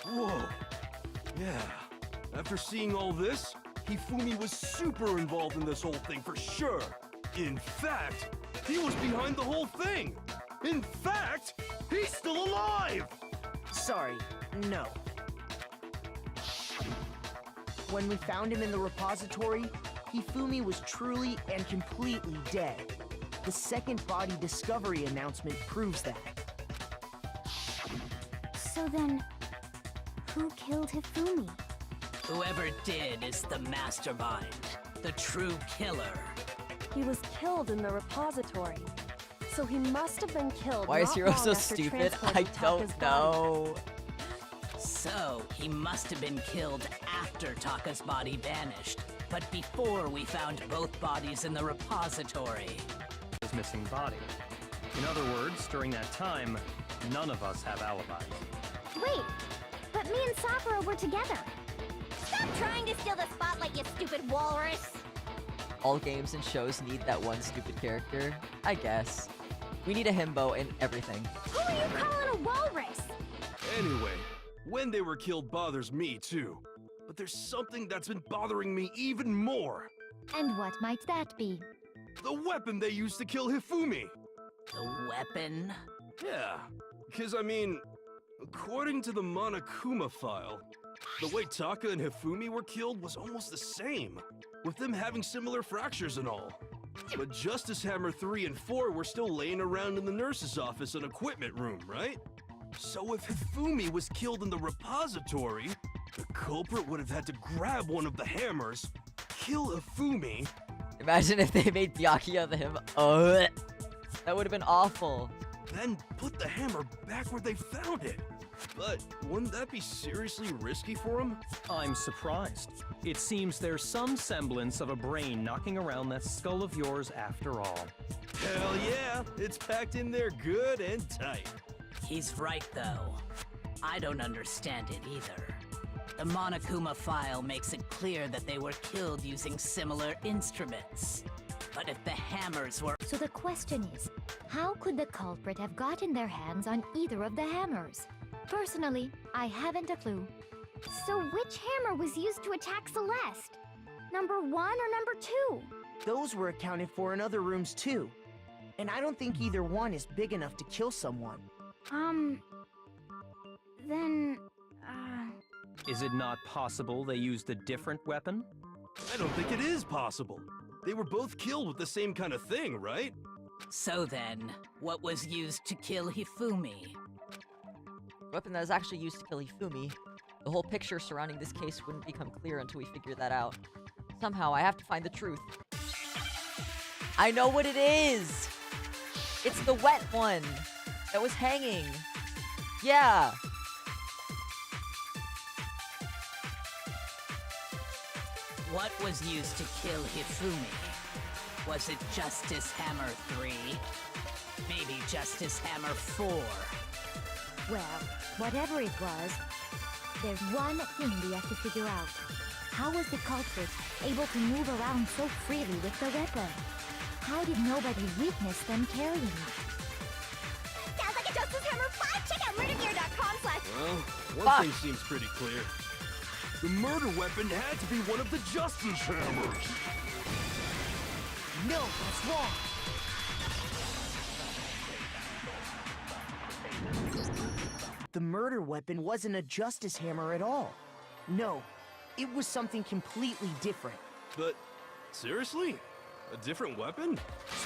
Whoa. Yeah. After seeing all this, Hifumi was super involved in this whole thing for sure. In fact, he was behind the whole thing. In fact, he's still alive! Sorry, no. When we found him in the repository, Hifumi was truly and completely dead. The second body discovery announcement proves that. So then, who killed Hifumi? Whoever did is the mastermind, the true killer. He was killed in the repository. So he must have been killed. Why is not Hiro long so after stupid? I transporting Taka's don't know. So, he must have been killed after Taka's body vanished, but before we found both bodies in the repository. His missing body. In other words, during that time, none of us have alibis. Wait, but me and Sakura were together. Stop trying to steal the spotlight, you stupid walrus! All games and shows need that one stupid character. I guess. We need a himbo in everything. Who are you calling a walrus? Anyway, when they were killed bothers me too. But there's something that's been bothering me even more. And what might that be? The weapon they used to kill Hifumi. The weapon? Yeah, because I mean, according to the Monokuma file, the way Taka and Hifumi were killed was almost the same, with them having similar fractures and all. But Justice Hammer 3 and 4 were still laying around in the nurse's office and equipment room, right? So if Hifumi was killed in the repository, the culprit would have had to grab one of the hammers, kill Hifumi. Imagine if they made Byakuya the himbo. Oh, that would have been awful. Then put the hammer back where they found it. But wouldn't that be seriously risky for him? I'm surprised. It seems there's some semblance of a brain knocking around that skull of yours after all. Hell yeah, it's packed in there good and tight. He's right, though. I don't understand it either. The Monokuma file makes it clear that they were killed using similar instruments. But if the hammers were... So the question is, how could the culprit have gotten their hands on either of the hammers? Personally, I haven't a clue. So which hammer was used to attack Celeste? Number 1 or number 2? Those were accounted for in other rooms too. And I don't think either one is big enough to kill someone. Then, Is it not possible they used a different weapon? I don't think it is possible. They were both killed with the same kind of thing, right? So then, what was used to kill Hifumi? The weapon that was actually used to kill Hifumi. The whole picture surrounding this case wouldn't become clear until we figure that out. Somehow, I have to find the truth. I know what it is! It's the wet one that was hanging. Yeah. What was used to kill Hifumi? Was it Justice Hammer 3? Maybe Justice Hammer 4? Well, whatever it was, there's one thing we have to figure out. How was the culprit able to move around so freely with the weapon? How did nobody witness them carrying it? Sounds like a Justice Hammer 5! Check out murdergear.com/. Well, one thing seems pretty clear. The murder weapon had to be one of the Justice Hammers. No, that's wrong. The murder weapon wasn't a Justice Hammer at all. No, it was something completely different. But, seriously? A different weapon?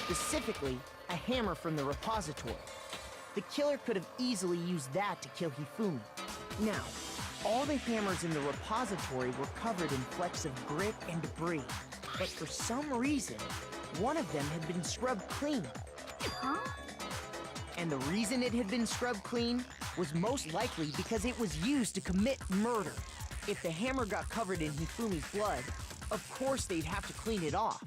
Specifically, a hammer from the repository. The killer could have easily used that to kill Hifumi. Now, all the hammers in the repository were covered in flecks of grit and debris. But for some reason, one of them had been scrubbed clean. Huh? And the reason it had been scrubbed clean was most likely because it was used to commit murder. If the hammer got covered in Hifumi's blood, of course they'd have to clean it off.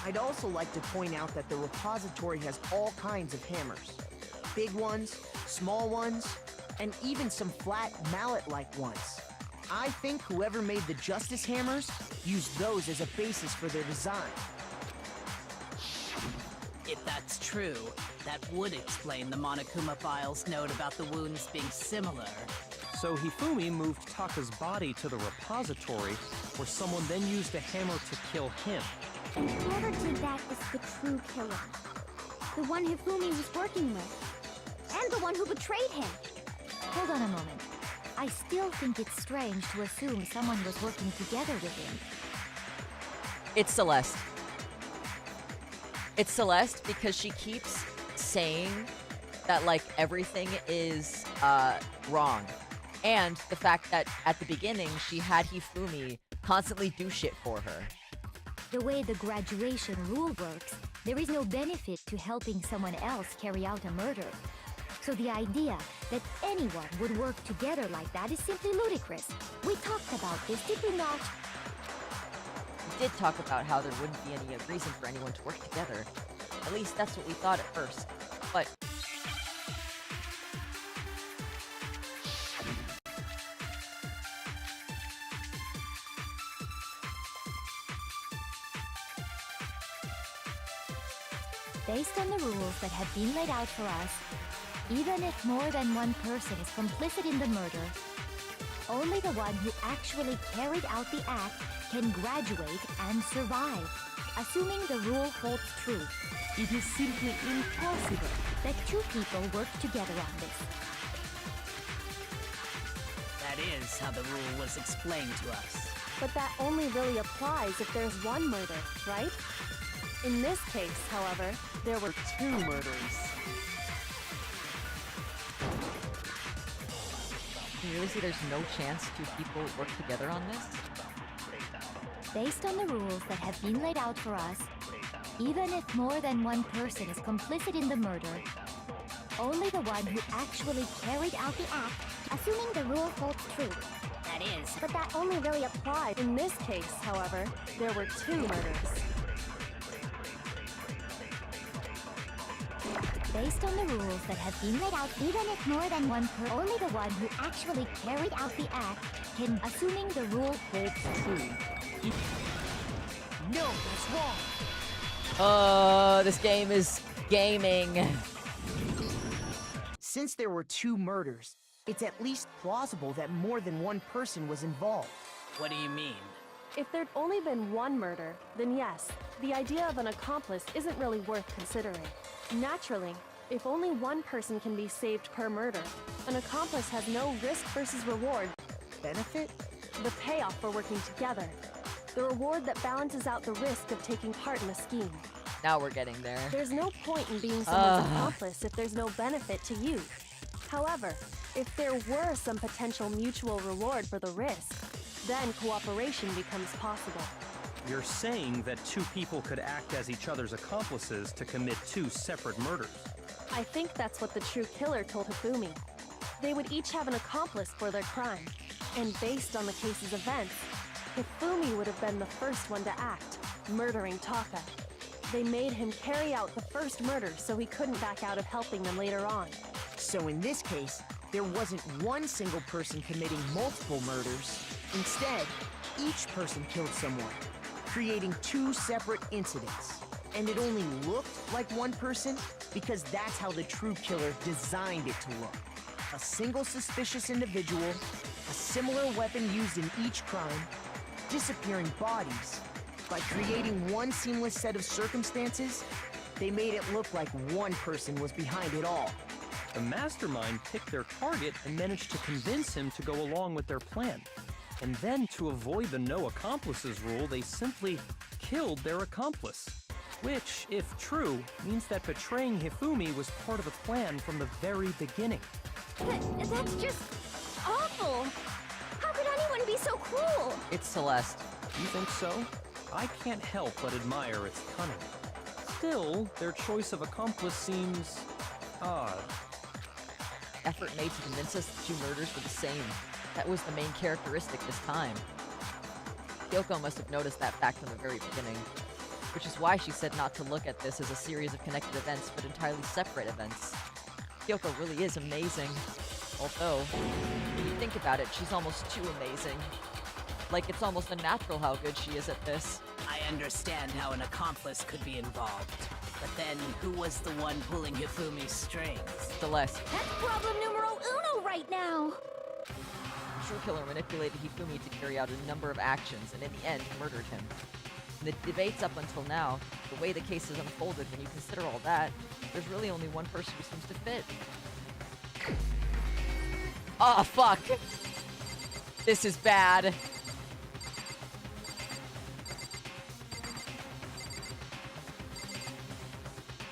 I'd also like to point out that the repository has all kinds of hammers. Big ones, small ones, and even some flat mallet-like ones. I think whoever made the Justice Hammers used those as a basis for their design. If that's true, that would explain the Monokuma file's note about the wounds being similar. So Hifumi moved Taka's body to the repository, where someone then used a hammer to kill him. And whoever did that is the true killer. The one Hifumi was working with. And the one who betrayed him. Hold on a moment. I still think it's strange to assume someone was working together with him. It's Celeste. It's Celeste because she keeps saying that, like, everything is wrong. And the fact that at the beginning she had Hifumi constantly do shit for her. The way the graduation rule works, there is no benefit to helping someone else carry out a murder. So the idea that anyone would work together like that is simply ludicrous. We talked about this, did we not? We did talk about how there wouldn't be any reason for anyone to work together. At least that's what we thought at first. But based on the rules that have been laid out for us, even if more than one person is complicit in the murder, only the one who actually carried out the act can graduate and survive. Assuming the rule holds true, it is simply impossible that two people work together on this. That is how the rule was explained to us. But that only really applies if there's one murder, right? In this case, however, there were two murders. you really see there's no chance two people work together on this? Based on the rules that have been laid out for us, even if more than one person is complicit in the murder, only the one who actually carried out the act, assuming the rule holds true. That is. But that only really applied. In this case, however, there were two murders. Based on the rules that have been laid out, even if more than one person, only the one who actually carried out the act can, assuming the rule holds true. No, that's wrong. This game is gaming. Since there were two murders, it's at least plausible that more than one person was involved. What do you mean? If there'd only been one murder, then yes, the idea of an accomplice isn't really worth considering. Naturally, if only one person can be saved per murder, an accomplice has no risk versus reward. Benefit? The payoff for working together. The reward that balances out the risk of taking part in a scheme. Now we're getting there. There's no point in being someone's accomplice if there's no benefit to you. However, if there were some potential mutual reward for the risk, then cooperation becomes possible. You're saying that two people could act as each other's accomplices to commit two separate murders. I think that's what the true killer told Hifumi. They would each have an accomplice for their crime. And based on the case's events, Hifumi would have been the first one to act, murdering Taka. They made him carry out the first murder so he couldn't back out of helping them later on. So in this case, there wasn't one single person committing multiple murders. Instead, each person killed someone, creating two separate incidents. And it only looked like one person because that's how the true killer designed it to look. A single suspicious individual, a similar weapon used in each crime, disappearing bodies. By creating one seamless set of circumstances, they made it look like one person was behind it all. The mastermind picked their target and managed to convince him to go along with their plan. And then, to avoid the no accomplices rule, they simply killed their accomplice. Which, if true, means that betraying Hifumi was part of the plan from the very beginning. That's just awful! How could anyone be so cruel? It's Celeste. You think so? I can't help but admire its cunning. Still, their choice of accomplice seems odd. Effort made to convince us the two murders were the same. That was the main characteristic this time. Kyoko must have noticed that fact from the very beginning, which is why she said not to look at this as a series of connected events, but entirely separate events. Kyoko really is amazing. Although, when you think about it, she's almost too amazing. Like, it's almost unnatural how good she is at this. I understand how an accomplice could be involved. But then, who was the one pulling Hifumi's strings? Celeste. That's problem numero uno right now! The true killer manipulated Hifumi to carry out a number of actions, and in the end, murdered him. In the debates up until now, the way the case has unfolded, when you consider all that, there's really only one person who seems to fit. Oh, fuck! This is bad.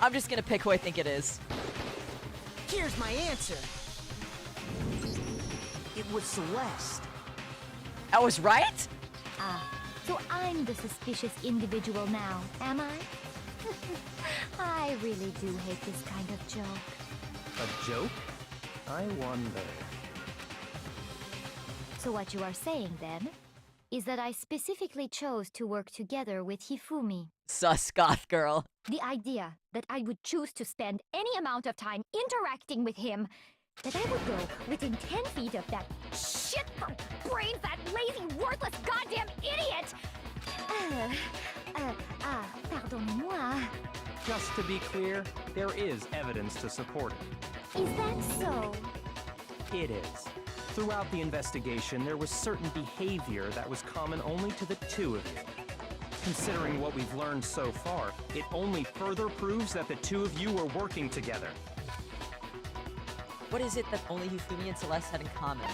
I'm just gonna pick who I think it is. Here's my answer. It was Celeste. I was right? Ah, so I'm the suspicious individual now, am I? I really do hate this kind of joke. A joke? I wonder. So what you are saying, then, is that I specifically chose to work together with Hifumi. Sus goth girl. The idea that I would choose to spend any amount of time interacting with him, that I would go within 10 feet of that shit for brains, that lazy, worthless, goddamn idiot! Pardonnez-moi. Just to be clear, there is evidence to support it. Is that so? It is. Throughout the investigation, there was certain behavior that was common only to the two of you. Considering what we've learned so far, it only further proves that the two of you were working together. What is it that only Hifumi and Celeste had in common?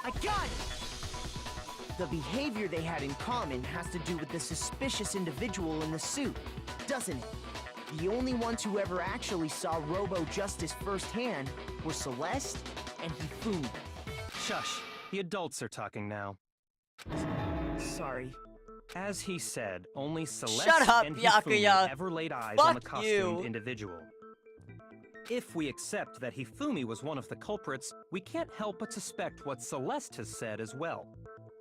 I got it! The behavior they had in common has to do with the suspicious individual in the suit, doesn't it? The only ones who ever actually saw Robo-Justice firsthand were Celeste and Hifumi. Shush, the adults are talking now. Sorry. As he said, only Celeste Shut up, and Hifumi Byakuya. ever laid eyes Fuck on the costumed you. individual. If we accept that Hifumi was one of the culprits, we can't help but suspect what Celeste has said as well.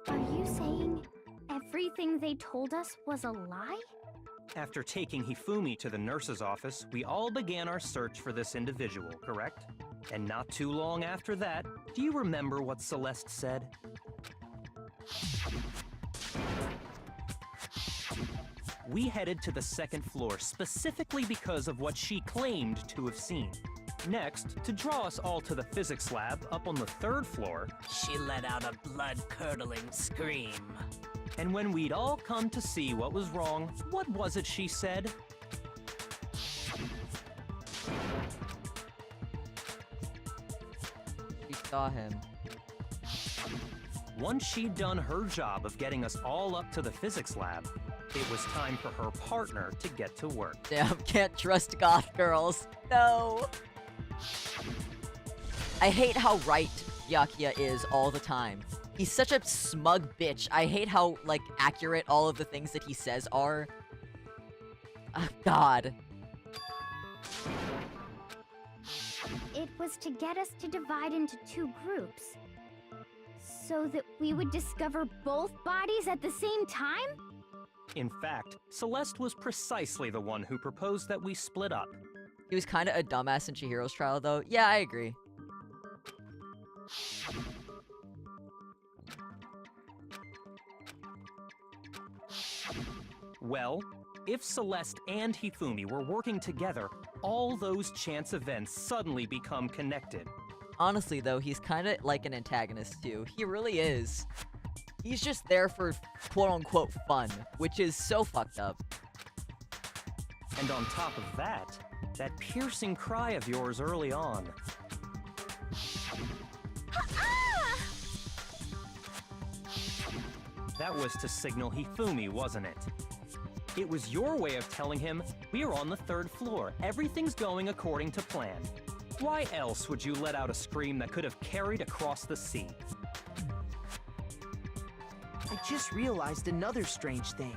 Are you saying everything they told us was a lie? After taking Hifumi to the nurse's office, we all began our search for this individual, correct? And not too long after that, do you remember what Celeste said? We headed to the second floor specifically because of what she claimed to have seen. Next, to draw us all to the physics lab up on the third floor, She let out a blood-curdling scream. and when we'd all come to see what was wrong, what was it she said? We saw him. Once she'd done her job of getting us all up to the physics lab, it was time for her partner to get to work. Damn, can't trust goth girls. No. I hate how right Byakuya is all the time. He's such a smug bitch. I hate how, like, accurate all of the things that he says are. Oh, God. It was to get us to divide into 2 groups. So that we would discover both bodies at the same time? In fact, Celeste was precisely the one who proposed that we split up. He was kind of a dumbass in Chihiro's trial, though. Yeah, I agree. Well, if Celeste and Hifumi were working together, all those chance events suddenly become connected. Honestly, though, he's kind of like an antagonist, too. He really is. He's just there for quote-unquote fun, which is so fucked up. And on top of that, that piercing cry of yours early on. That was to signal Hifumi, wasn't it? It was your way of telling him, we're on the 3rd floor, everything's going according to plan. Why else would you let out a scream that could have carried across the sea? I just realized another strange thing.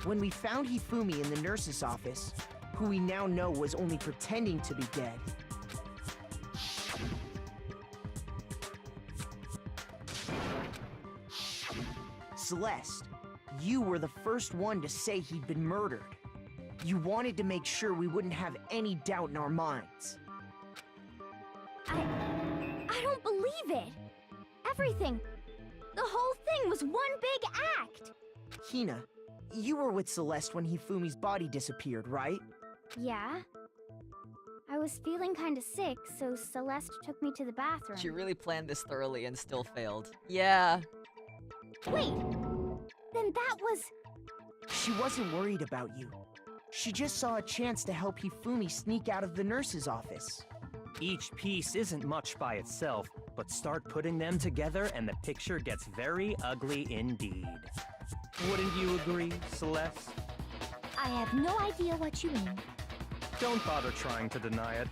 When we found Hifumi in the nurse's office, who we now know was only pretending to be dead, Celeste, you were the first one to say he'd been murdered. You wanted to make sure we wouldn't have any doubt in our minds. I don't believe it. Everything. The whole thing was one big act. Hina, you were with Celeste when Hifumi's body disappeared, right? Yeah. I was feeling kinda sick, so Celeste took me to the bathroom. She really planned this thoroughly and still failed. Yeah. Wait! Then that was... She wasn't worried about you. She just saw a chance to help Hifumi sneak out of the nurse's office. Each piece isn't much by itself, but start putting them together and the picture gets very ugly indeed. Wouldn't you agree, Celeste? I have no idea what you mean. Don't bother trying to deny it.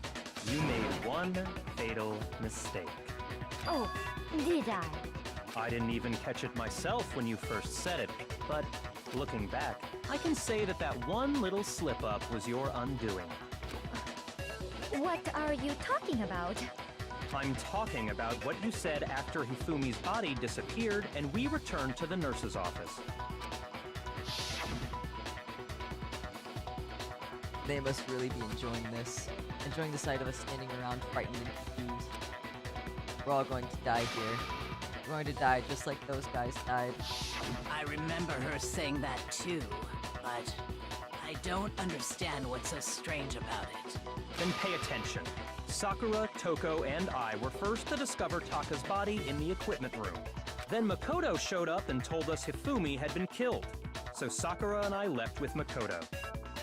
You made one fatal mistake. Oh, did I? I didn't even catch it myself when you first said it, but looking back, I can say that that one little slip-up was your undoing. What are you talking about? I'm talking about what you said after Hifumi's body disappeared and we returned to the nurse's office. They must really be enjoying this. Enjoying the sight of us standing around frightened and confused. We're all going to die here. We're going to die just like those guys died. I remember her saying that too, but I don't understand what's so strange about it. Then pay attention. Sakura, Toko, and I were first to discover Taka's body in the equipment room. Then Makoto showed up and told us Hifumi had been killed. So Sakura and I left with Makoto.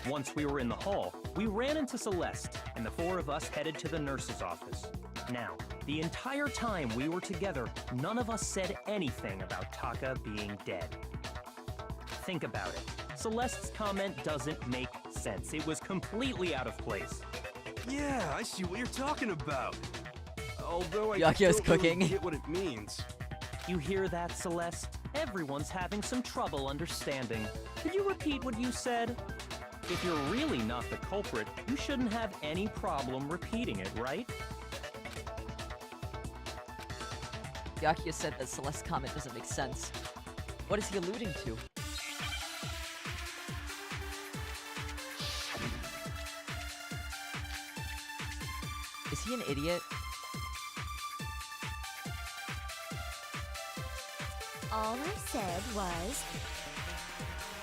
Once we were in the hall, we ran into Celeste, and the 4 of us headed to the nurse's office. Now, the entire time we were together, none of us said anything about Taka being dead. Think about it. Celeste's comment doesn't make sense. It was completely out of place. Yeah, I see what you're talking about. Although I Yakio's don't cooking. really get what it means. You hear that, Celeste? Everyone's having some trouble understanding. Could you repeat what you said? If you're really not the culprit, you shouldn't have any problem repeating it, right? Yakio said that Celeste's comment doesn't make sense. What is he alluding to? Is he an idiot? All I said was...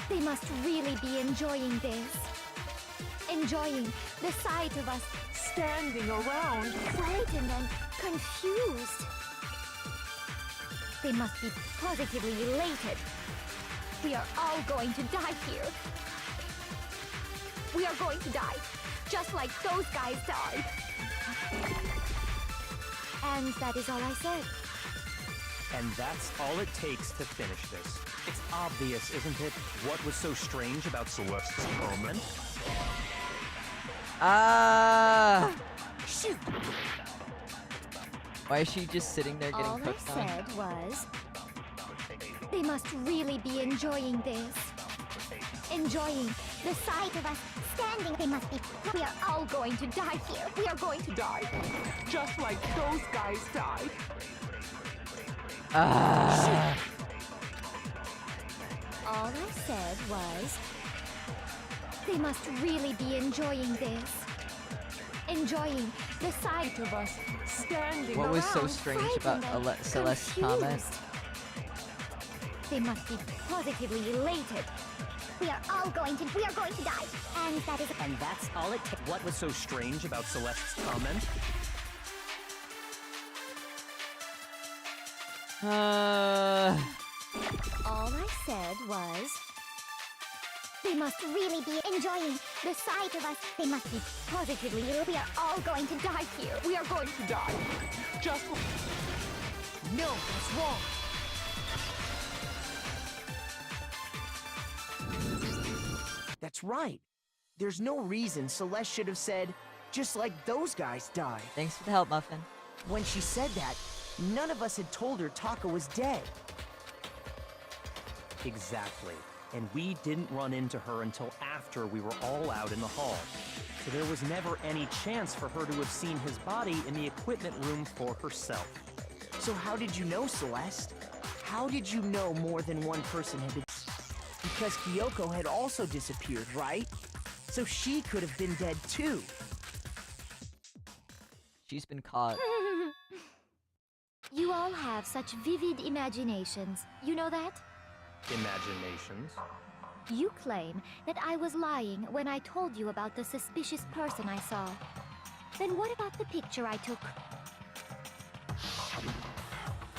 They must really be enjoying this. Enjoying the sight of us standing around, frightened and confused. They must be positively elated. We are all going to die here. We are going to die, just like those guys died. And that is all I said. And that's all it takes to finish this. It's obvious, isn't it? What was so strange about Celeste's comment? Shoot! Why is she just sitting there getting All I cooked on? said was, They must really be enjoying this. Enjoying the sight of us standing. They must be. We are all going to die here. We are going to die. Just like those guys died. All I said was, they must really be enjoying this. Enjoying the sight of us standing What was so around, strange about frightened and Celeste's comment? confused. They must be positively elated. We are going to die. And that is. And that's all it takes. What was so strange about Celeste's comment? All I said was, they must really be enjoying the sight of us. They must be positively ill. We are all going to die here. We are going to die. Just. No, that's wrong. That's right. There's no reason Celeste should have said, just like those guys died. Thanks for the help, Muffin. When she said that, none of us had told her Taka was dead. Exactly. And we didn't run into her until after we were all out in the hall. So there was never any chance for her to have seen his body in the equipment room for herself. So how did you know, Celeste? How did you know more than one person had been... Because Kyoko had also disappeared, right? So she could have been dead too. She's been caught. You all have such vivid imaginations. You know that? Imaginations? You claim that I was lying when I told you about the suspicious person I saw. Then what about the picture I took?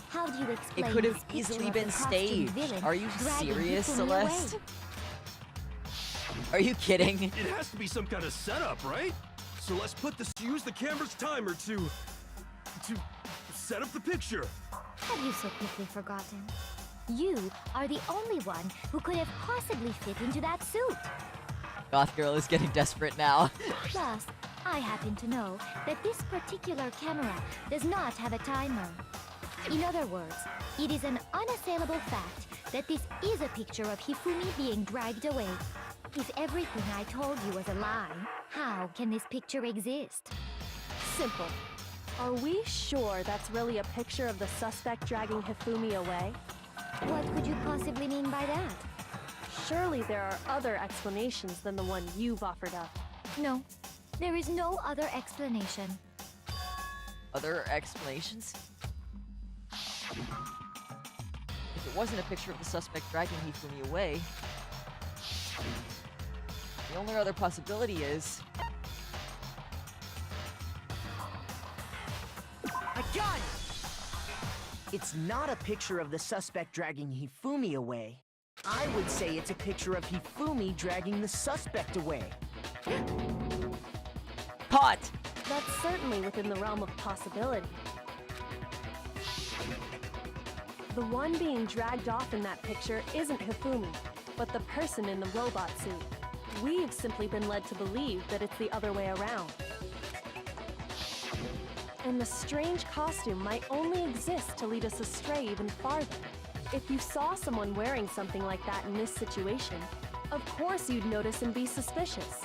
How do you explain It could this have picture easily of been the costumed staged. villain Are you dragging serious, Hifumi away? Celeste? Are you kidding? It has to be some kind of setup, right? So let's use the camera's timer to set up the picture. Have you so quickly forgotten? You are the only one who could have possibly fit into that suit. Goth Girl is getting desperate now. Plus, I happen to know that this particular camera does not have a timer. In other words, it is an unassailable fact that this is a picture of Hifumi being dragged away. If everything I told you was a lie, how can this picture exist? Simple. Are we sure that's really a picture of the suspect dragging Hifumi away? What could you possibly mean by that? Surely there are other explanations than the one you've offered up. No, there is no other explanation. Other explanations? If it wasn't a picture of the suspect dragging Hifumi away, the only other possibility is... I got it! It's not a picture of the suspect dragging Hifumi away. I would say it's a picture of Hifumi dragging the suspect away. Caught! That's certainly within the realm of possibility. The one being dragged off in that picture isn't Hifumi, but the person in the robot suit. We've simply been led to believe that it's the other way around. And the strange costume might only exist to lead us astray even farther. If you saw someone wearing something like that in this situation, of course you'd notice and be suspicious.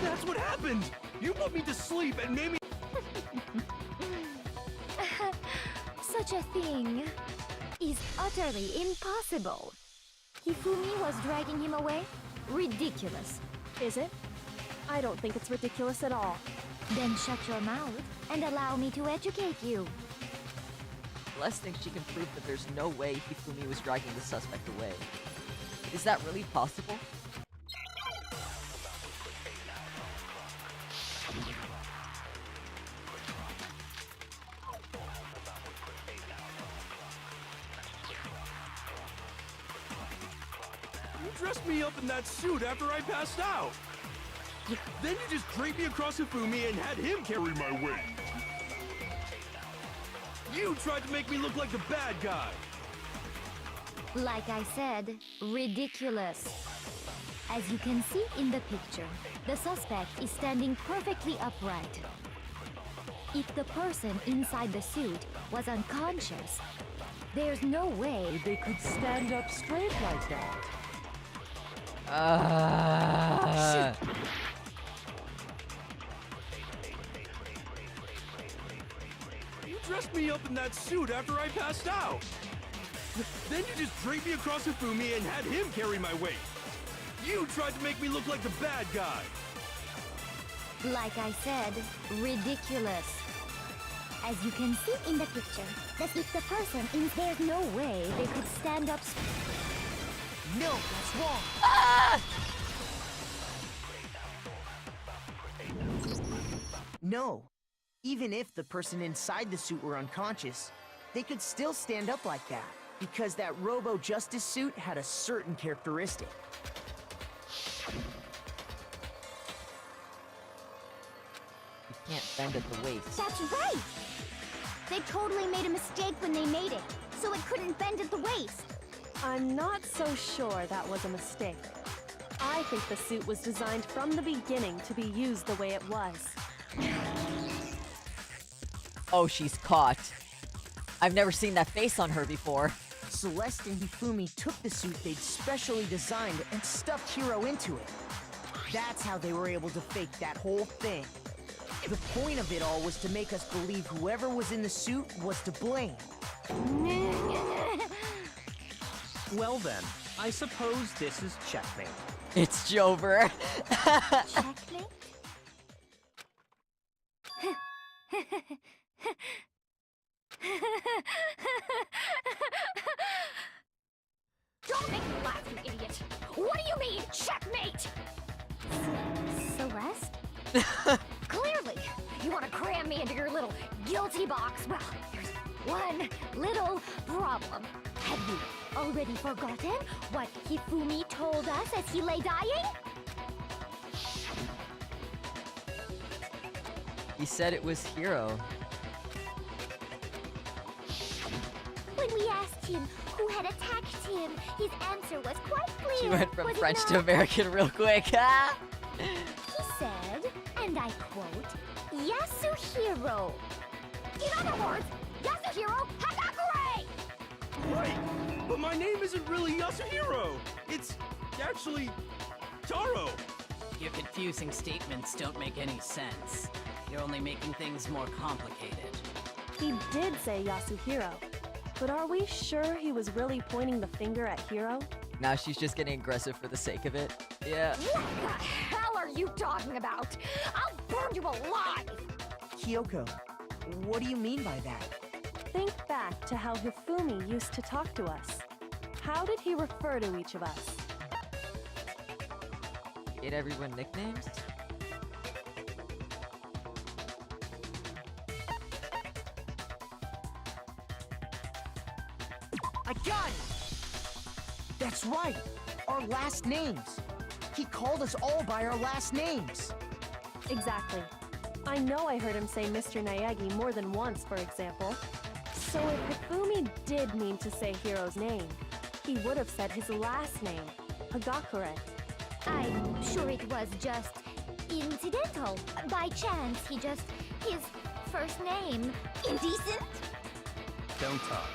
That's what happened! You put me to sleep and made me... Such a thing is utterly impossible. Hifumi was dragging him away? Ridiculous. Is it? I don't think it's ridiculous at all. Then shut your mouth and allow me to educate you. Les thinks she can prove that there's no way Hifumi was dragging the suspect away. Is that really possible? You dressed me up in that suit after I passed out. Then you just draped me across Hifumi and had him carry my weight. You tried to make me look like the bad guy. Like I said, ridiculous. As you can see in the picture, the suspect is standing perfectly upright. If the person inside the suit was unconscious, There's no way They could stand up straight like that. You dressed me up in that suit after I passed out. Then you just draped me across Hifumi and had him carry my weight. You tried to make me look like the bad guy. Like I said, ridiculous. As you can see in the picture, the person in there's no way they could stand up. No, that's wrong. No. Even if the person inside the suit were unconscious, they could still stand up like that, because that robo-justice suit had a certain characteristic. You can't bend at the waist. That's right! They totally made a mistake when they made it, so it couldn't bend at the waist. I'm not so sure that was a mistake. I think the suit was designed from the beginning to be used the way it was. Oh, she's caught. I've never seen that face on her before. Celeste and Hifumi took the suit they'd specially designed and stuffed Hiro into it. That's how they were able to fake that whole thing. The point of it all was to make us believe whoever was in the suit was to blame. Well then, I suppose this is checkmate. It's Jover. Checkmate? Don't make me laugh, you idiot! What do you mean, checkmate? Celeste? Clearly, you want to cram me into your little guilty box. Well, there's one little problem. Have you already forgotten what Hifumi told us as he lay dying? He said it was Hiro. When we asked him who had attacked him, his answer was quite clear. She went from was it French to not? American real quick. He said, and I quote, Yasuhiro. In other words, Yasuhiro Hagakure! Right, but my name isn't really Yasuhiro. It's actually Taro. Your confusing statements don't make any sense. You're only making things more complicated. He did say Yasuhiro, but are we sure he was really pointing the finger at Hiro? Now she's just getting aggressive for the sake of it. Yeah. What the hell are you talking about? I'll burn you alive! Kyoko, what do you mean by that? Think back to how Hifumi used to talk to us. How did he refer to each of us? Gave everyone nicknames? I got it! That's right! Our last names! He called us all by our last names! Exactly. I know I heard him say Mr. Naegi more than once, for example. So if Hifumi did mean to say Hiro's name, he would have said his last name, Hagakure. I'm sure it was just incidental. By chance, his first name. Indecent? Don't talk.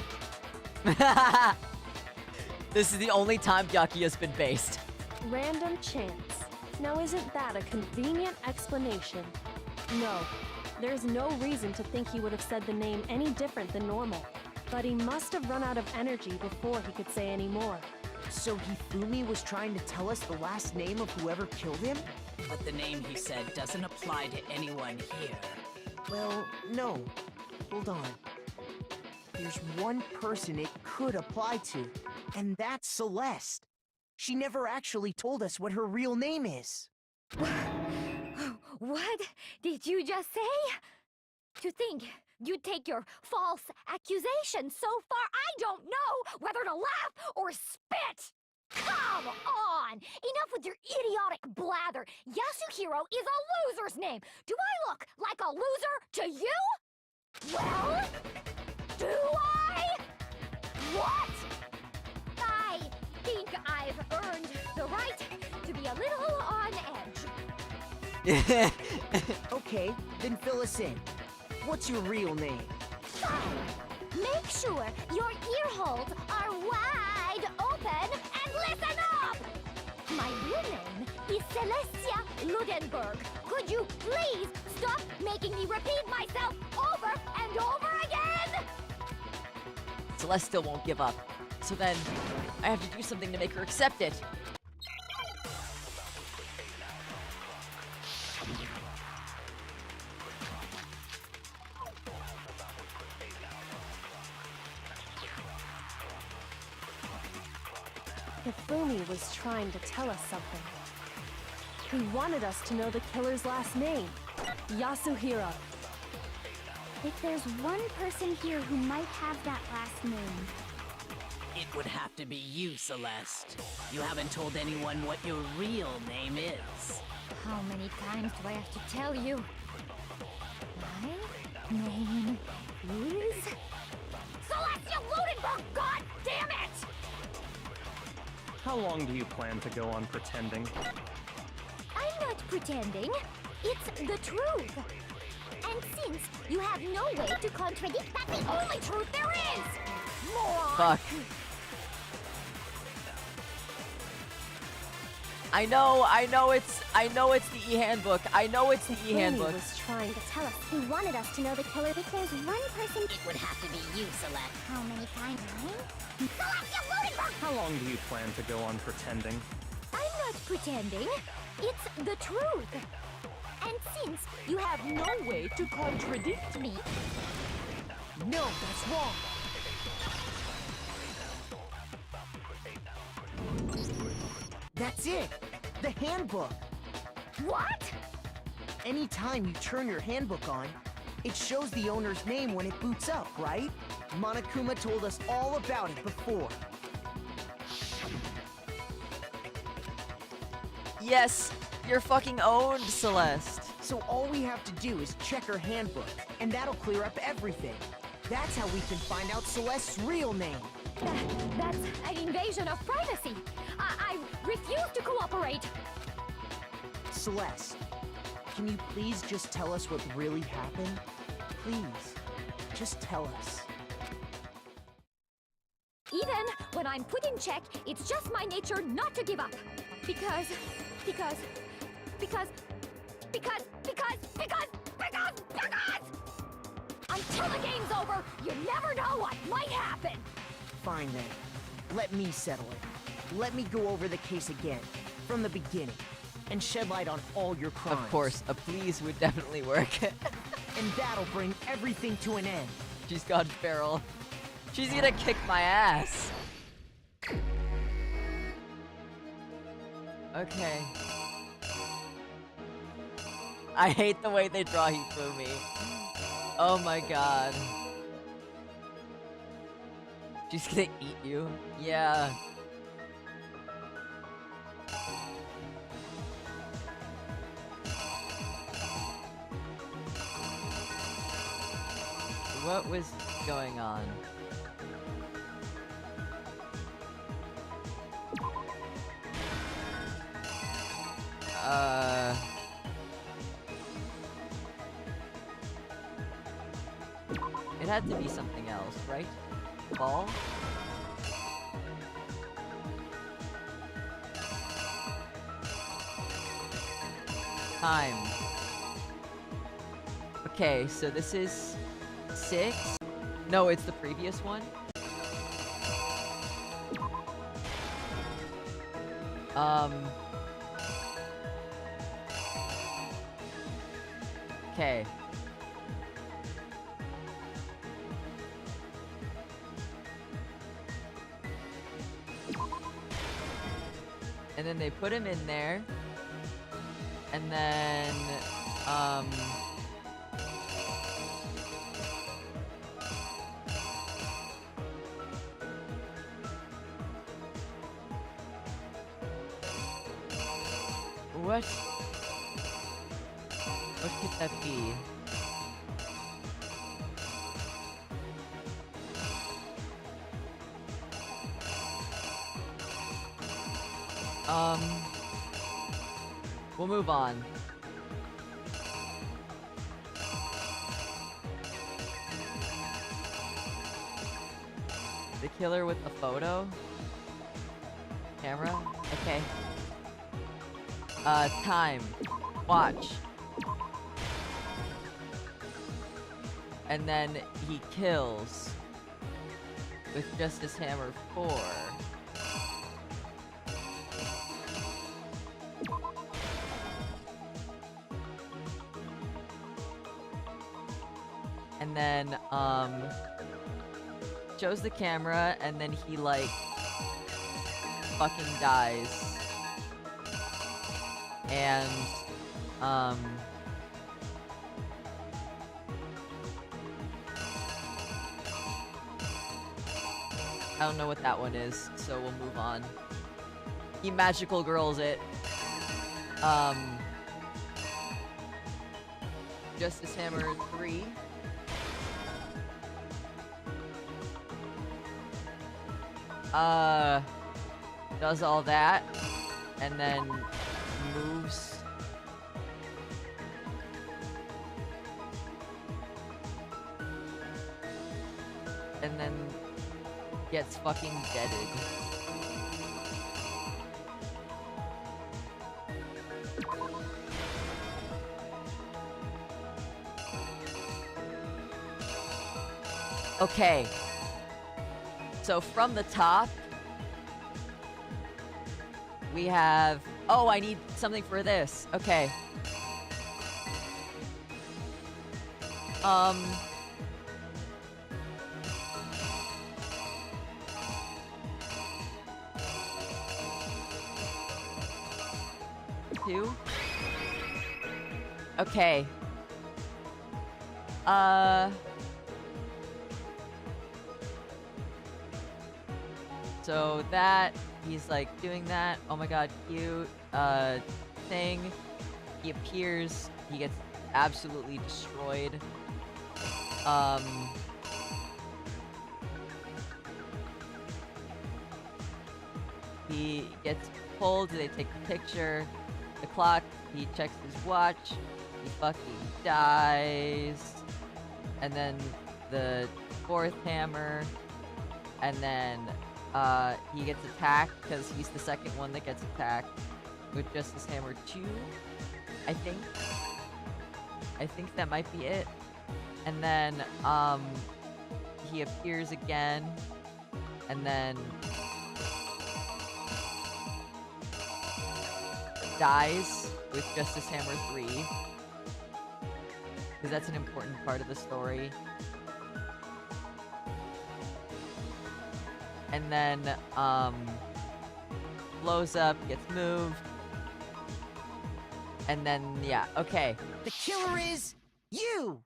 This is the only time Byakuya's been based. Random chance. Now isn't that a convenient explanation? No, there's no reason to think he would have said the name any different than normal. But he must have run out of energy before he could say any more. So Hifumi was trying to tell us the last name of whoever killed him? But the name he said doesn't apply to anyone here. Well, no. Hold on. There's one person it could apply to, and that's Celeste. She never actually told us what her real name is. What did you just say? To think you'd take your false accusation so far, I don't know whether to laugh or spit! Come on! Enough with your idiotic blather! Yasuhiro is a loser's name! Do I look like a loser to you? Well, do I? What? I think I've earned the right to be a little on edge. Okay, then fill us in. What's your real name? Fine. Make sure your ear holes are wide open and listen up! My real name is Celestia Ludenberg. Could you please stop making me repeat myself over and over again? Celeste still won't give up. So then, I have to do something to make her accept it. Hifumi was trying to tell us something. He wanted us to know the killer's last name, Yasuhiro. If there's one person here who might have that last name... It would have to be you, Celeste. You haven't told anyone what your real name is. How many times do I have to tell you? My name is... Celestia Ludenberg, god damn it! How long do you plan to go on pretending? I'm not pretending. It's the truth. And since you have no way to contradict that the only truth there is, moron! Fuck. I know it's the e-handbook. I know it's the e-handbook. Hifumi was trying to tell us. He wanted us to know the killer. If there's one person... It would have to be you, Celeste. How many times? Celestia Ludenberg! How long do you plan to go on pretending? I'm not pretending. It's the truth. And since you have no way to contradict me... No, that's wrong. That's it. The handbook. What? Anytime you turn your handbook on, it shows the owner's name when it boots up, right? Monokuma told us all about it before. Yes, you're fucking owned, Celeste. So all we have to do is check her handbook, and that'll clear up everything. That's how we can find out Celeste's real name. That's an invasion of privacy. I refuse to cooperate. Celeste, can you please just tell us what really happened? Please, just tell us. Even when I'm put in check, it's just my nature not to give up. Because... Until the game's over, you never know what might happen. Fine then. Let me settle it. Let me go over the case again, from the beginning, and shed light on all your crimes. Of course, a please would definitely work. And that'll bring everything to an end. She's gone feral. She's gonna kick my ass. Okay. I hate the way they draw Hifumi. Oh my god. She's gonna eat you? Yeah. What was going on? It had to be something else, right? Ball? Time. Okay, so this is 6? No, it's the previous one. Okay. And then they put him in there. And then, what could that be? We'll move on. The killer with the photo? Camera? Okay. Time. Watch. And then he kills with Justice Hammer 4. And then, shows the camera, and then he, like, fucking dies. And, I don't know what that one is, so we'll move on. He magical girls it. Justice Hammer 3. Does all that, and then moves. And then gets fucking deaded. Okay. So from the top, we have... Oh, I need something for this. Okay. Two. Okay. So that, he's like doing that. Oh my god, cute. Thing. He appears. He gets absolutely destroyed. He gets pulled. They take the picture. The clock. He checks his watch. He fucking dies. And then the fourth hammer. And then he gets attacked because he's the second one that gets attacked with Justice Hammer 2, I think. I think that might be it. And then he appears again, and then dies with Justice Hammer 3, because that's an important part of the story. And then, blows up, gets moved. And then, yeah, okay. The killer is you!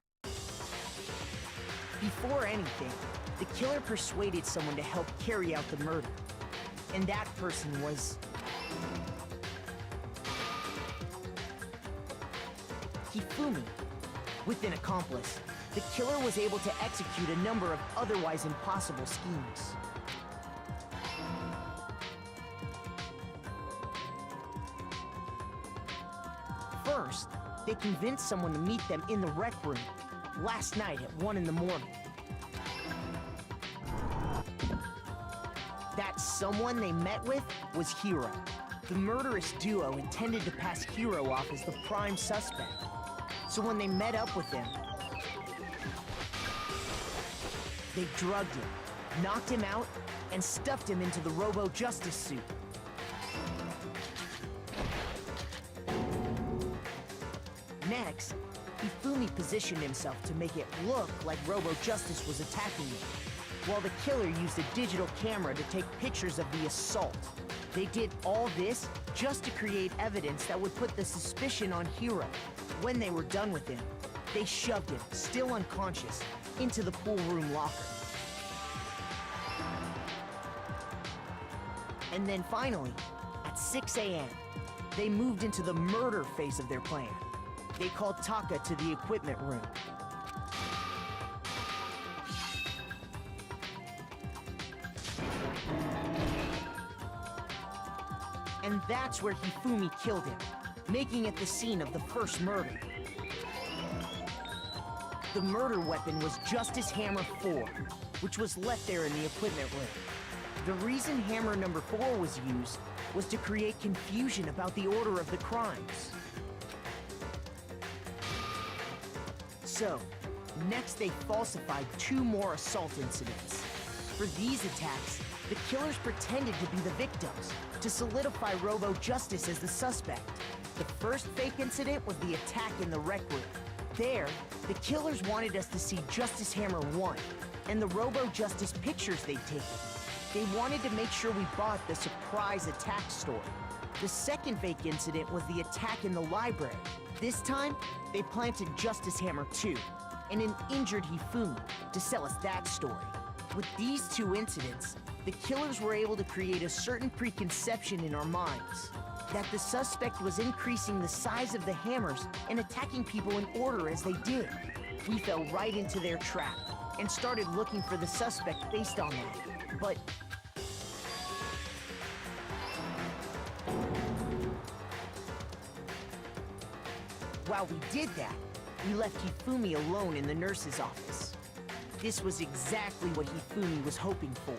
Before anything, the killer persuaded someone to help carry out the murder. And that person was... Hifumi. With an accomplice, the killer was able to execute a number of otherwise impossible schemes. First, they convinced someone to meet them in the rec room last night at 1 in the morning. That someone they met with was Hiro. The murderous duo intended to pass Hiro off as the prime suspect. So when they met up with him, they drugged him, knocked him out, and stuffed him into the Robo-Justice suit. Next, Hifumi positioned himself to make it look like Robo-Justice was attacking him, while the killer used a digital camera to take pictures of the assault. They did all this just to create evidence that would put the suspicion on Hiro. When they were done with him, they shoved him, still unconscious, into the pool room locker. And then finally, at 6 a.m., they moved into the murder phase of their plan. They called Taka to the equipment room. And that's where Hifumi killed him, making it the scene of the first murder. The murder weapon was Justice Hammer 4, which was left there in the equipment room. The reason hammer number 4 was used was to create confusion about the order of the crimes. So, next they falsified 2 more assault incidents. For these attacks, the killers pretended to be the victims, to solidify Robo-Justice as the suspect. The first fake incident was the attack in the rec room. There, the killers wanted us to see Justice Hammer 1, and the Robo-Justice pictures they'd taken. They wanted to make sure we bought the surprise attack story. The second fake incident was the attack in the library. This time, they planted Justice Hammer 2 and an injured Hifumi to sell us that story. With these 2 incidents, the killers were able to create a certain preconception in our minds that the suspect was increasing the size of the hammers and attacking people in order as they did. We fell right into their trap and started looking for the suspect based on that. But while we did that, we left Hifumi alone in the nurse's office. This was exactly what Hifumi was hoping for.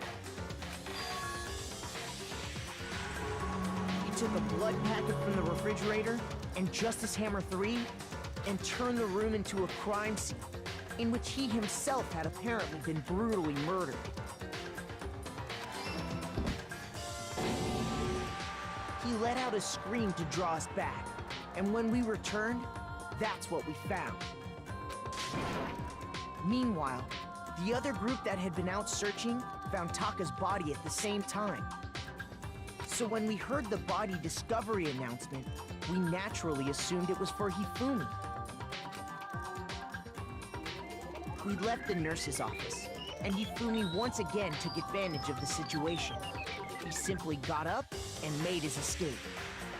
He took a blood packet from the refrigerator and Justice Hammer 3 and turned the room into a crime scene in which he himself had apparently been brutally murdered. He let out a scream to draw us back, and when we returned, that's what we found. Meanwhile, the other group that had been out searching found Taka's body at the same time. So when we heard the body discovery announcement, we naturally assumed it was for Hifumi. We left the nurse's office, and Hifumi once again took advantage of the situation. He simply got up and made his escape.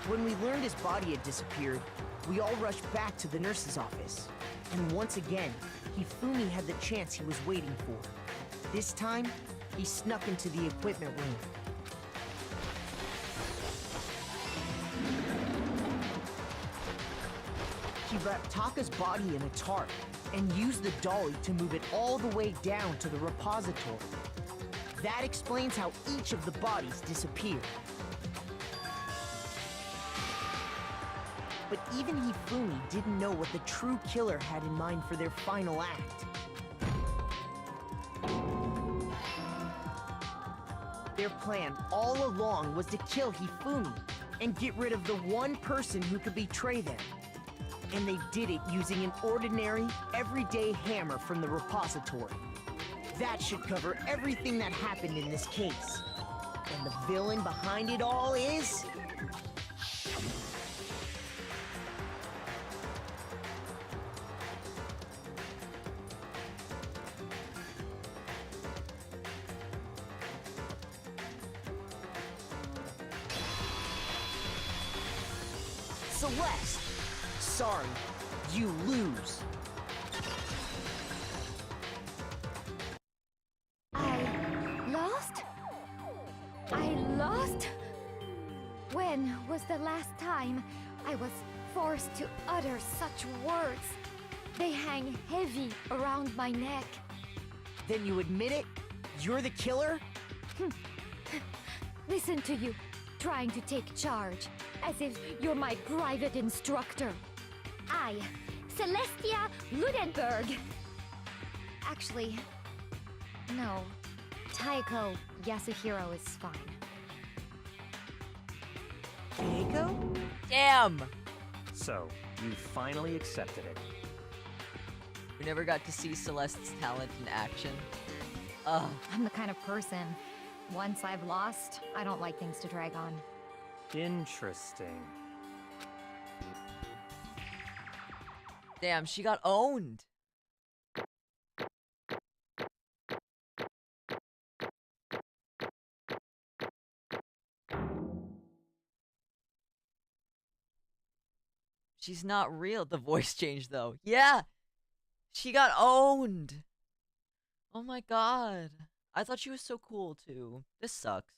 When we learned his body had disappeared, we all rushed back to the nurse's office. And once again, Hifumi had the chance he was waiting for. This time, he snuck into the equipment room. He wrapped Taka's body in a tarp and used the dolly to move it all the way down to the repository. That explains how each of the bodies disappeared. But even Hifumi didn't know what the true killer had in mind for their final act. Their plan all along was to kill Hifumi and get rid of the one person who could betray them. And they did it using an ordinary, everyday hammer from the repository. That should cover everything that happened in this case. And the villain behind it all is... Celeste! Sorry, you lose. I lost? When was the last time I was forced to utter such words? They hang heavy around my neck. Then you admit it? You're the killer? Listen to you, trying to take charge, as if you're my private instructor. I, Celestia Ludenberg. Actually, no. Taiko Yasuhiro is fine. Taiko? Damn! So, you finally accepted it. We never got to see Celeste's talent in action. Ugh. I'm the kind of person, once I've lost, I don't like things to drag on. Interesting. Damn, she got owned. She's not real. The voice changed though. Yeah. She got owned. Oh my god. I thought she was so cool too. This sucks.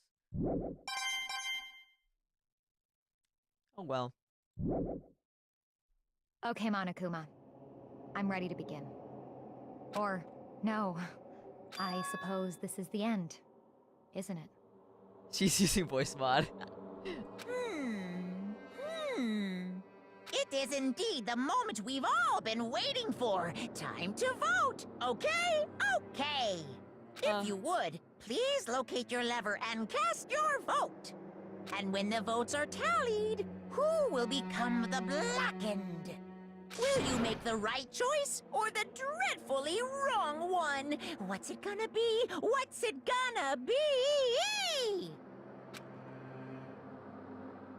Oh well. Okay, Monokuma. I'm ready to begin. Or, no. I suppose this is the end, isn't it? She's using voice mod. It is indeed the moment we've all been waiting for. Time to vote. Okay? Okay. If you would, please locate your lever and cast your vote. And when the votes are tallied, who will become the blackened? Will you make the right choice or the dreadfully wrong one? What's it gonna be? What's it gonna be?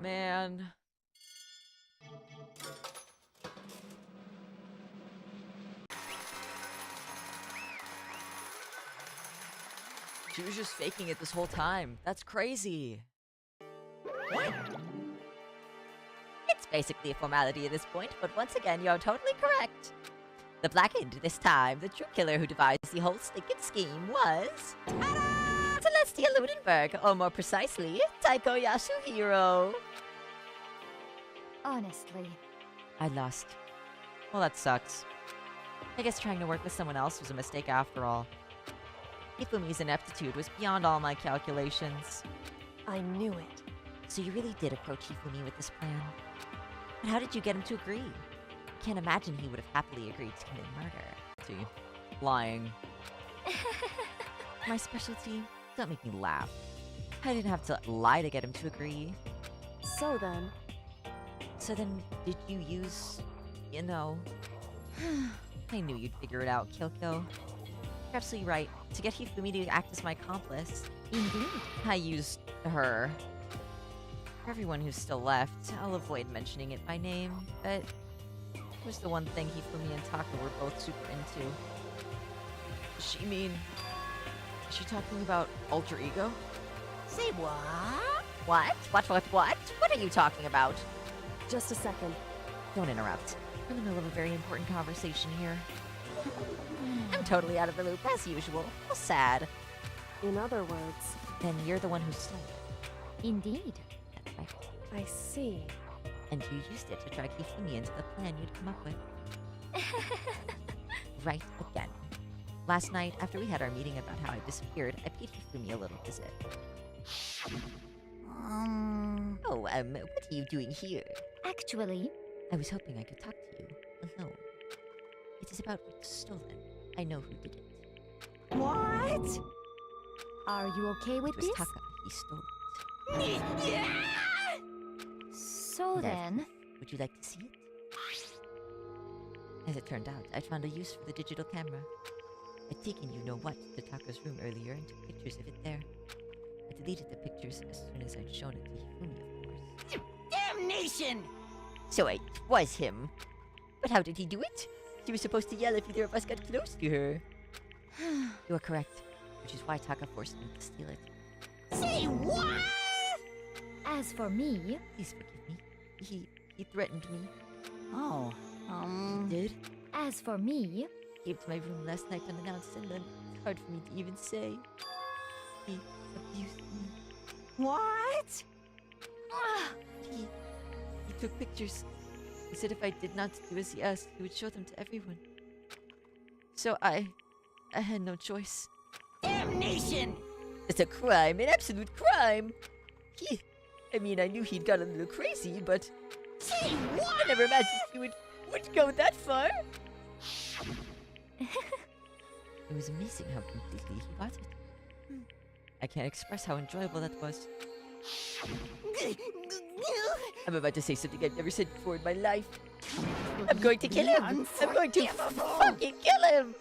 Man. She was just faking it this whole time. That's crazy. What? It's basically a formality at this point, but once again, you're totally correct. The blackened this time, the true killer who devised the whole stinking scheme was... Ta-da! Celestia Ludenberg, or more precisely, Taiko Yasuhiro. Honestly. I lost. Well, that sucks. I guess trying to work with someone else was a mistake after all. Hifumi's ineptitude was beyond all my calculations. I knew it. So you really did approach Hifumi with this plan. But how did you get him to agree? Can't imagine he would have happily agreed to commit murder. See? Lying. My specialty? Don't make me laugh. I didn't have to lie to get him to agree. So then, did you use... You know... I knew you'd figure it out, Kyoko. You're absolutely right. To get Hifumi to act as my accomplice, Indeed. I used her. For everyone who's still left, I'll avoid mentioning it by name, but it was the one thing Hifumi and Taka were both super into. Is she talking about alter ego? Say what? What? What are you talking about? just a second. Don't interrupt. I'm in the middle of a very important conversation here. I'm totally out of the loop as usual. How sad. In other words, Then you're the one who stole it. Indeed. That's right. I see. And you used it to drag Hifumi into the plan you'd come up with. Right again. Last night, after we had our meeting about how I disappeared, I paid Hifumi a little visit. Oh, what are you doing here? Actually, I was hoping I could talk to you, alone. It is about what's stolen. I know who did it. What? are you okay with It was this? Taka. He stole it. So then, Would you like to see it? As it turned out, I found a use for the digital camera. I'd taken you-know-what to Taka's room earlier and took pictures of it there. I deleted the pictures as soon as I'd shown it to Hifumi, of course. Damnation! So it was him. But how did he do it? He was supposed to yell if either of us got close to her. You are correct, which is why Taka forced me to steal it. Say what? as for me, Please forgive me. He threatened me. Oh, Did? as for me, Came to my room last night unannounced, and then it's hard for me to even say. He abused me. what? He took pictures. He said if I did not do as he asked, he would show them to everyone. So I had I Damnation! It's a crime, an absolute crime. I knew he'd got a little crazy, but Say I what? never imagined he would go that far. It was amazing how completely he got it. I can't express how enjoyable that was. I'm about to say something I've never said before in my life. I'm going to kill him. I'm going to fucking kill him.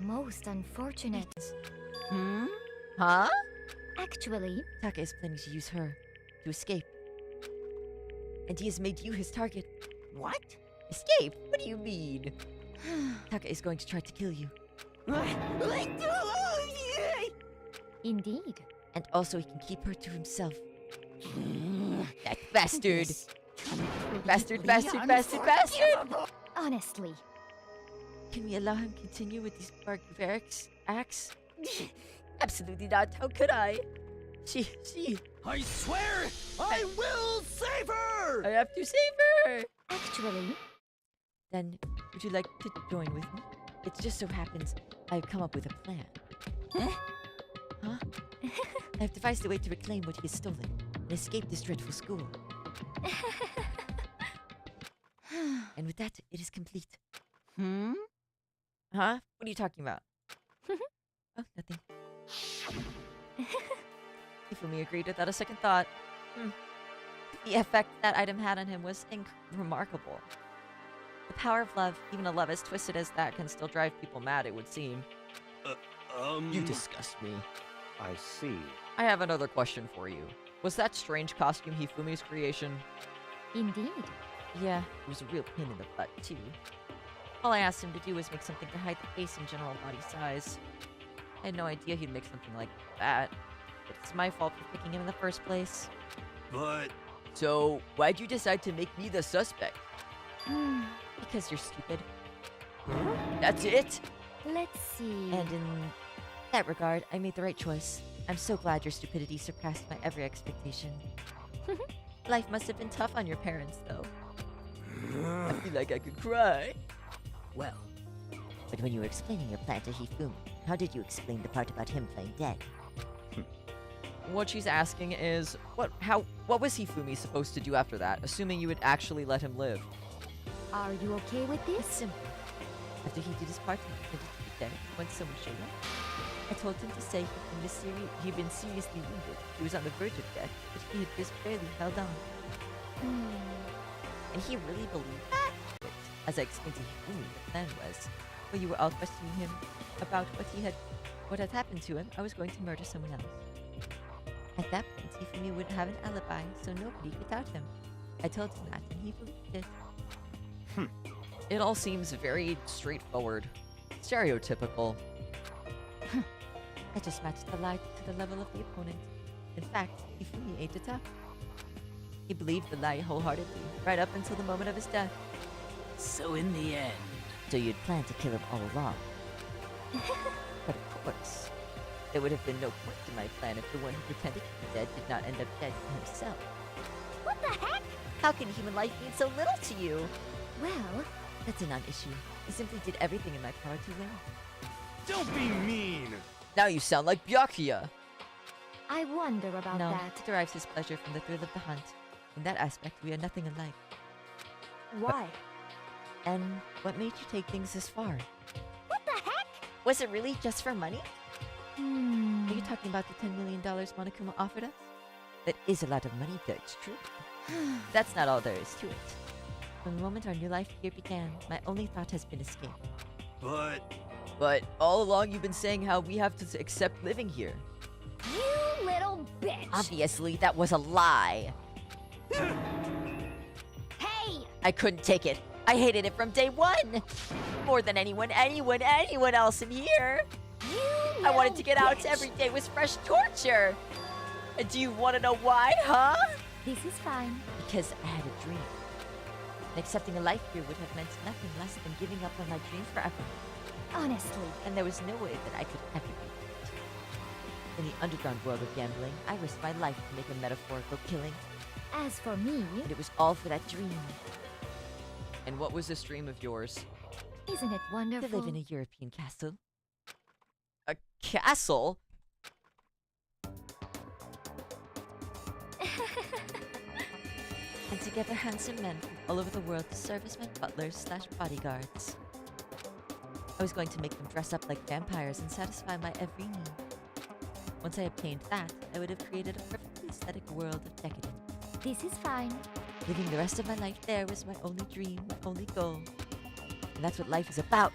most unfortunate. Huh? Actually, Taka is planning to use her to escape. And he has made you his target. What? Escape? What do you mean? Taka is going to try to kill you. indeed. And also he can keep her to himself. That bastard. Bastard. Honestly, Can we allow him continue with these barbaric acts? Absolutely not. How could I? She... I swear I will save her! I have to save her. actually, Then, would you like to join with me? It just so happens I've come up with a plan. Huh? I have devised a way to reclaim what he has stolen and escape this dreadful school. And with that, it is complete. Hmm? Huh? What are you talking about? Oh, nothing. Hifumi agreed without a second thought. The effect that item had on him was remarkable. The power of love, even a love as twisted as that, can still drive people mad, it would seem. You disgust me. I see. I have another question for you. Was that strange costume Hifumi's creation? Indeed. Yeah, it was a real pain in the butt, too. All I asked him to do was make something to hide the face and general body size. I had no idea he'd make something like that. But it's my fault for picking him in the first place. But... So, why'd you decide to make me the suspect? Because you're stupid. That's it? Let's see. And in that regard, I made the right choice. I'm so glad your stupidity surpassed my every expectation. Life must have been tough on your parents, though. I feel like I could cry. Well, But when you were explaining your plan to Hifumi, how did you explain the part about him playing dead? What she's asking is, what was Hifumi supposed to do after that, assuming you would actually let him live? Are you okay with It's this? simple. After he did his part and pretended to be dead, when someone showed up, I told him to say he'd been seriously wounded. He was on the verge of death, but he had just barely held on. And he really believed that? But as I explained to Hifumi, the plan was, while you were all questioning him about what had happened to him, I was going to murder someone else. At that point, Hifumi wouldn't have an alibi, so nobody could doubt him. I told him that, and he believed it. It all seems very straightforward. Stereotypical. I just matched the lie to the level of the opponent. In fact, Hifumi ate it up. He believed the lie wholeheartedly, right up until the moment of his death. so in the end, So you'd planned to kill him all along. But of course, there would have been no point to my plan if the one who pretended to be dead did not end up dead himself. What the heck? How can human life mean so little to you? Well, That's a non-issue. I simply did everything in my power to win. Don't be mean! Now you sound like Byakuya. I wonder about No, that. he derives his pleasure from the thrill of the hunt. In that aspect, we are nothing alike. Why? And what made you take things this far? What the heck? Was it really just for money? Hmm. Are you talking about the $10 million Monokuma offered us? That is a lot of money, though, it's true. That's not all there is to it. From the moment our new life here began, my only thought has been escape. But all along you've been saying how we have to accept living here. You little bitch! Obviously, that was a lie. Hey! I couldn't take it. I hated it from day one. More than anyone else in here. You I wanted to get out bitch. every day was fresh torture. And do you want to know why, huh? This is fine. Because I had a dream. And accepting a life here would have meant nothing less than giving up on my dream forever. Honestly. And there was no way that I could ever do it. In the underground world of gambling, I risked my life to make a metaphorical killing. As for me, And it was all for that dream. And what was this dream of yours? isn't it To wonderful? live in a European castle. A castle? And together handsome men from all over the world to serve as my butlers/bodyguards. I was going to make them dress up like vampires and satisfy my every need. Once I obtained that, I would have created a perfectly aesthetic world of decadence. This is fine. Living the rest of my life there was my only dream, my only goal. And that's what life is about.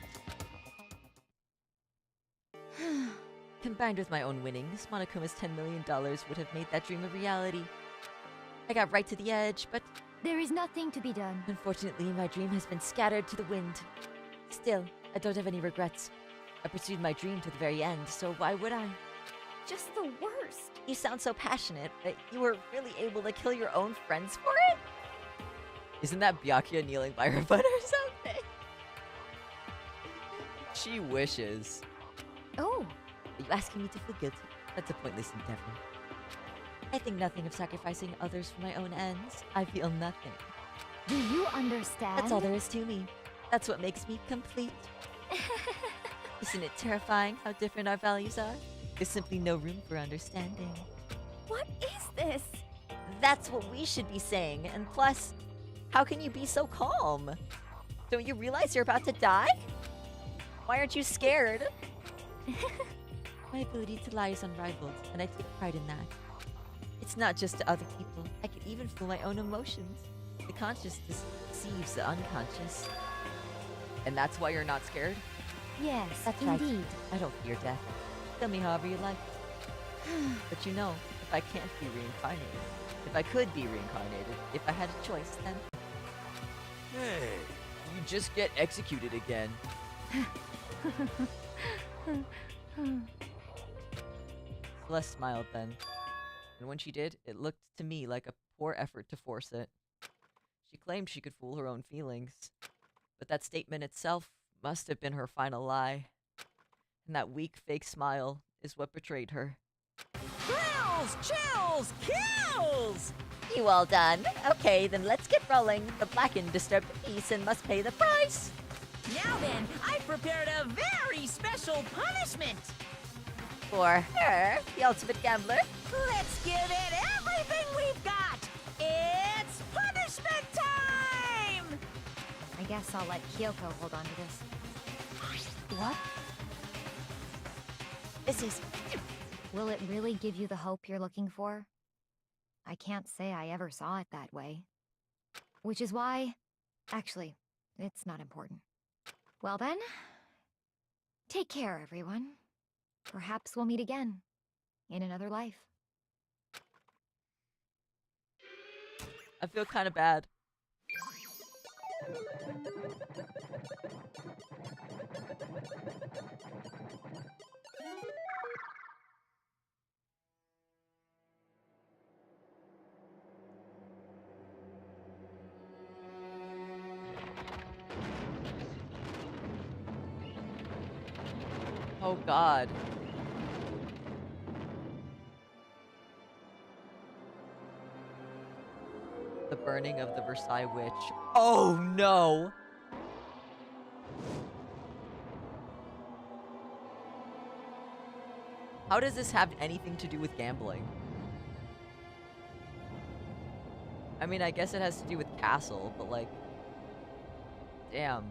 Combined with my own winnings, Monokuma's $10 million would have made that dream a reality. I got right to the edge, but There is nothing to be done. unfortunately my dream has been scattered to the wind. Still, I don't have any regrets. I pursued my dream to the very end, so why would I? Just the worst. You sound so passionate that you were really able to kill your own friends for it? Isn't that Byakuya kneeling by her butt or something? She wishes. Oh, Are you asking me to feel guilty? That's a pointless endeavor. I think nothing of sacrificing others for my own ends. I feel nothing. do you understand? That's all there is to me. That's what makes me complete. Isn't it terrifying how different our values are? There's simply no room for understanding. What is this? That's what we should be saying. And plus, how can you be so calm? Don't you realize you're about to die? Why aren't you scared? My ability to lie is unrivaled, and I take pride in that. It's not just to other people. I can even fool my own emotions. The conscious deceives the unconscious. And that's why you're not scared? Yes, That's indeed. right. I don't fear death. Tell me however you like. But you know, if I can't be reincarnated, if I could be reincarnated, if I had a choice, then... Hey, You just get executed again. Celeste smiled then. And when she did, it looked to me like a poor effort to force it. She claimed she could fool her own feelings. But that statement itself must have been her final lie. And that weak, fake smile is what betrayed her. Thrills, chills, kills! You all done? Okay, then let's get rolling. The blackened disturbed the peace and must pay the price. Now then, I've prepared a very special punishment. For her, the ultimate gambler. Let's give it everything we've got. It's punishment time! I guess I'll let Kyoko hold on to this. What? This is... Will it really give you the hope you're looking for? I can't say I ever saw it that way. Which is why... Actually, it's not important. Well then, take care, everyone. Perhaps we'll meet again, in another life. I feel kind of bad. Oh God. The burning of the Versailles witch. Oh no! How does this have anything to do with gambling? I mean, I guess it has to do with castle, but like... Damn.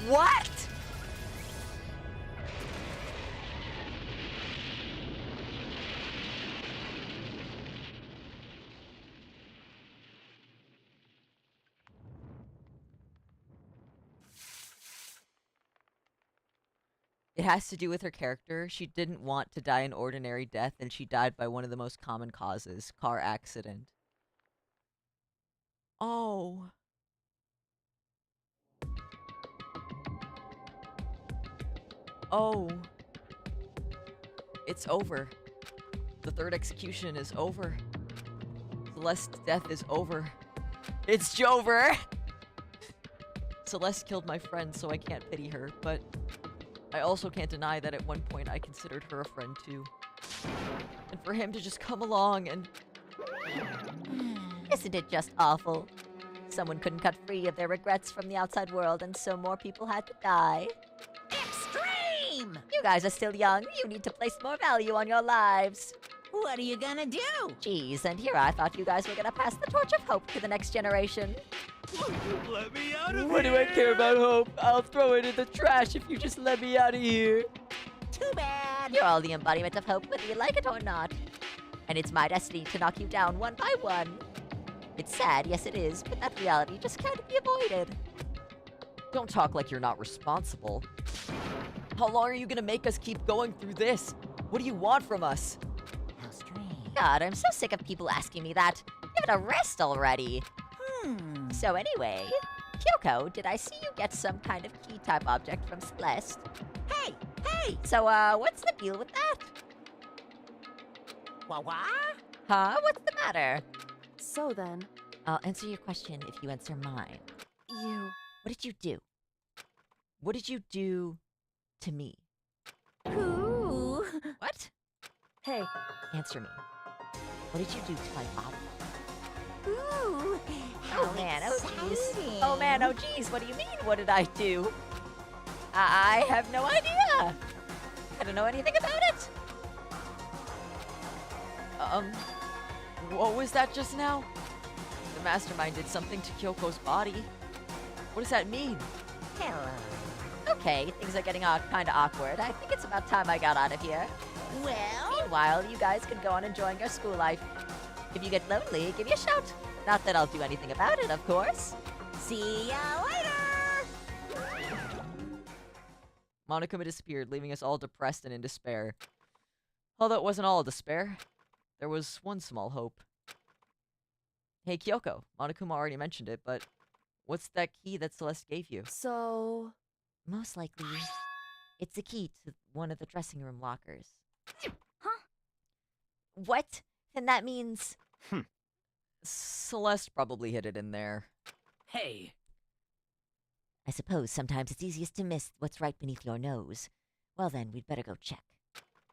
What? It has to do with her character. She didn't want to die an ordinary death, and she died by one of the most common causes, car accident. Oh. Oh. It's over. The third execution is over. Celeste's death is over. It's Jover! Celeste killed my friend, so I can't pity her, but I also can't deny that at one point I considered her a friend too. And for him to just come along and... Isn't it just awful? Someone couldn't cut free of their regrets from the outside world, and so more people had to die. Extreme! You guys are still young. You need to place more value on your lives. What are you gonna do? Jeez, and here I thought you guys were gonna pass the torch of hope to the next generation. Let me out of What do I care about hope? I'll throw it in the trash if you just let me out of here. Too bad. You're all the embodiment of hope, whether you like it or not. And it's my destiny to knock you down one by one. It's sad, yes it is, but that reality just can't be avoided. Don't talk like you're not responsible. How long are you gonna make us keep going through this? What do you want from us? How strange. God, I'm so sick of people asking me that. If need a rest already. So anyway, Kyoko, did I see you get some kind of key-type object from Celeste? Hey! So, what's the deal with that? What? Huh? What's the matter? So then, I'll answer your question if you answer mine. you... What did you do? What did you do to me? Ooh. What? Hey, Answer me. What did you do to my father? Ooh. Oh man, oh jeez. exciting. Oh man, oh jeez, what do you mean? What did I do? I have no idea. I don't know anything about it. What was that just now? The mastermind did something to Kyoko's body. What does that mean? Hello. Okay, things are getting kind of awkward. I think it's about time I got out of here. Well, Meanwhile, you guys can go on enjoying your school life. If you get lonely, give me a shout. Not that I'll do anything about it, of course. see ya later! Monokuma disappeared, leaving us all depressed and in despair. Although it wasn't all despair. There was one small hope. Hey, Kyoko. Monokuma already mentioned it, but what's that key that Celeste gave you? so... Most likely, it's the key to one of the dressing room lockers. Huh? What? Then that means... Celeste probably hid it in there. Hey, I suppose sometimes it's easiest to miss what's right beneath your nose. Well then, we'd better go check.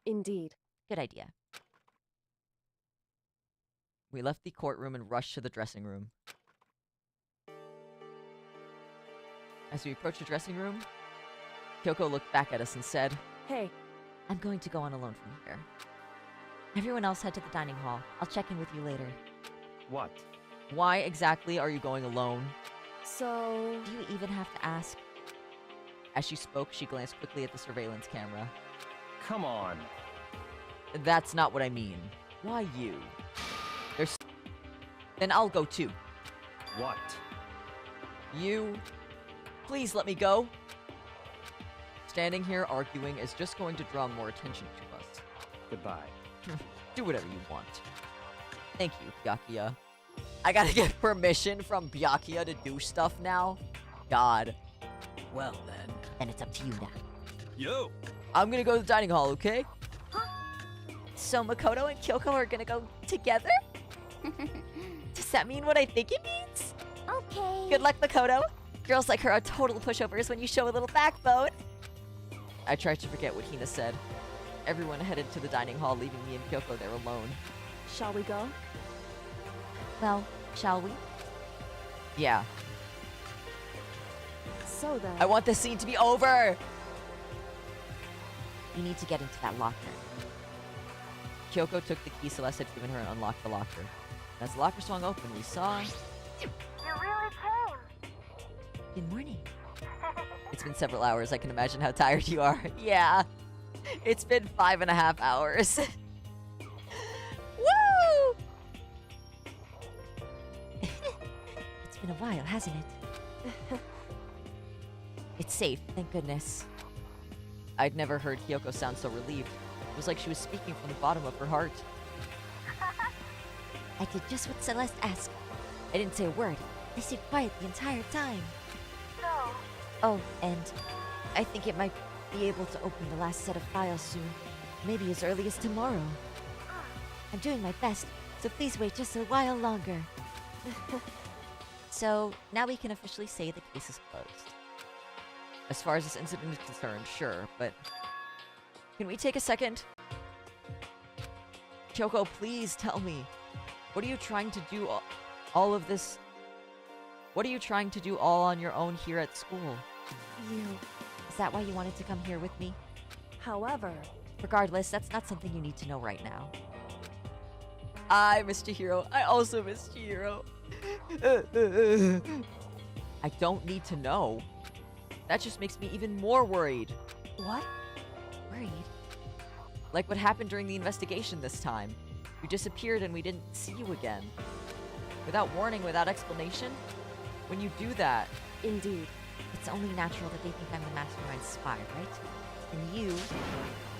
Indeed. Good idea. We left the courtroom and rushed to the dressing room. As we approached the dressing room, Kyoko looked back at us and said, Hey, I'm going to go on alone from here. Everyone else head to the dining hall. I'll check in with you later. What? "Why exactly are you going alone?" so... Do you even have to ask? As she spoke, she glanced quickly at the surveillance camera. Come on. "That's not what I mean. Why you? There's... Then I'll go too. What? You... Please let me go." Standing here arguing is just going to draw more attention to us. Goodbye. Do whatever you want. Thank you, Byakuya. I gotta get permission from Byakuya to do stuff now? God. well then. Then it's up to you now. Yo! I'm gonna go to the dining hall, okay? So Makoto and Kyoko are gonna go together? Does that mean what I think it means? Okay. Good luck, Makoto. Girls like her are total pushovers when you show a little backbone. I tried to forget what Hina said. Everyone headed to the dining hall, leaving me and Kyoko there alone. Shall we go? Well, shall we? Yeah. So then... I want this scene to be over! You need to get into that locker. Kyoko took the key Celeste had given her and unlocked the locker. As the locker swung open, we saw... You really came. Good morning. It's been several hours. I can imagine how tired you are. Yeah. It's been 5.5 hours. Woo! It's been a while, hasn't it? It's safe, thank goodness. I'd never heard Kyoko sound so relieved. It was like she was speaking from the bottom of her heart. I did just what Celeste asked. I didn't say a word. I stayed quiet the entire time. So, Oh, and I think it might be able to open the last set of files soon. Maybe as early as tomorrow. I'm doing my best, so please wait just a while longer. So, now we can officially say the case is closed. As far as this incident is concerned, sure, but... Can we take a second? Kyoko, please tell me. What are you trying to do all of this? What are you trying to do all on your own here at school? You... Is that why you wanted to come here with me? However... Regardless, that's not something you need to know right now. I missed Chihiro. I also missed Chihiro. I don't need to know. That just makes me even more worried. What? Worried? Like what happened during the investigation this time. You disappeared and we didn't see you again. Without warning, without explanation? When you do that... Indeed. It's only natural that they think I'm the mastermind's spy, right? And you...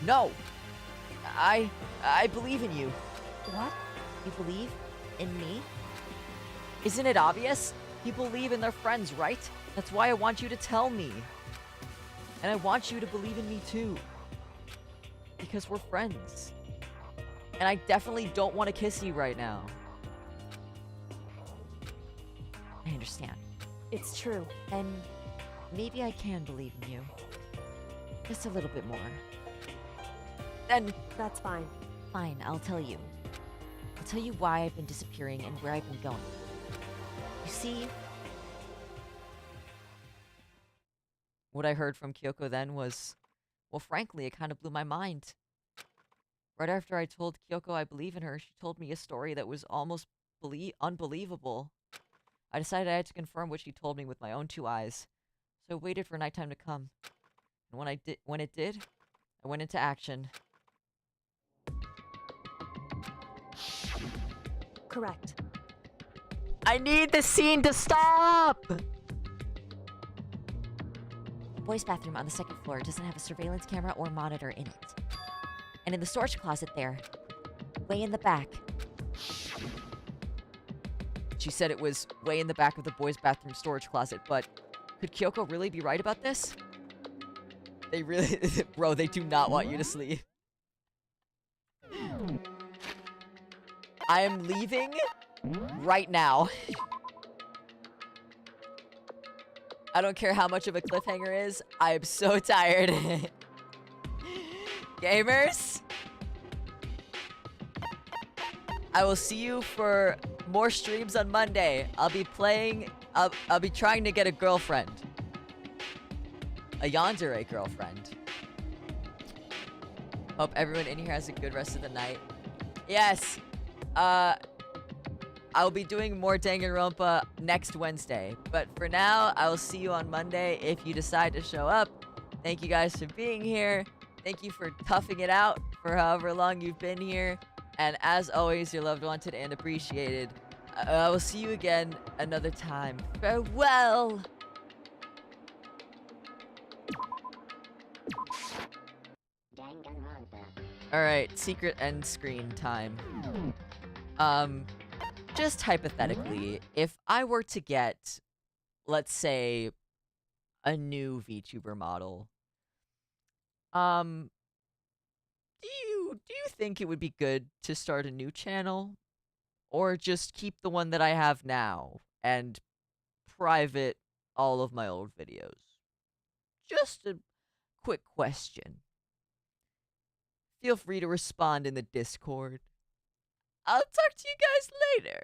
No! I believe in you. What? You believe in me? Isn't it obvious? People believe in their friends, right? That's why I want you to tell me. And I want you to believe in me too. Because we're friends. And I definitely don't want to kiss you right now. I understand. It's true. And maybe I can believe in you. Just a little bit more. Then That's fine. Fine, I'll tell you. I'll tell you why I've been disappearing and where I've been going. You see, what I heard from Kyoko then was, well, frankly, it kind of blew my mind. Right after I told Kyoko I believe in her, she told me a story that was almost unbelievable. I decided I had to confirm what she told me with my own 2 eyes, so I waited for nighttime to come. And when it did, I went into action. Correct. I need the scene to stop! the boys' bathroom on the 2nd floor doesn't have a surveillance camera or monitor in it. And in the storage closet there, way in the back, She said it was way in the back of the boys' bathroom storage closet, but could Kyoko really be right about this? They really... Bro, they do not want you to sleep. I am leaving right now. I don't care how much of a cliffhanger is. I am so tired. Gamers, I will see you for more streams on Monday. I'll be trying to get a girlfriend. A yandere girlfriend. Hope everyone in here has a good rest of the night. Yes. I'll be doing more Danganronpa next Wednesday. But for now, I will see you on Monday if you decide to show up. Thank you guys for being here. Thank you for toughing it out for however long you've been here. And as always, you're loved, wanted, and appreciated. I will see you again another time. Farewell! Alright, secret end screen time. Just hypothetically, if I were to get, let's say, a new VTuber model, do you think it would be good to start a new channel? Or just keep the one that I have now and private all of my old videos? Just a quick question. Feel free to respond in the Discord. I'll talk to you guys later.